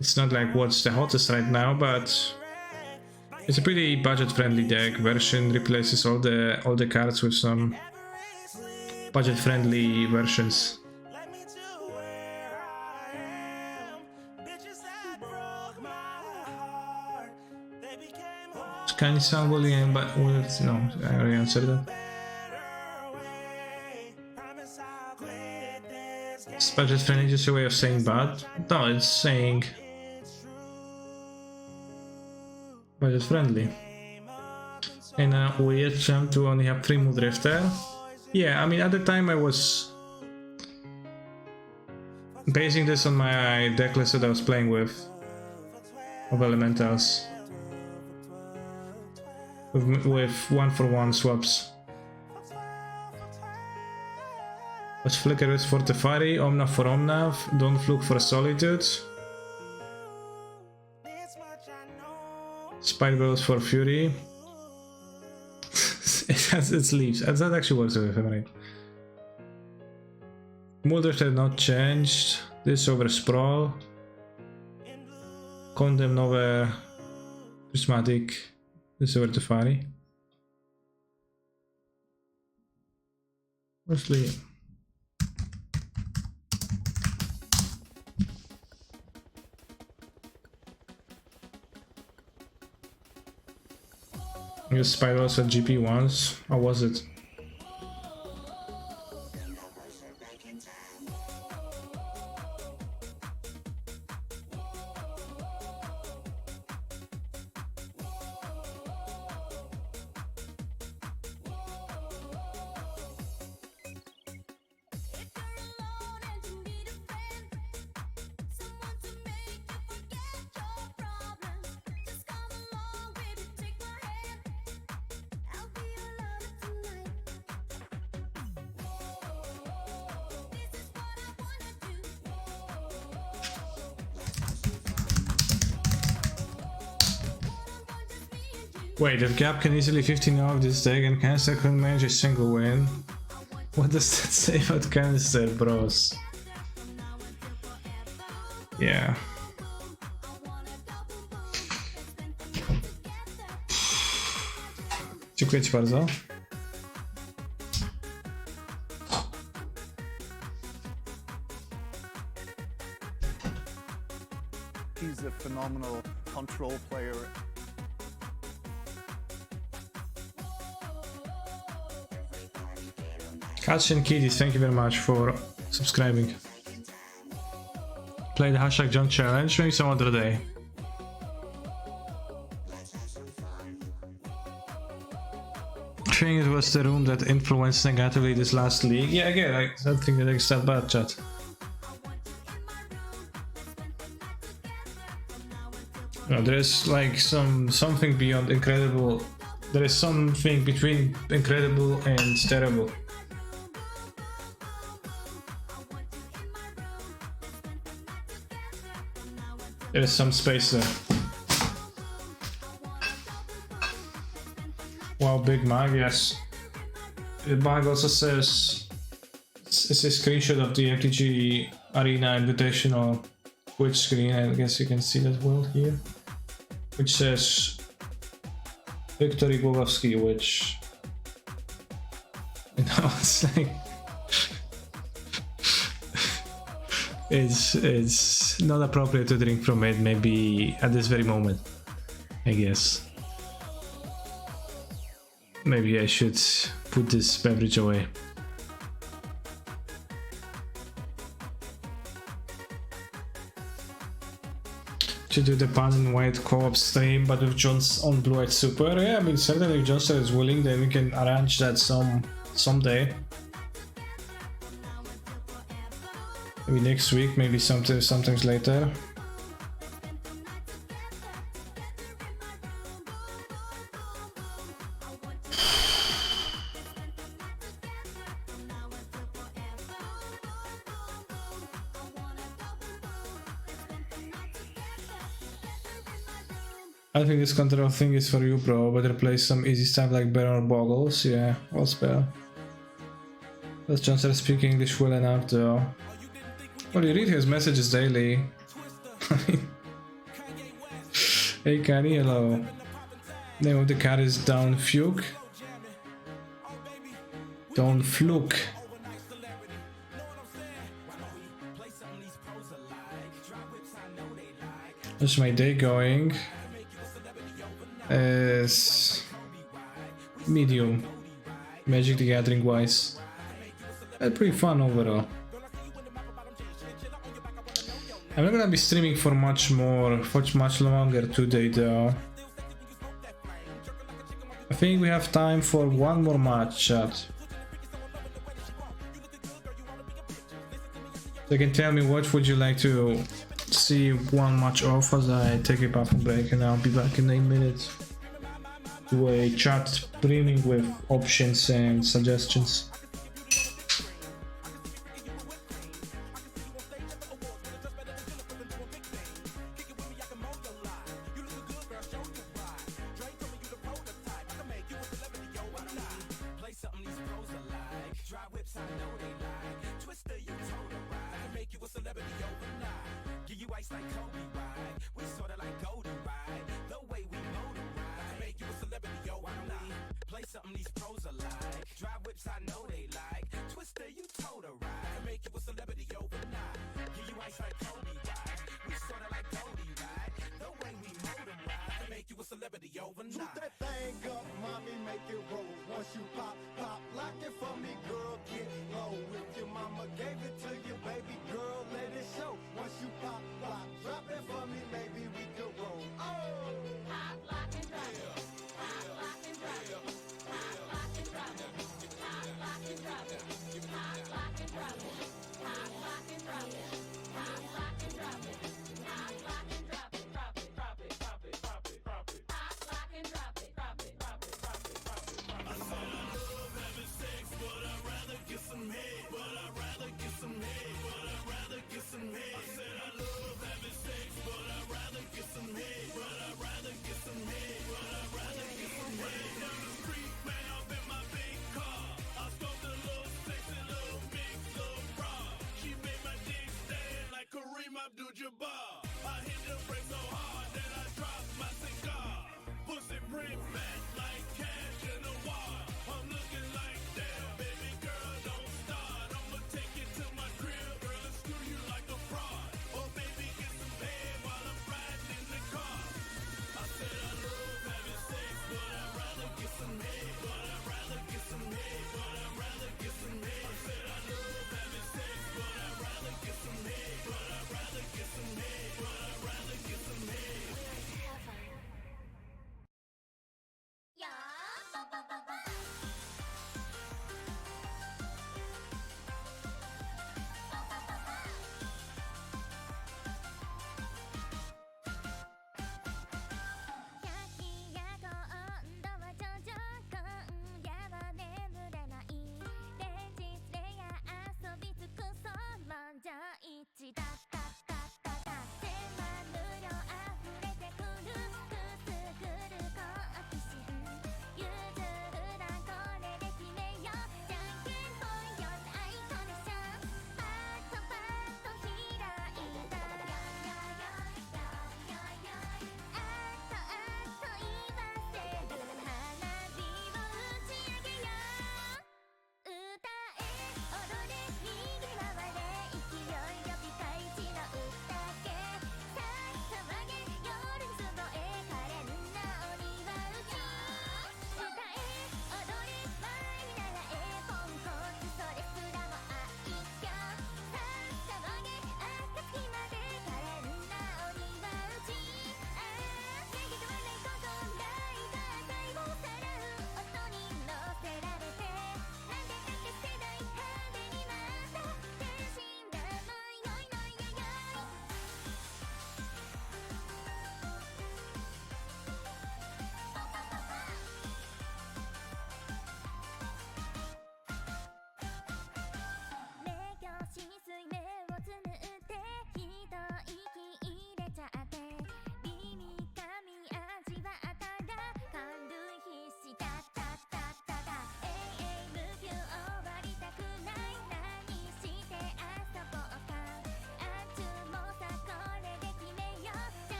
S1: it's not like what's the hottest right now, but it's a pretty budget-friendly deck. Version replaces all the cards with some budget-friendly versions. Can you sound bullying? But no, I already answered that. Is budget friendly just a way of saying bad? No, it's saying budget friendly. And a weird jump to only have 3 Moodrifter. Yeah, I mean, at the time I was basing this on my deck list that I was playing with of Elementals. With 1-for-1 swaps. Was Flicker is for Teferi, Omnav for Omnav, Don't Fluke for Solitude. Spike Bills for Fury. It has its leaves. That actually works with Ephemerate. Mulders have not changed. This over Sprawl. Condemn over Prismatic. This over Teferi. Mostly. You spirals at GP once. How was it? Wait, if Gap can easily 15 off this deck and Canister couldn't manage a single win? What does that say about Canister, bros? Yeah. Dziękuję ci bardzo.
S4: He's a phenomenal control player.
S1: Katsin Kitties, thank you very much for subscribing. Play the hashtag Junk Challenge, maybe some other day. I think it was the room that influenced negatively this last league. Yeah, again, I don't think that it's that bad, chat. No, there is like something beyond incredible. There is something between incredible and terrible. There is some space there. Wow, Big Mag, yes. The Mag also says it's a screenshot of the MTG Arena Invitational Twitch screen. I guess you can see that well here, which says Victory Głowowski, which, you know, it's like it's not appropriate to drink from it, maybe at this very moment, I guess. Maybe I should put this beverage away. To do the pan and white co-op stream, but with John's on Blue-White Super. Yeah, I mean, certainly if Johnson is willing, then we can arrange that someday. Maybe next week, maybe sometimes later. I think this control thing is for you, bro. Better play some easy stuff like Baron or Boggles. Yeah, well spell. Does Johnson speak English well enough, though? Well, you read his messages daily. Hey, Kanye, hello. Name of the cat is Down Fuke. Down Fluke. How's my day going? Medium. Magic the Gathering wise. Pretty fun overall. I'm not gonna be streaming for much longer today though. I think we have time for one more match, chat. So you can tell me what would you like to see one match off as I take a bathroom break, and I'll be back in 9 minutes to a chat brimming with options and suggestions.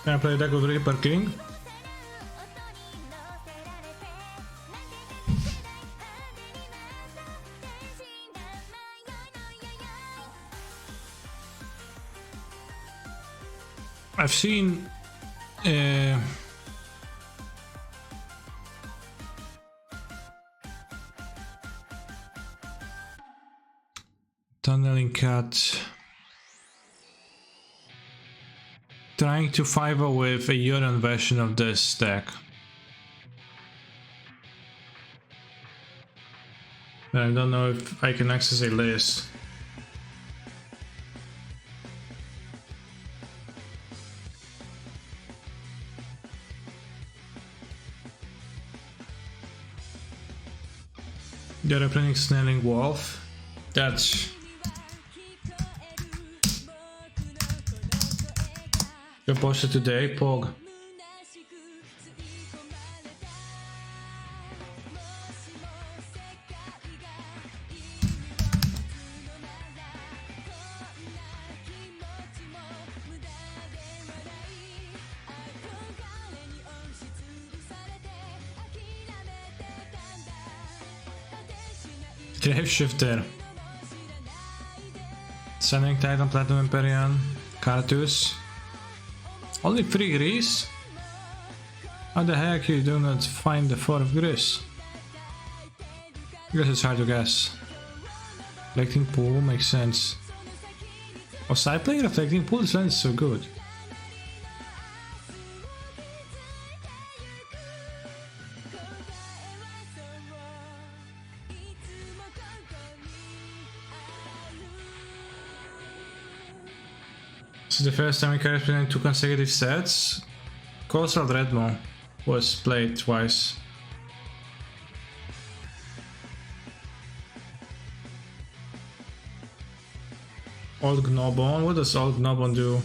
S1: Can I play a deck with Reaper King? I've seen Tunneling Cat trying to 5-0 with a Euron version of this deck. But I don't know if I can access a list. They're playing Snarling Wolf. That's you posted today, Pog. Grave Shifter. Sending Titan Platinum Empyrean. Cartus. Only 3 Grease? How the heck you do not find the 4th Grease? I guess it's hard to guess. Reflecting Pool makes sense. Was I playing Reflecting Pool? This land is so good. This is the first time we carried in 2 consecutive sets. Coastal Dreadmaw was played twice. Old Gnobon, what does Old Gnobon do?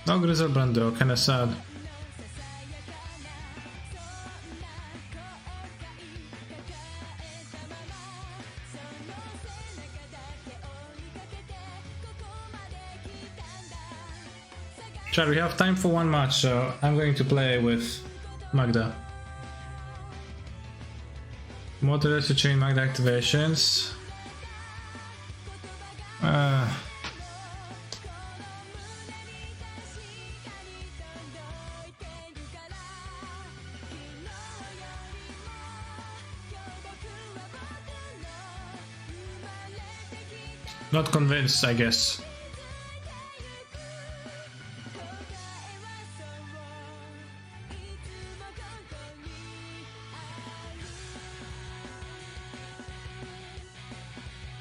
S1: No Grizzlebrand though, kinda sad. Chad, we have time for 1 match, so I'm going to play with Magda. Motorless to chain Magda activations. Not convinced, I guess.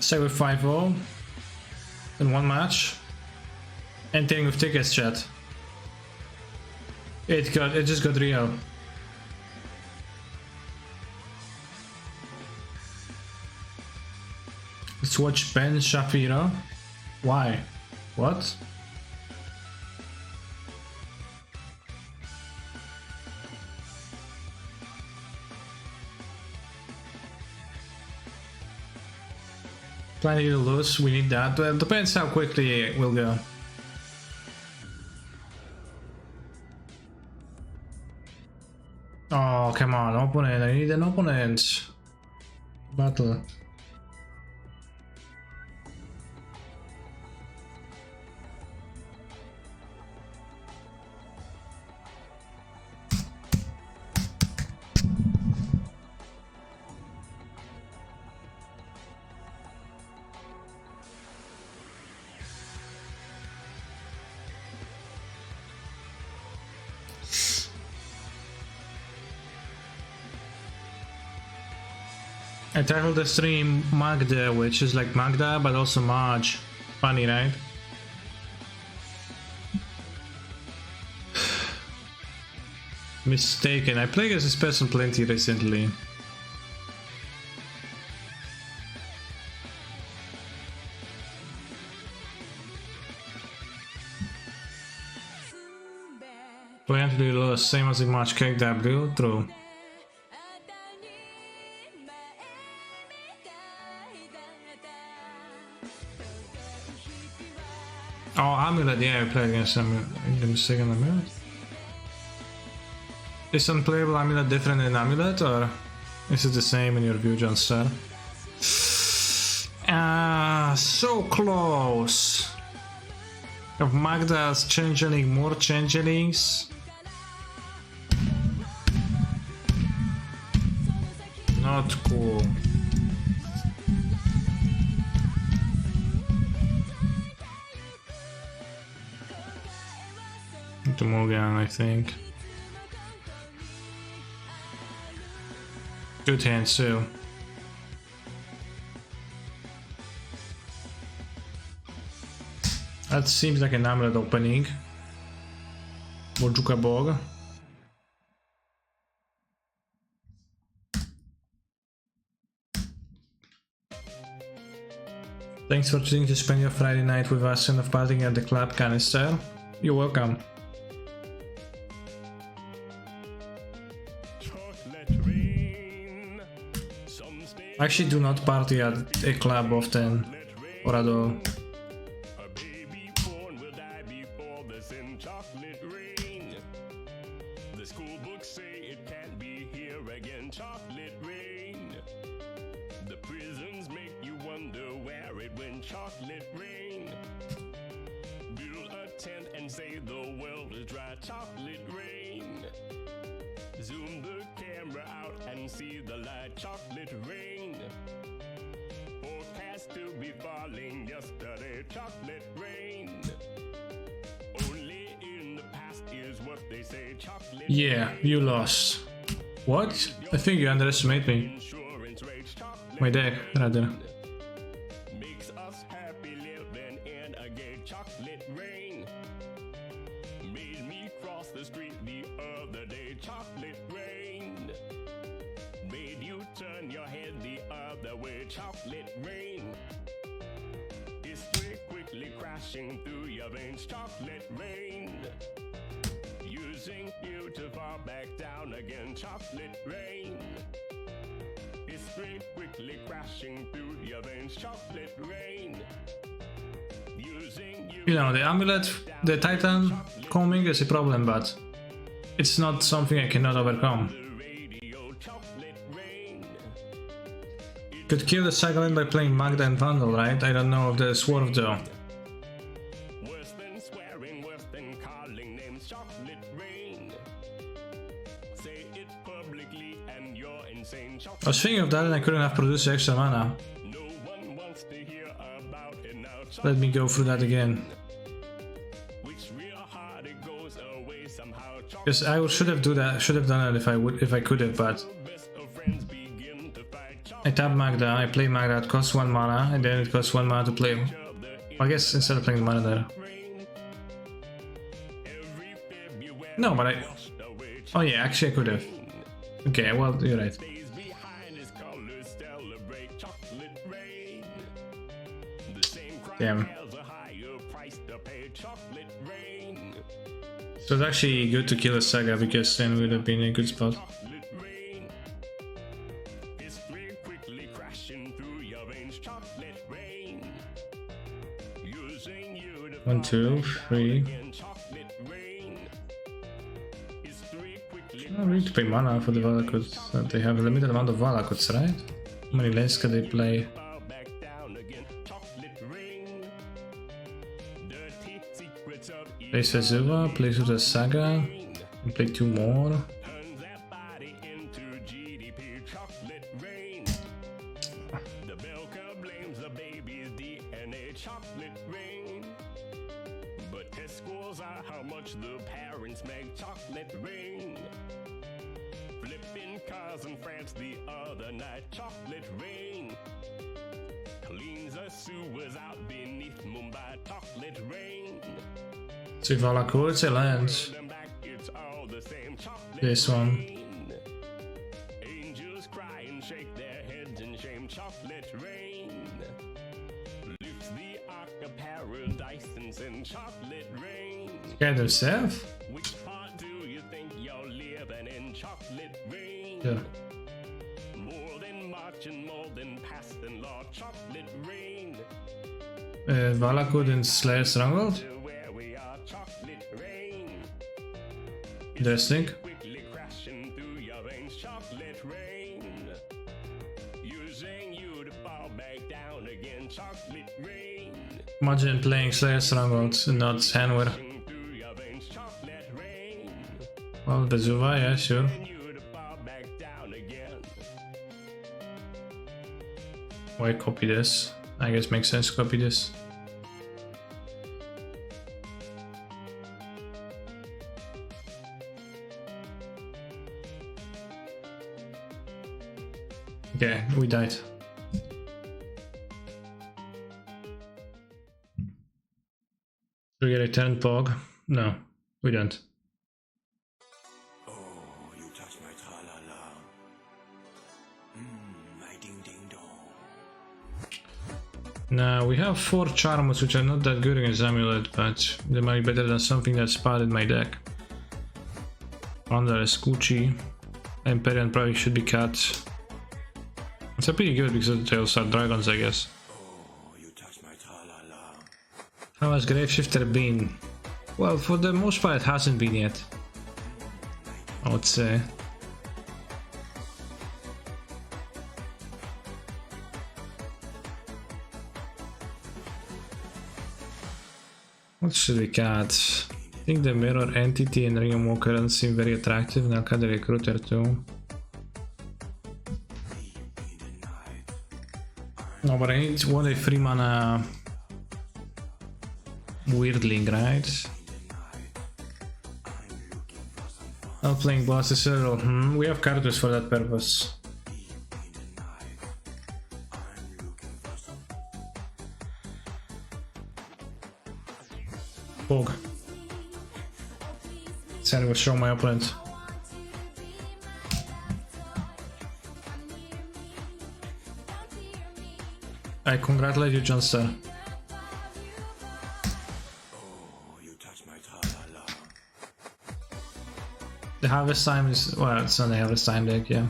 S1: Stay with 5-0 in 1 match. Entering with tickets, chat. It just got real. Let's watch Ben Shafiro. Why? What? Plenty to lose, we need that, but it depends how quickly it will go. Oh, come on, opponent, I need an opponent. Battle. I titled the stream Magda, which is like Magda, but also Marge. Funny, right? Mistaken. I played as this person plenty recently. Plenty lost, same as in March Cake W, true. Oh, Amulet, yeah, I played against Amulet. The second Amulet. Is unplayable Amulet different than Amulet, or is it the same in your view, John Star? Ah, so close! Of Magda's changeling, more changelings. Not cool. To Morgan, I think. Good hands too. That seems like an Amulet opening. Bojuka Bog. Thanks for choosing to spend your Friday night with us and of partying at the club, Canister. You're welcome. I actually do not party at a club often, or at all.
S16: The school books say it can't be here again. Chocolate rain. The prisons make you wonder where it went. Chocolate rain. Build a tent and say the world is dry. Chocolate rain. Zoom the camera out and see the light. Chocolate rain. Forecast to be falling yesterday. Chocolate rain. Only in the past is what they say. Chocolate.
S1: Yeah, you lost. What? I think you underestimate me. My deck, rather.
S16: Makes us happy living in a gay. Chocolate rain. Made me cross the street the other day. Chocolate rain. Made you turn your head the other way. Chocolate rain. History quickly crashing through your veins. Chocolate rain. Using you to fall back down again. Chocolate rain. History quickly crashing through your veins. Chocolate rain. Using
S1: You know, the Amulet, the Titan coming is a problem, but it's not something I cannot overcome. Could kill the Cyclone by playing Magda and Vandal, right? I don't know if the Swerve though.
S16: worse than swearing, worse than calling names. Chocolate rain. Say it publicly and you're insane.
S1: I was thinking of that and I couldn't have produced extra mana.
S16: No one wants to hear about it now.
S1: Let me go through that again.
S16: Which real hard it goes away somehow.
S1: Because I should have done it if I could have, but I tap Magda, I play Magda, it costs 1 mana, and then it costs 1 mana to play. I guess instead of playing the mana there. No, but I... Oh yeah, actually I could have. Okay, well, you're right. Damn. So it's actually good to kill a Saga, because then we would have been in a good spot. 1, 2, 3. I need to pay mana for the Valakuts. They have a limited amount of Valakuts, right? How many lanes can they play? Play Sezuva, plays with a Saga, and play 2 more. So Valakuts lands. This one.
S16: Angels cry and shake their heads in shame. Chocolate rain lifts the ark of paradise and sends chocolate rain.
S1: Scared himself?
S16: Which part do you think you're living in? Chocolate rain.
S1: Yeah.
S16: More than march and more than past and law. Chocolate rain.
S1: Valakut in Slayer Stronghold? Interesting.
S16: Quickly crashing through your veins, chocolate rain. Using you to fall back down again, chocolate rain.
S1: Imagine playing Slayer Stronghold and not Hanwer.
S16: Through your veins, chocolate rain.
S1: Well, Bezuva, yeah, sure.
S16: You to fall back down again.
S1: Why copy this? I guess makes sense to copy this. Okay, we died. Do we get a turn pog? No, we don't.
S10: You touch my tra-la-la. My ding-ding-dong.
S1: Now we have 4 Charms, which are not that good against Amulet, but they might be better than something that's spotted in my deck. Under is Gucci. Empyrean probably should be cut. It's a pretty good because they also are dragons, I guess. How has Graveshifter been? Well, for the most part it hasn't been yet, I would say. What should we cut? I think the Mirror Entity and Ring of Walker seem very attractive, and I'll cut the Recruiter too. No, but I need 3 mana Weirdling, right? Not playing bosses Cyril. We have cards for that purpose. Pog. Send will show my opponent. I congratulate you, John Star. The Harvest Time is... well, it's not the Harvest Time deck, yeah.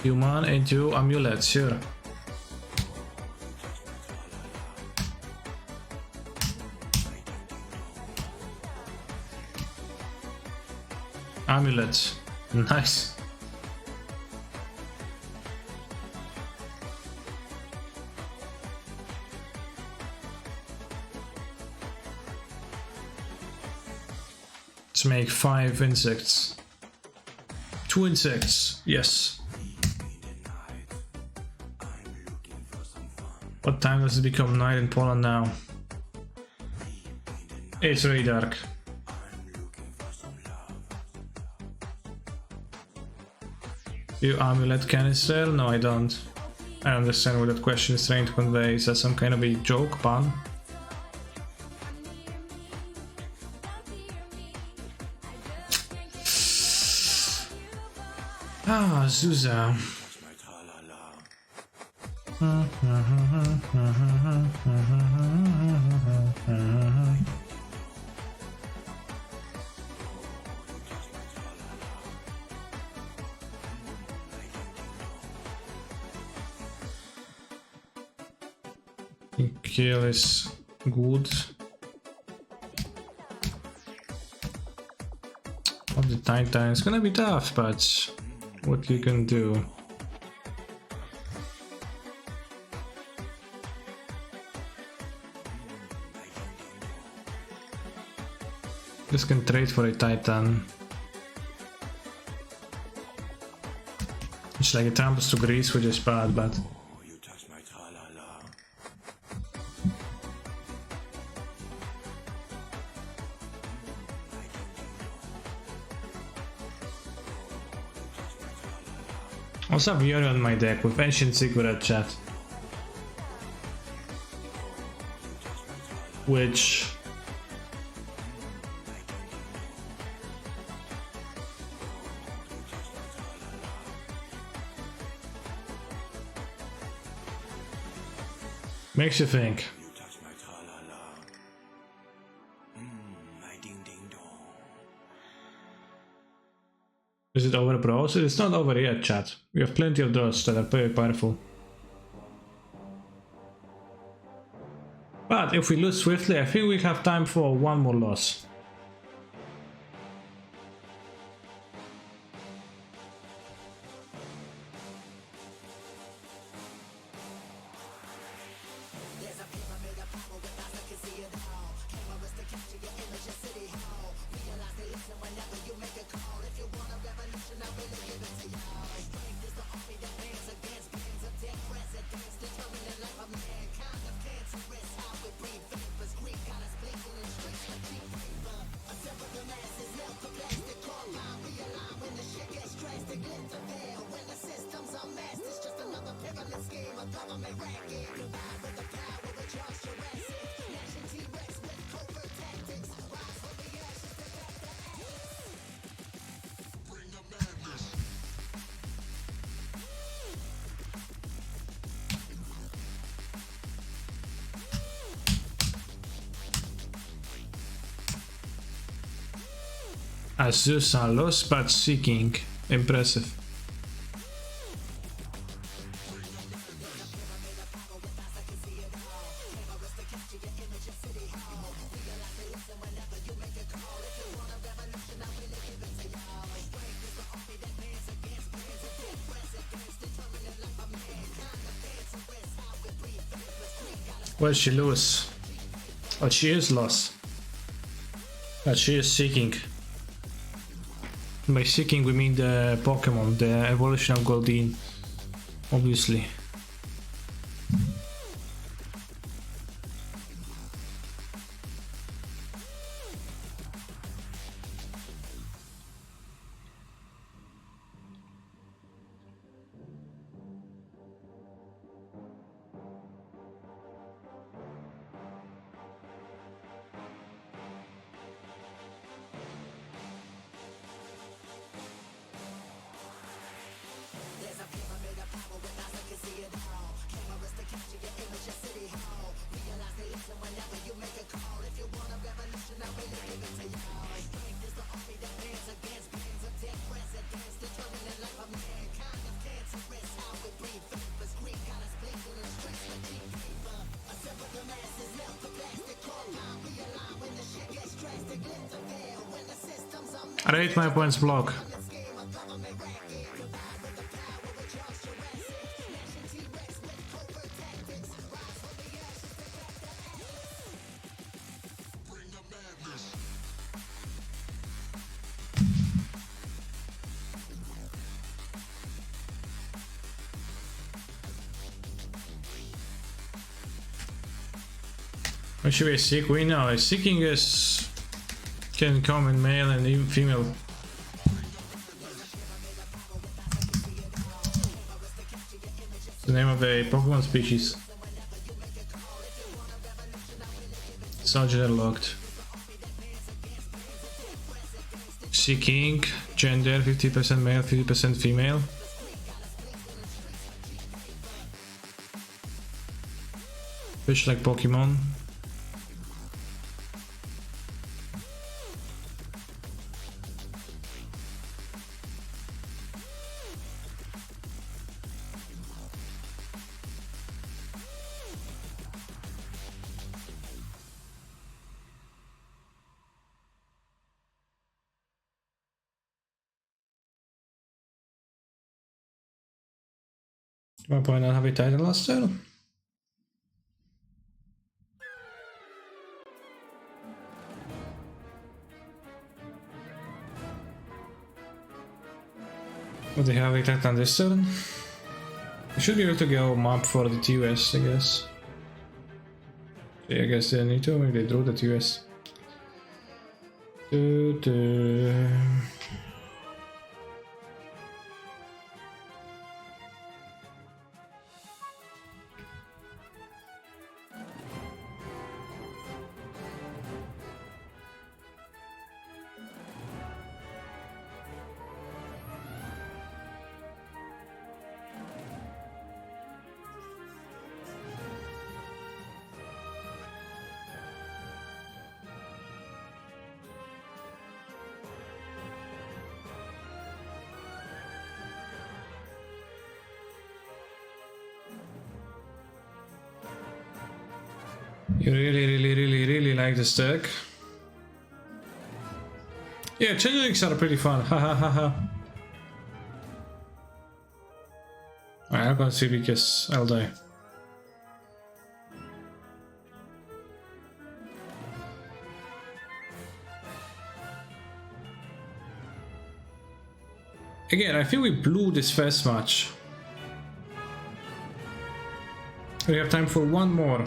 S1: Human into Amulet, sure. Amulet. Nice. Let's make 5 insects. 2 insects, yes. What time does it become night in Poland now? It's very dark. You Amulet canister? No, I don't. I understand what that question is trying to convey. Is that some kind of a joke, pun? Ah, Zuza. Kill is good. Of the Titan, it's gonna be tough, but what you can do. Just can trade for a Titan. It's like it tramples to Greece, which is bad, but I also have Yuri on my deck with Ancient Secret chat. Which... makes you think. Is it over, bros? It's not over yet, chat. We have plenty of draws that are very powerful. But if we lose swiftly, I think we have time for one more loss. Azus and lost but seeking. Impressive. Well, she lose. But she is lost. But she is seeking. By seeking we mean the Pokemon, the evolution of Goldeen, obviously. Rate my points block. What should we seek? We know seeking is can come in male and even female. The name of a Pokemon species. Subgender locked. Seeking, gender 50% male, 50% female. Fish like Pokemon. Why not have a title last turn? What do you have attacked on this turn? We should be able to go map for the TOS, I guess. Yeah, I guess they need to, maybe they drew the TOS. You really like this deck. Yeah, changelings are pretty fun. Ha ha ha ha. Alright, I'm gonna see because I'll die. Again, I think we blew this fast match. We have time for one more.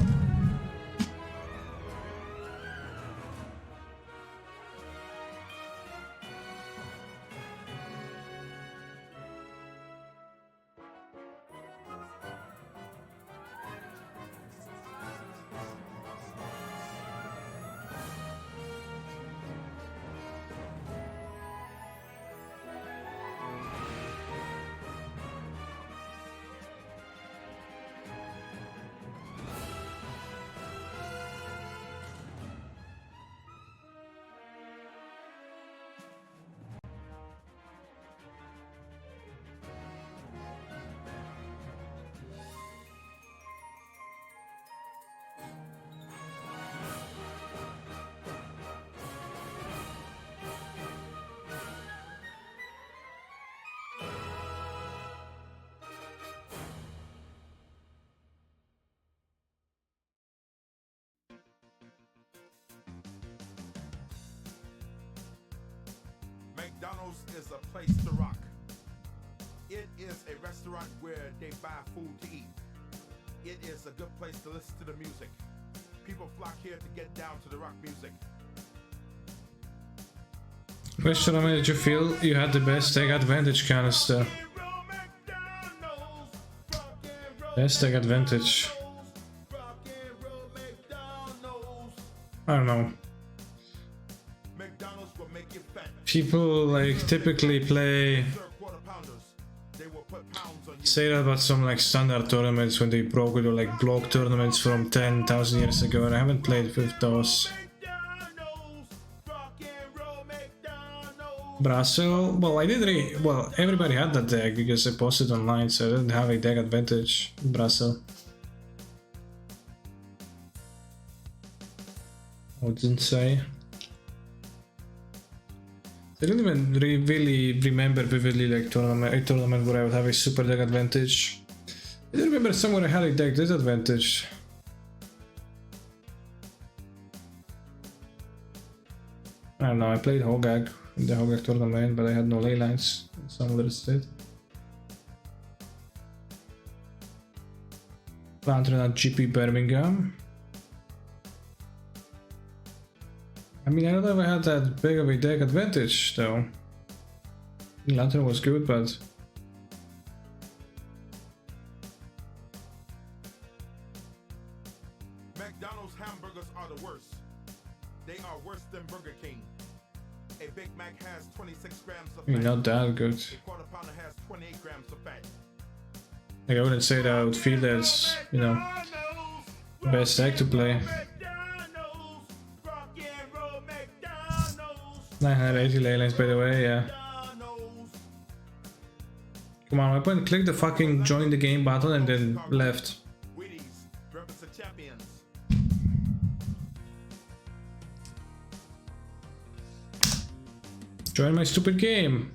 S17: McDonald's is a place to rock. It is a restaurant where they buy food to eat. It is a good place to listen to the music. People flock here to get down to the rock music.
S1: Which tournament did you feel you had the best take advantage canister? Best take advantage. I don't know. People like typically play, say that about some like standard tournaments when they broke it, or like block tournaments from 10,000 years ago, and I haven't played with those. Brasso, well, I didn't well, everybody had that deck because I posted online, so I didn't have a deck advantage in Brasso. I didn't say. I don't even really remember vividly like a tournament where I would have a super deck advantage. I do remember somewhere I had a deck disadvantage. I don't know, I played Hogak in the Hogak tournament, but I had no ley lines. Some others did. Lantern at GP Birmingham. I mean, I don't know if I had that big of a deck advantage, though. Lantern was good, but...
S17: McDonald's hamburgers are the worst. They are worse than Burger King. A Big Mac has 26 grams of
S1: I mean,
S17: fat.
S1: not that good.
S17: A quarter pounder has 28 grams of fat.
S1: Like, I wouldn't say that I would feel that's, you know, the best deck to play. 980 ley lines, by the way, yeah. Come on, my point, click the fucking join the game button and then left. Join my stupid game.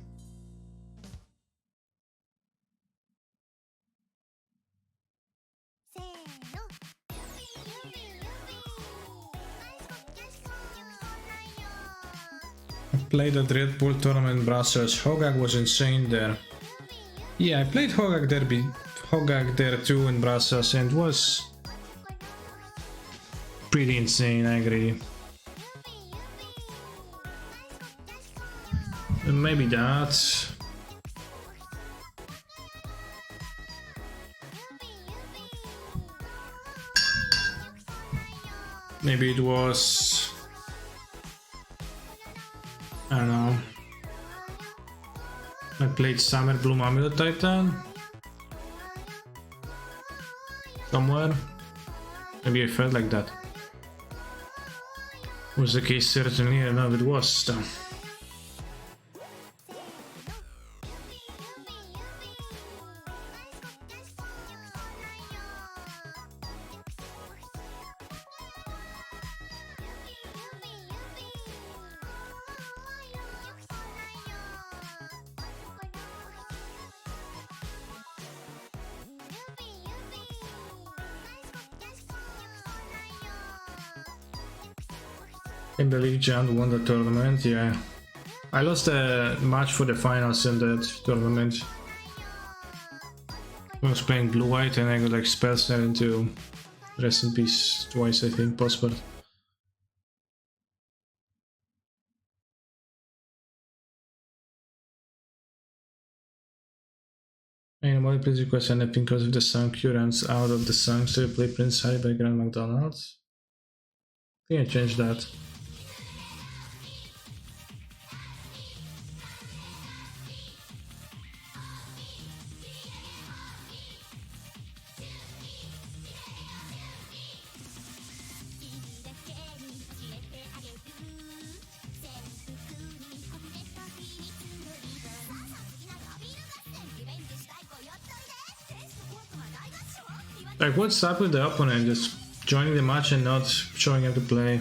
S1: Played at Red Bull tournament in Brussels. Hogak was insane there. Yeah, I played Hogak there too in Brussels, and it was pretty insane, I agree. Maybe that. Maybe it was, I don't know. I played Summer Bloom Amulet Titan somewhere. Maybe I felt like that. Was the case certainly? I don't know if it was though. In the league giant won the tournament, yeah. I lost the match for the finals in that tournament. I was playing blue-white and I got like spell snare into rest in peace twice, I think, post-sport. Anybody please request anything because if the song Q runs out of the song, so you play Prince Harry by Grant McDonald's? I think I changed that. Like, what's up with the opponent just joining the match and not showing up to play?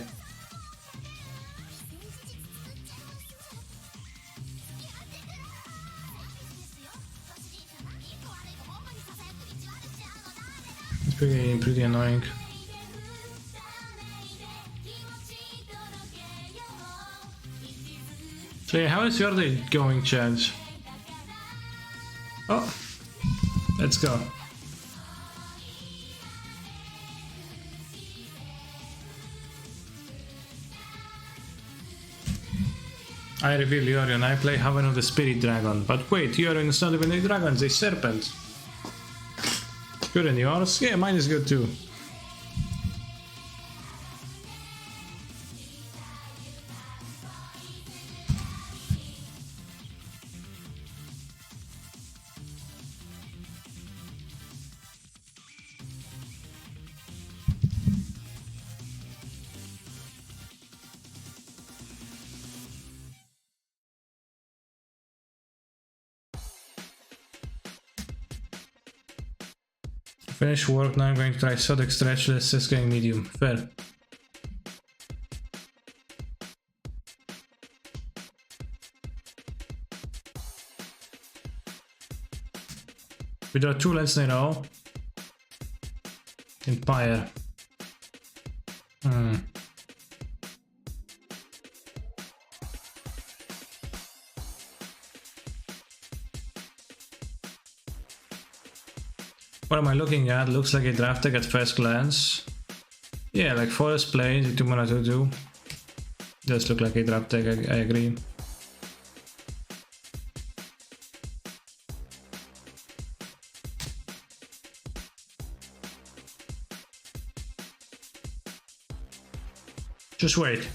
S1: It's pretty annoying. So yeah, how is your day going, Chad? Oh, let's go. I reveal Yorion, I play Haven of the Spirit Dragon. But wait, Yorion is not even a dragon, it's a serpent. Good and yours? Yeah, mine is good too. Finish work, now I'm going to try Sodic Stretch, let's just going medium. Fair. We draw 2 lands in a row. Empire. What am I looking at? Looks like a draft deck at first glance. Yeah, like Forest Plains, 2 mana 2/2. Does look like a draft deck, I agree. Just wait.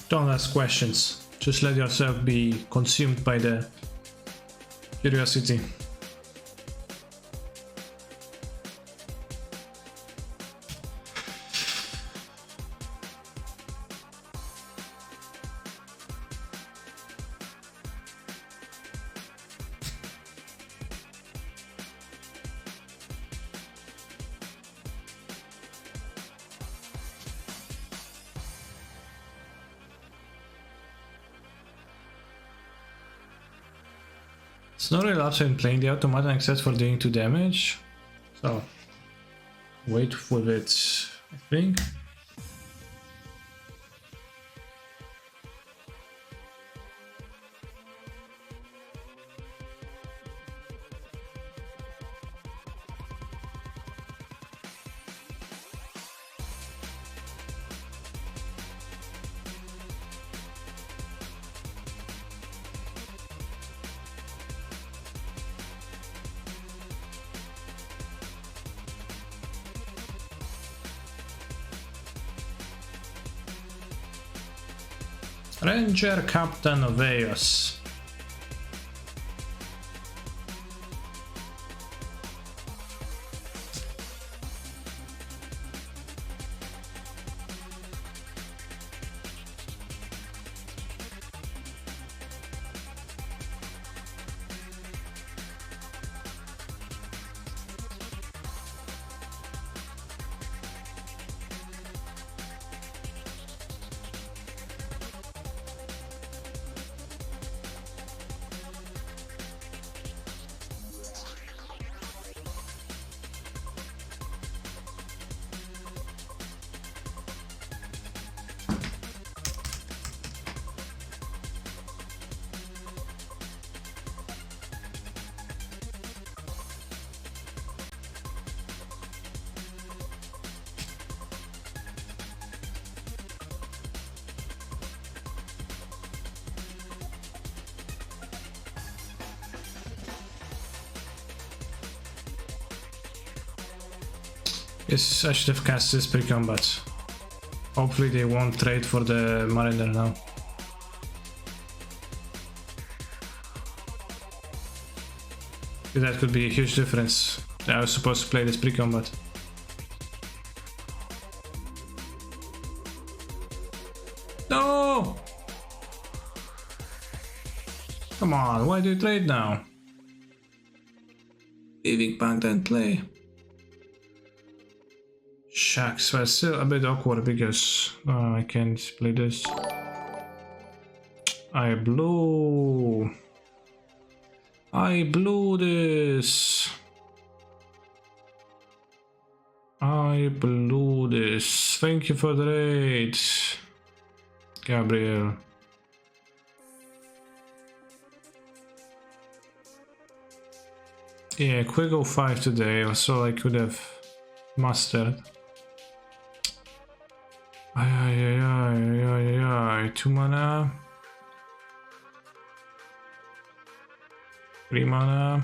S1: Don't ask questions. Just let yourself be consumed by the curiosity. It's not really upside in playing the automaton except for doing 2 damage. So wait with it, I think. Ranger Captain of Eos. Yes, I should have cast this pre-combat. Hopefully they won't trade for the Mariner now. That could be a huge difference. I was supposed to play this pre-combat. No! Come on, why do you trade now? Leaving back then play. Shucks, well, it's still a bit awkward because I can't play this. I blew this. I blew this. Thank you for the raid, Gabriel. Yeah, quick 05 today, also I could have mastered. Ay, 2 mana. 3 mana.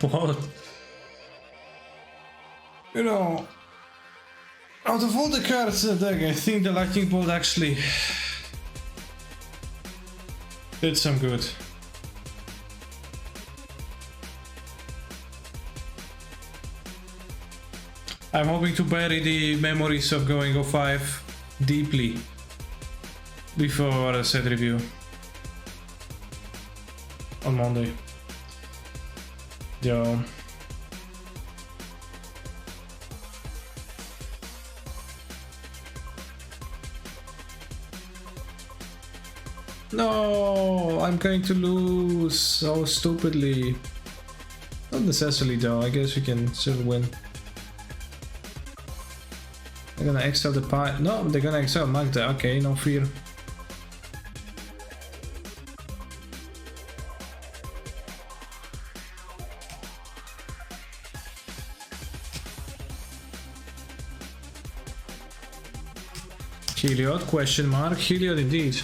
S1: What? You know, out of all the cards in the deck, I think the Lightning Bolt actually did some good. I'm hoping to bury the memories of going 05 deeply before a set review on Monday. Yo. No, I'm going to lose so stupidly. Not necessarily though, I guess we can still win. They're gonna exile the pie. No, they're gonna exile Magda. Okay, no fear. Heliod, question mark. Heliod indeed.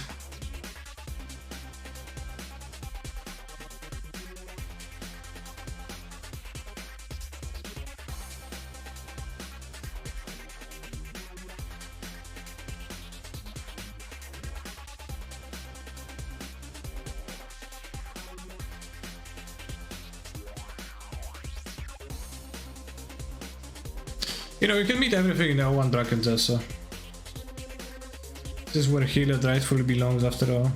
S1: You know, you can meet everything in one bracket though, so this is where Heliod rightfully belongs after all.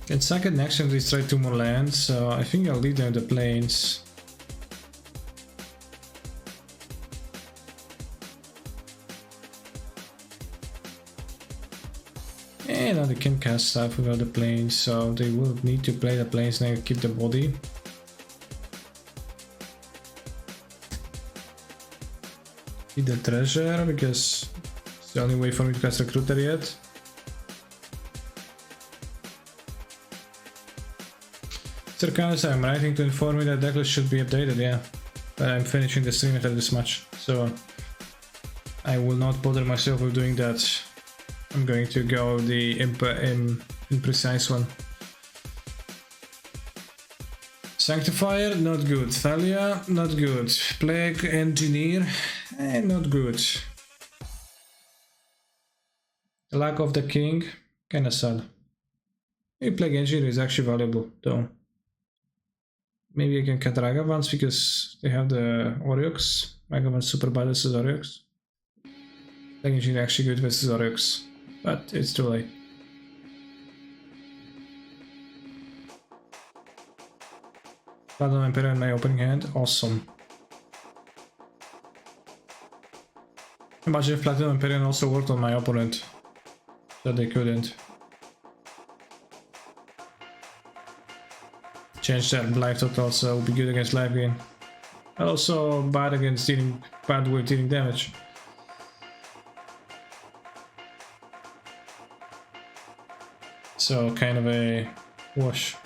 S1: Can sack it next and destroy 2 more lands, so I think I'll leave them in the plains. And now they can cast stuff without the plains, so they will need to play the plains and keep the body. Keep the treasure, because it's the only way for me to cast Recruiter yet. Sirkanis, I'm writing to inform me that decklist should be updated, yeah. But I'm finishing the stream after this much, so I will not bother myself with doing that. I'm going to go the imprecise one. Sanctifier, not good. Thalia, not good. Plague Engineer, not good. The lack of the king, kinda sad. Maybe Plague Engineer is actually valuable, though. Maybe I can cut Ragavans because they have the Oryx. Ragavan's super bad versus Oryx. Plague Engineer actually good versus Oryx, but it's too late. Platinum Imperial in my opening hand, awesome. Imagine if Platinum Imperial also worked on my opponent, that they couldn't. change that life total, so it'll be good against life gain. Also bad against bad with dealing damage. So kind of a wash.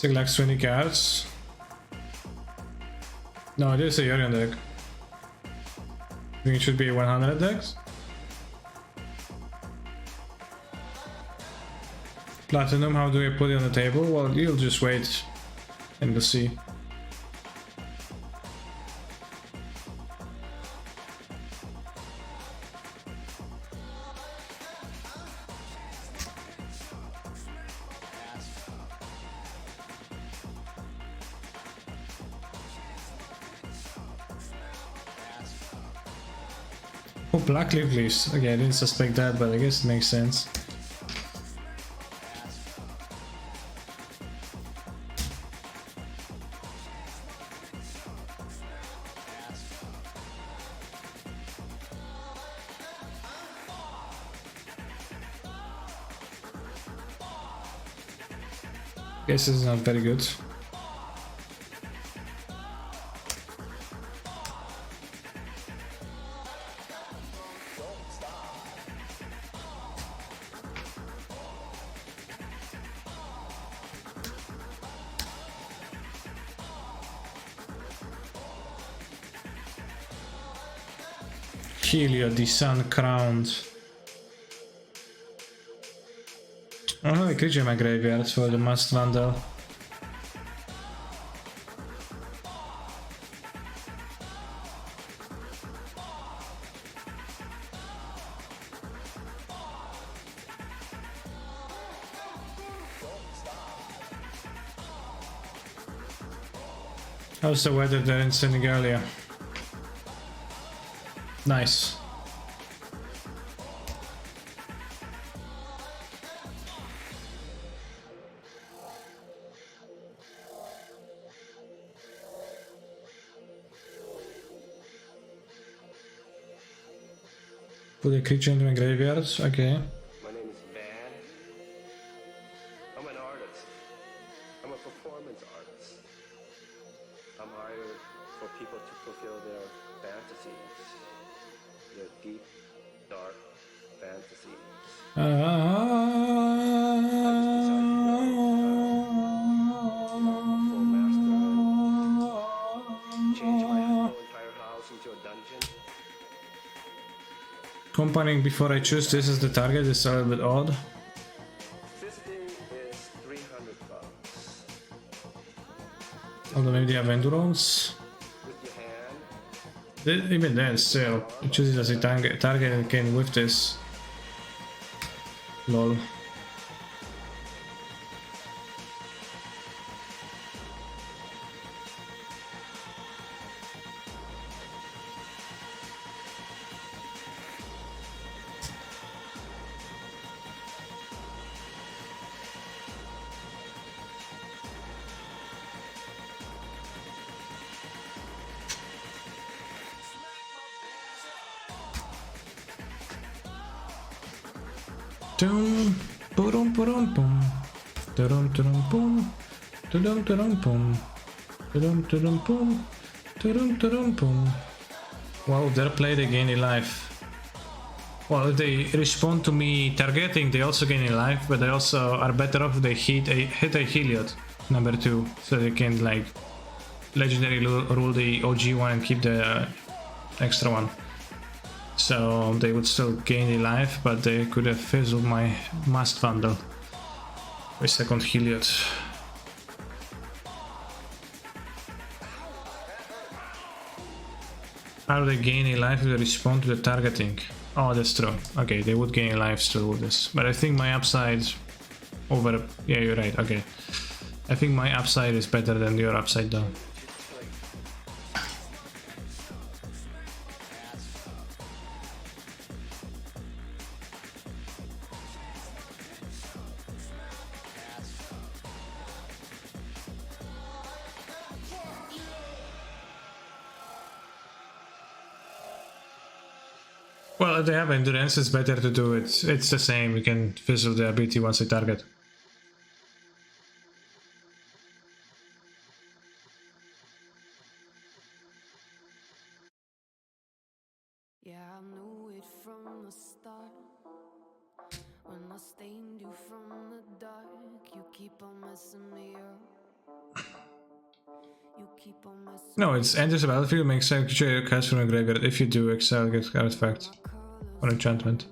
S1: It lacks 20 cards. No, it is a Yorion deck. I think it should be 100 decks. Platinum, how do I put it on the table? Well, you'll just wait and you'll see. Oh, Black Leaf Leaves. Okay, I didn't suspect that, but I guess it makes sense. Guess this is not very good. Heliod, the Sun Crowned. I don't have a creature in my graveyard for the Must Vandal. How's the weather there in Senegalia? Nice. Put a creature into my graveyard, okay.
S18: My name is Van. I'm an artist. I'm a performance artist. I'm hired for people to fulfill their fantasies. Their deep, dark fantasies. Change my whole entire house into a dungeon.
S1: Comparing before I choose this as the target is a little bit odd.
S18: 50 is 300 bucks.
S1: Although maybe they have end rolls. Even then, still, I choose it as a target and can whiff this. Lol. Dum, ba-dum, ba-dum, bum. Da-dum, da-dum, bum. Da-dum, da-dum, bum. Da-dum, da-dum, bum. Da-dum, da-dum, bum. Well, they're played they gain a life. Well, if they respond to me targeting, they also gain a life, but they also are better off if they hit a Heliod, number 2, so they can like legendary rule the OG one and keep the extra one. So they would still gain a life, but they could have fizzled my Must Vandal with second Heliod. How do they gain a life if they respond to the targeting? Oh, that's true. Okay, they would gain a life still with this. But I think my upside over... Yeah, you're right, okay. I think my upside is better than your upside though. Well, if they have endurance, it's better to do it. It's the same, you can fizzle the ability once they target.
S2: Yeah, I knew it from the start. When I stained you from the dark, you keep on messing me up. You keep on messing.
S1: No, it's enters the battlefield, makes a creature cast from a graveyard. If you do, exile gets artifact or enchantment.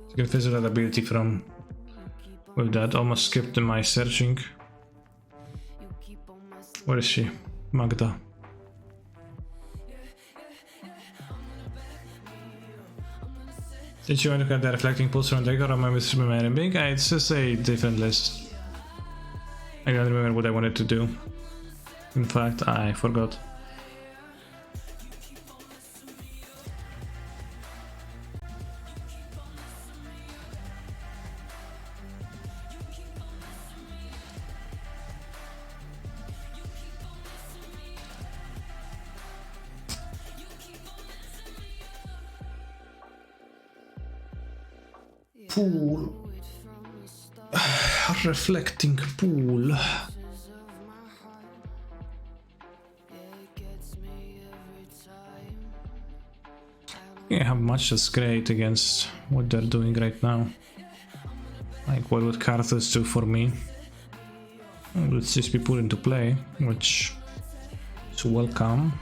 S1: You can fizzle that ability from with that. Almost skipped my searching. Where is she? Magda. Did you want to get the reflecting pulse from deck or am I misremembering? It's just a different list. I don't remember what I wanted to do. In fact, I forgot. Pool. Reflecting pool. Yeah, how much is great against what they're doing right now. Like, what would Karthus do for me? Let's just be put into play, which is welcome.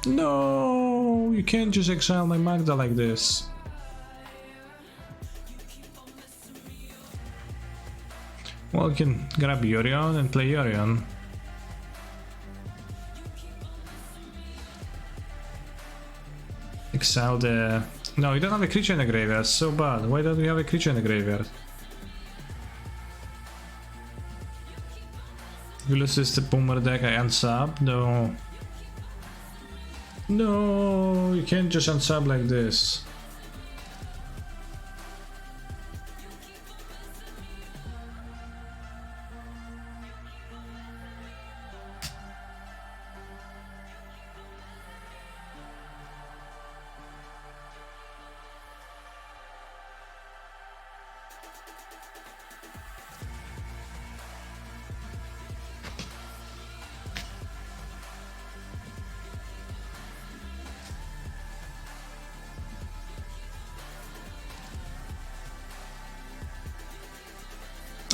S1: No, you can't just exile my Magda like this. Well, you can grab Yorion and play Yorion. Exile the... No, you don't have a creature in the graveyard, so bad. Why don't we have a creature in the graveyard? If you lose the Boomer deck, I unsub? No. No, you can't just unsub like this.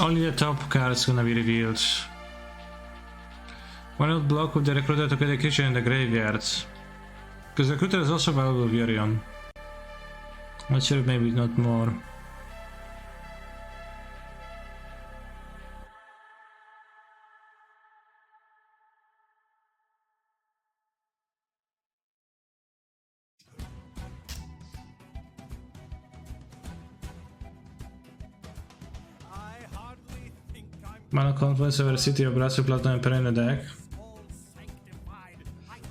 S1: Only the top card is gonna be revealed. Why not block with the Recruiter to get a creature in the graveyard? Because the Recruiter is also available with Yorion. Not sure, maybe not more. Mana Confluence over City of Brass, Platinum and Perenna deck.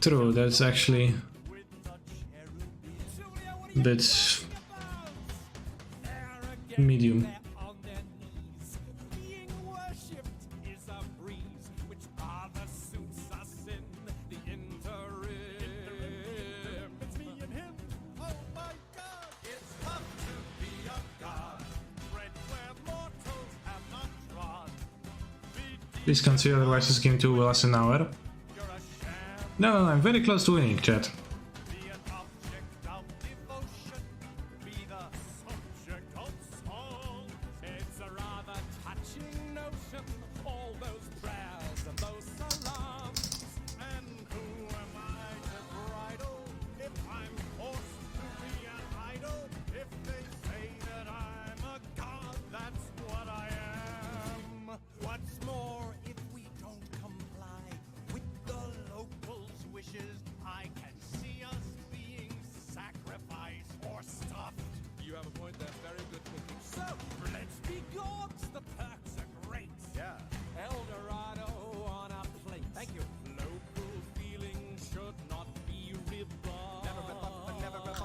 S1: True, that's actually a bit medium. Please consider, otherwise this game 2 will last an hour. No, I'm very close to winning, chat.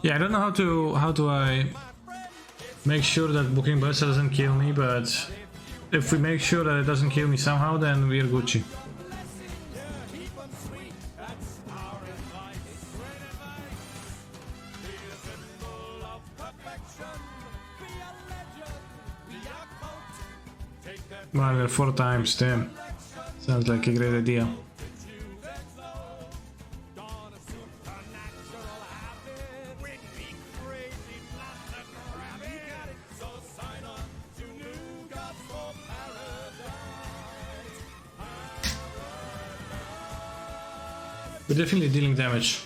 S1: Yeah, I don't know how do I make sure that Booking Buster doesn't kill me, but if we make sure that it doesn't kill me somehow, then we're Gucci. More than 4 times, damn. Sounds like a great idea. We're definitely dealing damage.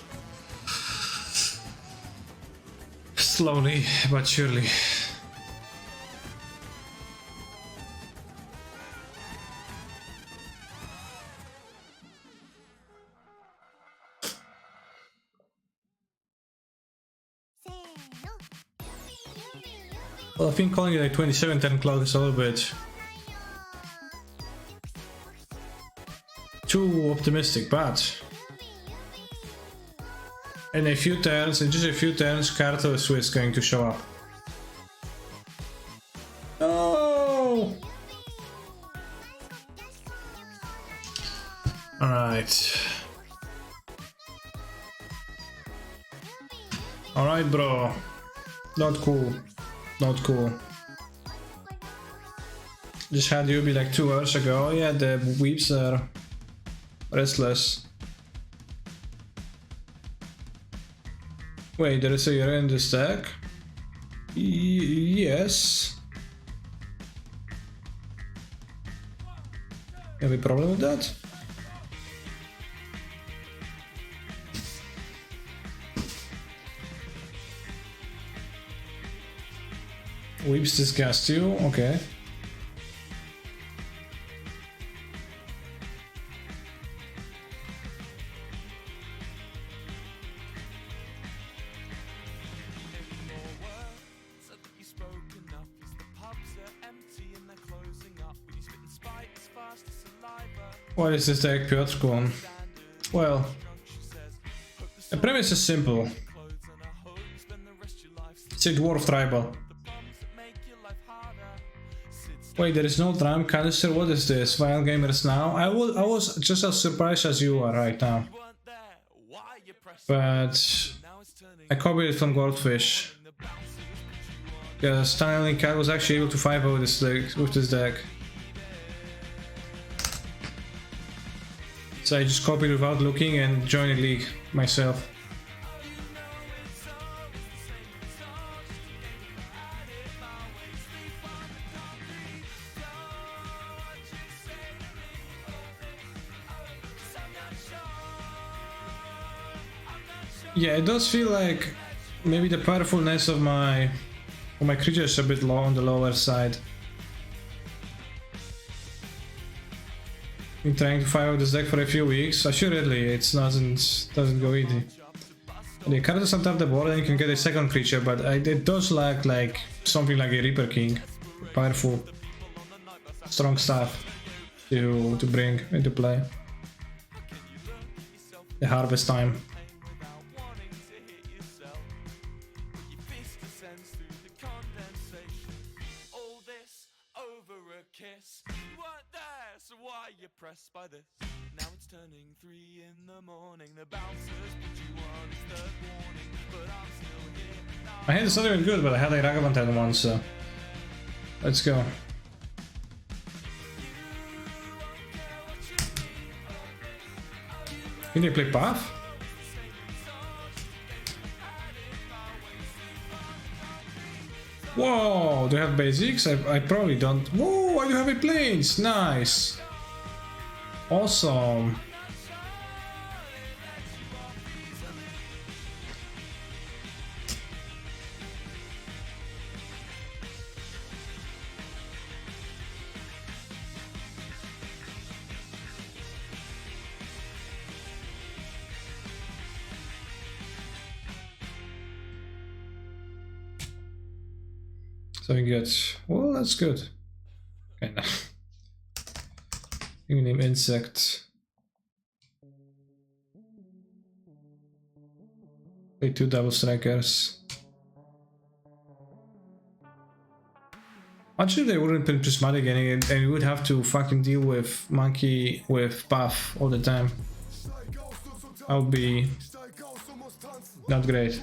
S1: Slowly but surely. Well, I think calling it like 27-10 clock is a little bit too optimistic, but in a few turns, in just a few turns, Kartos is going to show up. No! Alright. Alright, bro. Not cool. Not cool. Just had you be like 2 hours ago. Yeah, the weeps are restless. Wait, there is a hero in this deck? Yes. Have a problem with that? Weeps disgust you? Okay. Why is this deck pure gone? Well, the premise is simple. It's a dwarf tribal. Wait, there is no drum canister. What is this? Wild Gamers now? I was just as surprised as you are right now. But I copied it from Goldfish. Because Stanley Cat was actually able to 5-0 with this deck. So I just copied without looking and joined the league myself. Yeah, it does feel like maybe the powerfulness of my creature is a bit low on the lower side. Been trying to fire out this deck for a few weeks. Assuredly, it doesn't go easy. The card doesn't tap the board and you can get a second creature, but it does lack like something like a Reaper King, powerful, strong stuff to bring into play. The Harvest Time.
S7: By this. Now it's turning 3 in the morning. The bouncers put you on his third warning, but I'm still here.
S1: My hand is not even good, but I had a Ragavan one, so let's go. Can they play Path? Whoa, do you have basics? I probably don't. Whoa, I do have a planes. Nice. Awesome. So we get, well, that's good. Kinda. You can name insect. Play 2 double strikers. Actually, they wouldn't play prismatic and you would have to fucking deal with monkey with buff all the time. That would be not great.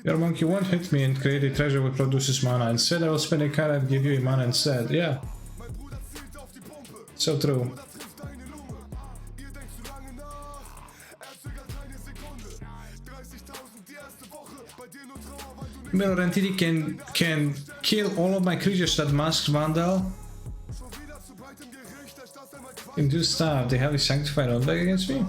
S1: Your monkey won't hit me and create a treasure which produces mana. Instead, I will spend a card and give you a mana instead. Yeah. So true. Mirror Entity can kill all of my creatures that Masked Vandal. Induce staff, they have a sanctified on back against me?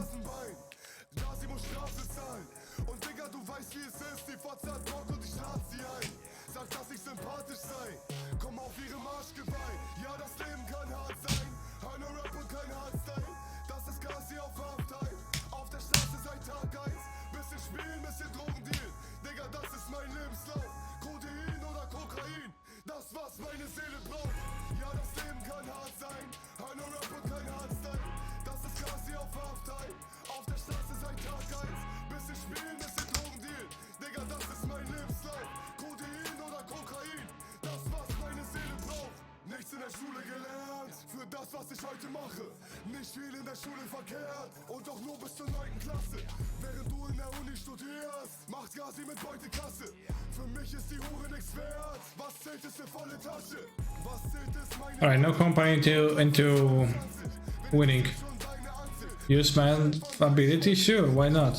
S1: Alright, no company into winning. Use my ability? Sure, why not?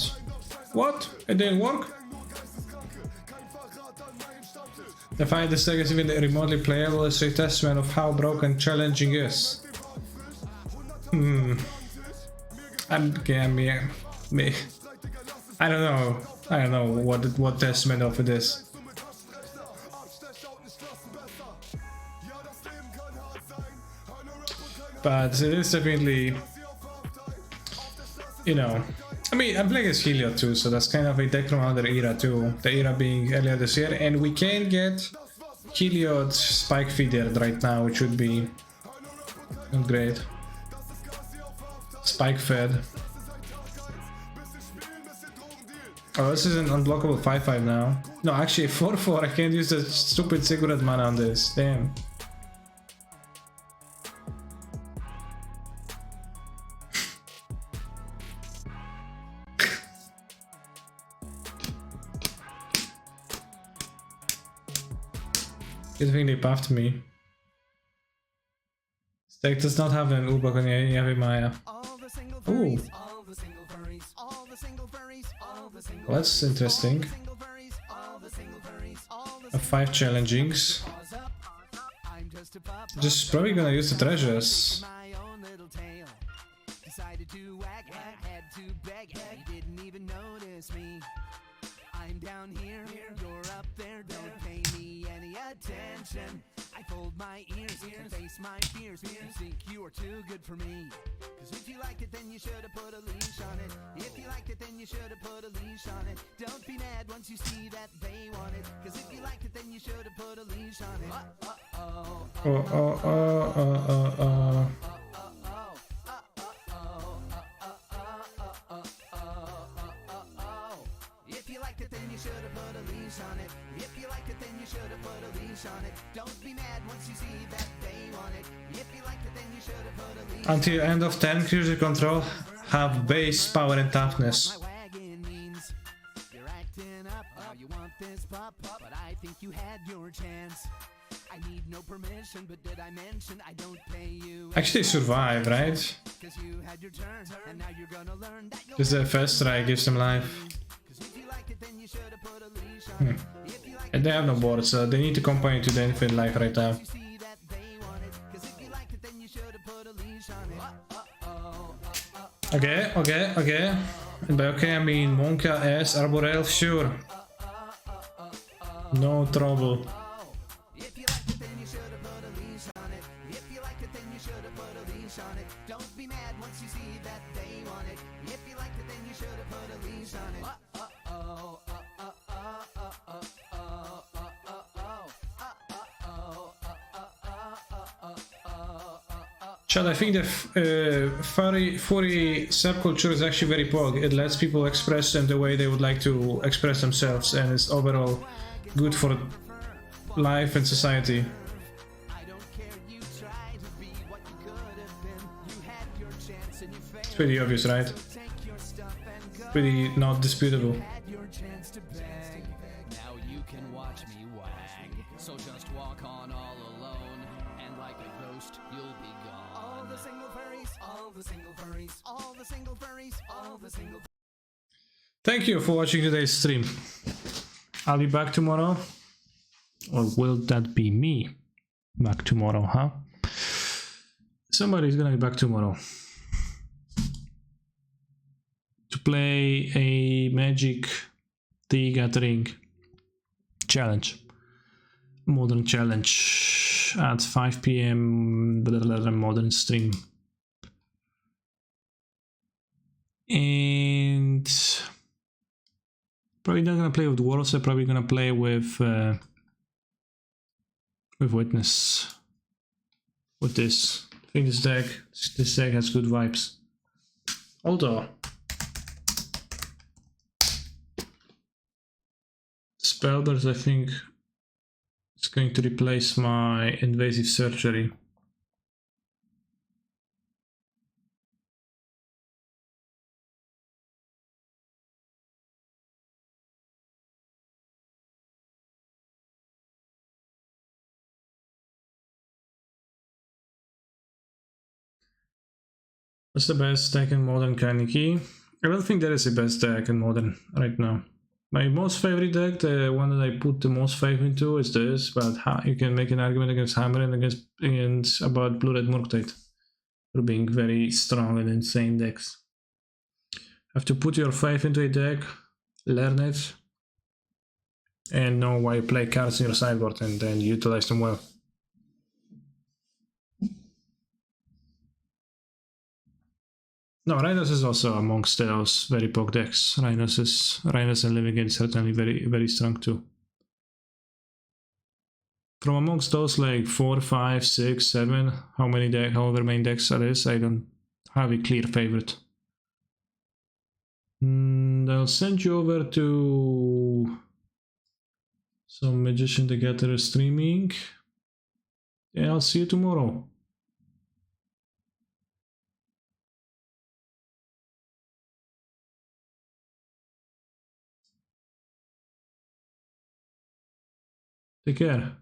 S1: What? It didn't work? The fight this deck is even remotely playable is a testament of how broken challenging is. I don't know what testament of it is. But it is definitely, you know, I mean, I'm playing as Heliod too, so that's kind of a deck from another era too. The era being earlier this year, and we can get Heliod Spike Feeder right now, which would be not great. Spike Fed. Oh, this is an unblockable 5/5 now. No, actually 4/4. I can't use the stupid Ziggurat mana on this. Damn. I think they buffed me. This deck does not have an Urbok on every Maya. Ooh. Well, that's interesting. A 5 challengings. Just probably gonna use the treasures. I'm down here, you're up there, don't pay me any attention. I fold my ears and face my fears. You think you are too good for me. Cause if you liked it, then you should have put a leash on it. If you liked it, then you should have put a leash on it. Don't be mad once you see that they want it. Cause if you liked it, then you should have put a leash on it. If you liked it, then you should have put a leash on it. If you liked it, then you should have put a leash on it. Don't be mad once you see that they want it. If you liked it, then you should have put a leash on it. Until end of turn, creature control have base, power, and toughness. You're acting up, now you want this pop, but I think you had your chance. I need no permission, but did I mention I don't pay you? Actually survive, right? Just the first try gives them life. And they have no board, so they need to company to the infinite life right now. Okay. And by okay I mean Monka S, Arboreal, sure. No trouble. Don't be mad once you see that they want it. If you liked it, then you should have put a leash on it. Chad, I think the furry subculture is actually very pog. It lets people express them the way they would like to express themselves, and it's overall good for life and society. It's pretty obvious, right? Pretty not disputable. Thank you for watching today's stream. I'll be back tomorrow. Or will that be me back tomorrow, huh? Somebody's gonna be back tomorrow to play a Magic the Gathering challenge. Modern challenge at 5 p.m. modern stream. And probably not gonna play with Dwarves, I'm probably gonna play with Witness. With this. I think this deck has good vibes. Although Spellbirds, I think, is going to replace my Invasive Surgery. What's the best deck in Modern, Kaneki? I don't think there is a best deck in Modern right now. My most favorite deck, the one that I put the most faith into, is this, but you can make an argument against Hammer and against about Blue-Red Murktide for being very strong and insane decks. Have to put your faith into a deck, learn it, and know why you play cards in your sideboard and then utilize them well. No, Rhinos is also amongst those very poke decks. Rhinos and Living is certainly very, very strong too. From amongst those like 4, 5, 6, 7, however many decks there is, I don't have a clear favorite. I'll send you over to some Magician the Gatherer streaming. And I'll see you tomorrow. Take care.